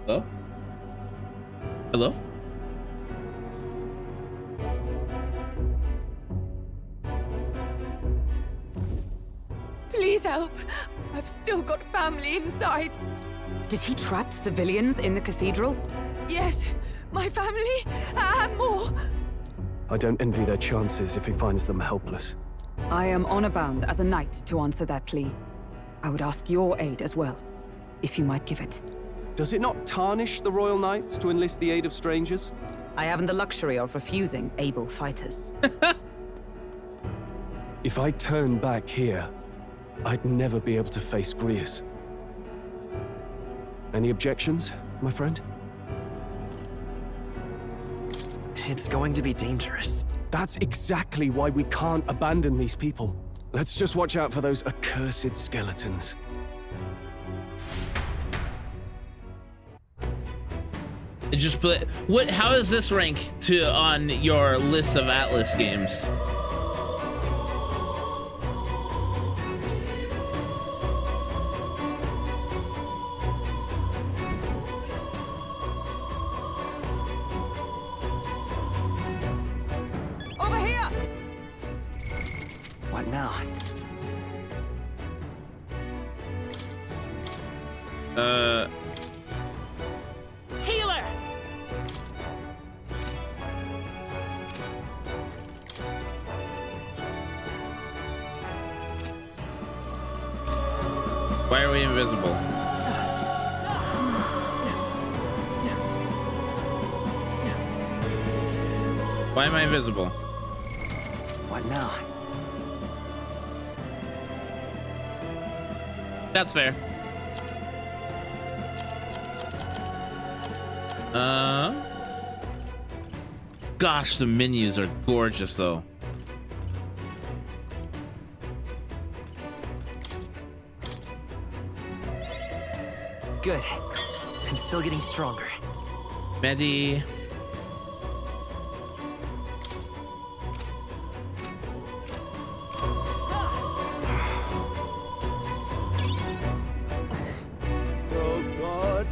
S1: Hello? Hello?
S18: Please help. I've still got family inside.
S2: Did he trap civilians in the cathedral?
S18: Yes, my family and more.
S14: I don't envy their chances if he finds them helpless.
S2: I am honor bound as a knight to answer that plea. I would ask your aid as well, if you might give it.
S14: Does it not tarnish the royal knights to enlist the aid of strangers?
S2: I haven't the luxury of refusing able fighters.
S14: If I turn back here, I'd never be able to face Grius. Any objections, my friend?
S17: It's going to be dangerous.
S14: That's exactly why we can't abandon these people. Let's just watch out for those accursed skeletons.
S1: Just play. What? How is this rank to on your list of Atlas games?
S18: Over here!
S17: What now?
S18: Healer!
S1: Why are we invisible? Why am I invisible?
S17: What now?
S1: That's fair. Gosh, the menus are gorgeous though.
S17: Good. I'm still getting stronger.
S1: Medi.
S14: Oh, God.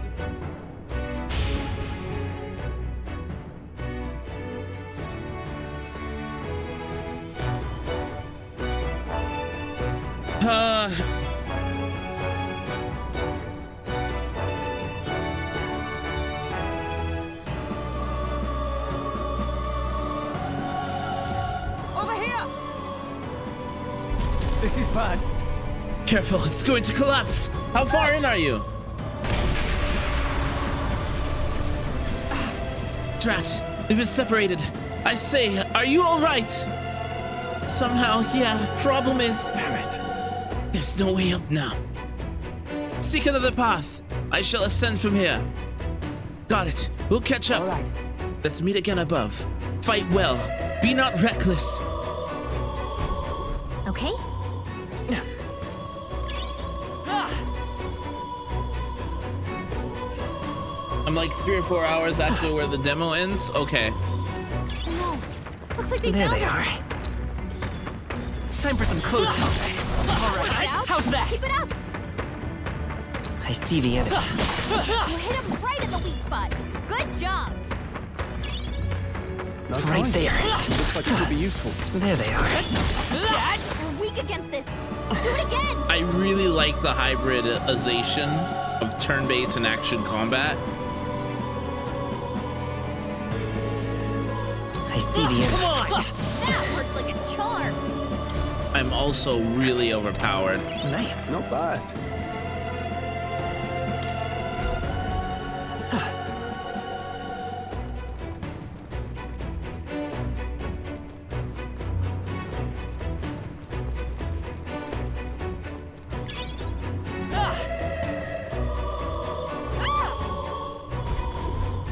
S18: Over here!
S14: This is bad.
S1: Careful, it's going to collapse. How far in are you? Drat, we've been separated. I say, are you all right? Somehow, yeah. Problem is,
S14: Damn it.
S1: there's no way up now. Seek another path. I shall ascend from here. Got it. We'll catch up.
S2: All right.
S1: Let's meet again above. Fight well. Be not reckless.
S8: Okay?
S1: I'm like like 3 or 4 hours after where the demo ends? Okay.
S8: No. Looks like they
S17: There
S8: found
S17: they
S8: us.
S17: are. Time for some close combat.
S8: Alright, how's that? Keep it up.
S17: I see the enemy.
S8: You hit him right in the weak spot. Good job.
S14: Nice
S17: Right
S14: find.
S17: there.
S14: Looks like it could be useful.
S17: There they are.
S8: Dad, we're weak against this. Do it again.
S1: I really like the hybridization of turn-based and action combat.
S17: I see the enemy.
S8: Come on. That works like a charm.
S1: I'm also really overpowered.
S17: Nice.
S14: Not bad.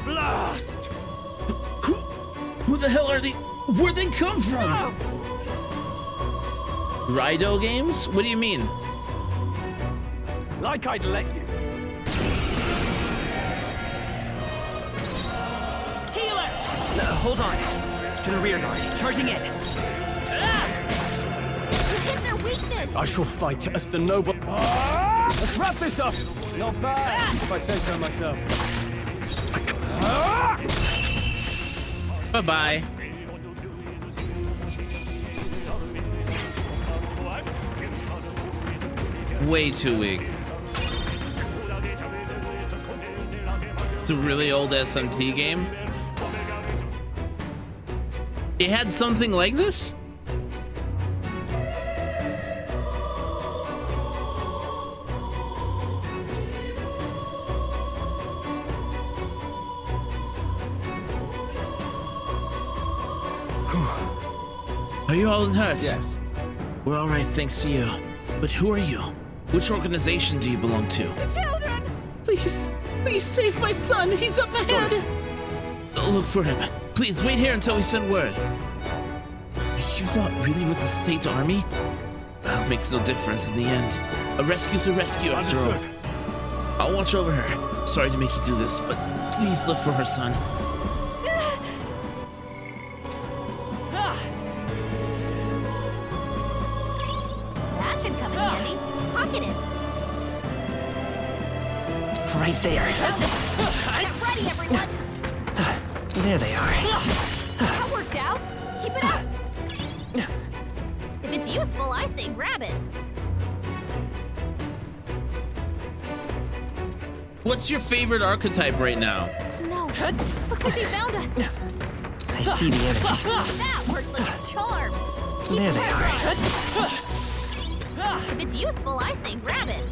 S3: Blast!
S1: Who the hell are these? Where'd they come from? Rido games? What do you mean?
S3: Like I'd let you.
S17: Healer! No, hold on. To the rear guard. Charging in.
S8: You hit their weakness.
S14: I shall fight as the noble. Let's wrap this up. Not bad, if I say so myself.
S1: Bye-bye. Way too weak. It's a really old SMT game. It had something like this? Are you all hurt?
S14: Yes.
S1: We're all right, thanks to you. But who are you? Which organization do you belong to?
S8: The children.
S1: Please, please save my son. He's up ahead. Look for him. Please wait here until we send word. You thought really with the state army? Well, it makes no difference in the end. A rescue's a rescue after all. I'll watch over her. Sorry to make you do this, but please look for her son.
S8: That should come in handy. Pocket it.
S17: Right there.
S8: Get ready, everyone.
S17: There they are.
S8: That worked out. Keep it up. If it's useful, I say grab it.
S1: What's your favorite archetype right now?
S8: No. Looks like they found us.
S17: I see the enemy.
S8: That worked like a charm. Keep
S17: There
S8: the
S17: they
S8: pressure
S17: are.
S8: on. If it's useful, I say grab it.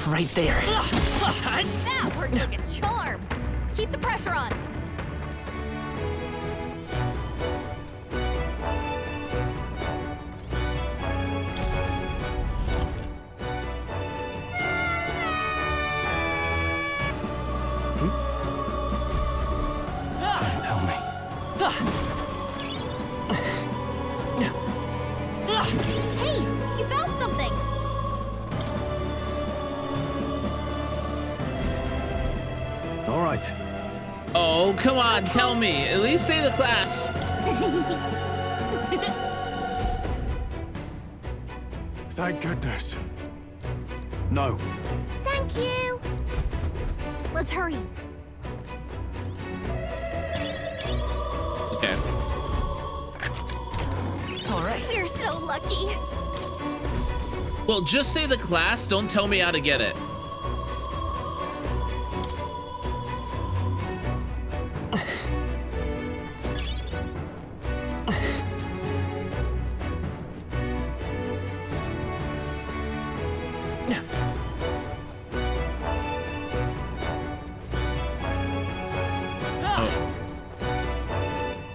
S17: Right there.
S8: That worked like a charm. Keep the pressure on.
S14: Don't tell me.
S8: Hey, you found something.
S14: All right.
S1: Oh, come on, tell me. At least say the class.
S14: Thank goodness. No.
S8: Thank you. Let's hurry.
S1: Okay.
S8: All right. You're so lucky.
S1: Well, just say the class. Don't tell me how to get it.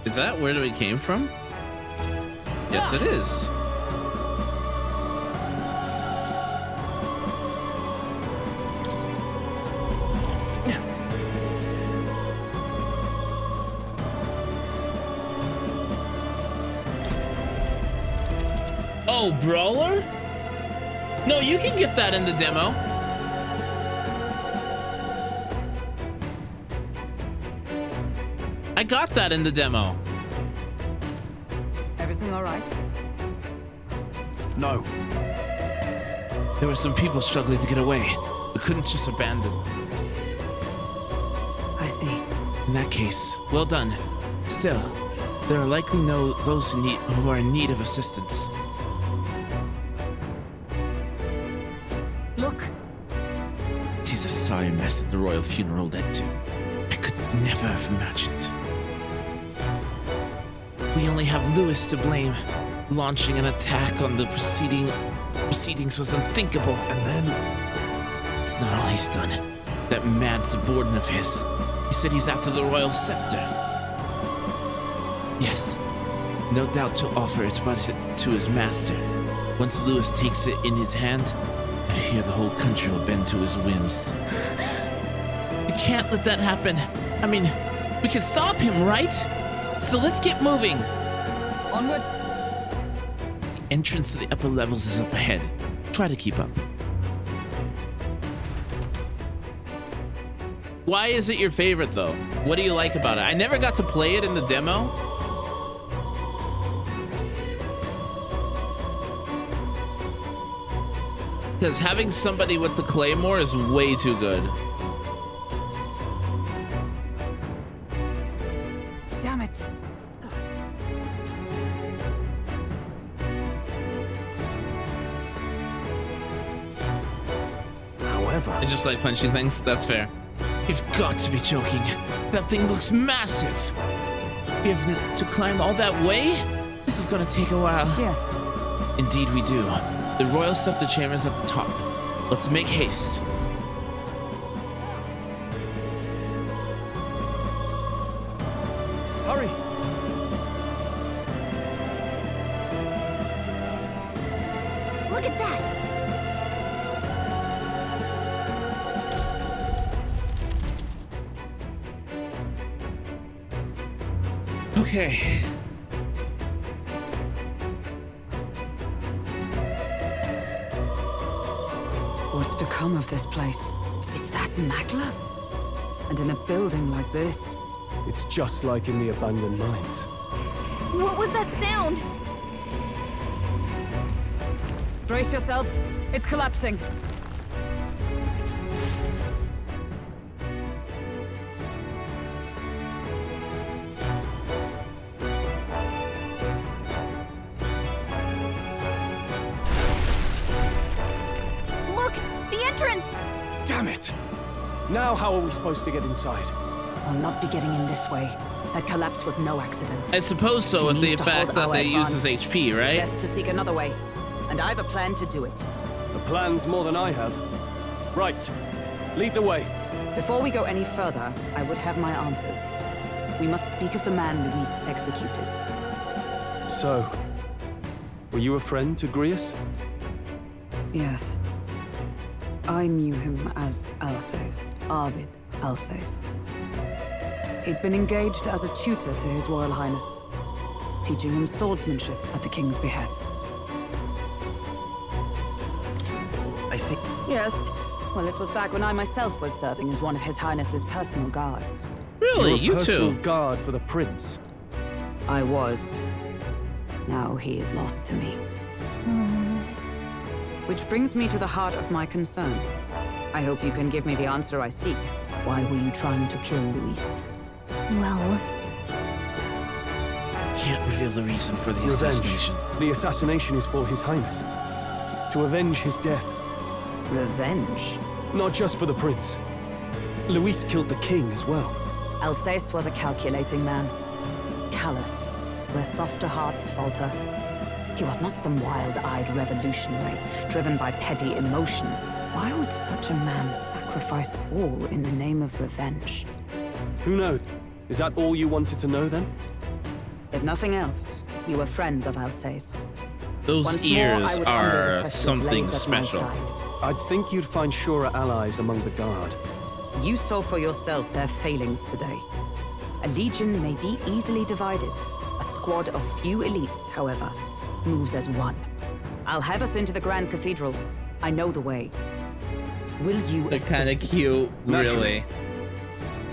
S1: Is that where we came from? Yes, it is. Oh, Brawler? No, you can get that in the demo. I got that in the demo.
S2: Everything all right?
S14: No.
S1: There were some people struggling to get away. We couldn't just abandon.
S2: I see.
S1: In that case, well done. Still, there are likely those who are in need of assistance.
S2: Look.
S1: Tis a sorry mess that the royal funeral led to. I could never have imagined. We only have Louis to blame. Launching an attack on the proceedings was unthinkable, and then it's not all he's done. That mad subordinate of his. He said he's after the royal scepter. Yes, no doubt to offer it to his master. Once Louis takes it in his hand, I fear the whole country will bend to his whims. We can't let that happen. I mean, we can stop him, right? So let's get moving.
S2: Onward.
S1: The entrance to the upper levels is up ahead. Try to keep up. Why is it your favorite, though? What do you like about it? I never got to play it in the demo. Because having somebody with the claymore is way too good.
S2: Damn it.
S14: However,
S1: I just like punching things. That's fair. You've got to be joking. That thing looks massive. We have to climb all that way? This is gonna take a while.
S2: Yes.
S1: Indeed we do. The royal scepter chamber is at the top. Let's make haste.
S14: Hurry!
S6: Look at that!
S1: Okay.
S2: What's become of this place? Is that Magla? And in a building like this?
S14: It's just like in the abandoned mines.
S8: What was that sound?
S2: Brace yourselves. It's collapsing.
S8: Look! The entrance!
S14: Damn it! Now how are we supposed to get inside?
S2: I'll not be getting in this way. That collapse was no accident.
S1: I suppose so, with the fact that they use his HP, right?
S2: Best to seek another way. And I've a plan to do it.
S14: A plan's more than I have. Right. Lead the way.
S2: Before we go any further, I would have my answers. We must speak of the man Luis executed.
S14: So, were you a friend to Grius?
S2: Yes. I knew him as Alsace, Arvid Alsace. He'd been engaged as a tutor to His Royal Highness, teaching him swordsmanship at the King's behest.
S17: I see.
S2: Yes. Well, it was back when I myself was serving as one of His Highness's personal guards.
S1: Really?
S14: You're a personal
S1: too?
S14: guard for the prince.
S2: I was. Now he is lost to me. Which brings me to the heart of my concern. I hope you can give me the answer I seek. Why were you trying to kill Luis?
S8: Well...
S1: Can't reveal the reason for the
S14: Revenge.
S1: assassination.
S14: The assassination is for His Highness. To avenge his death.
S2: Revenge?
S14: Not just for the prince. Luis killed the king as well.
S2: Alsace was a calculating man. Callous, where softer hearts falter. He was not some wild-eyed revolutionary, driven by petty emotion. Why would such a man sacrifice all in the name of revenge?
S14: Who knows? Is that all you wanted to know then?
S2: If nothing else, you were friends of Alsace.
S1: Those
S2: Once more,
S1: ears
S2: I would humbly
S1: are
S2: request your
S1: something
S2: blades at my
S1: special.
S2: side.
S14: I'd think you'd find surer allies among the guard.
S2: You saw for yourself their failings today. A legion may be easily divided. A squad of few elites, however, moves as one. I'll have us into the Grand Cathedral. I know the way. Will you
S1: They're
S2: assist
S1: kind of
S2: me?
S1: cute, really.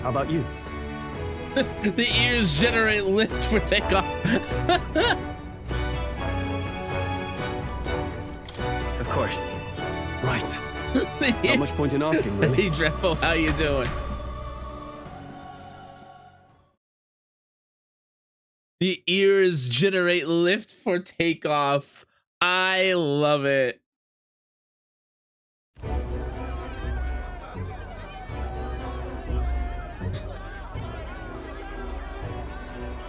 S14: How about you?
S1: The ears generate lift for takeoff.
S3: Of course.
S14: Right. Not much point in asking, really.
S1: Hey, Drepo, how you doing? The ears generate lift for takeoff. I love it.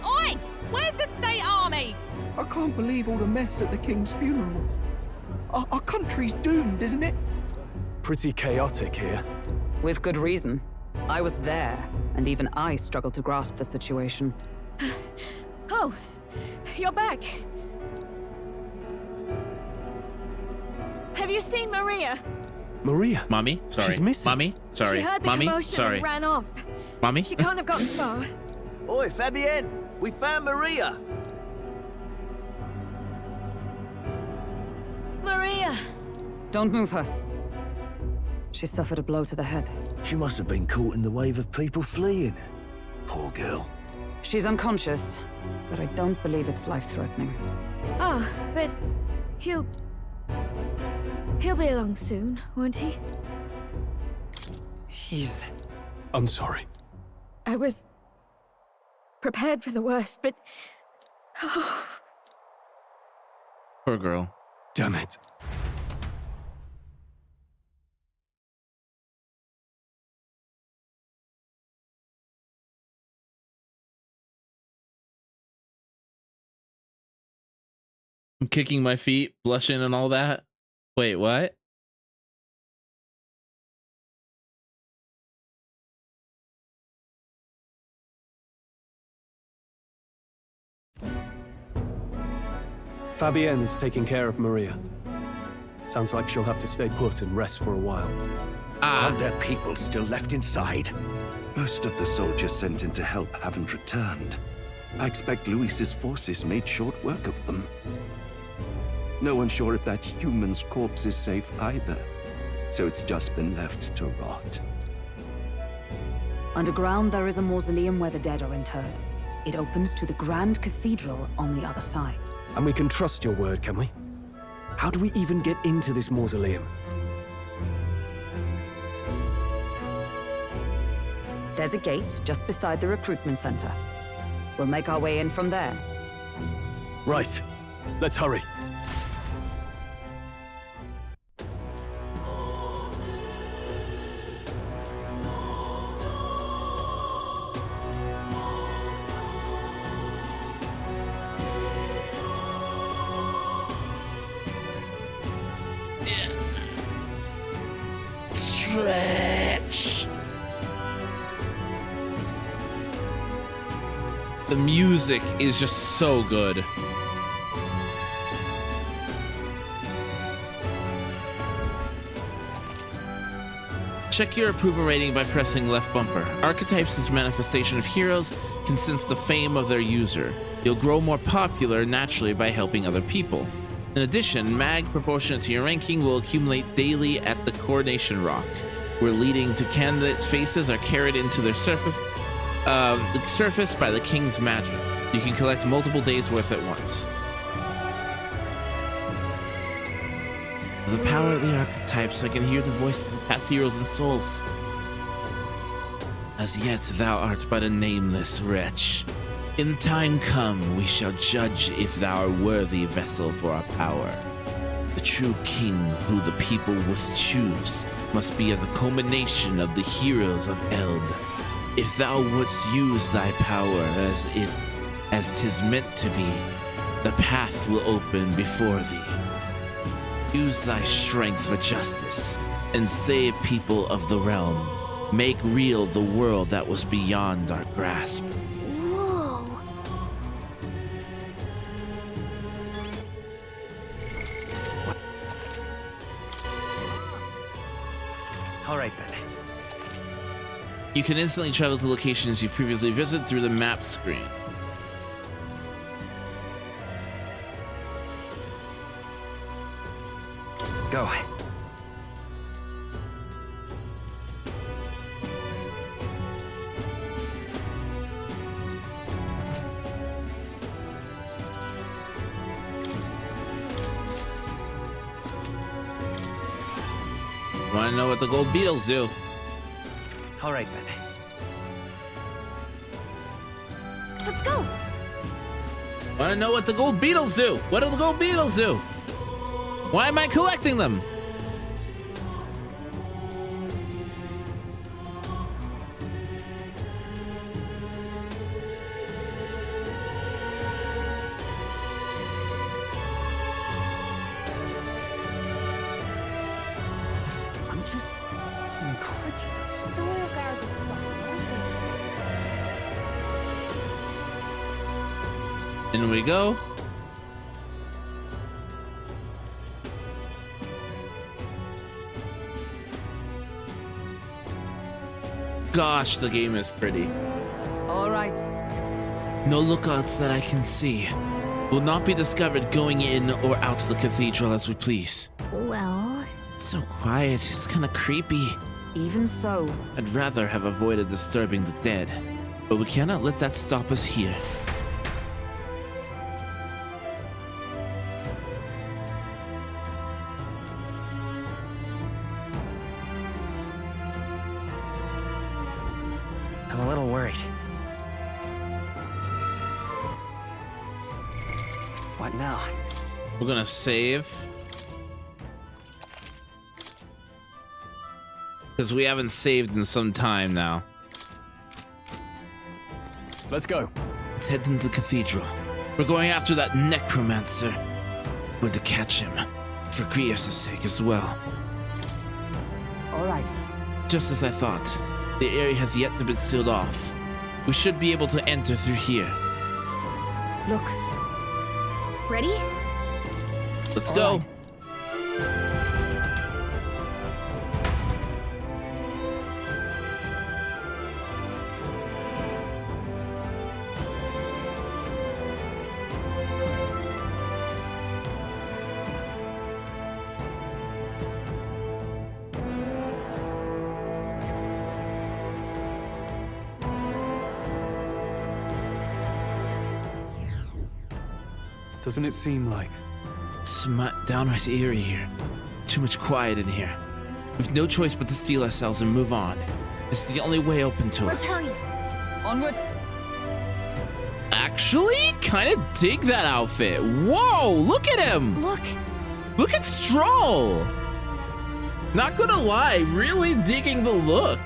S18: Oi! Where's the state army?
S10: I can't believe all the mess at the king's funeral. Our country's doomed, isn't it?
S14: Pretty chaotic here.
S2: With good reason. I was there, and even I struggled to grasp the situation.
S23: Oh, you're back. Have you seen Maria?
S14: Maria?
S1: Mommy? Sorry.
S14: She's missing.
S1: Mommy? Sorry.
S23: She heard the
S1: Mommy?
S23: commotion
S1: Sorry.
S23: and ran off.
S1: Mommy?
S23: She can't have gotten far.
S3: Oi, Fabienne! We found Maria!
S23: Maria!
S2: Don't move her. She suffered a blow to the head.
S3: She must have been caught in the wave of people fleeing. Poor girl.
S2: She's unconscious, but I don't believe it's life-threatening.
S23: Ah, but he'll be along soon, won't he?
S17: He's...
S14: I'm sorry.
S23: I was prepared for the worst, but... Oh.
S1: Poor girl.
S14: Damn it.
S1: I'm kicking my feet, blushing and all that. Wait, what?
S14: Fabienne is taking care of Maria. Sounds like she'll have to stay put and rest for a while.
S10: Aren't there people still left inside?
S15: Most of the soldiers sent in to help haven't returned. I expect Luis's forces made short work of them. No one's sure if that human's corpse is safe either, so it's just been left to rot.
S2: Underground, there is a mausoleum where the dead are interred. It opens to the Grand Cathedral on the other side.
S14: And we can trust your word, can we? How do we even get into this mausoleum?
S2: There's a gate just beside the recruitment center. We'll make our way in from there.
S14: Right. Let's hurry.
S1: Stretch. The music is just so good. Check your approval rating by pressing left bumper. Archetypes is a manifestation of heroes, can sense the fame of their user. You'll grow more popular naturally by helping other people. In addition, mag proportionate to your ranking will accumulate daily at the Coronation Rock, where leading to candidates' faces are carried into their surface by the King's magic. You can collect multiple days' worth at once. The power of the archetypes, I can hear the voices of past heroes and souls. As yet, thou art but a nameless wretch. In time come, we shall judge if thou art worthy vessel for our power. The true king who the people must choose must be as a culmination of the heroes of Eld. If thou wouldst use thy power as 'tis meant to be, the path will open before thee. Use thy strength for justice and save people of the realm. Make real the world that was beyond our grasp.
S6: Whoa.
S3: All right, then.
S1: You can instantly travel to locations you've previously visited through the map screen.
S17: Go.
S1: Want to know what the gold beetles do?
S17: All right, then.
S6: Let's go.
S1: Want to know what the gold beetles do? What do the gold beetles do? Why am I collecting them?
S3: I'm just incredulous.
S6: The Royal Guard is
S1: In we go. Gosh, the game is pretty.
S2: All right.
S1: No lookouts that I can see. Will not be discovered going in or out of the cathedral as we please.
S6: Well...
S1: It's so quiet, it's kinda creepy.
S2: Even so.
S1: I'd rather have avoided disturbing the dead, but we cannot let that stop us here.
S17: I'm a little worried. What now?
S1: We're gonna save. Because we haven't saved in some time now.
S14: Let's go.
S1: Let's head into the cathedral. We're going after that necromancer. We're going to catch him. For Grievous' sake as well.
S2: All right.
S1: Just as I thought. The area has yet to be sealed off. We should be able to enter through here.
S2: Look.
S6: Ready?
S1: Let's go.
S14: Doesn't it seem like?
S1: It's downright eerie here. Too much quiet in here. We've no choice but to steel ourselves and move on. It's the only way open to
S6: Let's
S1: us.
S6: hurry.
S2: Onward.
S1: Actually, kind of dig that outfit. Whoa, look at him.
S6: Look.
S1: Look at Stroll. Not gonna lie, really digging the look.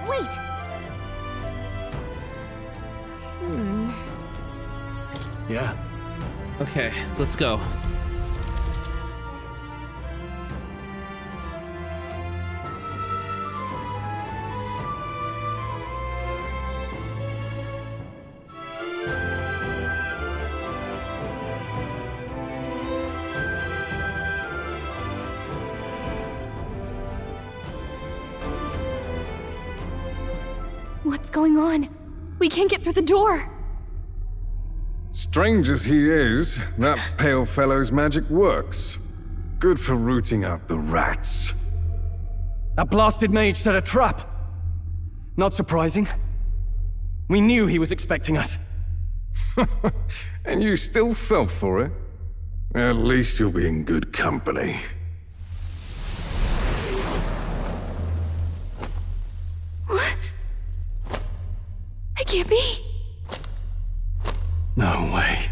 S6: Wait.
S14: Yeah.
S1: Okay, let's go.
S23: What's going on? We can't get through the door.
S12: Strange as he is, that pale fellow's magic works. Good for rooting out the rats.
S14: That blasted mage set a trap. Not surprising. We knew he was expecting us.
S12: And you still fell for it? At least you'll be in good company.
S23: What? It can't be.
S14: No way.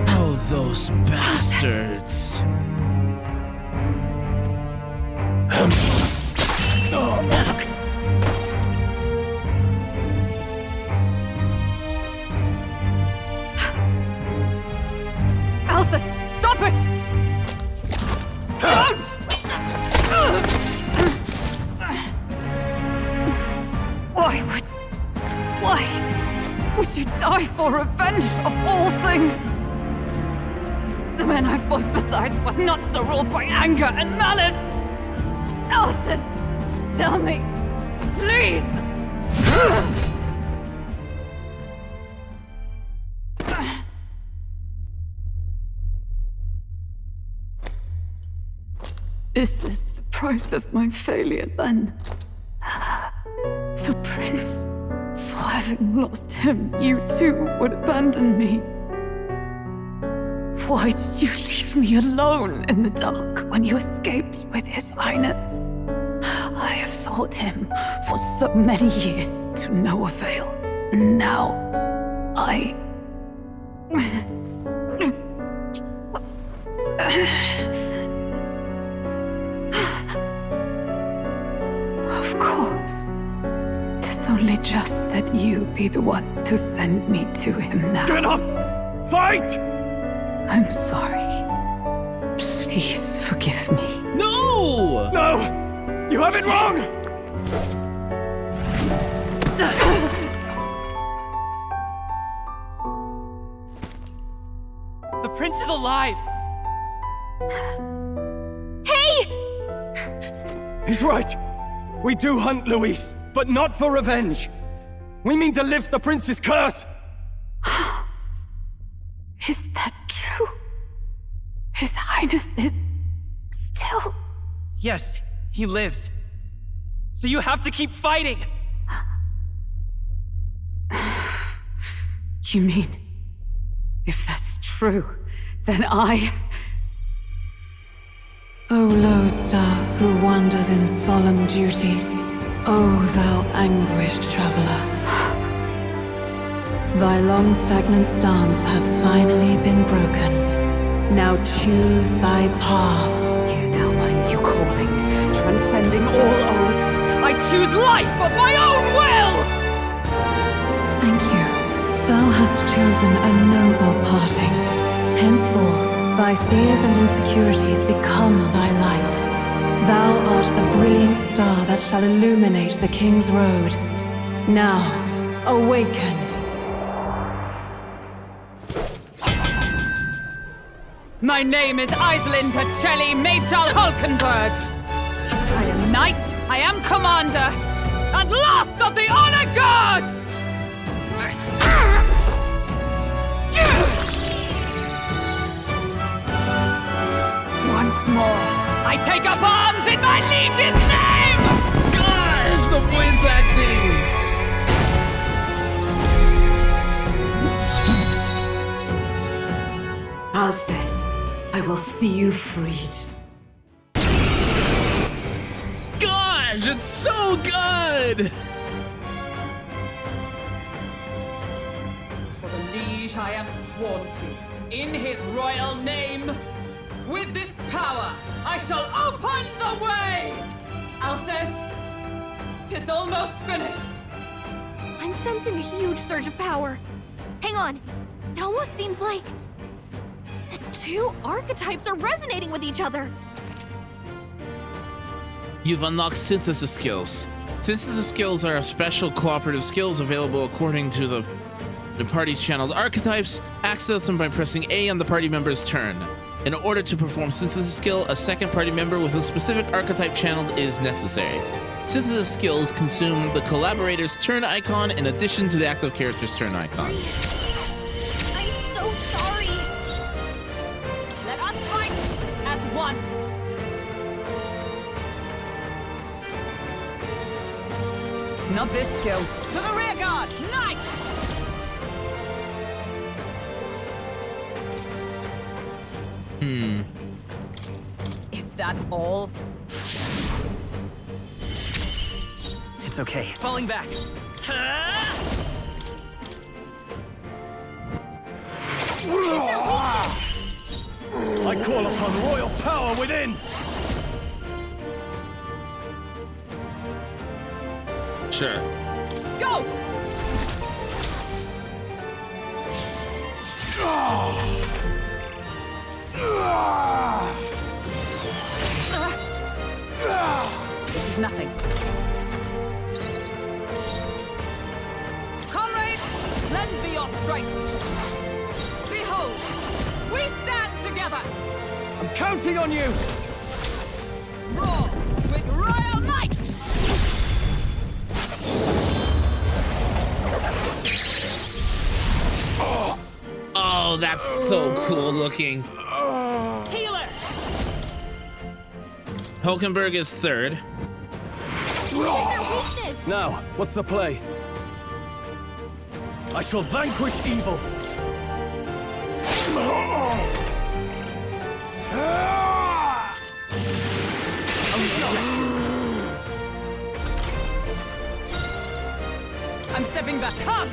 S1: Oh, those bastards.
S18: Althus, stop it! Don't! Why would you die for revenge of all things? The man I fought beside was not so ruled by anger and malice. Althus, tell me, please.
S2: Is this the price of my failure, then? The prince, for having lost him, you too would abandon me. Why did you leave me alone in the dark when you escaped with his highness? I have sought him for so many years to no avail, and now I... Of course. 'Tis only just that you be the one to send me to him now.
S3: Get up! Fight!
S2: I'm sorry. Please forgive me.
S1: No!
S3: No! You have it wrong!
S17: The prince is alive!
S8: Hey!
S3: He's right. We do hunt Luis, but not for revenge. We mean to lift the prince's curse.
S2: Is that true? His Highness is still...
S17: Yes, he lives. So you have to keep fighting!
S2: You mean, if that's true, then I... O lodestar who wanders in solemn duty, O thou anguished traveler. Thy long stagnant stance hath finally been broken. Now choose thy path.
S18: Hear now my new calling, transcending all oaths. I choose life of my own will!
S2: Thank you. Thou hast chosen a noble parting. Henceforth, thy fears and insecurities become thy light. Thou art the brilliant star that shall illuminate the King's Road. Now, awaken.
S18: My name is Iselin Pacelli Majal Hulkenbergs. I am knight, I am commander, and last of the honor guard! Once more, I take up arms in my liege's name!
S1: Gosh, the voice acting!
S2: Alcest, I will see you freed.
S1: Gosh, it's so good!
S18: For the liege I am sworn to, in his royal name, with this power, I shall open the way! Alcest, 'tis almost finished.
S8: I'm sensing a huge surge of power. Hang on. It almost seems like the two archetypes are resonating with each other.
S1: You've unlocked synthesis skills. Synthesis skills are special cooperative skills available according to the party's channeled archetypes. Access them by pressing A on the party member's turn. In order to perform synthesis skill, a second party member with a specific archetype channeled is necessary. Synthesis skills consume the collaborator's turn icon in addition to the active character's turn icon.
S8: I'm so sorry.
S18: Let us fight as one. Not this skill. To the rear guard, knight! Is that all?
S17: It's okay. Falling back.
S3: I call upon royal power within!
S1: Sure.
S18: Go! This is nothing. Comrades, lend me your strength. Behold, we stand together.
S3: I'm counting on you!
S18: Roar with royal might.
S1: Oh, that's so cool looking.
S18: Healer.
S1: Hulkenberg is third.
S14: Now, what's the play? I shall vanquish evil.
S18: I'm stepping back. Come!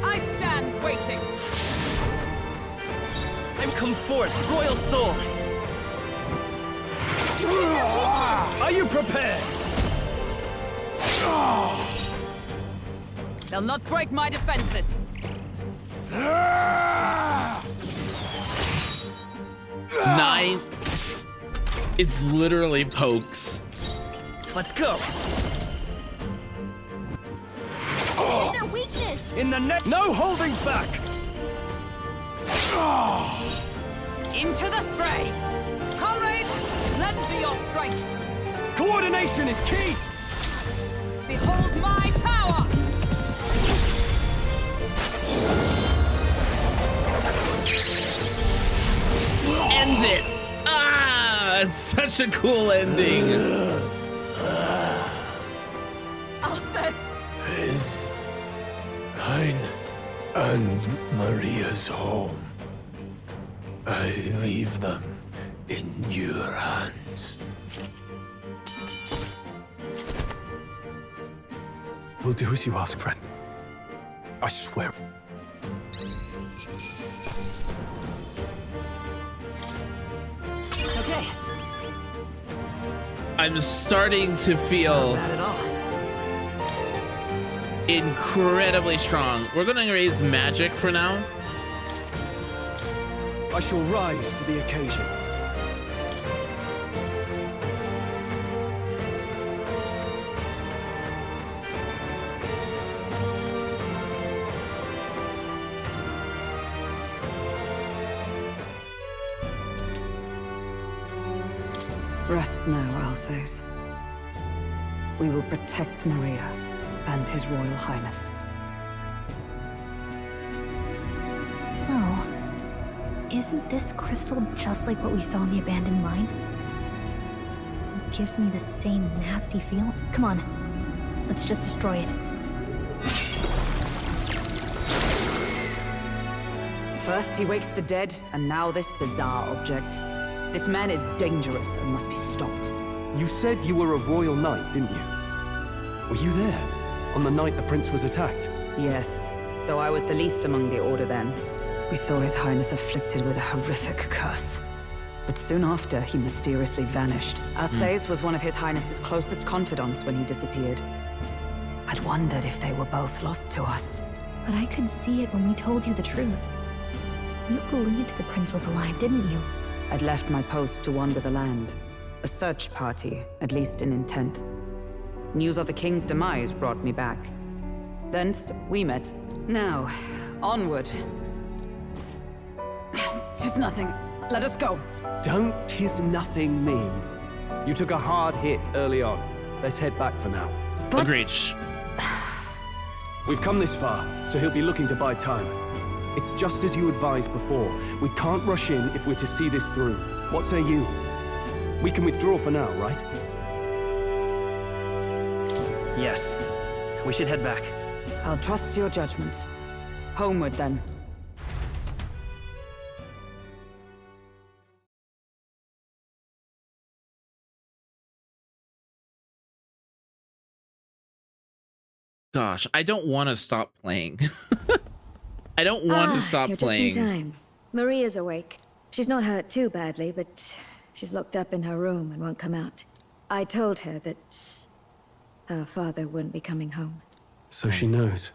S18: I stand waiting.
S3: I'm come forth, royal soul. Are you prepared?
S18: They'll not break my defenses.
S1: 9. It's literally pokes.
S3: Let's go.
S6: Their weakness.
S3: In the net, no holding back.
S18: Into the fray. Comrades, lend me your strength.
S3: Coordination is key.
S18: Behold my power.
S1: End it! Ah! It's such a cool ending.
S18: Alsace.
S9: His Highness and Maria's home. I leave them in your hands.
S14: We'll do as you ask, friend. I swear.
S18: Okay.
S1: I'm starting to feel
S18: Not at all.
S1: incredibly strong. We're gonna raise magic for now.
S14: I shall rise to the occasion.
S2: Rest now, Alsace. We will protect Maria and His Royal Highness.
S8: Oh. Isn't this crystal just like what we saw in the abandoned mine? It gives me the same nasty feeling. Come on. Let's just destroy it.
S2: First he wakes the dead, and now this bizarre object. This man is dangerous and must be stopped.
S14: You said you were a royal knight, didn't you? Were you there on the night the prince was attacked?
S2: Yes, though I was the least among the Order then. We saw His Highness afflicted with a horrific curse. But soon after, he mysteriously vanished. Alsace was one of His Highness's closest confidants when he disappeared. I'd wondered if they were both lost to us.
S8: But I could see it when we told you the truth. You believed the prince was alive, didn't you?
S2: I'd left my post to wander the land. A search party, at least in intent. News of the king's demise brought me back. Thence, we met. Now, onward. 'Tis nothing. Let us go.
S14: Don't tis nothing me. You took a hard hit early on. Let's head back for now.
S2: But...
S1: Agreed.
S14: We've come this far, so he'll be looking to buy time. It's just as you advised before. We can't rush in if we're to see this through. What say you? We can withdraw for now, right?
S3: Yes. We should head back.
S2: I'll trust your judgment. Homeward, then.
S1: Gosh, I don't want to stop playing. I don't want to stop
S23: you're
S1: playing.
S23: Just in time. Maria's awake. She's not hurt too badly, but she's locked up in her room and won't come out. I told her that her father wouldn't be coming home.
S14: So she knows.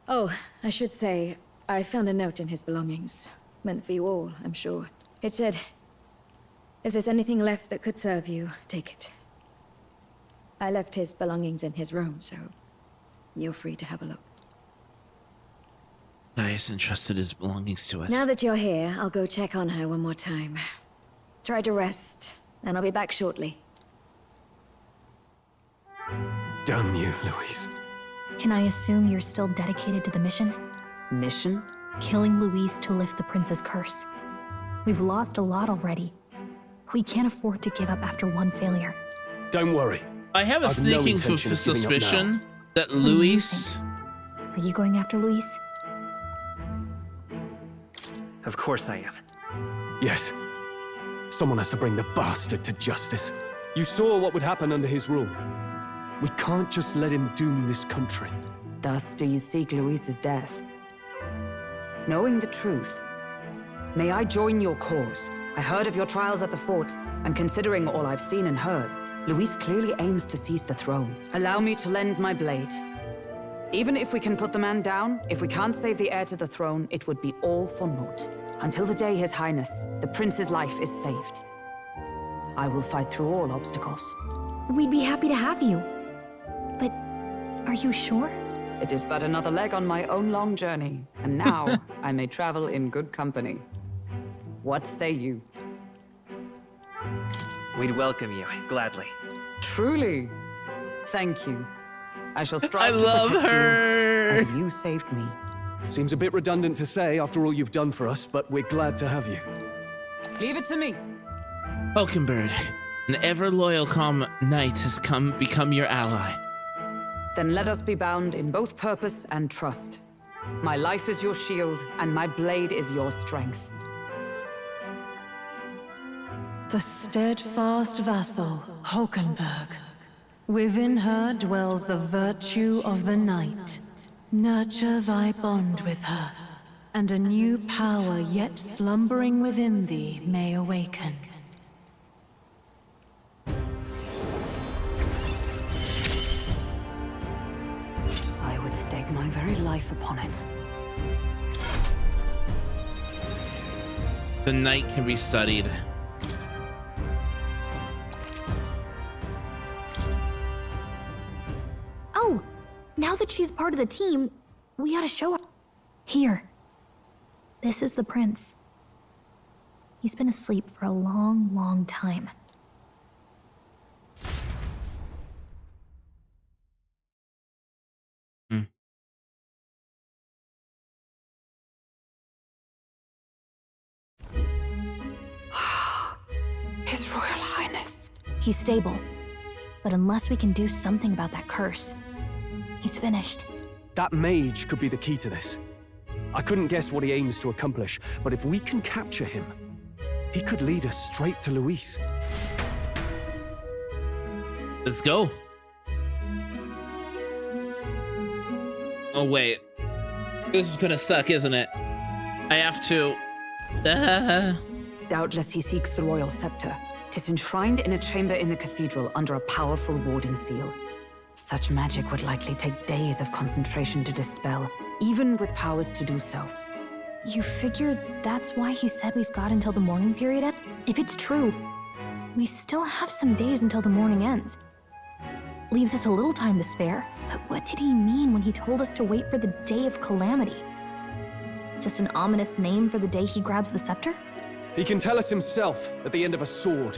S23: Oh, I should say, I found a note in his belongings. Meant for you all, I'm sure. It said, if there's anything left that could serve you, take it. I left his belongings in his room, so you're free to have a look.
S1: Gaius entrusted his belongings to us.
S23: Now that you're here, I'll go check on her one more time. Try to rest, and I'll be back shortly.
S14: Damn you, Louise.
S8: Can I assume you're still dedicated to the mission?
S2: Mission?
S8: Killing Louise to lift the prince's curse. We've lost a lot already. We can't afford to give up after one failure.
S14: Don't worry.
S1: I have a
S14: I've no
S1: sneaking
S14: intention of giving up
S1: suspicion
S14: now.
S1: that Luis.
S8: Are you going after Luis?
S17: Of course I am.
S14: Yes. Someone has to bring the bastard to justice. You saw what would happen under his rule. We can't just let him doom this country.
S2: Thus do you seek Luis's death. Knowing the truth, may I join your cause? I heard of your trials at the fort, and considering all I've seen and heard, Luis clearly aims to seize the throne. Allow me to lend my blade. Even if we can put the man down, if we can't save the heir to the throne, it would be all for naught. Until the day His Highness, the prince's life is saved. I will fight through all obstacles.
S8: We'd be happy to have you. But are you sure?
S2: It is but another leg on my own long journey, and now I may travel in good company. What say you?
S17: We'd welcome you, gladly.
S2: Truly. Thank you. I shall
S1: I
S2: strive to
S1: love
S2: protect
S1: her.
S2: you as you saved me.
S14: Seems a bit redundant to say after all you've done for us, but we're glad to have you.
S2: Leave it to me.
S1: Falconbird, an ever-loyal knight has become your ally.
S2: Then let us be bound in both purpose and trust. My life is your shield, and my blade is your strength.
S5: The steadfast vassal, Hulkenberg. Within her dwells the virtue of the knight. Nurture thy bond with her, and a new power yet slumbering within thee may awaken.
S2: I would stake my very life upon it.
S1: The knight can be studied.
S8: Oh, now that she's part of the team, we ought to show her. Here. This is the prince. He's been asleep for a long, long time.
S2: His Royal Highness.
S8: He's stable. But unless we can do something about that curse, he's finished.
S14: That mage could be the key to this. I couldn't guess what he aims to accomplish, but if we can capture him, he could lead us straight to Luis.
S1: Let's go. Oh, wait. This is gonna suck, isn't it? I have to...
S2: Doubtless he seeks the royal scepter. 'Tis enshrined in a chamber in the cathedral under a powerful warding seal. Such magic would likely take days of concentration to dispel, even with powers to do so.
S8: You figure that's why he said we've got until the mourning period ends? If it's true, we still have some days until the mourning ends. Leaves us a little time to spare. But what did he mean when he told us to wait for the day of calamity? Just an ominous name for the day he grabs the scepter?
S14: He can tell us himself at the end of a sword.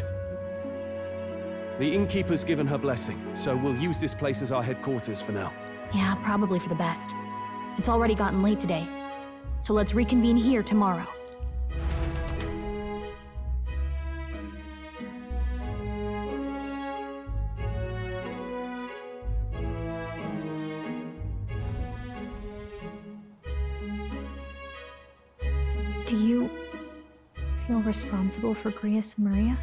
S14: The innkeeper's given her blessing, so we'll use this place as our headquarters for now.
S8: Yeah, probably for the best. It's already gotten late today, so let's reconvene here tomorrow. Do you feel responsible for Grius and Maria?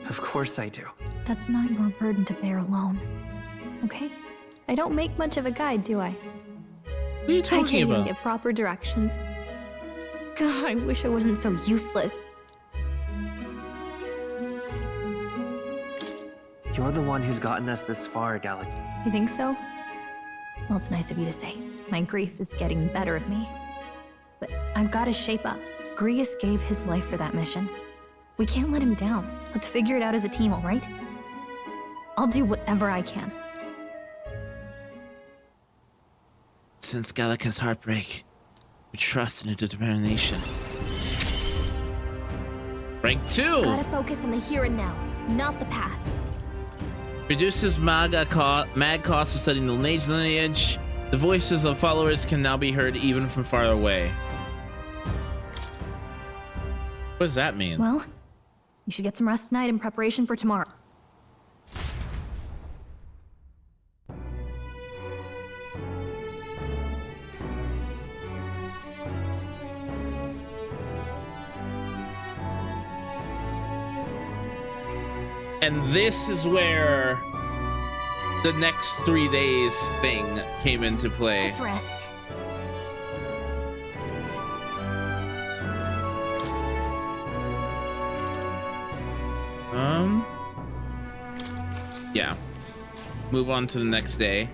S17: Of course I do.
S8: That's not your burden to bear alone, okay? I don't make much of a guide, do I?
S1: What are you
S8: I
S1: talking
S8: can't even
S1: about?
S8: give proper directions. God, I wish I wasn't so useless.
S17: You're the one who's gotten us this far, Gallic.
S8: You think so? Well, it's nice of you to say. My grief is getting the better of me. But I've got to shape up. Grius gave his life for that mission. We can't let him down. Let's figure it out as a team, all right? I'll do whatever I can.
S1: Since Gallica's heartbreak, we trust in a determination. Rank 2!
S8: Gotta focus on the here and now, not the past.
S1: Reduces mag cost of studying the mage lineage. The voices of followers can now be heard even from far away. What does that mean?
S8: Well, you should get some rest tonight in preparation for tomorrow.
S1: And this is where the next 3 days thing came into play.
S8: Let's rest.
S1: Yeah. Move on to the next day.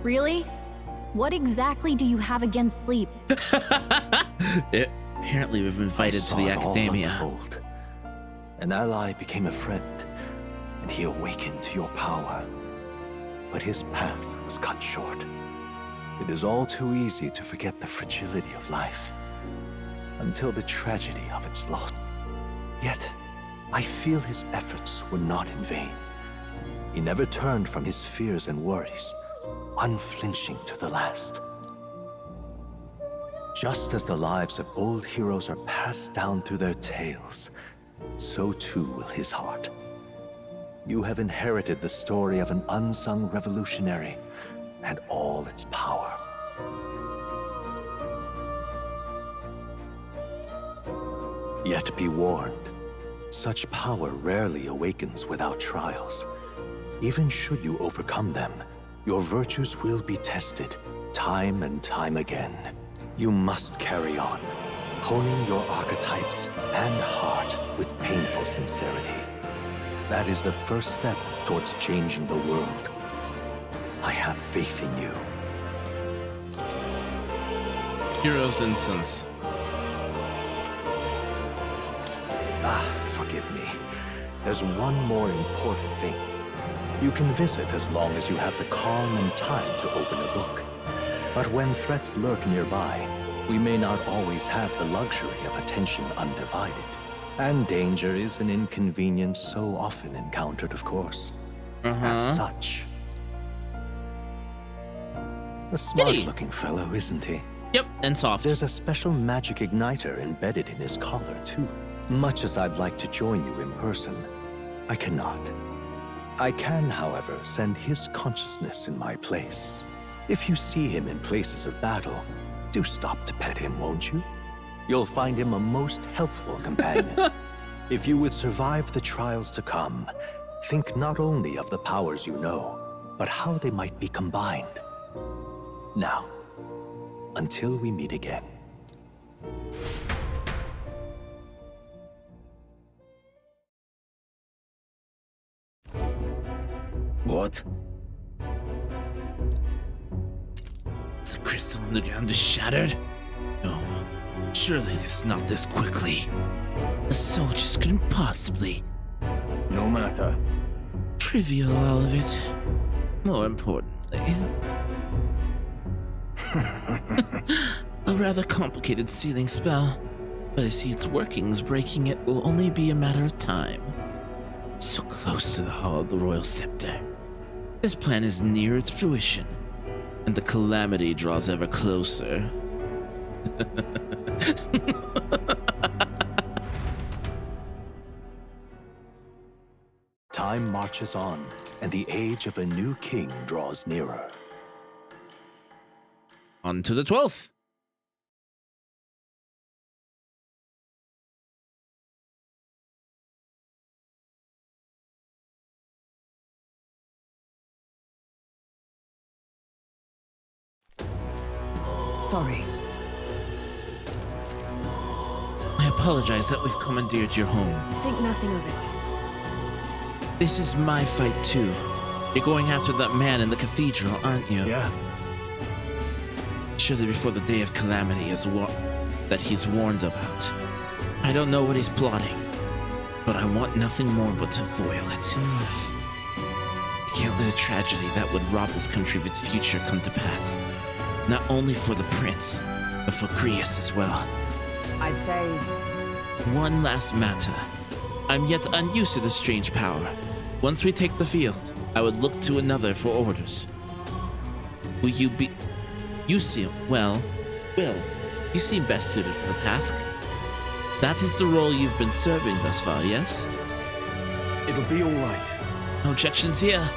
S8: Really? What exactly do you have against sleep?
S1: Apparently we've been invited to the academia.
S7: Unfold. An ally became a friend, and he awakened to your power. But his path was cut short. It is all too easy to forget the fragility of life, until the tragedy of its loss. Yet, I feel his efforts were not in vain. He never turned from his fears and worries, unflinching to the last. Just as the lives of old heroes are passed down through their tales, so too will his heart. You have inherited the story of an unsung revolutionary and all its power. Yet be warned, such power rarely awakens without trials. Even should you overcome them, your virtues will be tested, time and time again. You must carry on, honing your archetypes and heart with painful sincerity. That is the first step towards changing the world. I have faith in you.
S1: Hero's Incense.
S7: Forgive me. There's one more important thing. You can visit as long as you have the calm and time to open a book. But when threats lurk nearby, we may not always have the luxury of attention undivided. And danger is an inconvenience so often encountered, of course. As such. A smart-looking fellow, isn't he?
S1: Yep, and soft.
S7: There's a special magic igniter embedded in his collar, too. Much as I'd like to join you in person, I cannot. I can, however, send his consciousness in my place. If you see him in places of battle, do stop to pet him, won't you? You'll find him a most helpful companion. If you would survive the trials to come, think not only of the powers you know, but how they might be combined. Now, until we meet again.
S1: What? The crystal on the ground is shattered? No, surely this is not this quickly. The soldiers couldn't possibly.
S3: No matter.
S1: Trivial, all of it. More importantly. A rather complicated sealing spell, but I see its workings. Breaking it will only be a matter of time. So close to the Hall of the Royal Scepter. This plan is near its fruition, and the calamity draws ever closer.
S7: Time marches on, and the age of a new king draws nearer.
S1: On to the 12th.
S2: Sorry.
S1: I apologize that we've commandeered your home.
S23: Think nothing of it.
S1: This is my fight too. You're going after that man in the cathedral, aren't you?
S14: Yeah.
S1: Surely before the day of calamity is that he's warned about. I don't know what he's plotting, but I want nothing more but to foil it. I can't let a tragedy that would rob this country of its future come to pass. Not only for the prince, but for Grius as well.
S2: I'd say...
S1: One last matter. I'm yet unused to this strange power. Once we take the field, I would look to another for orders. Will you be... You seem... Well, Will, you seem best suited for the task. That is the role you've been serving thus far, yes?
S14: It'll be all right.
S1: No objections here.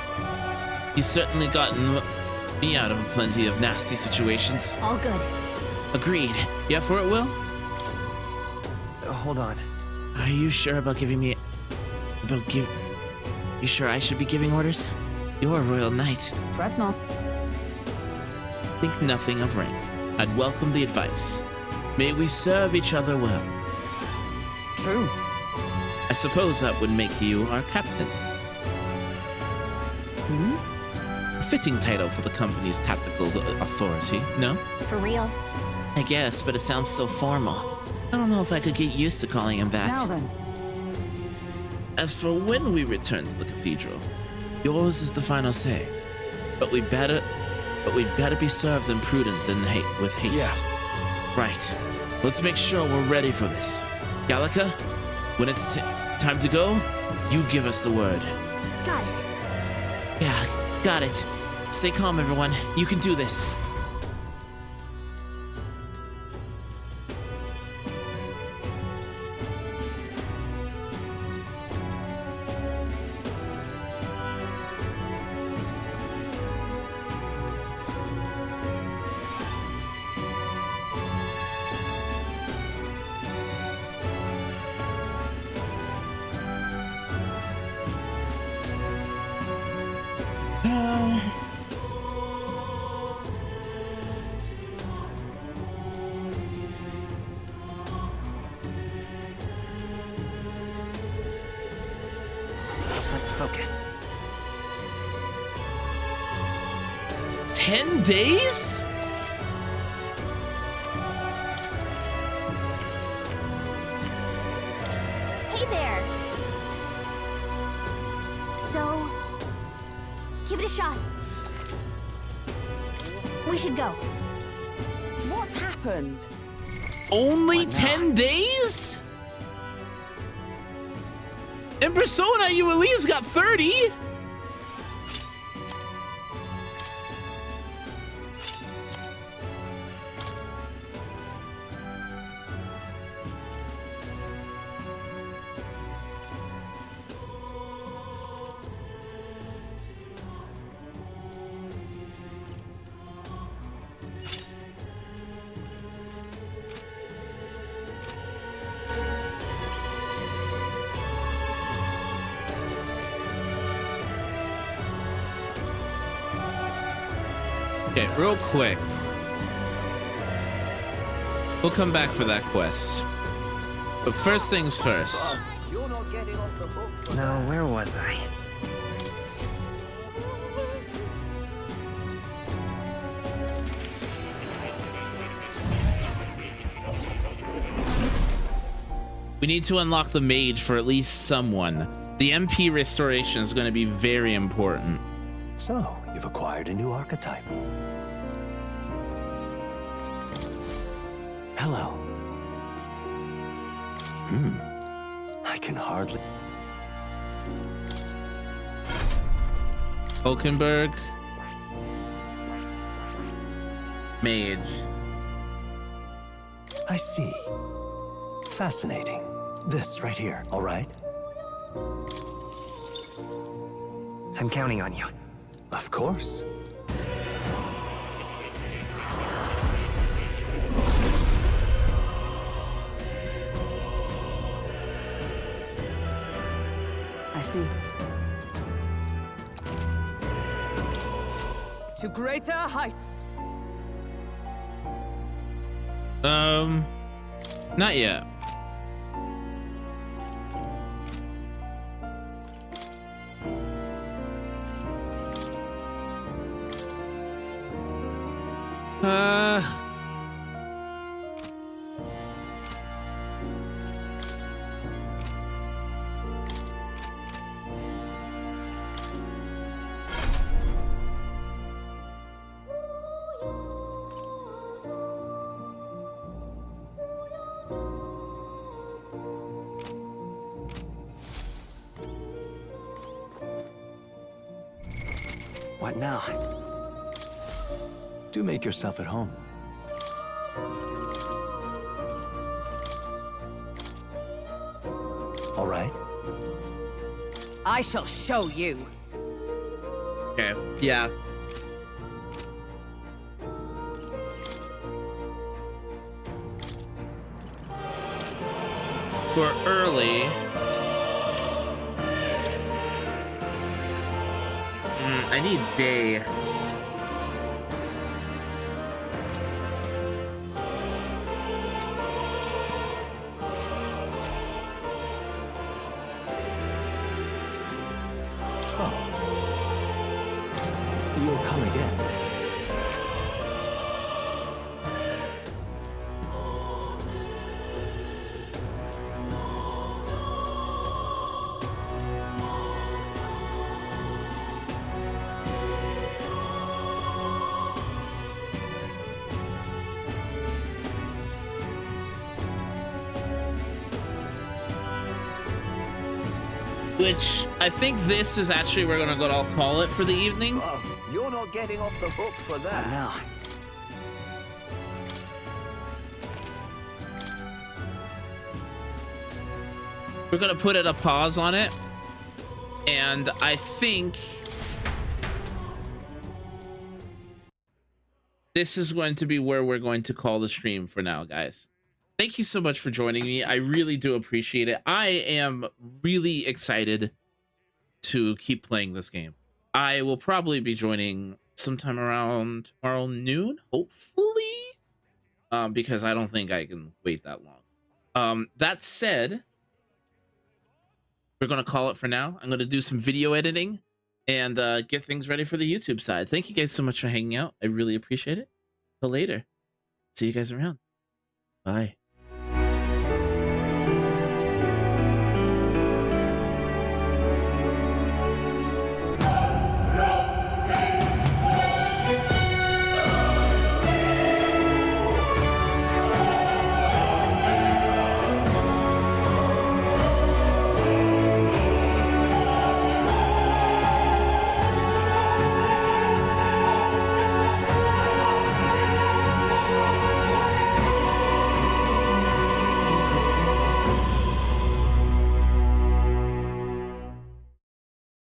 S1: He's certainly gotten me out of plenty of nasty situations.
S8: All good.
S1: Agreed. You up for it, Will?
S17: Hold on.
S1: Are you sure about giving me... You sure I should be giving orders? You're a royal knight.
S2: Fret not.
S1: Think nothing of rank. I'd welcome the advice. May we serve each other well.
S2: True.
S1: I suppose that would make you our captain. A fitting title for the company's tactical authority, no?
S8: For real.
S1: I guess, but it sounds so formal. I don't know if I could get used to calling him that.
S2: Now then.
S1: As for when we return to the cathedral, yours is the final say. But we'd better be served and prudent than with haste.
S14: Yeah.
S1: Right. Let's make sure we're ready for this. Gallica, when it's time to go, you give us the word.
S8: Got it.
S1: Yeah, got it. Stay calm, everyone. You can do this.
S17: Let's focus.
S1: 10 days?
S8: Hey there. So, give it a shot. We should go.
S2: What's happened?
S1: Only 10 days? In Persona, you at least got 30. Okay, real quick. We'll come back for that quest. But first things first.
S17: Now, where was I?
S1: We need to unlock the mage for at least someone. The MP restoration is going to be very important.
S7: So, you've acquired a new archetype. Hello. I can hardly...
S1: Hulkenberg. Mage.
S7: I see. Fascinating. This right here, all right?
S17: I'm counting on you.
S7: Of course.
S2: I see. To greater heights.
S1: Not yet.
S17: What now?
S7: Do make yourself at home. All right.
S18: I shall show you.
S1: Okay. Yeah. For early. I need day.
S7: You'll come again.
S1: Which I think this is actually we're gonna go. I'll call it for the evening.
S10: You're not getting off the hook for that.
S17: Now.
S1: We're gonna put a pause on it, and I think this is going to be where we're going to call the stream for now, guys. Thank you so much for joining me. I really do appreciate it. I am really excited to keep playing this game. I will probably be joining sometime around tomorrow noon, hopefully, because I don't think I can wait that long. That said, we're going to call it for now. I'm going to do some video editing and get things ready for the YouTube side. Thank you guys so much for hanging out. I really appreciate it. Till later. See you guys around. Bye.